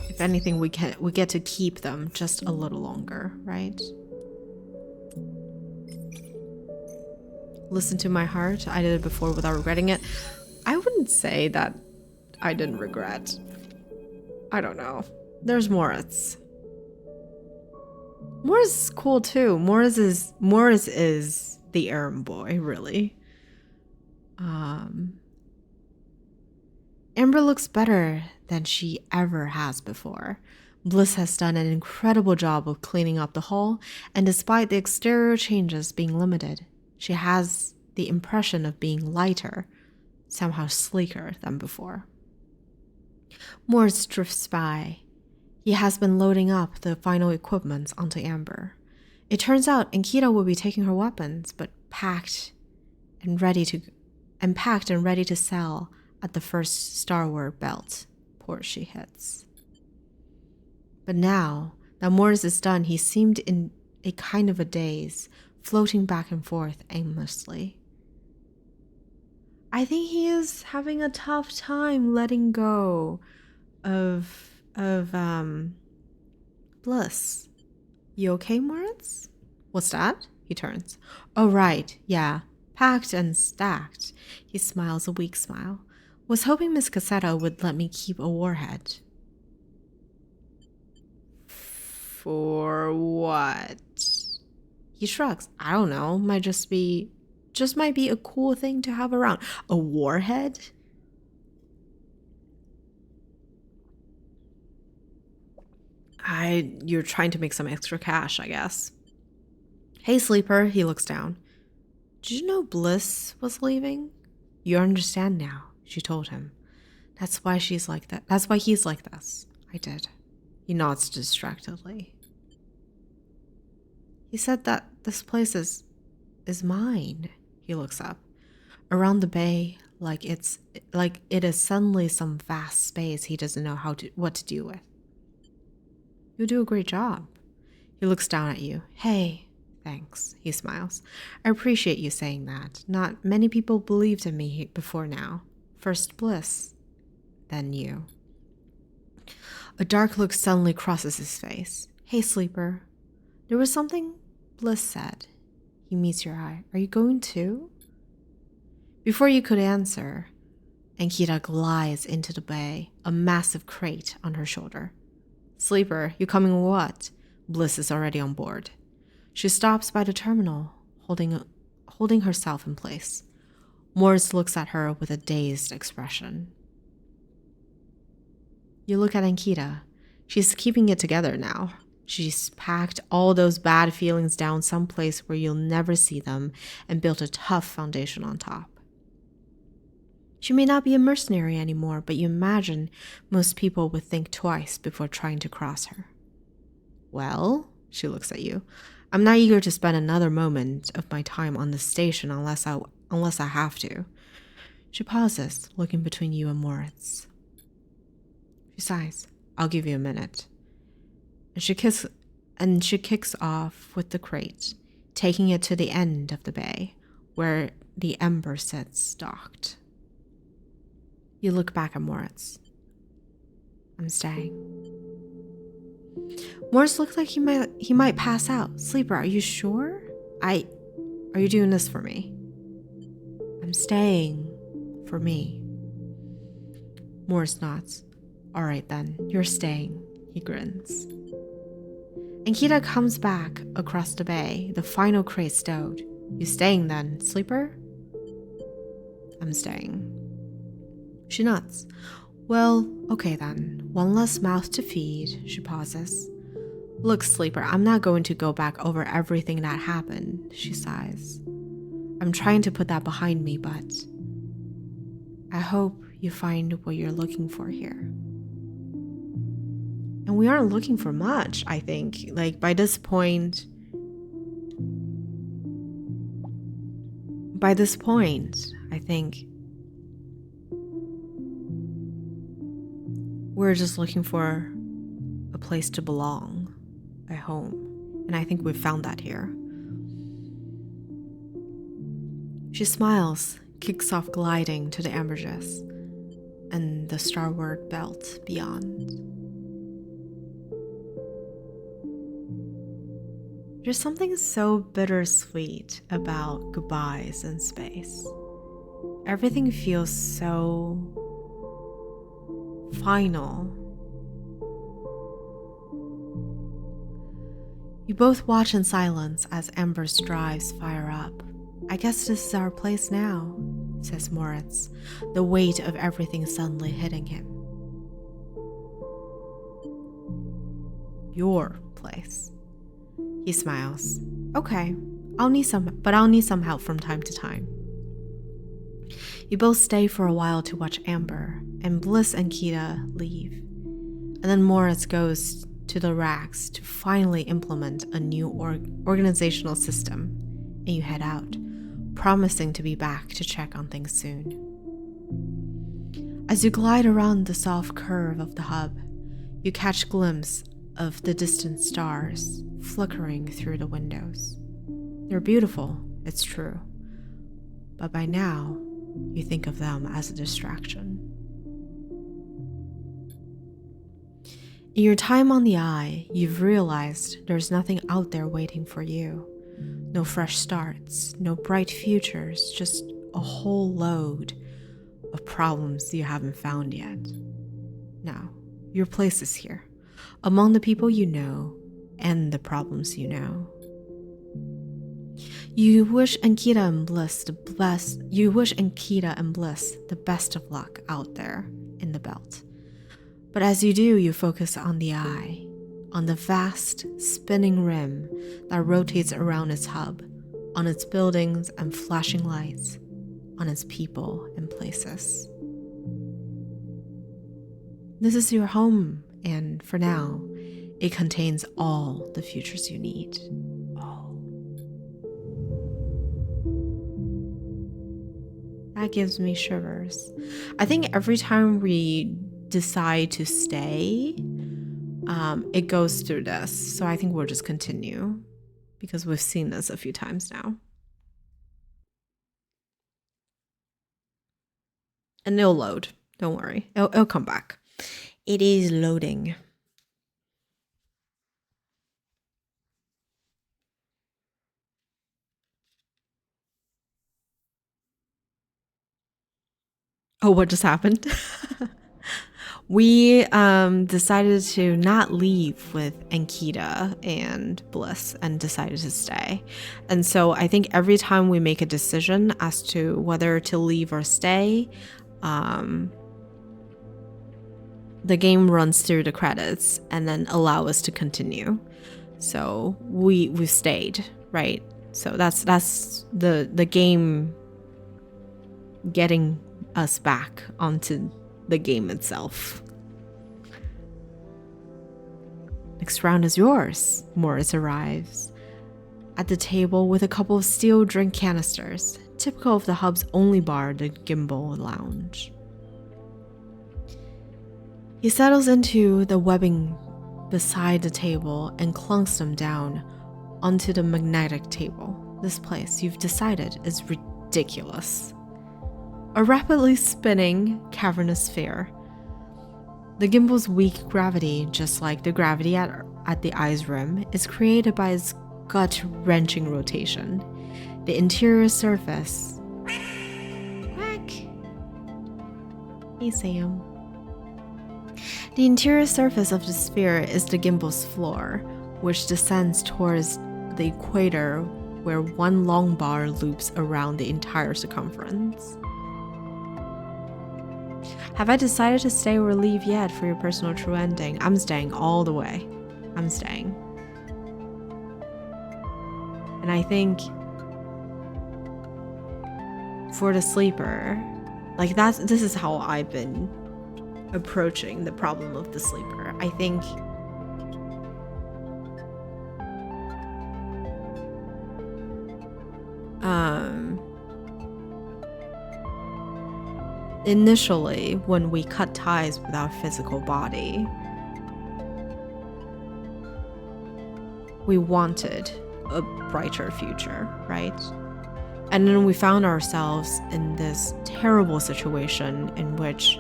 If anything, we get to keep them just a little longer, right? Listen to my heart. I did it before without regretting it. I wouldn't say that I didn't regret. I don't know. There's Moritz. Moritz is cool too. Moritz is the errand boy, really. Amber looks better than she ever has before. Bliss has done an incredible job of cleaning up the hall, and despite the exterior changes being limited, she has the impression of being lighter, somehow sleeker than before. Moritz drifts by. He has been loading up the final equipment onto Amber. It turns out Ankita will be taking her weapons, but packed and ready to sell at the first Star Wars belt port she hits. But now that Moritz is done, he seemed in a kind of a daze, floating back and forth aimlessly. I think he is having a tough time letting go of Bliss. You okay, Moritz? What's that? He turns. Oh, right, yeah. Packed and stacked. He smiles a weak smile. Was hoping Miss Cassetta would let me keep a warhead. For what? He shrugs. I don't know. Might be a cool thing to have around. A warhead? You're trying to make some extra cash, I guess. Hey, sleeper. He looks down. Did you know Bliss was leaving? You understand now, she told him. That's why she's like that. That's why he's like this. I did. He nods distractedly. He said that this place is mine. He looks up. Around the bay, like it is suddenly some vast space he doesn't know what to do with. You do a great job. He looks down at you. Hey, thanks. He smiles. I appreciate you saying that. Not many people believed in me before now. First Bliss, then you. A dark look suddenly crosses his face. Hey, sleeper. There was something Bliss said. He meets your eye. Are you going too? Before you could answer, Ankita glides into the bay, a massive crate on her shoulder. Sleeper, you coming what? Bliss is already on board. She stops by the terminal, holding holding herself in place. Morris looks at her with a dazed expression. You look at Ankita. She's keeping it together now. She's packed all those bad feelings down someplace where you'll never see them and built a tough foundation on top. She may not be a mercenary anymore, but you imagine most people would think twice before trying to cross her. Well, she looks at you. I'm not eager to spend another moment of my time on the station unless I have to. She pauses, looking between you and Moritz. She sighs. I'll give you a minute. And she kicks off with the crate, taking it to the end of the bay, where the Ember sits docked. You look back at Moritz. I'm staying. Moritz looks like he might pass out. Sleeper, are you sure? Are you doing this for me? I'm staying for me. Moritz nods. All right then, you're staying. He grins. Ankita comes back across the bay, the final crate stowed. You staying then, Sleeper? I'm staying. She nods. Well, okay then. One less mouth to feed, she pauses. Look, Sleeper, I'm not going to go back over everything that happened, she sighs. I'm trying to put that behind me, but I hope you find what you're looking for here. And we aren't looking for much, I think. Like, by this point, I think we're just looking for a place to belong, a home. And I think we've found that here. She smiles, kicks off gliding to the ambergris and the starward belt beyond. There's something so bittersweet about goodbyes in space. Everything feels so final. You both watch in silence as Ember's drives fire up. I guess this is our place now, says Moritz, the weight of everything suddenly hitting him. Your place. He smiles. Okay, I'll need some help from time to time. You both stay for a while to watch Amber, and Bliss and Kita leave. And then Moritz goes to the racks to finally implement a new organizational system, and you head out, promising to be back to check on things soon. As you glide around the soft curve of the hub, you catch a glimpse of the distant stars flickering through the windows. They're beautiful, it's true, but by now, you think of them as a distraction. In your time on the Eye, you've realized there's nothing out there waiting for you. No fresh starts, no bright futures, just a whole load of problems you haven't found yet. Now, your place is here, among the people you know and the problems you know. You wish Ankita and Bliss the best of luck out there in the belt. But as you do, you focus on the Eye, on the vast spinning rim that rotates around its hub, on its buildings and flashing lights, on its people and places. This is your home, and for now, it contains all the futures you need. All. That gives me shivers. I think every time we decide to stay, it goes through this. So I think we'll just continue because we've seen this a few times now. And it'll load. Don't worry. It'll come back. It is loading. Oh, what just happened? We decided to not leave with Ankita and Bliss and decided to stay. And so I think every time we make a decision as to whether to leave or stay, the game runs through the credits and then allow us to continue. So we stayed, right? So that's the game getting us back onto the game itself. Next round is yours. Morris arrives at the table with a couple of steel drink canisters, typical of the hub's only bar, the Gimbal Lounge. He settles into the webbing beside the table and clunks them down onto the magnetic table. This place, you've decided, is ridiculous. A rapidly spinning cavernous sphere. The gimbal's weak gravity, just like the gravity at the eye's rim, is created by its gut-wrenching rotation. The interior surface... Quack! Hey, Sam. The interior surface of the sphere is the gimbal's floor, which descends towards the equator where one long bar loops around the entire circumference. Have I decided to stay or leave yet for your personal true ending? I'm staying all the way. I'm staying. And I think for the sleeper, like this is how I've been approaching the problem of the sleeper. I think initially, when we cut ties with our physical body, we wanted a brighter future, right? And then we found ourselves in this terrible situation in which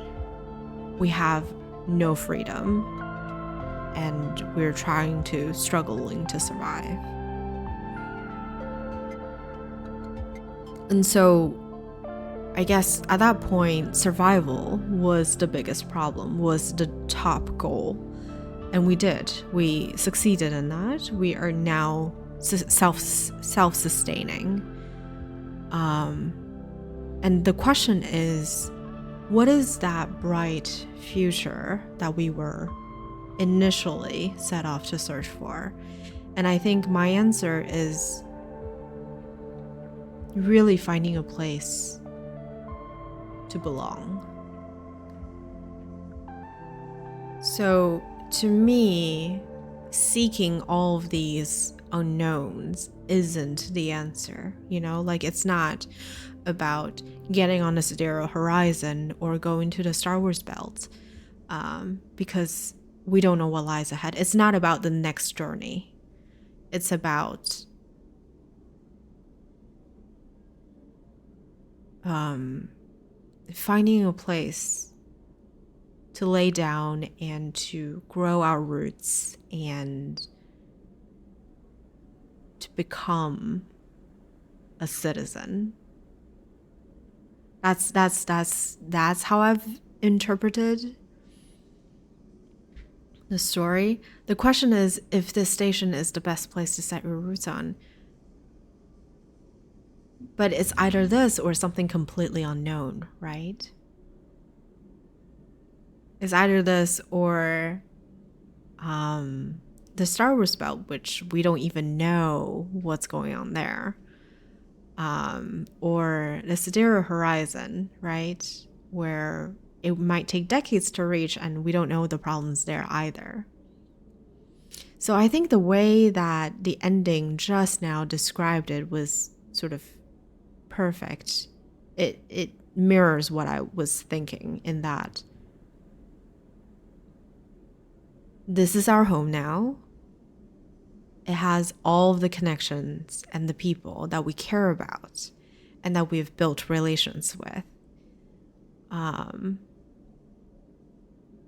we have no freedom and we're struggling to survive. And so I guess at that point, survival was the biggest problem, was the top goal. And we did. We succeeded in that. We are now self-sustaining. And the question is, what is that bright future that we were initially set off to search for? And I think my answer is really finding a place to belong. So to me, seeking all of these unknowns isn't the answer, like it's not about getting on a Sidereal Horizon or going to the Star Wars Belt, because we don't know what lies ahead. It's not about the next journey. It's about finding a place to lay down and to grow our roots and to become a citizen. That's how I've interpreted the story. The question is if this station is the best place to set your roots on. But it's either this or something completely unknown, right? It's either this or the Star Wars Belt, which we don't even know what's going on there. Or the Sidereal Horizon, right? Where it might take decades to reach and we don't know the problems there either. So I think the way that the ending just now described it was sort of perfect. It mirrors what I was thinking, in that this is our home now. It has all of the connections and the people that we care about and that we've built relations with.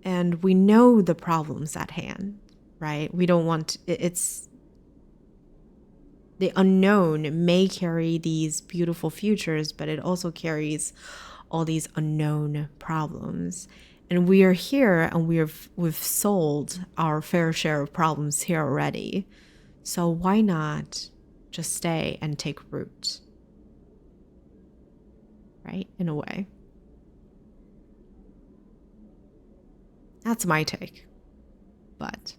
And we know the problems at hand, right? We don't want it's the unknown may carry these beautiful futures, but it also carries all these unknown problems. And we are here, and we've solved our fair share of problems here already. So why not just stay and take root? Right? In a way. That's my take. But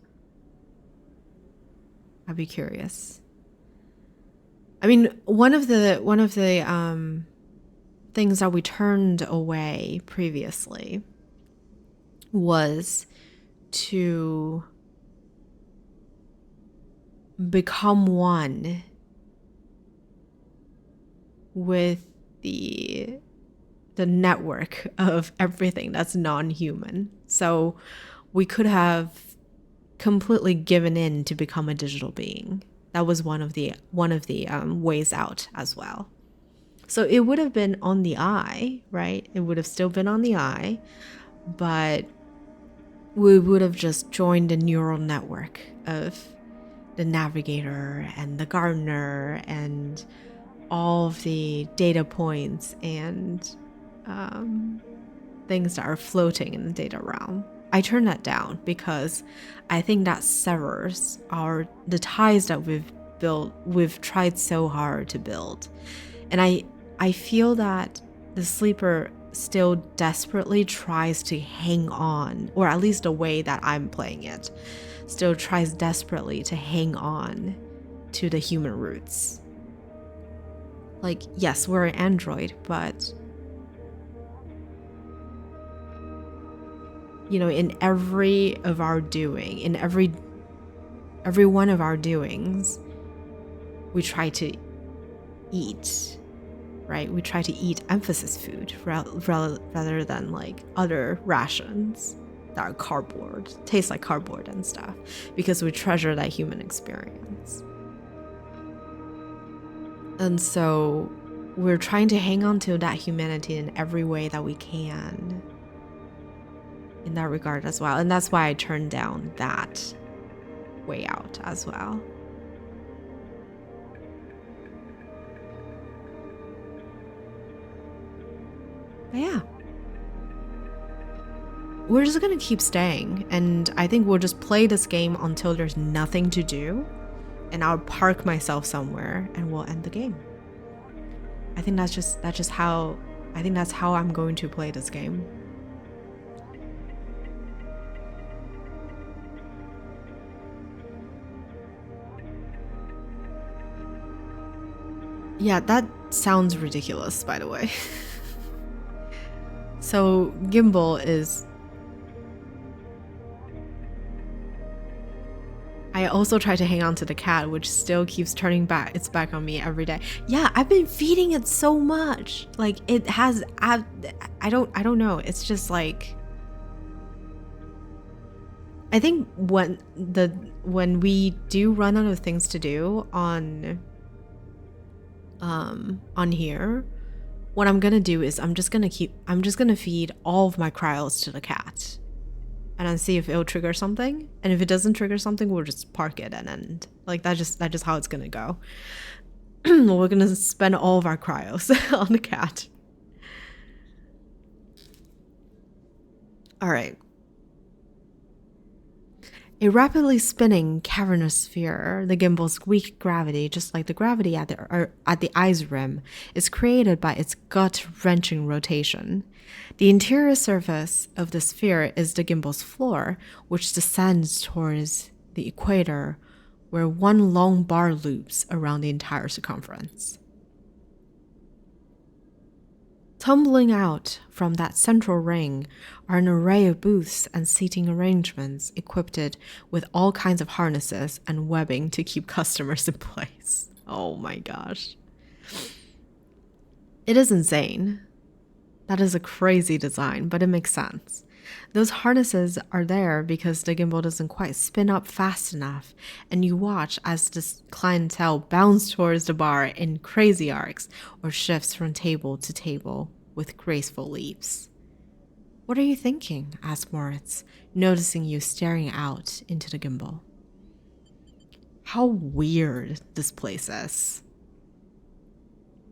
I'd be curious. I mean, one of the things that we turned away previously was to become one with the network of everything that's non-human. So we could have completely given in to become a digital being. That was one of the ways out as well. So it would have been on the eye, right? It would have still been on the eye, but we would have just joined a neural network of the navigator and the gardener and all of the data points and things that are floating in the data realm. I turn that down because I think that severs the ties that we've tried so hard to build. And I feel that the sleeper still desperately tries to hang on, or at least the way that I'm playing it, still tries desperately to hang on to the human roots. Like, yes, we're an android, but in every of our doing, in every one of our doings, we try to eat, right? We try to eat emphasis food rather than like other rations that are cardboard, taste like cardboard and stuff, because we treasure that human experience. And so we're trying to hang on to that humanity in every way that we can in that regard as well. And that's why I turned down that way out as well. But yeah. We're just gonna keep staying, and I think we'll just play this game until there's nothing to do, and I'll park myself somewhere and we'll end the game. I think that's how I'm going to play this game. Yeah, that sounds ridiculous, by the way. So Gimbal is... I also try to hang on to the cat, which still keeps turning its back on me every day. Yeah, I've been feeding it so much. Like, it has... I don't know. It's just like... I think when we do run out of things to do on here, what I'm gonna do is I'm just gonna feed all of my cryos to the cat, and then see if it'll trigger something. And if it doesn't trigger something, we'll just park it, and then like that's just how it's gonna go. We're gonna spend all of our cryos on the cat. All right. A rapidly spinning cavernous sphere, the gimbal's weak gravity, just like the gravity at the eye's rim, is created by its gut-wrenching rotation. The interior surface of the sphere is the gimbal's floor, which descends towards the equator, where one long bar loops around the entire circumference. Tumbling out from that central ring are an array of booths and seating arrangements equipped with all kinds of harnesses and webbing to keep customers in place. Oh my gosh. It is insane. That is a crazy design, but it makes sense. Those harnesses are there because the gimbal doesn't quite spin up fast enough, and you watch as this clientele bounce towards the bar in crazy arcs or shifts from table to table with graceful leaps. "What are you thinking?" asked Moritz, noticing you staring out into the gimbal. "How weird this place is."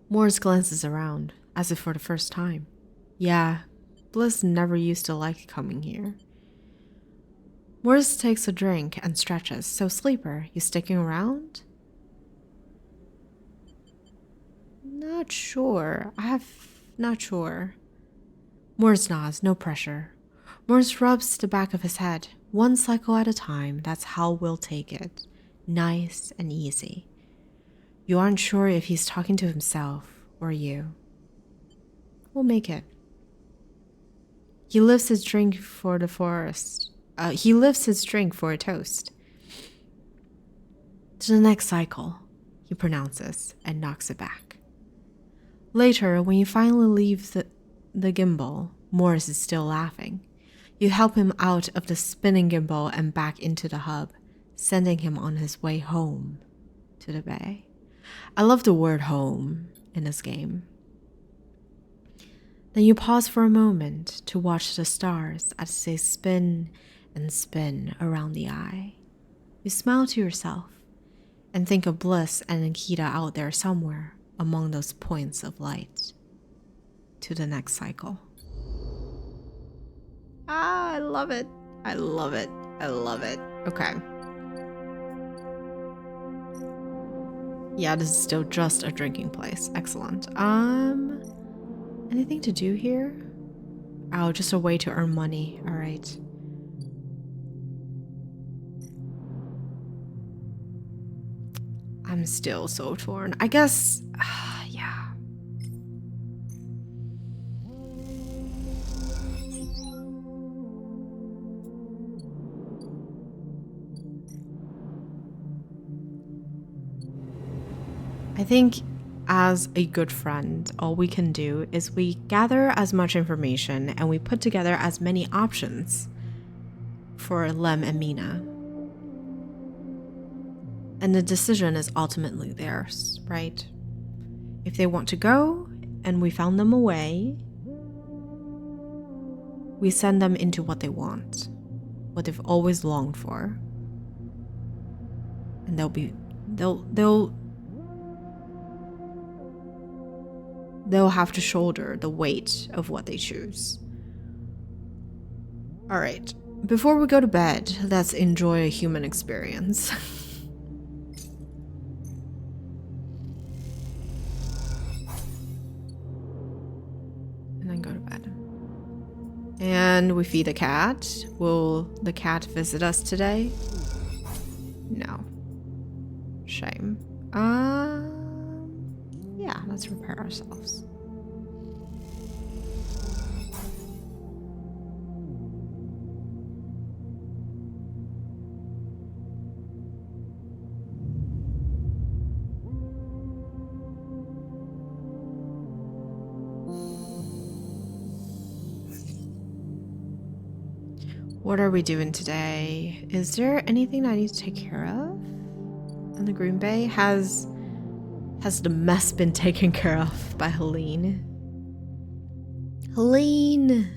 Moritz glances around, as if for the first time. "Yeah, Bliss never used to like coming here. Morris takes a drink and stretches. So, Sleeper, you sticking around? Not sure. Not sure. Morris nods, no pressure. Morris rubs the back of his head. One cycle at a time, that's how we'll take it. Nice and easy. You aren't sure if he's talking to himself or you. We'll make it. He lifts his drink for the forest. He lifts his drink for a toast. To the next cycle, he pronounces and knocks it back. Later, when you finally leave the gimbal, Morris is still laughing. You help him out of the spinning gimbal and back into the hub, sending him on his way home to the bay. I love the word home in this game. Then you pause for a moment to watch the stars as they spin and spin around the eye. You smile to yourself and think of Bliss and Nikita out there somewhere among those points of light. To the next cycle. Ah, I love it. I love it. I love it. Okay. Yeah, this is still just a drinking place. Excellent. Anything to do here? Oh, just a way to earn money. All right. I'm still so torn. I guess, yeah. I think as a good friend, all we can do is we gather as much information and we put together as many options for Lem and Mina. And the decision is ultimately theirs, right? If they want to go and we found them a way, we send them into what they want, what they've always longed for. And they'll have to shoulder the weight of what they choose. All right, before we go to bed, let's enjoy a human experience. And then go to bed. And we feed the cat. Will the cat visit us today? No. Shame. Yeah, let's repair ourselves. What are we doing today? Is there anything I need to take care of? And the Green Bay has the mess been taken care of by Helene? Helene!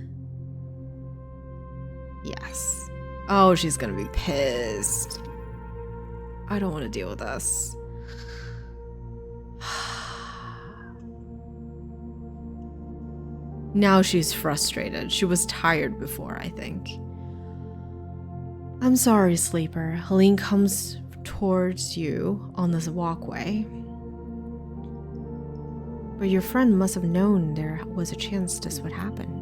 Yes. Oh, she's gonna be pissed. I don't want to deal with this. Now she's frustrated. She was tired before, I think. I'm sorry, Sleeper. Helene comes towards you on this walkway. But your friend must have known there was a chance this would happen.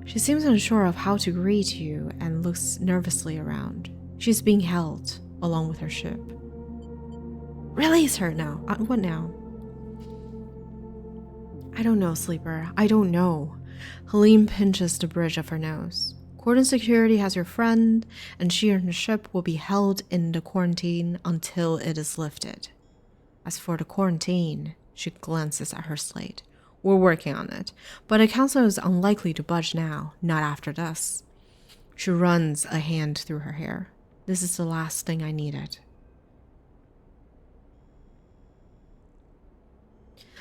She seems unsure of how to greet you and looks nervously around. She's being held along with her ship. Release her now. What now? I don't know, Sleeper. I don't know. Helene pinches the bridge of her nose. Cordon Security has your friend, and she and the ship will be held in the quarantine until it is lifted. As for the quarantine, she glances at her slate. We're working on it, but the council is unlikely to budge now, not after this. She runs a hand through her hair. This is the last thing I needed.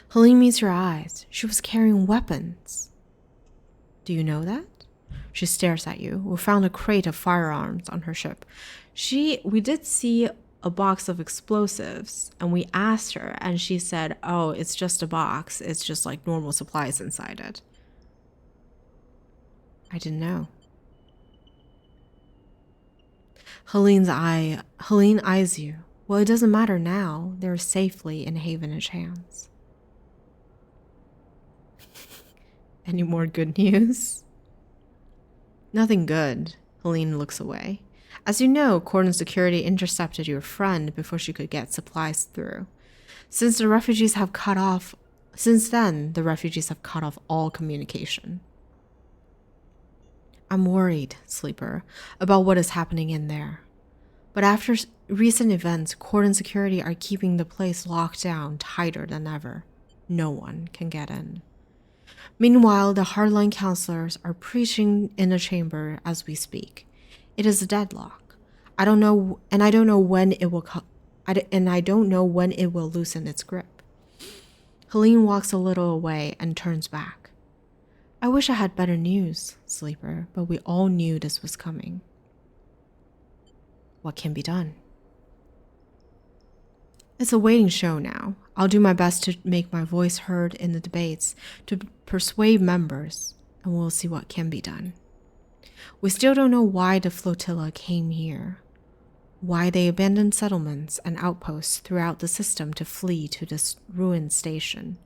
Helene meets your eyes. She was carrying weapons. Do you know that? She stares at you. We found a crate of firearms on her ship. We did see a box of explosives, and we asked her, and she said, oh, it's just a box. It's just like normal supplies inside it. I didn't know. Helene eyes you. Well, it doesn't matter now. They're safely in Havenage hands. Any more good news? Nothing good. Helene looks away. As you know, cordon security intercepted your friend before she could get supplies through. Since then, the refugees have cut off all communication. I'm worried, Sleeper, about what is happening in there. But after recent events, cordon security are keeping the place locked down tighter than ever. No one can get in. Meanwhile, the hardline counselors are preaching in a chamber as we speak. It is a deadlock. I don't know when it will loosen its grip. Helene walks a little away and turns back. I wish I had better news, Sleeper, but we all knew this was coming. What can be done? It's a waiting show now. I'll do my best to make my voice heard in the debates, to persuade members, and we'll see what can be done. We still don't know why the flotilla came here, why they abandoned settlements and outposts throughout the system to flee to this ruined station.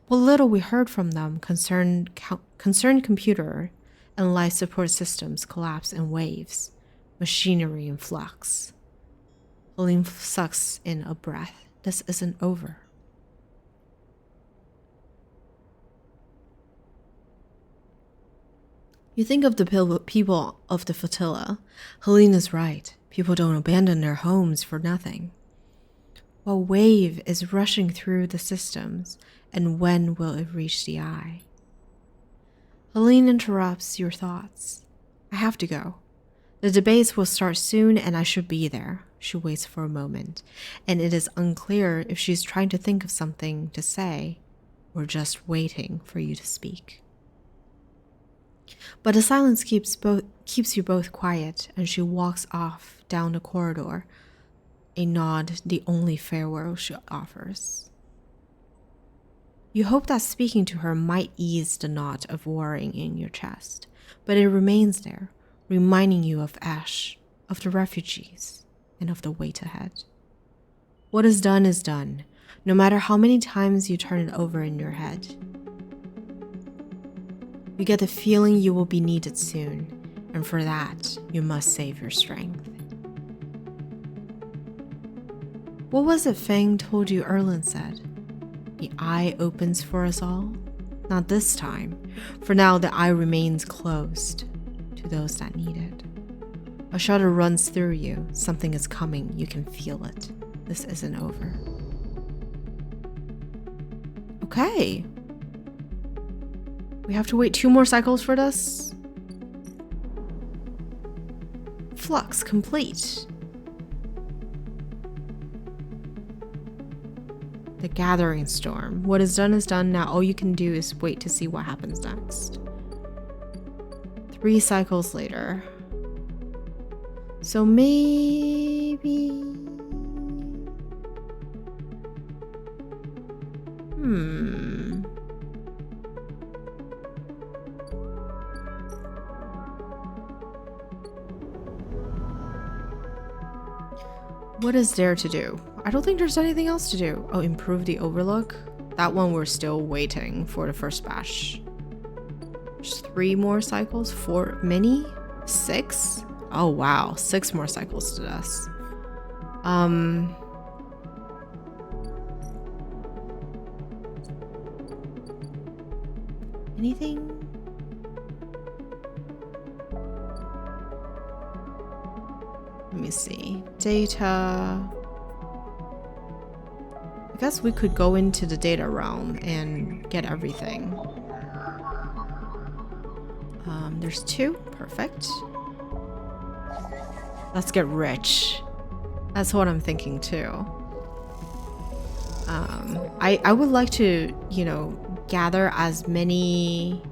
What little we heard from them concerned computer and life support systems collapse in waves, machinery in flux. Helene sucks in a breath. This isn't over. You think of the people of the flotilla. Helene is right. People don't abandon their homes for nothing. What wave is rushing through the systems, and when will it reach the eye? Helene interrupts your thoughts. I have to go. The debates will start soon and I should be there. She waits for a moment, and it is unclear if she's trying to think of something to say or just waiting for you to speak. But the silence keeps you both quiet, and she walks off down the corridor, a nod the only farewell she offers. You hope that speaking to her might ease the knot of worrying in your chest, but it remains there, reminding you of Ash, of the refugees, and of the wait ahead. What is done, no matter how many times you turn it over in your head. You get the feeling you will be needed soon, and for that, you must save your strength. What was it Fang told you Erlin said? The eye opens for us all? Not this time. For now, the eye remains closed to those that need it. A shudder runs through you. Something is coming. You can feel it. This isn't over. Okay. We have to wait 2 more cycles for this? Flux complete. The gathering storm. What is done now. All you can do is wait to see what happens next. 3 cycles later. So maybe... What is there to do? I don't think there's anything else to do. Oh, improve the overlook? That one we're still waiting for the first batch. There's 3 more cycles? 4 mini? 6? Oh wow, 6 more cycles to this. Anything? Let me see. Data. I guess we could go into the data realm and get everything. There's 2. Perfect. Let's get rich. That's what I'm thinking too. I would like to, gather as many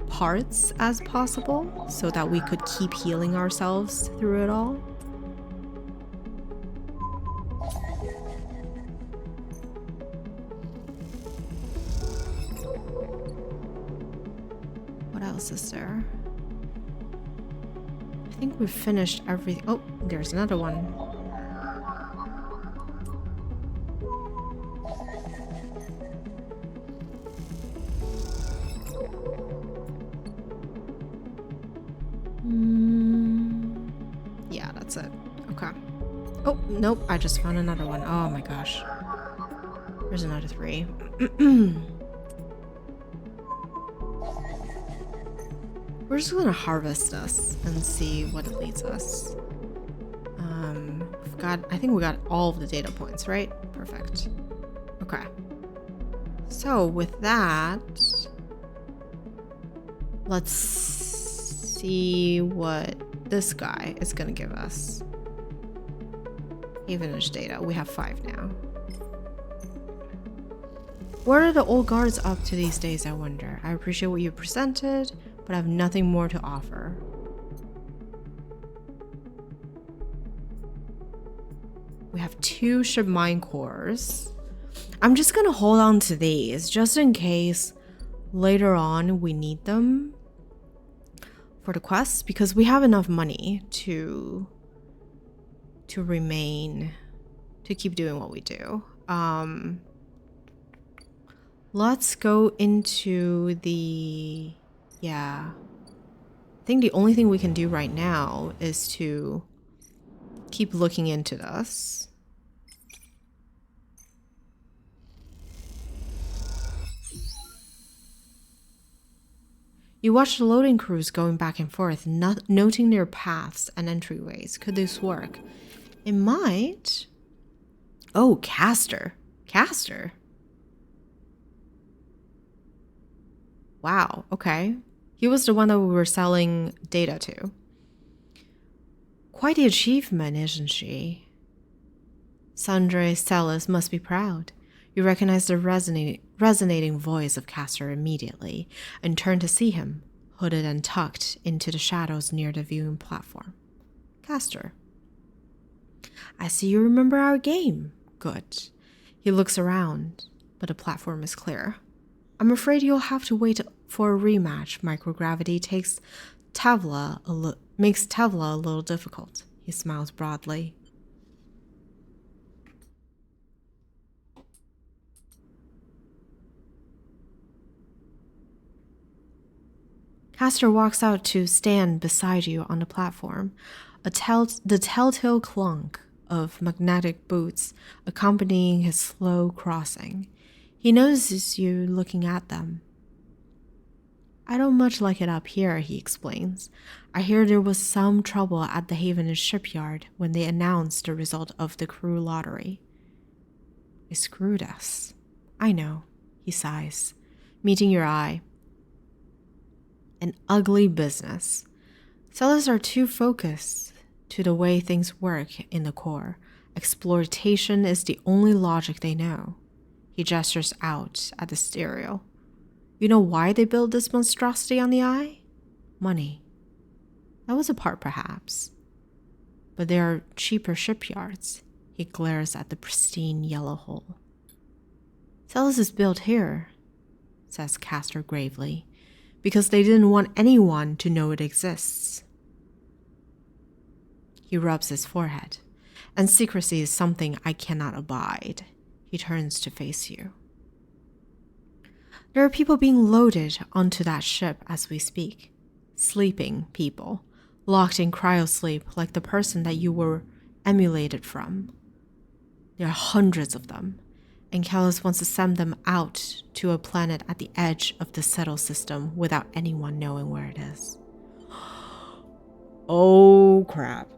parts as possible so that we could keep healing ourselves through it all. What else is there? I think we've finished everything. Oh, there's another one. Yeah, that's it. Okay. Oh, nope. I just found another one. Oh my gosh. There's another 3. We're just gonna harvest this and see what it leads us. I think we got all of the data points, right? Perfect. Okay. So with that, let's see what this guy is gonna give us. Havenage data. We have 5 now. What are the old guards up to these days, I wonder? I appreciate what you presented, but I have nothing more to offer. We have 2 ship mine cores. I'm just gonna hold on to these just in case later on we need them for the quest, because we have enough money to remain, to keep doing what we do. Let's go into the, yeah. I think the only thing we can do right now is to keep looking into this. You watch the loading crews going back and forth, noting their paths and entryways. Could this work? It might. Oh, Castor. Castor. Wow, okay. He was the one that we were selling data to. Quite the achievement, isn't she? Sandre Celis must be proud. You recognize the resonating voice of Castor immediately and turn to see him, hooded and tucked into the shadows near the viewing platform. Castor. I see you remember our game. Good. He looks around, but the platform is clear. I'm afraid you'll have to wait for a rematch. Microgravity makes Tevla a little difficult. He smiles broadly. Castor walks out to stand beside you on the platform. The telltale clunk of magnetic boots accompanying his slow crossing. He notices you looking at them. I don't much like it up here, he explains. I hear there was some trouble at the Havenage shipyard when they announced the result of the crew lottery. They screwed us. I know, he sighs, meeting your eye. An ugly business. Sellers are too focused to the way things work in the core. Exploitation is the only logic they know. He gestures out at the stereo. You know why they built this monstrosity on the eye? Money. That was a part, perhaps. But there are cheaper shipyards. He glares at the pristine yellow hull. Celis is built here, says Castor gravely, because they didn't want anyone to know it exists. He rubs his forehead. And secrecy is something I cannot abide. He turns to face you. There are people being loaded onto that ship as we speak. Sleeping people, locked in cryosleep like the person that you were emulated from. There are hundreds of them, and Kalos wants to send them out to a planet at the edge of the settle system without anyone knowing where it is. Oh, crap.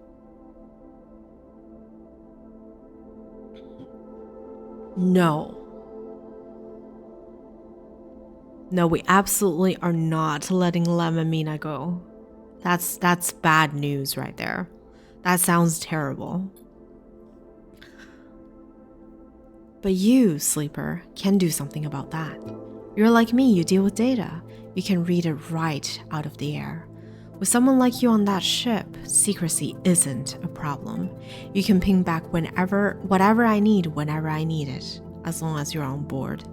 No. No, we absolutely are not letting Lemamina go. That's bad news right there. That sounds terrible. But you, Sleeper, can do something about that. You're like me, you deal with data. You can read it right out of the air. With someone like you on that ship, secrecy isn't a problem. You can ping back whatever I need whenever I need it, as long as you're on board.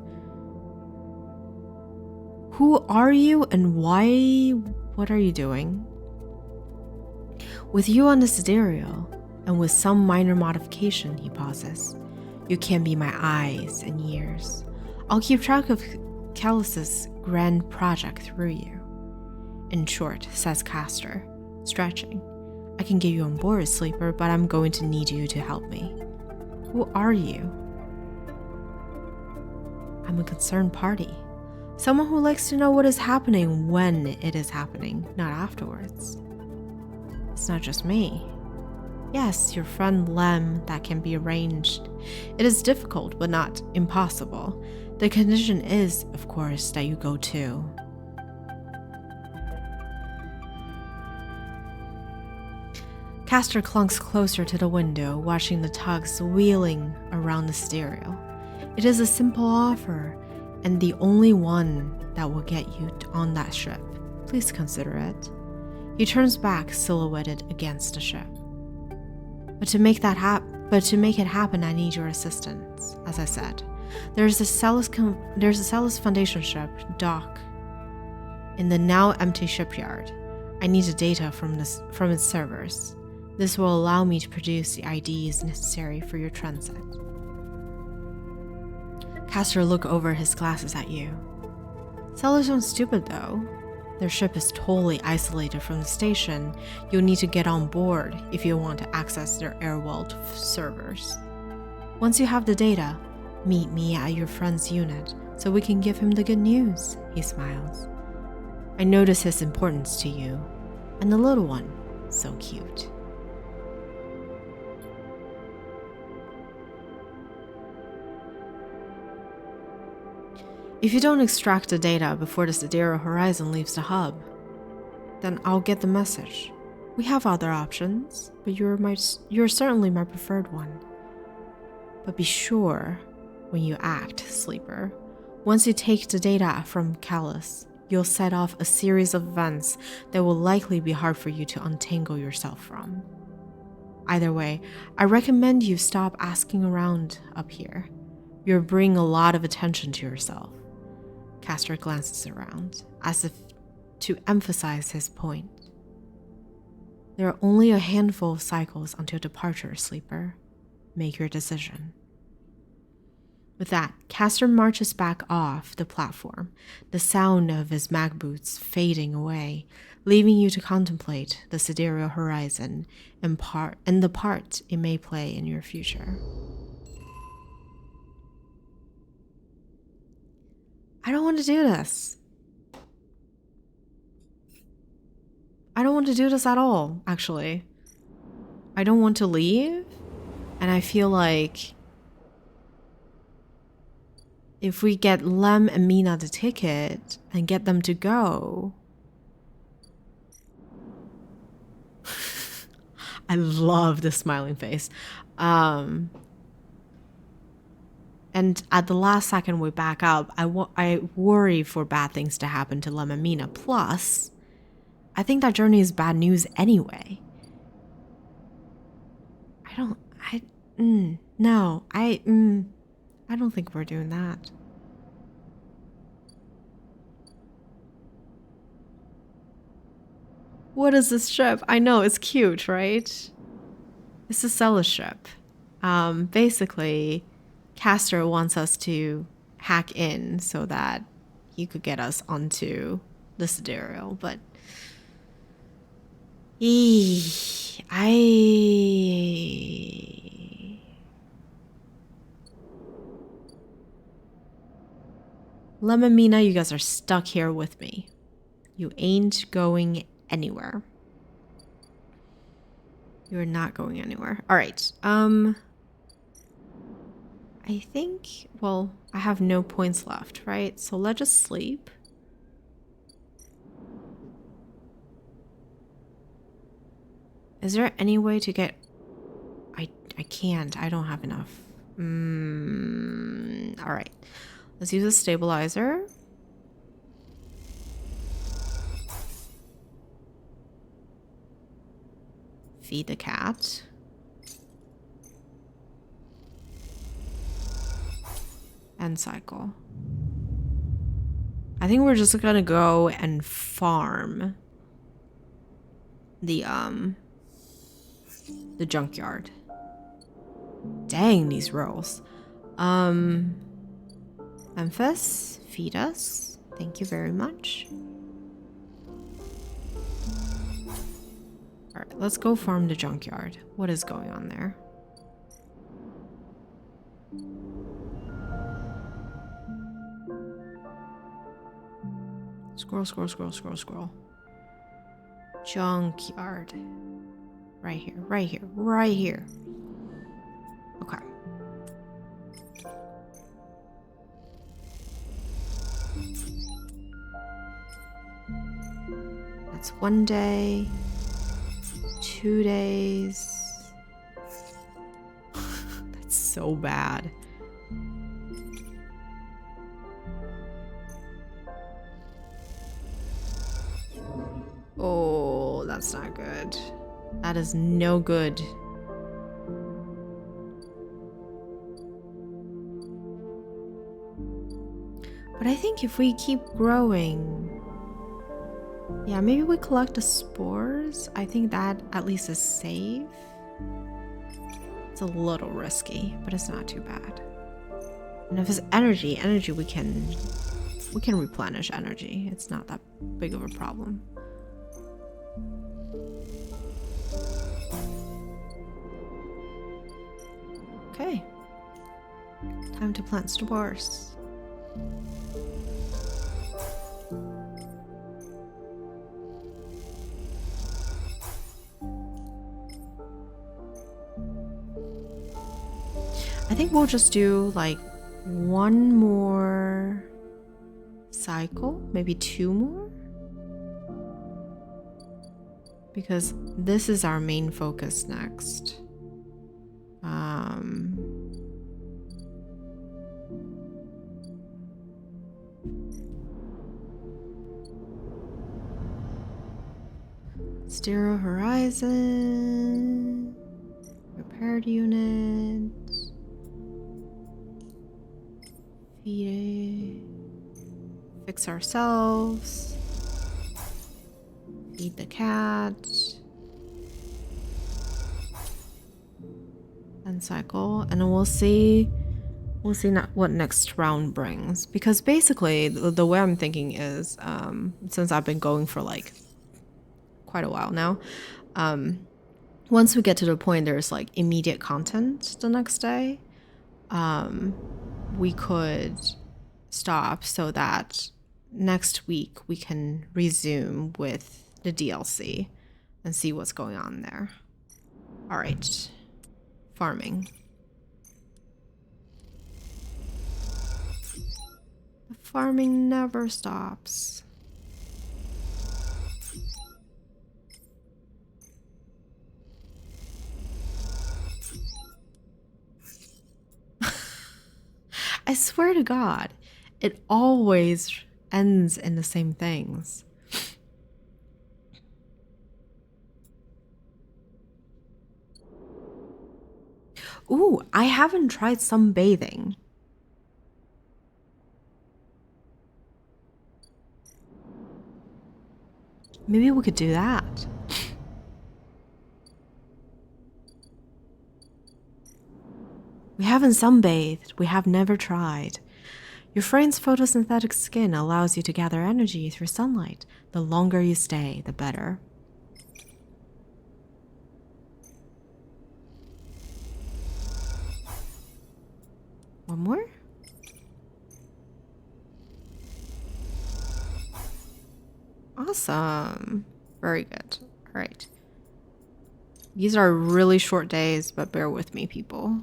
Who are you and why? What are you doing? With you on the sidereal, and with some minor modification, he pauses, you can be my eyes and ears. I'll keep track of Callus's grand project through you. In short, says Castor, stretching, I can get you on board, Sleeper, but I'm going to need you to help me. Who are you? I'm a concerned party. Someone who likes to know what is happening when it is happening, not afterwards. It's not just me. Yes, your friend Lem, that can be arranged. It is difficult, but not impossible. The condition is, of course, that you go too. Castor clunks closer to the window, watching the tugs wheeling around the stereo. It is a simple offer, and the only one that will get you on that ship. Please consider it. He turns back, silhouetted against the ship. But to make it happen, I need your assistance. As I said, there's a Celis Foundation ship dock in the now empty shipyard. I need the data from its servers. This will allow me to produce the IDs necessary for your transit. Castor look over his glasses at you. Sellers aren't stupid though. Their ship is totally isolated from the station. You'll need to get on board if you want to access their air-walled servers. Once you have the data, meet me at your friend's unit so we can give him the good news, he smiles. I notice his importance to you, and the little one, so cute. If you don't extract the data before the Sidereal Horizon leaves the hub, then I'll get the message. We have other options, but you're certainly my preferred one. But be sure when you act, Sleeper. Once you take the data from Callus, you'll set off a series of events that will likely be hard for you to untangle yourself from. Either way, I recommend you stop asking around up here. You're bringing a lot of attention to yourself. Castor glances around, as if to emphasize his point. There are only a handful of cycles until departure, Sleeper. Make your decision. With that, Castor marches back off the platform, the sound of his mag boots fading away, leaving you to contemplate the Sidereal Horizon and the part it may play in your future. I don't want to do this. I don't want to do this at all, actually. I don't want to leave, and I feel like if we get Lem and Mina the ticket and get them to go... I love the smiling face. And at the last second we back up, I worry for bad things to happen to Lem and Mina. Plus, I think that journey is bad news anyway. I don't think we're doing that. What is this ship? I know, it's cute, right? It's a Celis ship. Basically, Castor wants us to hack in so that he could get us onto the Sidereal, but Lemon Mina, you guys are stuck here with me. You ain't going anywhere. You're not going anywhere. All right. I think, well, I have no points left, right? So let's just sleep. Is there any way to get... I can't. I don't have enough. All right. Let's use a stabilizer. Feed the cat. And cycle. I think we're just gonna go and farm the the junkyard. Dang, these rolls. Memphis, feed us. Thank you very much. Alright, let's go farm the junkyard. What is going on there? Scroll, scroll, scroll, scroll, scroll. Junkyard. Right here, right here, right here. Okay. That's 1 day. 2 days. That's so bad. Oh, that's not good. That is no good. But I think if we keep growing, yeah, maybe we collect the spores. I think that at least is safe. It's a little risky, but it's not too bad. And if it's energy we can replenish energy. It's not that big of a problem. Okay. Time to plant spores. I think we'll just do like 1 more cycle, maybe 2 more. Because this is our main focus next. Stereo horizon. Repaired unit. Feed it. Fix ourselves. Feed the cat. And cycle. And then we'll see what next round brings. Because basically the way I'm thinking is, since I've been going for like quite a while now, once we get to the point there's like immediate content the next day, we could stop so that next week we can resume with the DLC and see what's going on there. All right, farming. The farming never stops. I swear to God, it always ends in the same things. Ooh, I haven't tried sunbathing. Maybe we could do that. We haven't sunbathed. We have never tried. Your friend's photosynthetic skin allows you to gather energy through sunlight. The longer you stay, the better. One more? Awesome. Very good. All right. These are really short days, but bear with me, people.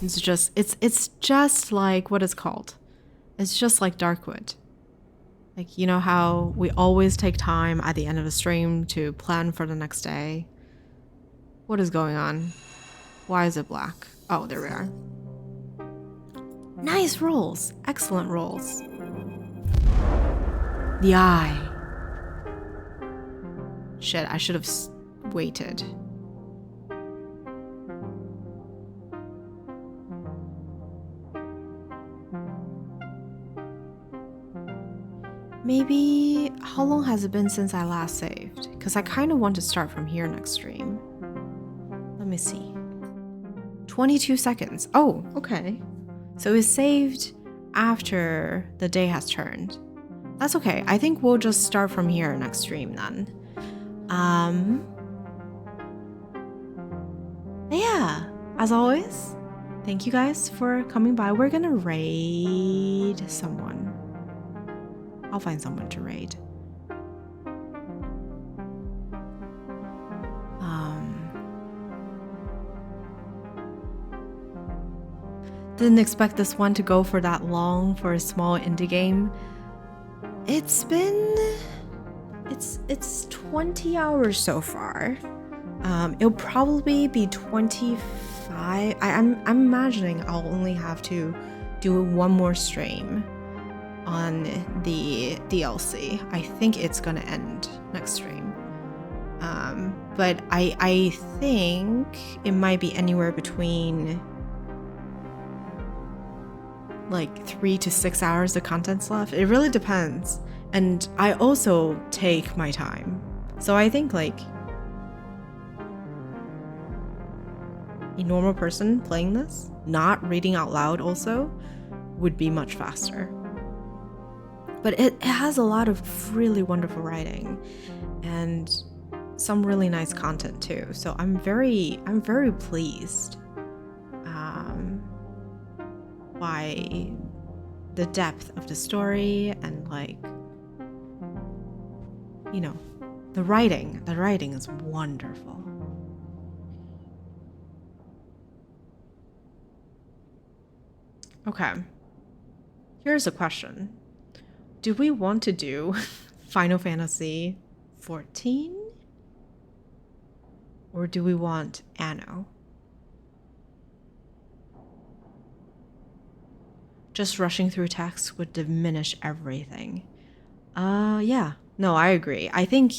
It's just like what it's called. It's just like Darkwood. Like, you know how we always take time at the end of a stream to plan for the next day? What is going on? Why is it black? Oh, there we are. Nice rolls. Excellent rolls. The eye. Shit, I should have waited. maybe how long has it been since I last saved? Because I kind of want to start from here next stream. Let me see. 22 seconds. Oh, okay. So it's saved after the day has turned. That's okay. I think we'll just start from here next stream then. Yeah, as always, thank you guys for coming by. We're gonna raid someone. I'll find someone to raid. Didn't expect this one to go for that long for a small indie game. It's 20 hours so far. It'll probably be 25. I'm imagining I'll only have to do one more stream on the DLC. I think it's gonna end next stream. But I think it might be anywhere between like 3 to 6 hours of contents left. It really depends. And I also take my time. So I think like a normal person playing this, not reading out loud also, would be much faster. But it has a lot of really wonderful writing and some really nice content too. So I'm very pleased by the depth of the story and like, you know, the writing is wonderful. Okay, here's a question. Do we want to do Final Fantasy 14? Or do we want Anno? Just rushing through text would diminish everything. Yeah. No, I agree. I think,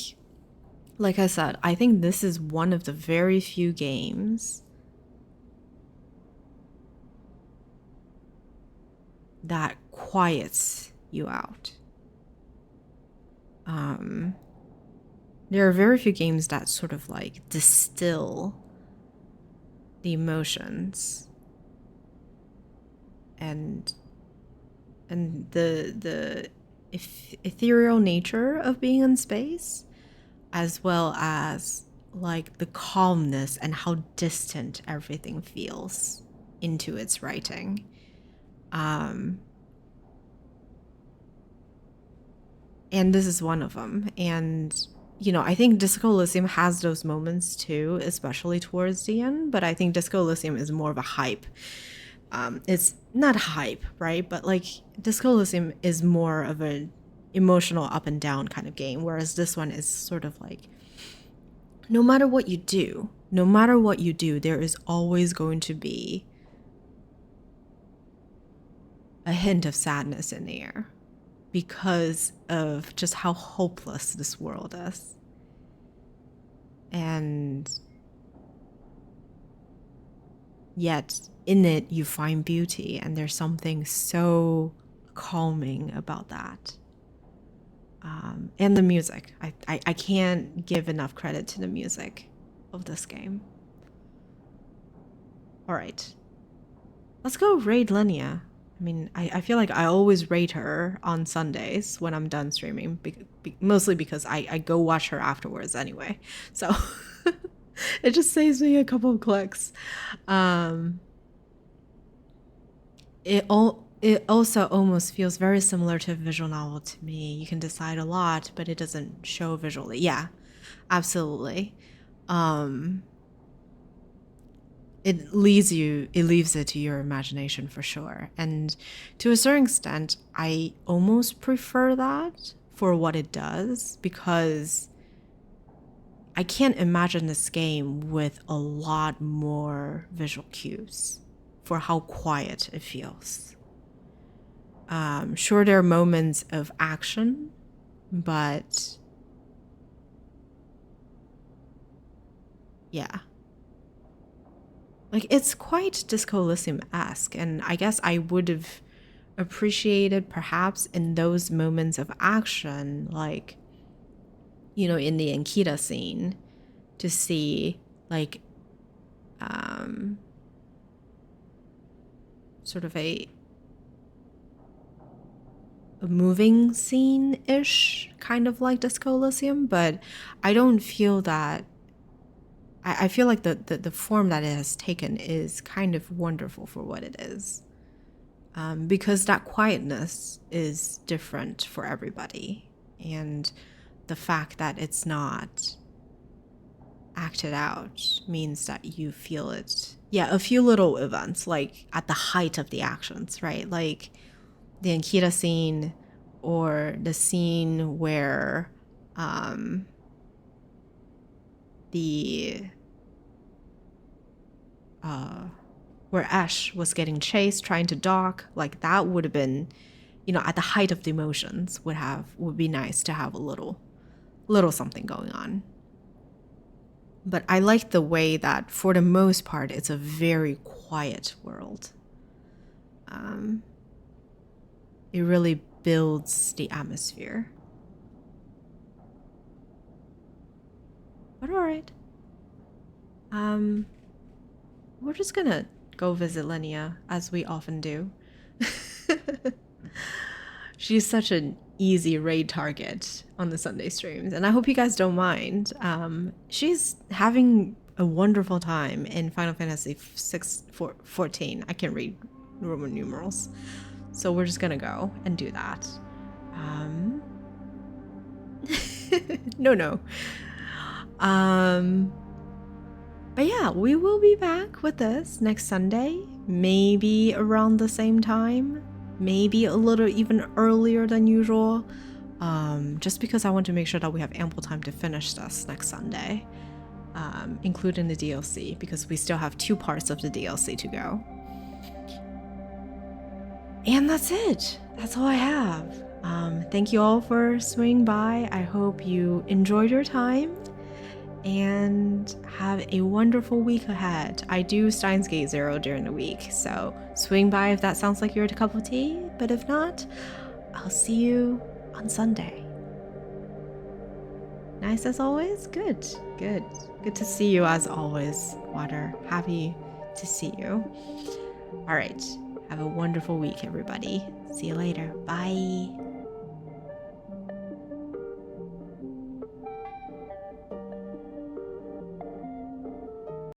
like I said, I think this is one of the very few games that quiets you out. There are very few games that sort of like distill the emotions and the ethereal nature of being in space, as well as like the calmness and how distant everything feels into its writing. And this is one of them. And, you know, I think Disco Elysium has those moments too, especially towards the end, but I think Disco Elysium is more of a hype. It's not hype, right? But like Disco Elysium is more of an emotional up and down kind of game, whereas this one is sort of like, no matter what you do, there is always going to be a hint of sadness in the air because of just how hopeless this world is. And yet in it you find beauty, and there's something so calming about that. And the music. I can't give enough credit to the music of this game. All right. Let's go raid Linnea. I mean, I feel like I always raid her on Sundays when I'm done streaming, mostly because I go watch her afterwards anyway. So it just saves me a couple of clicks. It also almost feels very similar to a visual novel to me. You can decide a lot, but it doesn't show visually. Yeah, absolutely. It leaves it to your imagination for sure. And to a certain extent, I almost prefer that for what it does, because I can't imagine this game with a lot more visual cues for how quiet it feels. Sure, there are moments of action, but yeah. Like, it's quite Disco Elysium-esque, and I guess I would have appreciated perhaps in those moments of action, like, in the Ankita scene, to see like sort of a moving scene-ish, kind of like Disco Elysium, but I don't feel that. I feel like the form that it has taken is kind of wonderful for what it is. Because that quietness is different for everybody. And the fact that it's not acted out means that you feel it. Yeah, a few little events, like at the height of the actions, right? Like the Ankita scene, or the scene where the where Ash was getting chased, trying to dock, like that would have been, at the height of the emotions, would be nice to have a little something going on. But I like the way that, for the most part, it's a very quiet world. It really builds the atmosphere. But all right. We're just gonna go visit Linnea, as we often do. She's such an easy raid target on the Sunday streams, and I hope you guys don't mind. She's having a wonderful time in Final Fantasy 14. I can read Roman numerals, so we're just gonna go and do that. No. But yeah, we will be back with this next Sunday, maybe around the same time, maybe a little even earlier than usual, just because I want to make sure that we have ample time to finish this next Sunday, including the DLC, because we still have 2 parts of the DLC to go. And that's it. That's all I have. Thank you all for swinging by. I hope you enjoyed your time and have a wonderful week ahead. I do Steins Gate 0 during the week, so swing by if that sounds like you're at a cup of tea, but if not, I'll see you on Sunday. Nice as always? Good. Good to see you as always, Water. Happy to see you. All right. Have a wonderful week, everybody. See you later. Bye.